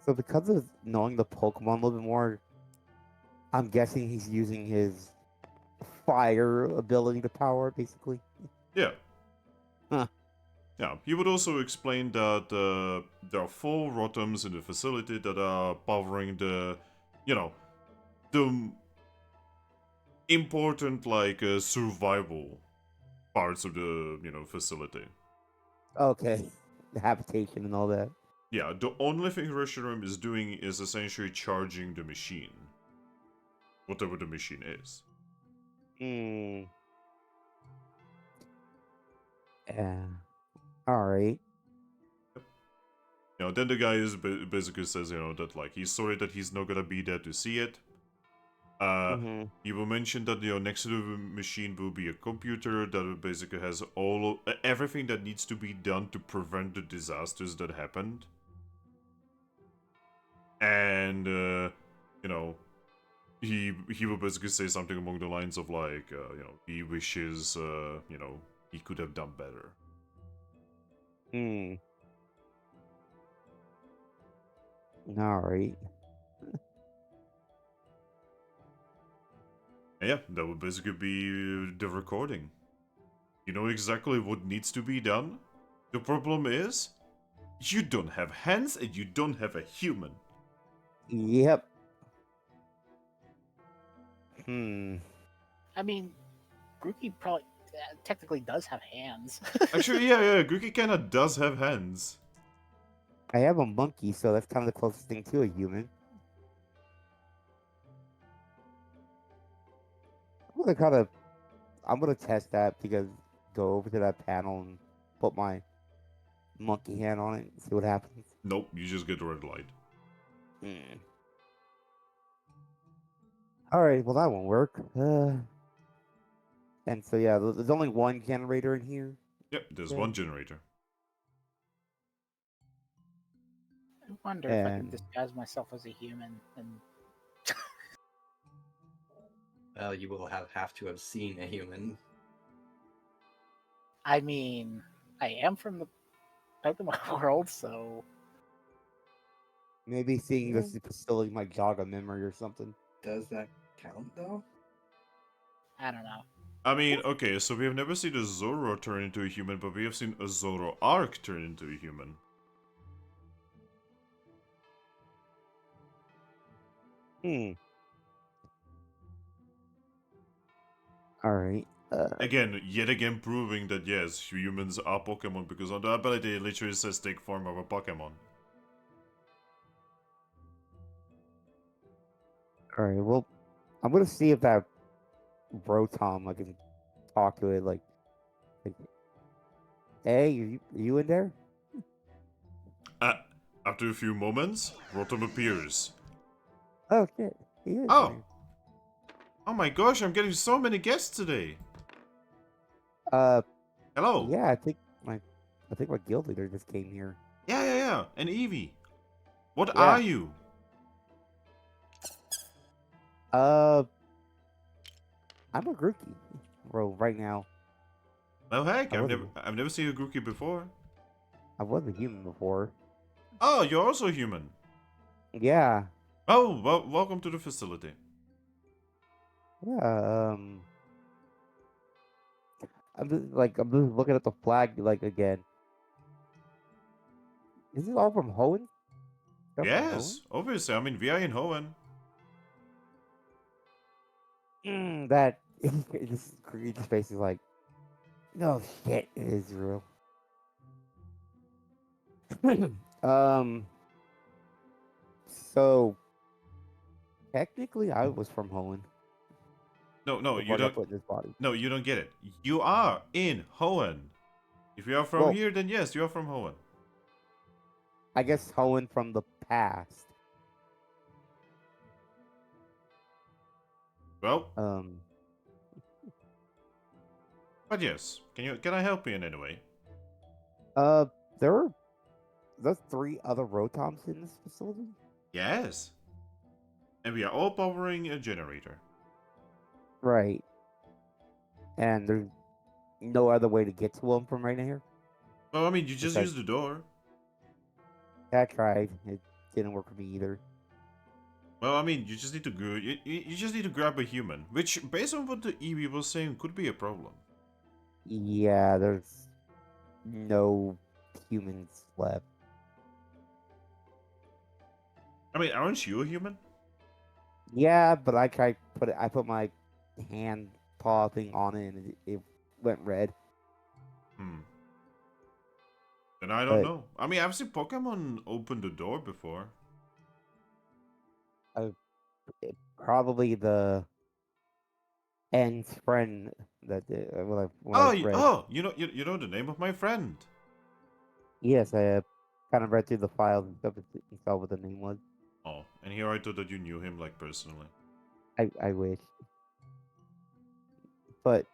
So because of knowing the Pokemon a little bit more, I'm guessing he's using his fire ability to power it, basically. Yeah. Huh. Yeah, he would also explain that there are 4 Rotoms in the facility that are powering the important, survival parts of the, facility. Okay. The habitation and all that. Yeah, the only thing Reshiram is doing is essentially charging the machine. Whatever the machine is. Hmm. Yeah. All right. Then the guy is basically says, that he's sorry that he's not gonna be there to see it. Mm-hmm. He will mention that next to the machine will be a computer that basically has everything that needs to be done to prevent the disasters that happened. And he will basically say something along the lines of he wishes he could have done better. Hmm. All right. And yeah, that would basically be the recording. You know exactly what needs to be done. The problem is, you don't have hands and you don't have a human. Yep. Hmm. I mean, Grookey probably technically does have hands. Actually, yeah, Grookey kinda does have hands. I have a monkey, so that's kind of the closest thing to a human. I'm gonna test that because go over to that panel and put my monkey hand on it and see what happens. Nope, you just get a red light. Hmm. All right, well that won't work. And so yeah, there's only one generator in here. Yep, there's Okay. one generator. I wonder if I could And disguise myself as a human and Well, you will have to have seen a human. I mean, I am from the Pokemon world, so maybe seeing this facility might jog a memory or something. Does that count though? I don't know. I mean, okay, so we have never seen a Zorua turn into a human, but we have seen a Zoroark turn into a human. Hmm. All right. Yet again proving that yes, humans are Pokemon because on the ability it literally says take form of a Pokemon. All right. Well, I'm gonna see if that Rotom I can talk to it. Like hey, you in there? After a few moments, Rotom appears. Oh shit, he is. Oh! in Oh my gosh, I'm getting so many guests today! there. Hello! Yeah, I think my guild leader just came here. Yeah, and Eevee. What Yeah. are you? I'm a Grookey. Well, right now Oh heck, I I've wasn't. never seen a Grookey before. I was a human before. Oh, you're also human. Yeah. Oh, well, welcome to the facility. Yeah. I'm just looking at the flag like again. Is this all from Hoenn? Stuff from Hoenn? Yes, obviously. I mean, we are in Hoenn. That this Grookey's face is like, no shit, it is real. um. So technically, I was from Hoenn No, you before I got don't. put in this body. No, you don't get it. You are in Hoenn. If you are from Well, here, then yes, you are from Hoenn. I guess Hoenn from the past. Well, Um. but yes. Can I help you in any way? Uh, there were those 3 other Rotoms in this facility. Yes. And we are all powering a generator. Right. And there's no other way to get to them from right here. Well, I mean, you just Okay. use the door. I tried. It didn't work for me either. Well, I mean, you just need to you just need to grab a human, which, based on what the Eevee was saying, could be a problem. Yeah, there's no humans left. I mean, aren't you a human? Yeah, but I tried put it. I put my hand paw thing on it, and it went red. Hmm. Then I don't But know. I mean, I've seen Pokemon open the door before. probably the N's friend that what Oh, I've read. you know the name of my friend. Yes, I kind of read through the files and stuff and saw what the name was. Oh, and here I thought that you knew him, like, personally. I wish, but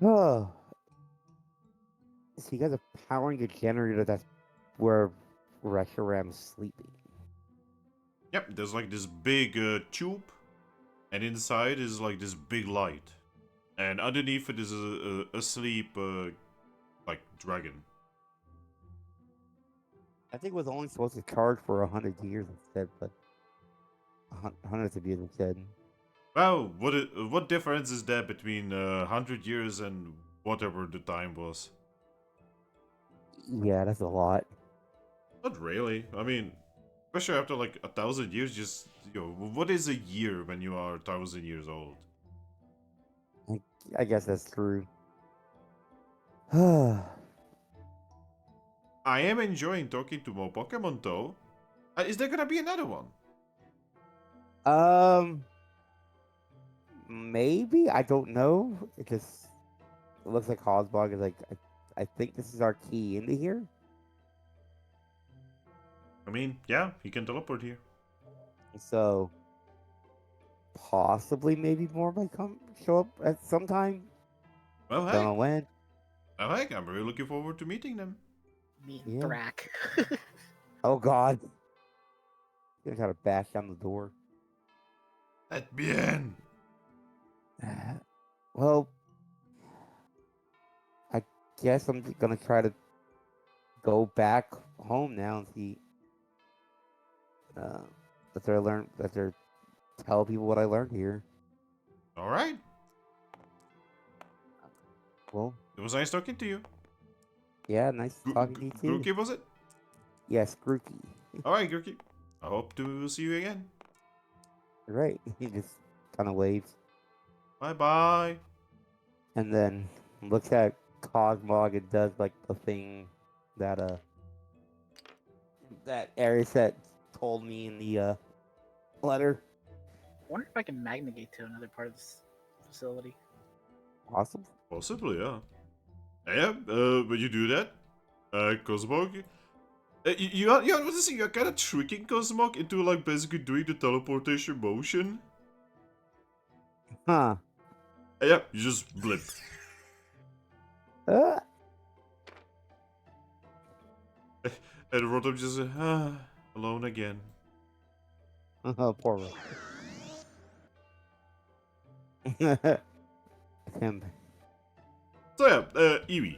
oh, so you guys are powering a generator that's where Reshiram's sleeping. Yep, there's like this big tube, and inside is like this big light, and underneath it is a asleep like dragon. I think it was only supposed to charge for 100 years instead, but hundreds of years instead. Well, what difference is there between 100 years and whatever the time was? Yeah, that's a lot. Not really. I mean, especially after like 1,000 years, just what is a year when you are 1,000 years old? I, I guess that's true. um, I am enjoying talking to more Pokemon though. Is there gonna be another one? maybe I don't know. It looks like Hosbog is like I think this is our key into here. I mean, yeah, he can teleport here. So possibly maybe more might come show up at some time. Well, Don't heck. know when. Well, heck, I'm really looking forward to meeting them. Me and Yeah. Thrack. Oh God. Gonna try to bash down the door. At bien. Well, I guess I'm just gonna try to go back home now and see uh, that they're tell people what I learned here. All right. Well, It was nice talking to you. yeah, nice talking to you too. Grookey, was it? Yes, Grookey. All right, Grookey. I hope to see you again. Right. He just kind of waves Bye bye. and then looks at Cosmog and does like the thing that that Ariset told me in the letter. I wonder if I can magnate to another part of this facility. Awesome. Possibly, yeah. Yeah, when you do that, Cosmog, you want to see, you're kind of tricking Cosmog into, like, basically doing the teleportation motion. Huh. Yeah, you just blip. Uh, And Rotom just, alone again. poor him. So yeah, Eevee.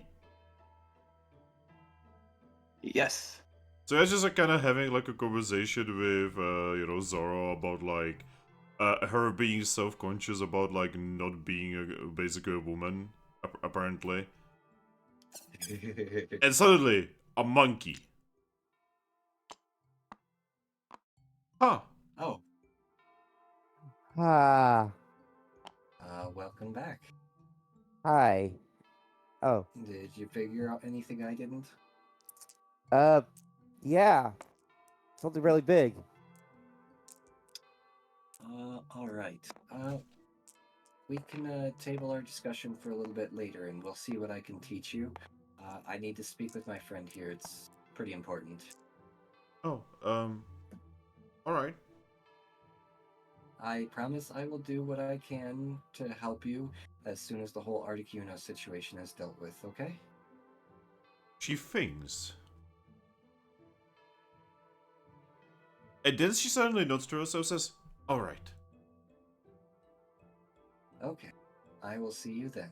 Yes. So I was just like, kind of having like a conversation with, Zorua about like, her being self-conscious about like not being basically a woman, apparently. And suddenly, a monkey. Huh. Oh, Ah. welcome back. Hi. Oh. Did you figure out anything I didn't? Yeah. Something really big. All right. We can table our discussion for a little bit later, and we'll see what I can teach you. I need to speak with my friend here. It's pretty important. Oh, alright. I promise I will do what I can to help you as soon as the whole Articuno situation is dealt with, okay? She thinks. And then she suddenly nods to herself and says, Alright. Okay. I will see you then.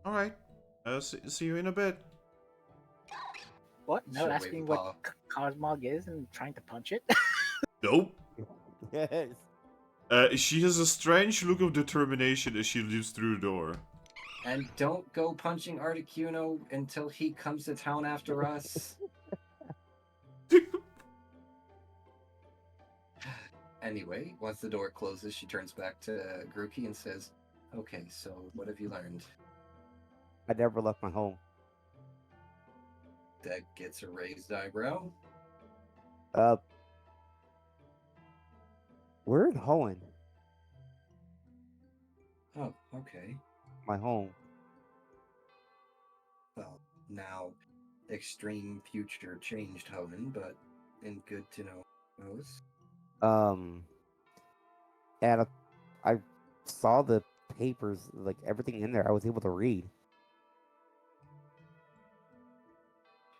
Alright. I'll see you in a bit. What? No, She'll asking wave what paw. Cosmog is and trying to punch it? Nope. Yes. She has a strange look of determination as she leaves through the door. And don't go punching Articuno until he comes to town after us. Anyway, once the door closes, she turns back to Grookey and says, okay, so what have you learned? I never left my home. That gets a raised eyebrow. We're in Hoenn, Oh, okay. my home. Well, now extreme future changed Hoenn, but and good to know those. And I saw the papers, like everything in there. I was able to read.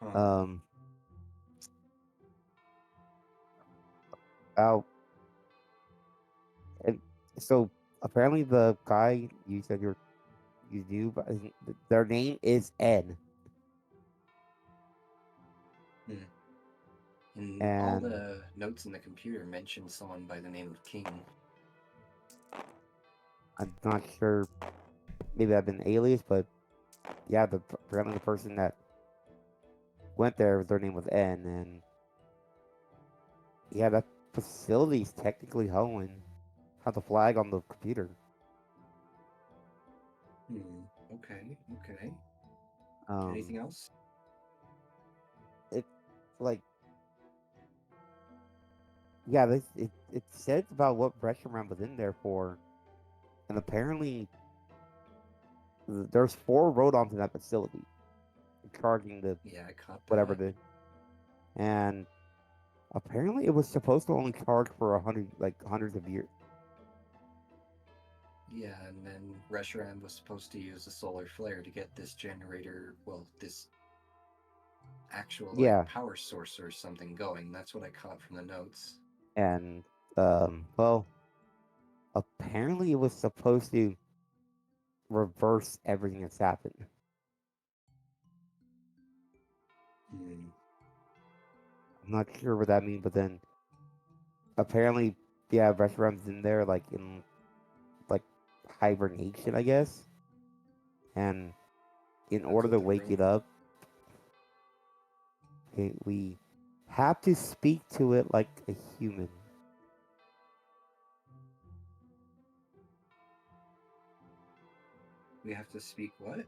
Huh. About and so apparently the guy you said you do, but I think their name is N. And all And the notes in the computer mention someone by the name of King. I'm not sure. Maybe I've been alias, but yeah, apparently the person that went there, their name was N, and yeah, that facility's technically Hoenn. Had the flag on the computer. Okay, okay. Anything Um, else? it like yeah, it said about what restaurant was in there for, and apparently there's 4 rodons in that facility, charging the Yeah, I caught whatever that. and apparently it was supposed to only charge for hundreds of years. Yeah, and then Reshiram was supposed to use a solar flare to get this generator, well, this actual Yeah, power source or something going. That's what I caught from the notes. and well, apparently it was supposed to reverse everything that's happened. Hmm. I'm not sure what that means, but then apparently, yeah, restaurants in there in like hibernation, I guess. And in That's order what to the wake it rumor. up, we have to speak to it like a human. We have to speak what?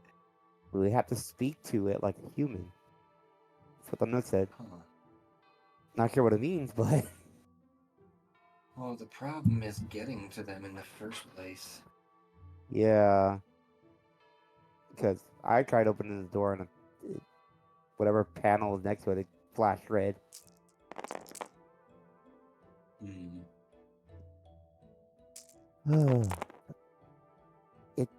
We have to speak to it like a human. That's what the note said. Huh. Not sure what it means, but Well, the problem is getting to them in the first place. yeah, because I tried opening the door and whatever panel was next to it, it flashed red. Hmm. it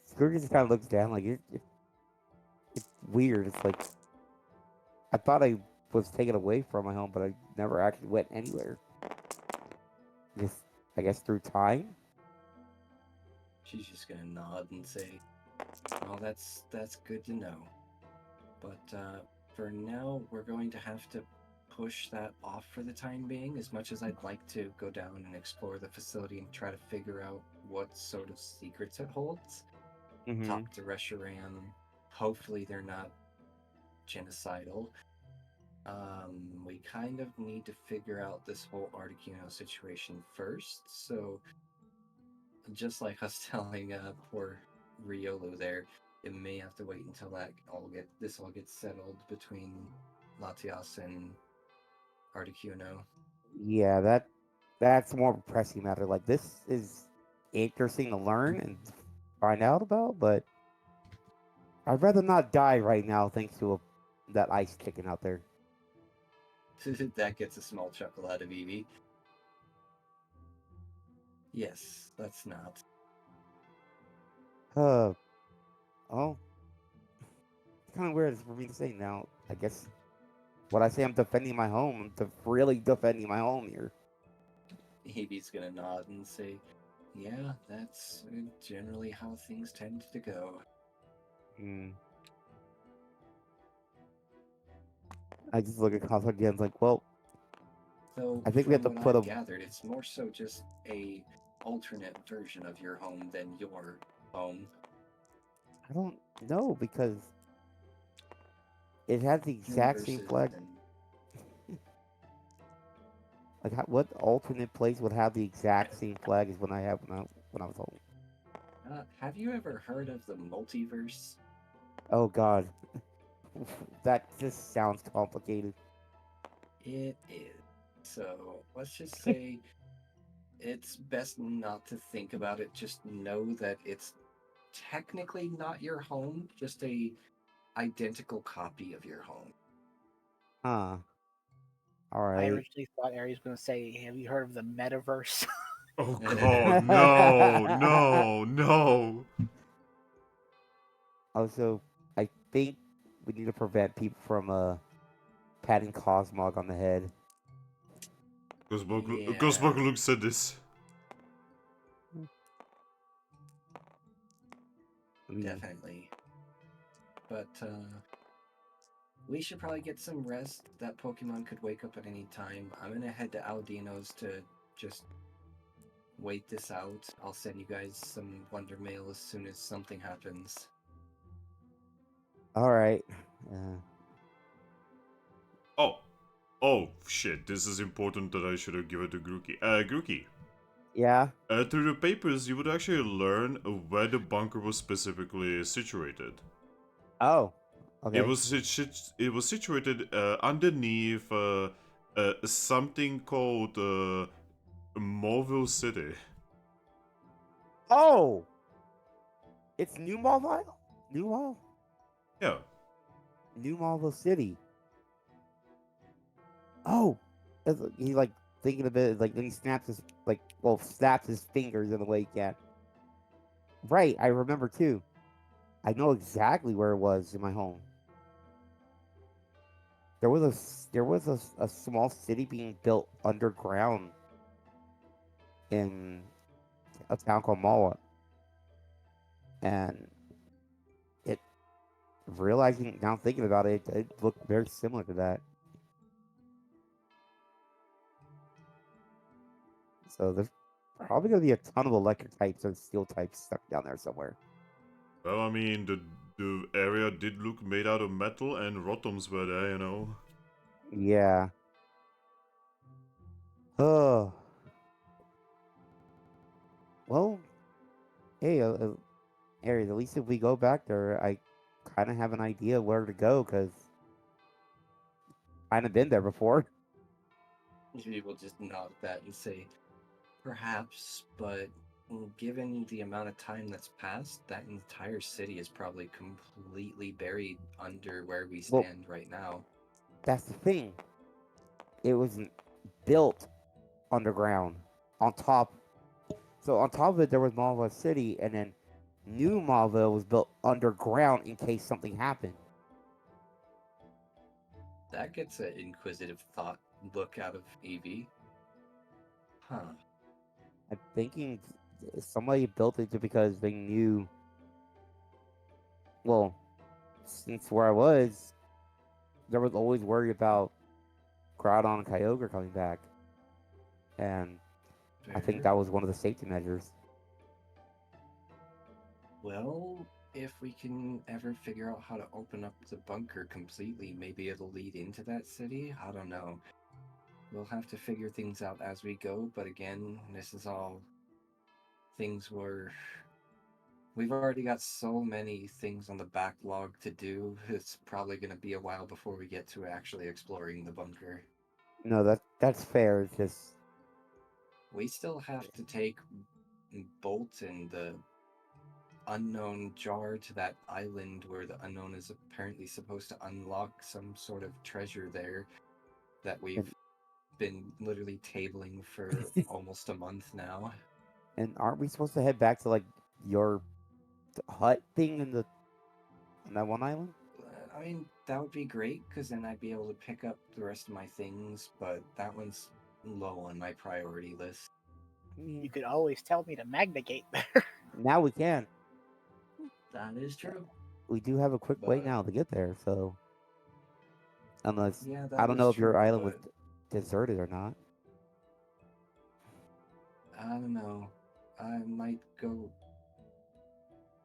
Scrooge just kind of looks down like it's weird. It's like I thought I was taken away from my home, but I never actually went anywhere. Just I guess through time. She's just gonna nod and say, "Well, that's good to know." But for now, we're going to have to push that off for the time being. As much as I'd like to go down and explore the facility and try to figure out what sort of secrets it holds, Mm-hmm. talk to Reshiram. Hopefully, they're not genocidal. We kind of need to figure out this whole Articuno situation first. So, just like us telling poor Riolu there, it may have to wait until this all gets settled between Latias and Articuno. Yeah, that's more of a pressing matter. Like this is interesting to learn and find out about, but I'd rather not die right now thanks to that ice chicken out there. That gets a small chuckle out of Eevee. Yes, let's not. Oh, it's kind of weird for me to say now. I guess when I say I'm defending my home, really defending my home here. Eevee's gonna nod and say, "Yeah, that's generally how things tend to go." Hmm. I just look at console again, like, well, Though, I think we have from to what put I've a. gathered, it's more so just a alternate version of your home than your home. I don't know because it has the exact same Universes flag. and Like, what alternate place would have the exact same flag as when I was home? have you ever heard of the multiverse? Oh God, that just sounds complicated. It is. So let's just say it's best not to think about it. Just know that it's technically not your home, just a identical copy of your home. Huh. All I right. originally thought Ari was going to say, "Have you heard of the metaverse?" Oh god, no, no, no. Also, I think we need to prevent people from patting Cosmog on the head. Yeah, Ghostbug said this. I mean, definitely. But we should probably get some rest. That Pokemon could wake up at any time. I'm gonna head to Aldino's to just wait this out. I'll send you guys some Wonder Mail as soon as something happens. all right. Oh. Oh, shit, this is important that I should have given to Grookey. Grookey. Yeah. Through the papers, you would actually learn where the bunker was specifically situated. Oh. It Okay. was it was situated underneath something called Morville City. Oh, it's New Marvel. New Marvel. Yeah. New Marvel City. Oh, he's like thinking of it. Like then he snaps his snaps his fingers in the way he can. Right. I remember too. I know exactly where it was in my home. There was a small city being built underground in a town called Mawa, and it realizing now thinking about it, it looked very similar to that. So there's probably gonna be a ton of electric types and steel types stuck down there somewhere. Well, I mean, the area did look made out of metal, and Rotoms were there, you know. Yeah. Oh. Well, hey, Aries, at least if we go back there, I kind of have an idea where to go because kind of been there before. He will just nod at that and say, "Perhaps, but given the amount of time that's passed, that entire city is probably completely buried under where we Well, stand right now." that's the thing. It wasn't built underground. On top, so on top of it, there was Malva City, and then New Malva was built underground in case something happened. That gets an inquisitive thought look out of Eevee. Huh. I'm thinking somebody built it just because they knew. Well, since where I was, there was always worry about Groudon and Kyogre coming back, and I think Fair. that was one of the safety measures. Well, if we can ever figure out how to open up the bunker completely, maybe it'll lead into that city? I don't know. We'll have to figure things out as we go, but again, this is all things where we've already got so many things on the backlog to do. It's probably going to be a while before we get to actually exploring the bunker. No, that's fair. It's just We still have to take Bolt and the unknown jar to that island where the unknown is apparently supposed to unlock some sort of treasure there that we've been literally tabling for almost a month now. And aren't we supposed to head back to like your hut thing in the on that one island? I mean, that would be great because then I'd be able to pick up the rest of my things, but that one's low on my priority list. You could always tell me to magnagate there. Now we can. That is true. We do have a quick way But- now to get there, so unless Yeah, I that don't is know if your true, island was but deserted or not. I don't know. I might go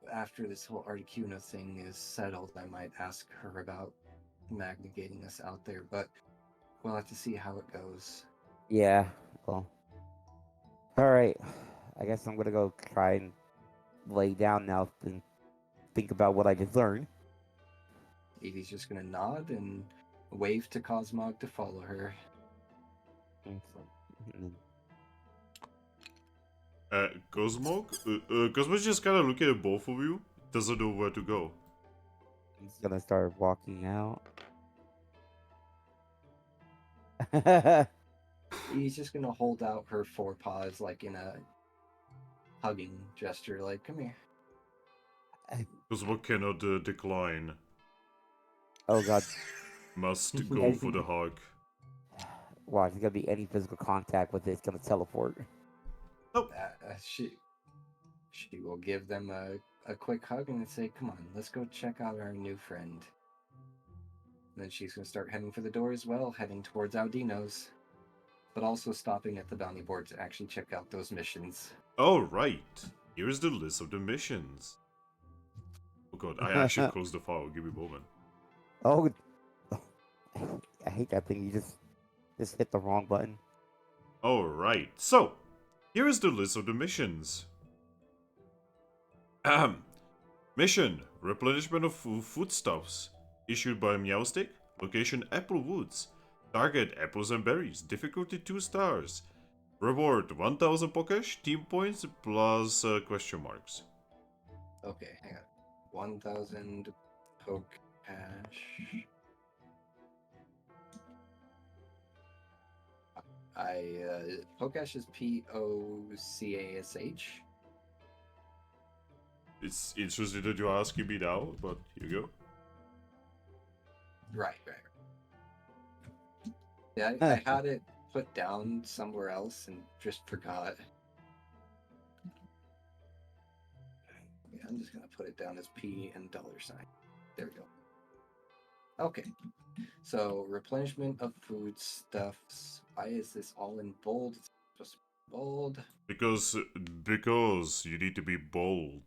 after this whole Articuno thing is settled. I might ask her about magnigating us out there, but we'll have to see how it goes. Yeah. Well. All right. I guess I'm gonna go try and lay down now and think about what I just learned. Eevee's just gonna nod and wave to Cosmog to follow her. Mm. Cosmog? Cosmog just kind of looking at both of you. Doesn't know where to go. He's gonna start walking out. He's just gonna hold out her forepaws like in a hugging gesture, like, come here. Cosmog cannot decline. Oh god. Must go for the hug. Watch, there's gonna be any physical contact with it, it's gonna teleport. She will give them a quick hug and say, come on, let's go check out our new friend. And then she's gonna start heading for the door as well, heading towards Audino's. But also stopping at the bounty board to actually check out those missions. Alright. Here's the list of the missions. Oh god, I actually closed the file. Give me a moment. Oh, I hate that thing. You just hit the wrong button. Alright, so, here is the list of the missions. Mission, replenishment of foodstuffs. Issued by Meowstick. Location Apple Woods. Target apples and berries. Difficulty 2 stars. Reward 1000 Pokesh, team points plus question marks. Okay, hang on. 1,000 poke cash. Pokash is Pocash. It's interesting that you're asking me now, but here you go. Right. Yeah, I had it put down somewhere else and just forgot. Yeah, I'm just gonna put it down as P and $sign. There we go. Okay. So replenishment of foodstuffs. Why is this all in bold? It's supposed to be bold. Because you need to be bold.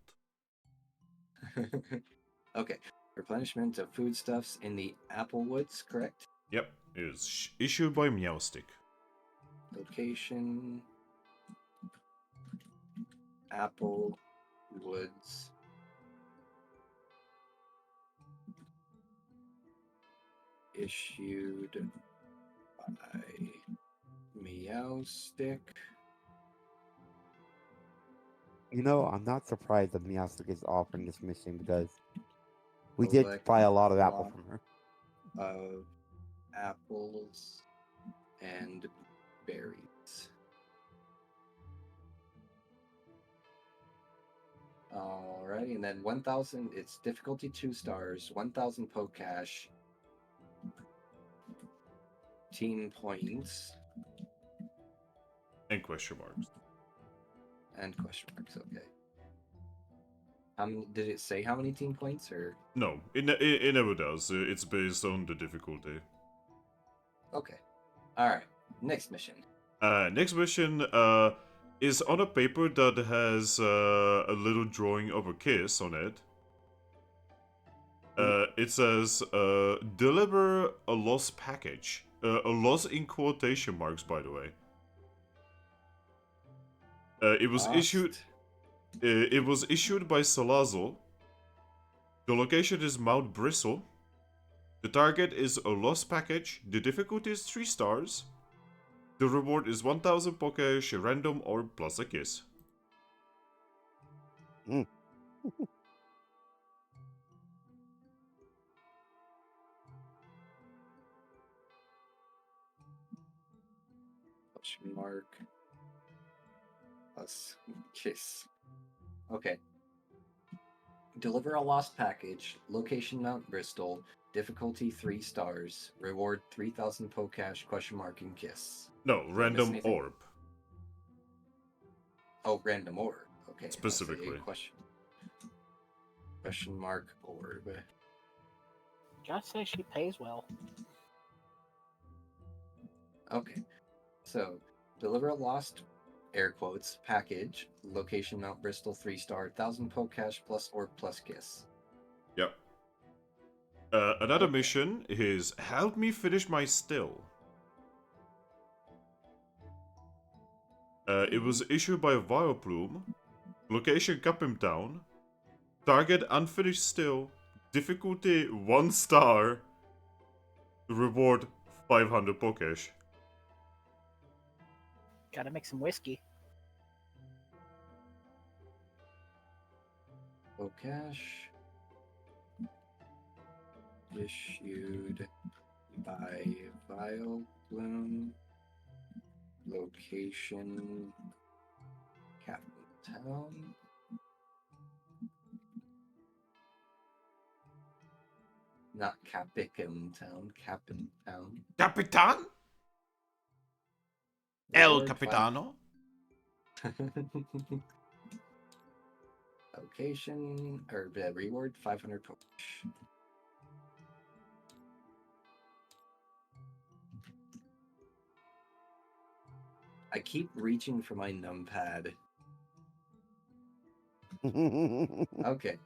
Okay. Replenishment of foodstuffs in the Applewoods, correct? Yep, it is issued by Meowstick. Location. Applewoods. Issued by Meowstick. You know, I'm not surprised that Meowstick is offering this mission because we did buy a lot of apple from her. Of apples and berries. Alrighty, and then 1,000, it's difficulty 2 stars, 1,000 Pokash, team points, And question marks. and question marks, okay. Did it say how many team points, or? No, it never does. It's based on the difficulty. Okay. Alright, next mission. Next mission is on a paper that has a little drawing of a kiss on it. It says, deliver a lost package. A loss in quotation marks, by the way. It was issued by Salazzo. The location is Mount Bristle. The target is a lost package. The difficulty is 3 stars. The reward is 1000 Pokesh, random or plus a kiss. Question mark. plus kiss. Okay. Deliver a lost package. Location Mount Bristol. Difficulty 3 stars. Reward 3,000 Pokash ? And kiss. No, Did I miss random anything? orb. Oh, random orb. Okay. Specifically. That's a question mark orb. Just say she pays well. Okay. So, deliver a lost, air quotes, package. Location Mount Bristol 3 star. 1,000 Pokash plus orb plus kiss. Yep. Another Okay. mission is help me finish my still. It was issued by Vileplume. Location Capim Town. Target unfinished still. Difficulty 1 star. Reward 500 Pokesh. Gotta make some whiskey. Pokash. Issued by Vileplume. Location Capim Town. Not Capim Town, Capim Town. Capitan? El Reward Capitano? Location or reward 500 Pokesh. I keep reaching for my numpad. Okay.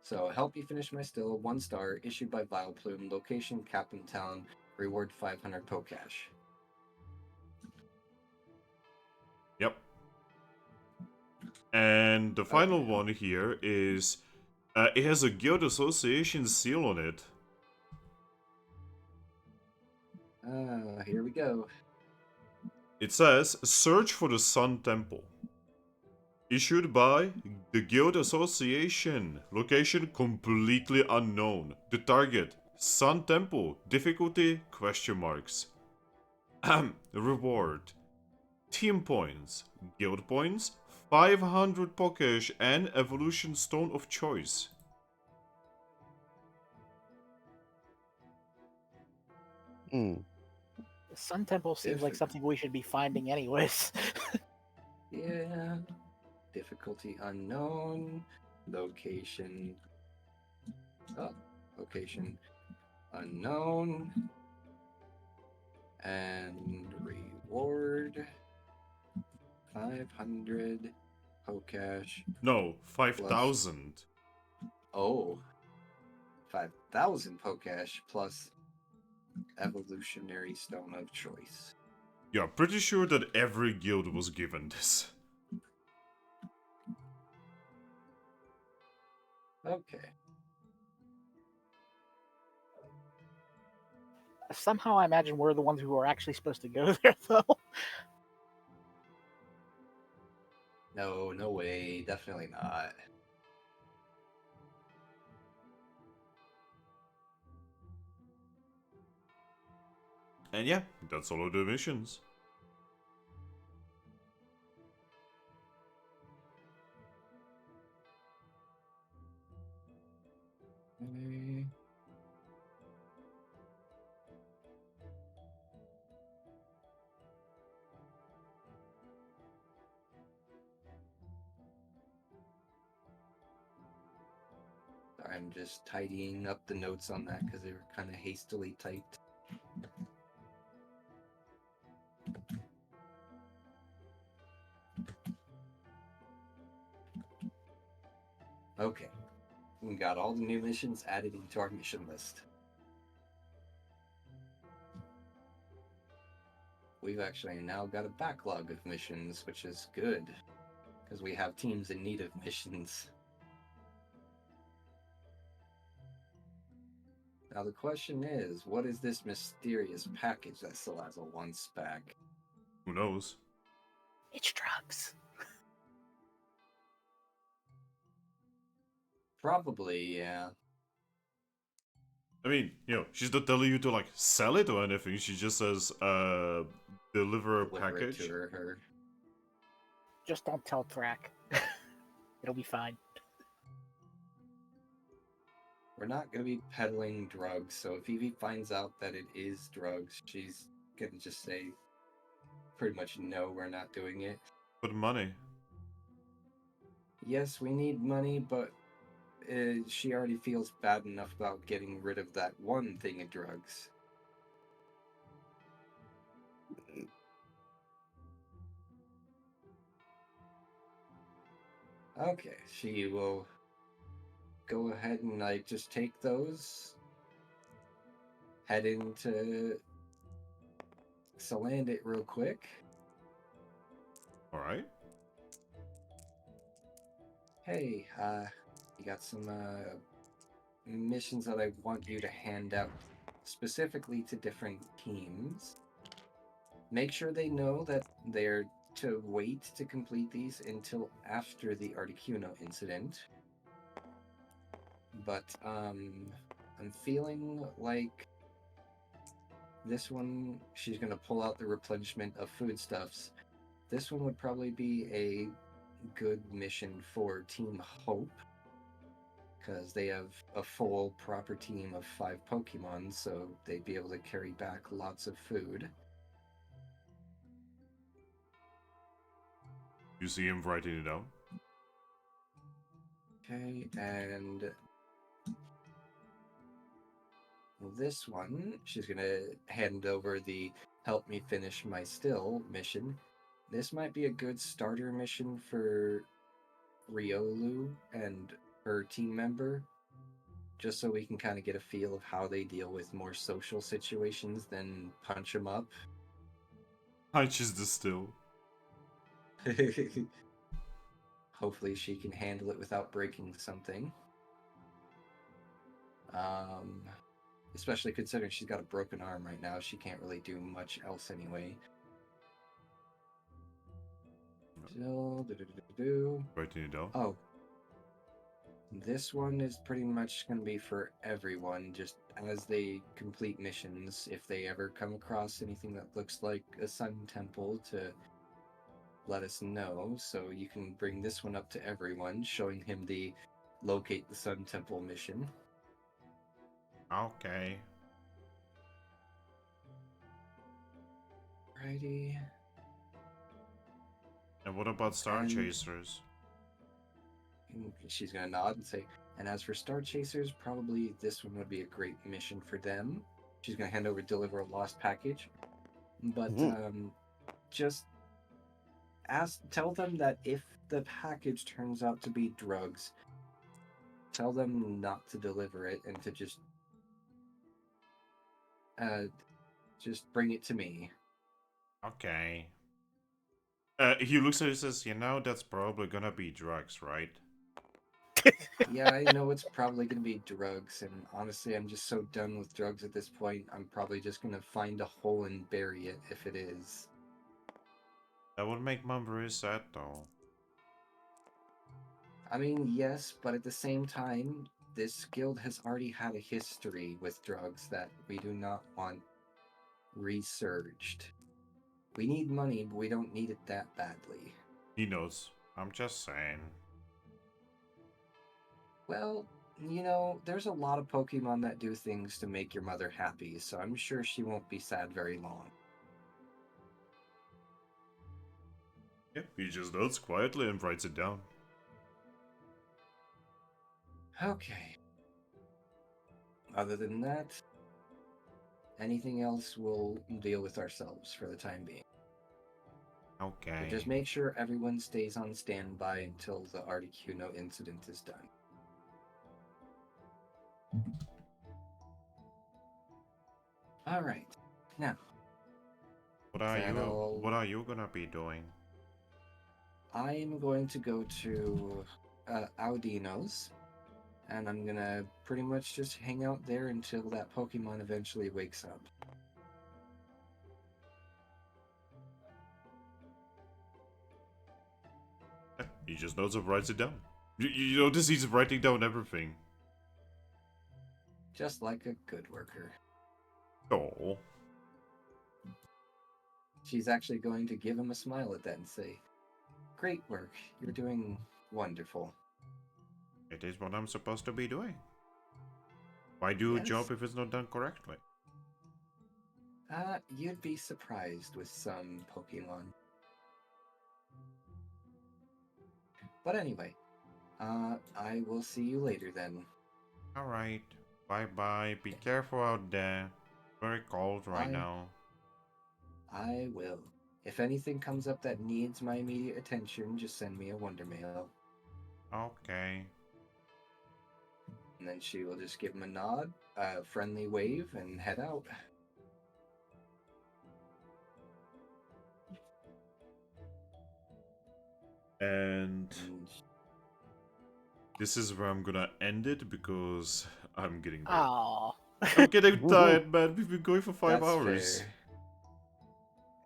So, help you finish my still, 1 star, issued by Vileplume, location Capim Town, reward 500 Pokash. Yep. And the final Okay. one here is it has a guild association seal on it. Here we go. It says search for the Sun Temple. Issued by the Guild Association. Location completely unknown. The target Sun Temple. Difficulty question marks. Reward. Team points. Guild points. 500 Pokesh and Evolution Stone of Choice. Hmm. The Sun Temple seems like something we should be finding anyways. Yeah. Difficulty unknown. Location. Oh, location unknown. And reward 500 Pokash. No, 5,000. Oh, 5,000 Pokash plus Evolutionary Stone of Choice. Yeah, pretty sure that every guild was given this. Okay. Somehow I imagine we're the ones who are actually supposed to go there, though. No, no way. Definitely not. And yeah, that's all of the missions. Okay. Sorry, I'm just tidying up the notes on that because they were kind of hastily typed. Okay. We got all the new missions added into our mission list. We've actually now got a backlog of missions, which is good, because we have teams in need of missions. Now the question is, what is this mysterious package that still has a 1 spec? Who knows? It's drugs. Probably, yeah. I mean, she's not telling you to like sell it or anything. She just says, deliver a Deliver it package. to her. Just don't tell Thrack. It'll be fine. We're not going to be peddling drugs, so if Eevee finds out that it is drugs, she's going to just say, pretty much, no, we're not doing it. But money. Yes, we need money, but she already feels bad enough about getting rid of that one thing of drugs. Okay, she will go ahead and just take those, head into land it real quick. All right. Hey, you got some missions that I want you to hand out specifically to different teams. Make sure they know that they're to wait to complete these until after the Articuno incident. But I'm feeling like this one, she's going to pull out the replenishment of foodstuffs. This one would probably be a good mission for Team Hope, because they have a full proper team of 5 Pokemon, so they'd be able to carry back lots of food. You see him writing it down? Okay, and this one, she's gonna hand over the help me finish my still mission. This might be a good starter mission for Riolu and her team member, just so we can kind of get a feel of how they deal with more social situations than punch them up. Punches the still. Hopefully she can handle it without breaking something. Especially considering she's got a broken arm right now, she can't really do much else anyway. Still, Writing it down. Oh. This one is pretty much going to be for everyone, just as they complete missions. If they ever come across anything that looks like a sun temple, to let us know, so you can bring this one up to everyone, showing him the locate the sun temple mission. Okay. Righty. And what about Star And- Chasers? And she's gonna nod and say, and as for Star Chasers, probably this one would be a great mission for them. She's gonna hand over deliver a lost package. But just tell them that if the package turns out to be drugs, tell them not to deliver it and to just bring it to me. Okay. He looks at it and says, you know, that's probably gonna be drugs, right? Yeah, I know it's probably going to be drugs, and honestly, I'm just so done with drugs at this point, I'm probably just going to find a hole and bury it if it is. That would make Mom very sad, though. I mean, yes, but at the same time, this guild has already had a history with drugs that we do not want resurged. We need money, but we don't need it that badly. He knows. I'm just saying. Well, you know, there's a lot of Pokemon that do things to make your mother happy, so I'm sure she won't be sad very long. Yep, he just nods quietly and writes it down. Okay. Other than that, anything else we'll deal with ourselves for the time being. Okay. But just make sure everyone stays on standby until the Articuno incident is done. Alright. Now, What are That'll- you gonna be doing? I am going to go to Audino's, and I'm gonna pretty much just hang out there until that Pokemon eventually wakes up. He just nods and writes it down. You notice he's writing down everything. Just like a good worker. Oh. She's actually going to give him a smile at that and say, great work. You're doing wonderful. It is what I'm supposed to be doing. Why do a Yes. job if it's not done correctly? You'd be surprised with some Pokemon. But anyway, I will see you later then. Alright. Bye-bye. Be careful out there. Very cold right now. I will. If anything comes up that needs my immediate attention, just send me a Wonder Mail. Okay. And then she will just give him a nod, a friendly wave, and head out. And And this is where I'm gonna end it because I'm getting very... Oh. I'm getting tired, man. We've been going for 5 that's hours. fair.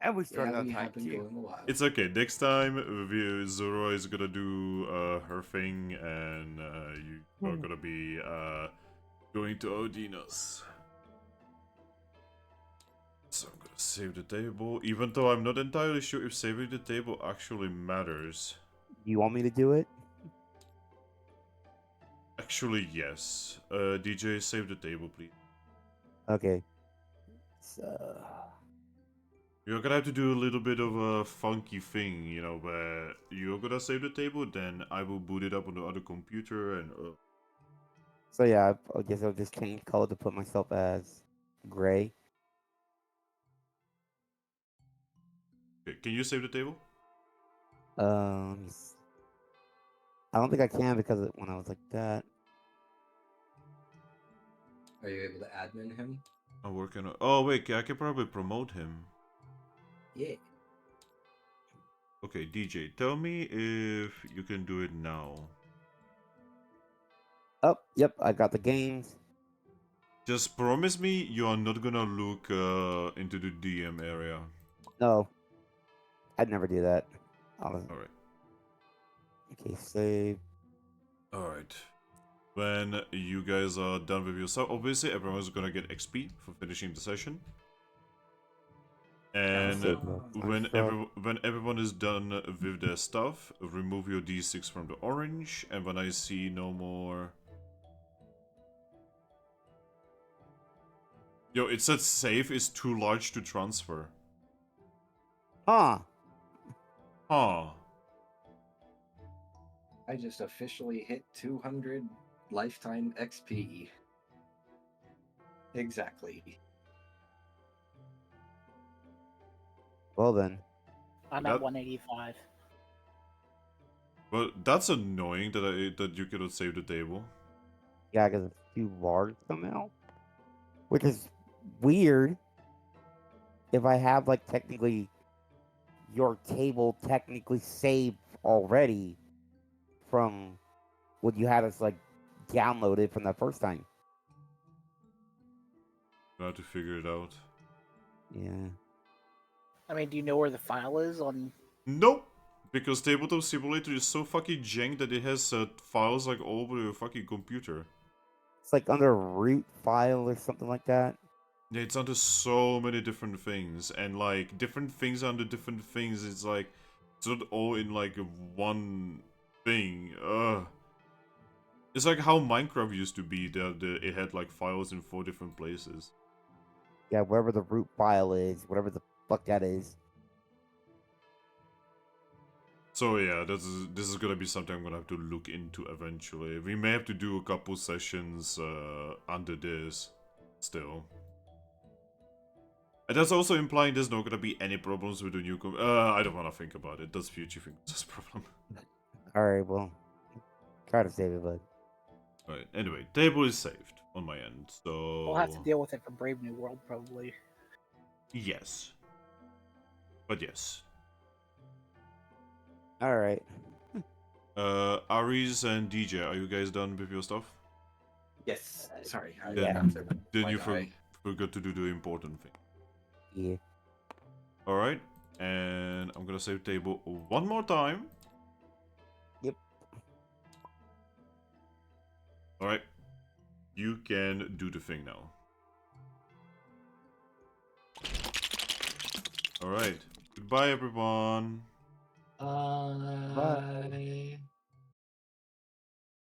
And we Yeah, started on we time have been too. going a while. It's okay. Next time, Zorua is gonna do her thing, and you are gonna be going to Odina's. So I'm gonna save the table, even though I'm not entirely sure if saving the table actually matters. You want me to do it? Actually, yes. DJ, save the table, please. Okay. So... You're gonna have to do a little bit of a funky thing, you know, where you're gonna save the table, then I will boot it up on the other computer, and So yeah, I guess I'll just change color to put myself as gray. okay, can you save the table? Let me see. I don't think I can because when I was like that. Are you able to admin him? I'm working on... Oh, wait, I can probably promote him. Yeah. Okay, DJ, tell me if you can do it now. Oh, yep, I got the games. Just promise me you are not gonna look into the DM area. No, I'd never do that. Alright. Okay, save. Alright. When you guys are done with your stuff, obviously everyone's gonna get XP for finishing the session. And Save. when everyone is done with their stuff, remove your D6 from the orange, and when I see no more... Yo, it said save is too large to transfer. Huh. Huh. I just officially hit 200 lifetime XP. Exactly. Well then. I'm That- at 185. Well, that's annoying that you cannot save the table. Yeah, because it's too large somehow. Which is weird. If I have like technically your table technically saved already from what you had us like downloaded from the first time. I have to figure it out. Yeah. I mean, do you know where the file is on? Nope! Because Tabletop Simulator is so fucking jank that it has files like all over your fucking computer. It's like under root file or something like that. Yeah, it's under so many different things, and like different things under different things. It's like it's not all in like one thing. It's like how Minecraft used to be. It had like files in 4 different places. Yeah, wherever the root file is, whatever the fuck that is. So yeah, this is gonna be something I'm gonna have to look into eventually. We may have to do a couple sessions under this still. And that's also implying there's not gonna be any problems with the new I don't wanna think about it. That's future fingusa's problem. Alright, well. Try to save it, bud. Alright, anyway, table is saved on my end, so... We'll have to deal with it for Brave New World, probably. Yes. But yes. Alright. Aries and DJ, are you guys done with your stuff? Yes. Sorry. I Yeah. Then my you guy. forgot to do the important thing. Yeah. Alright, and I'm gonna save table one more time. Yep. Alright, you can do the thing now. Alright, goodbye everyone. Bye.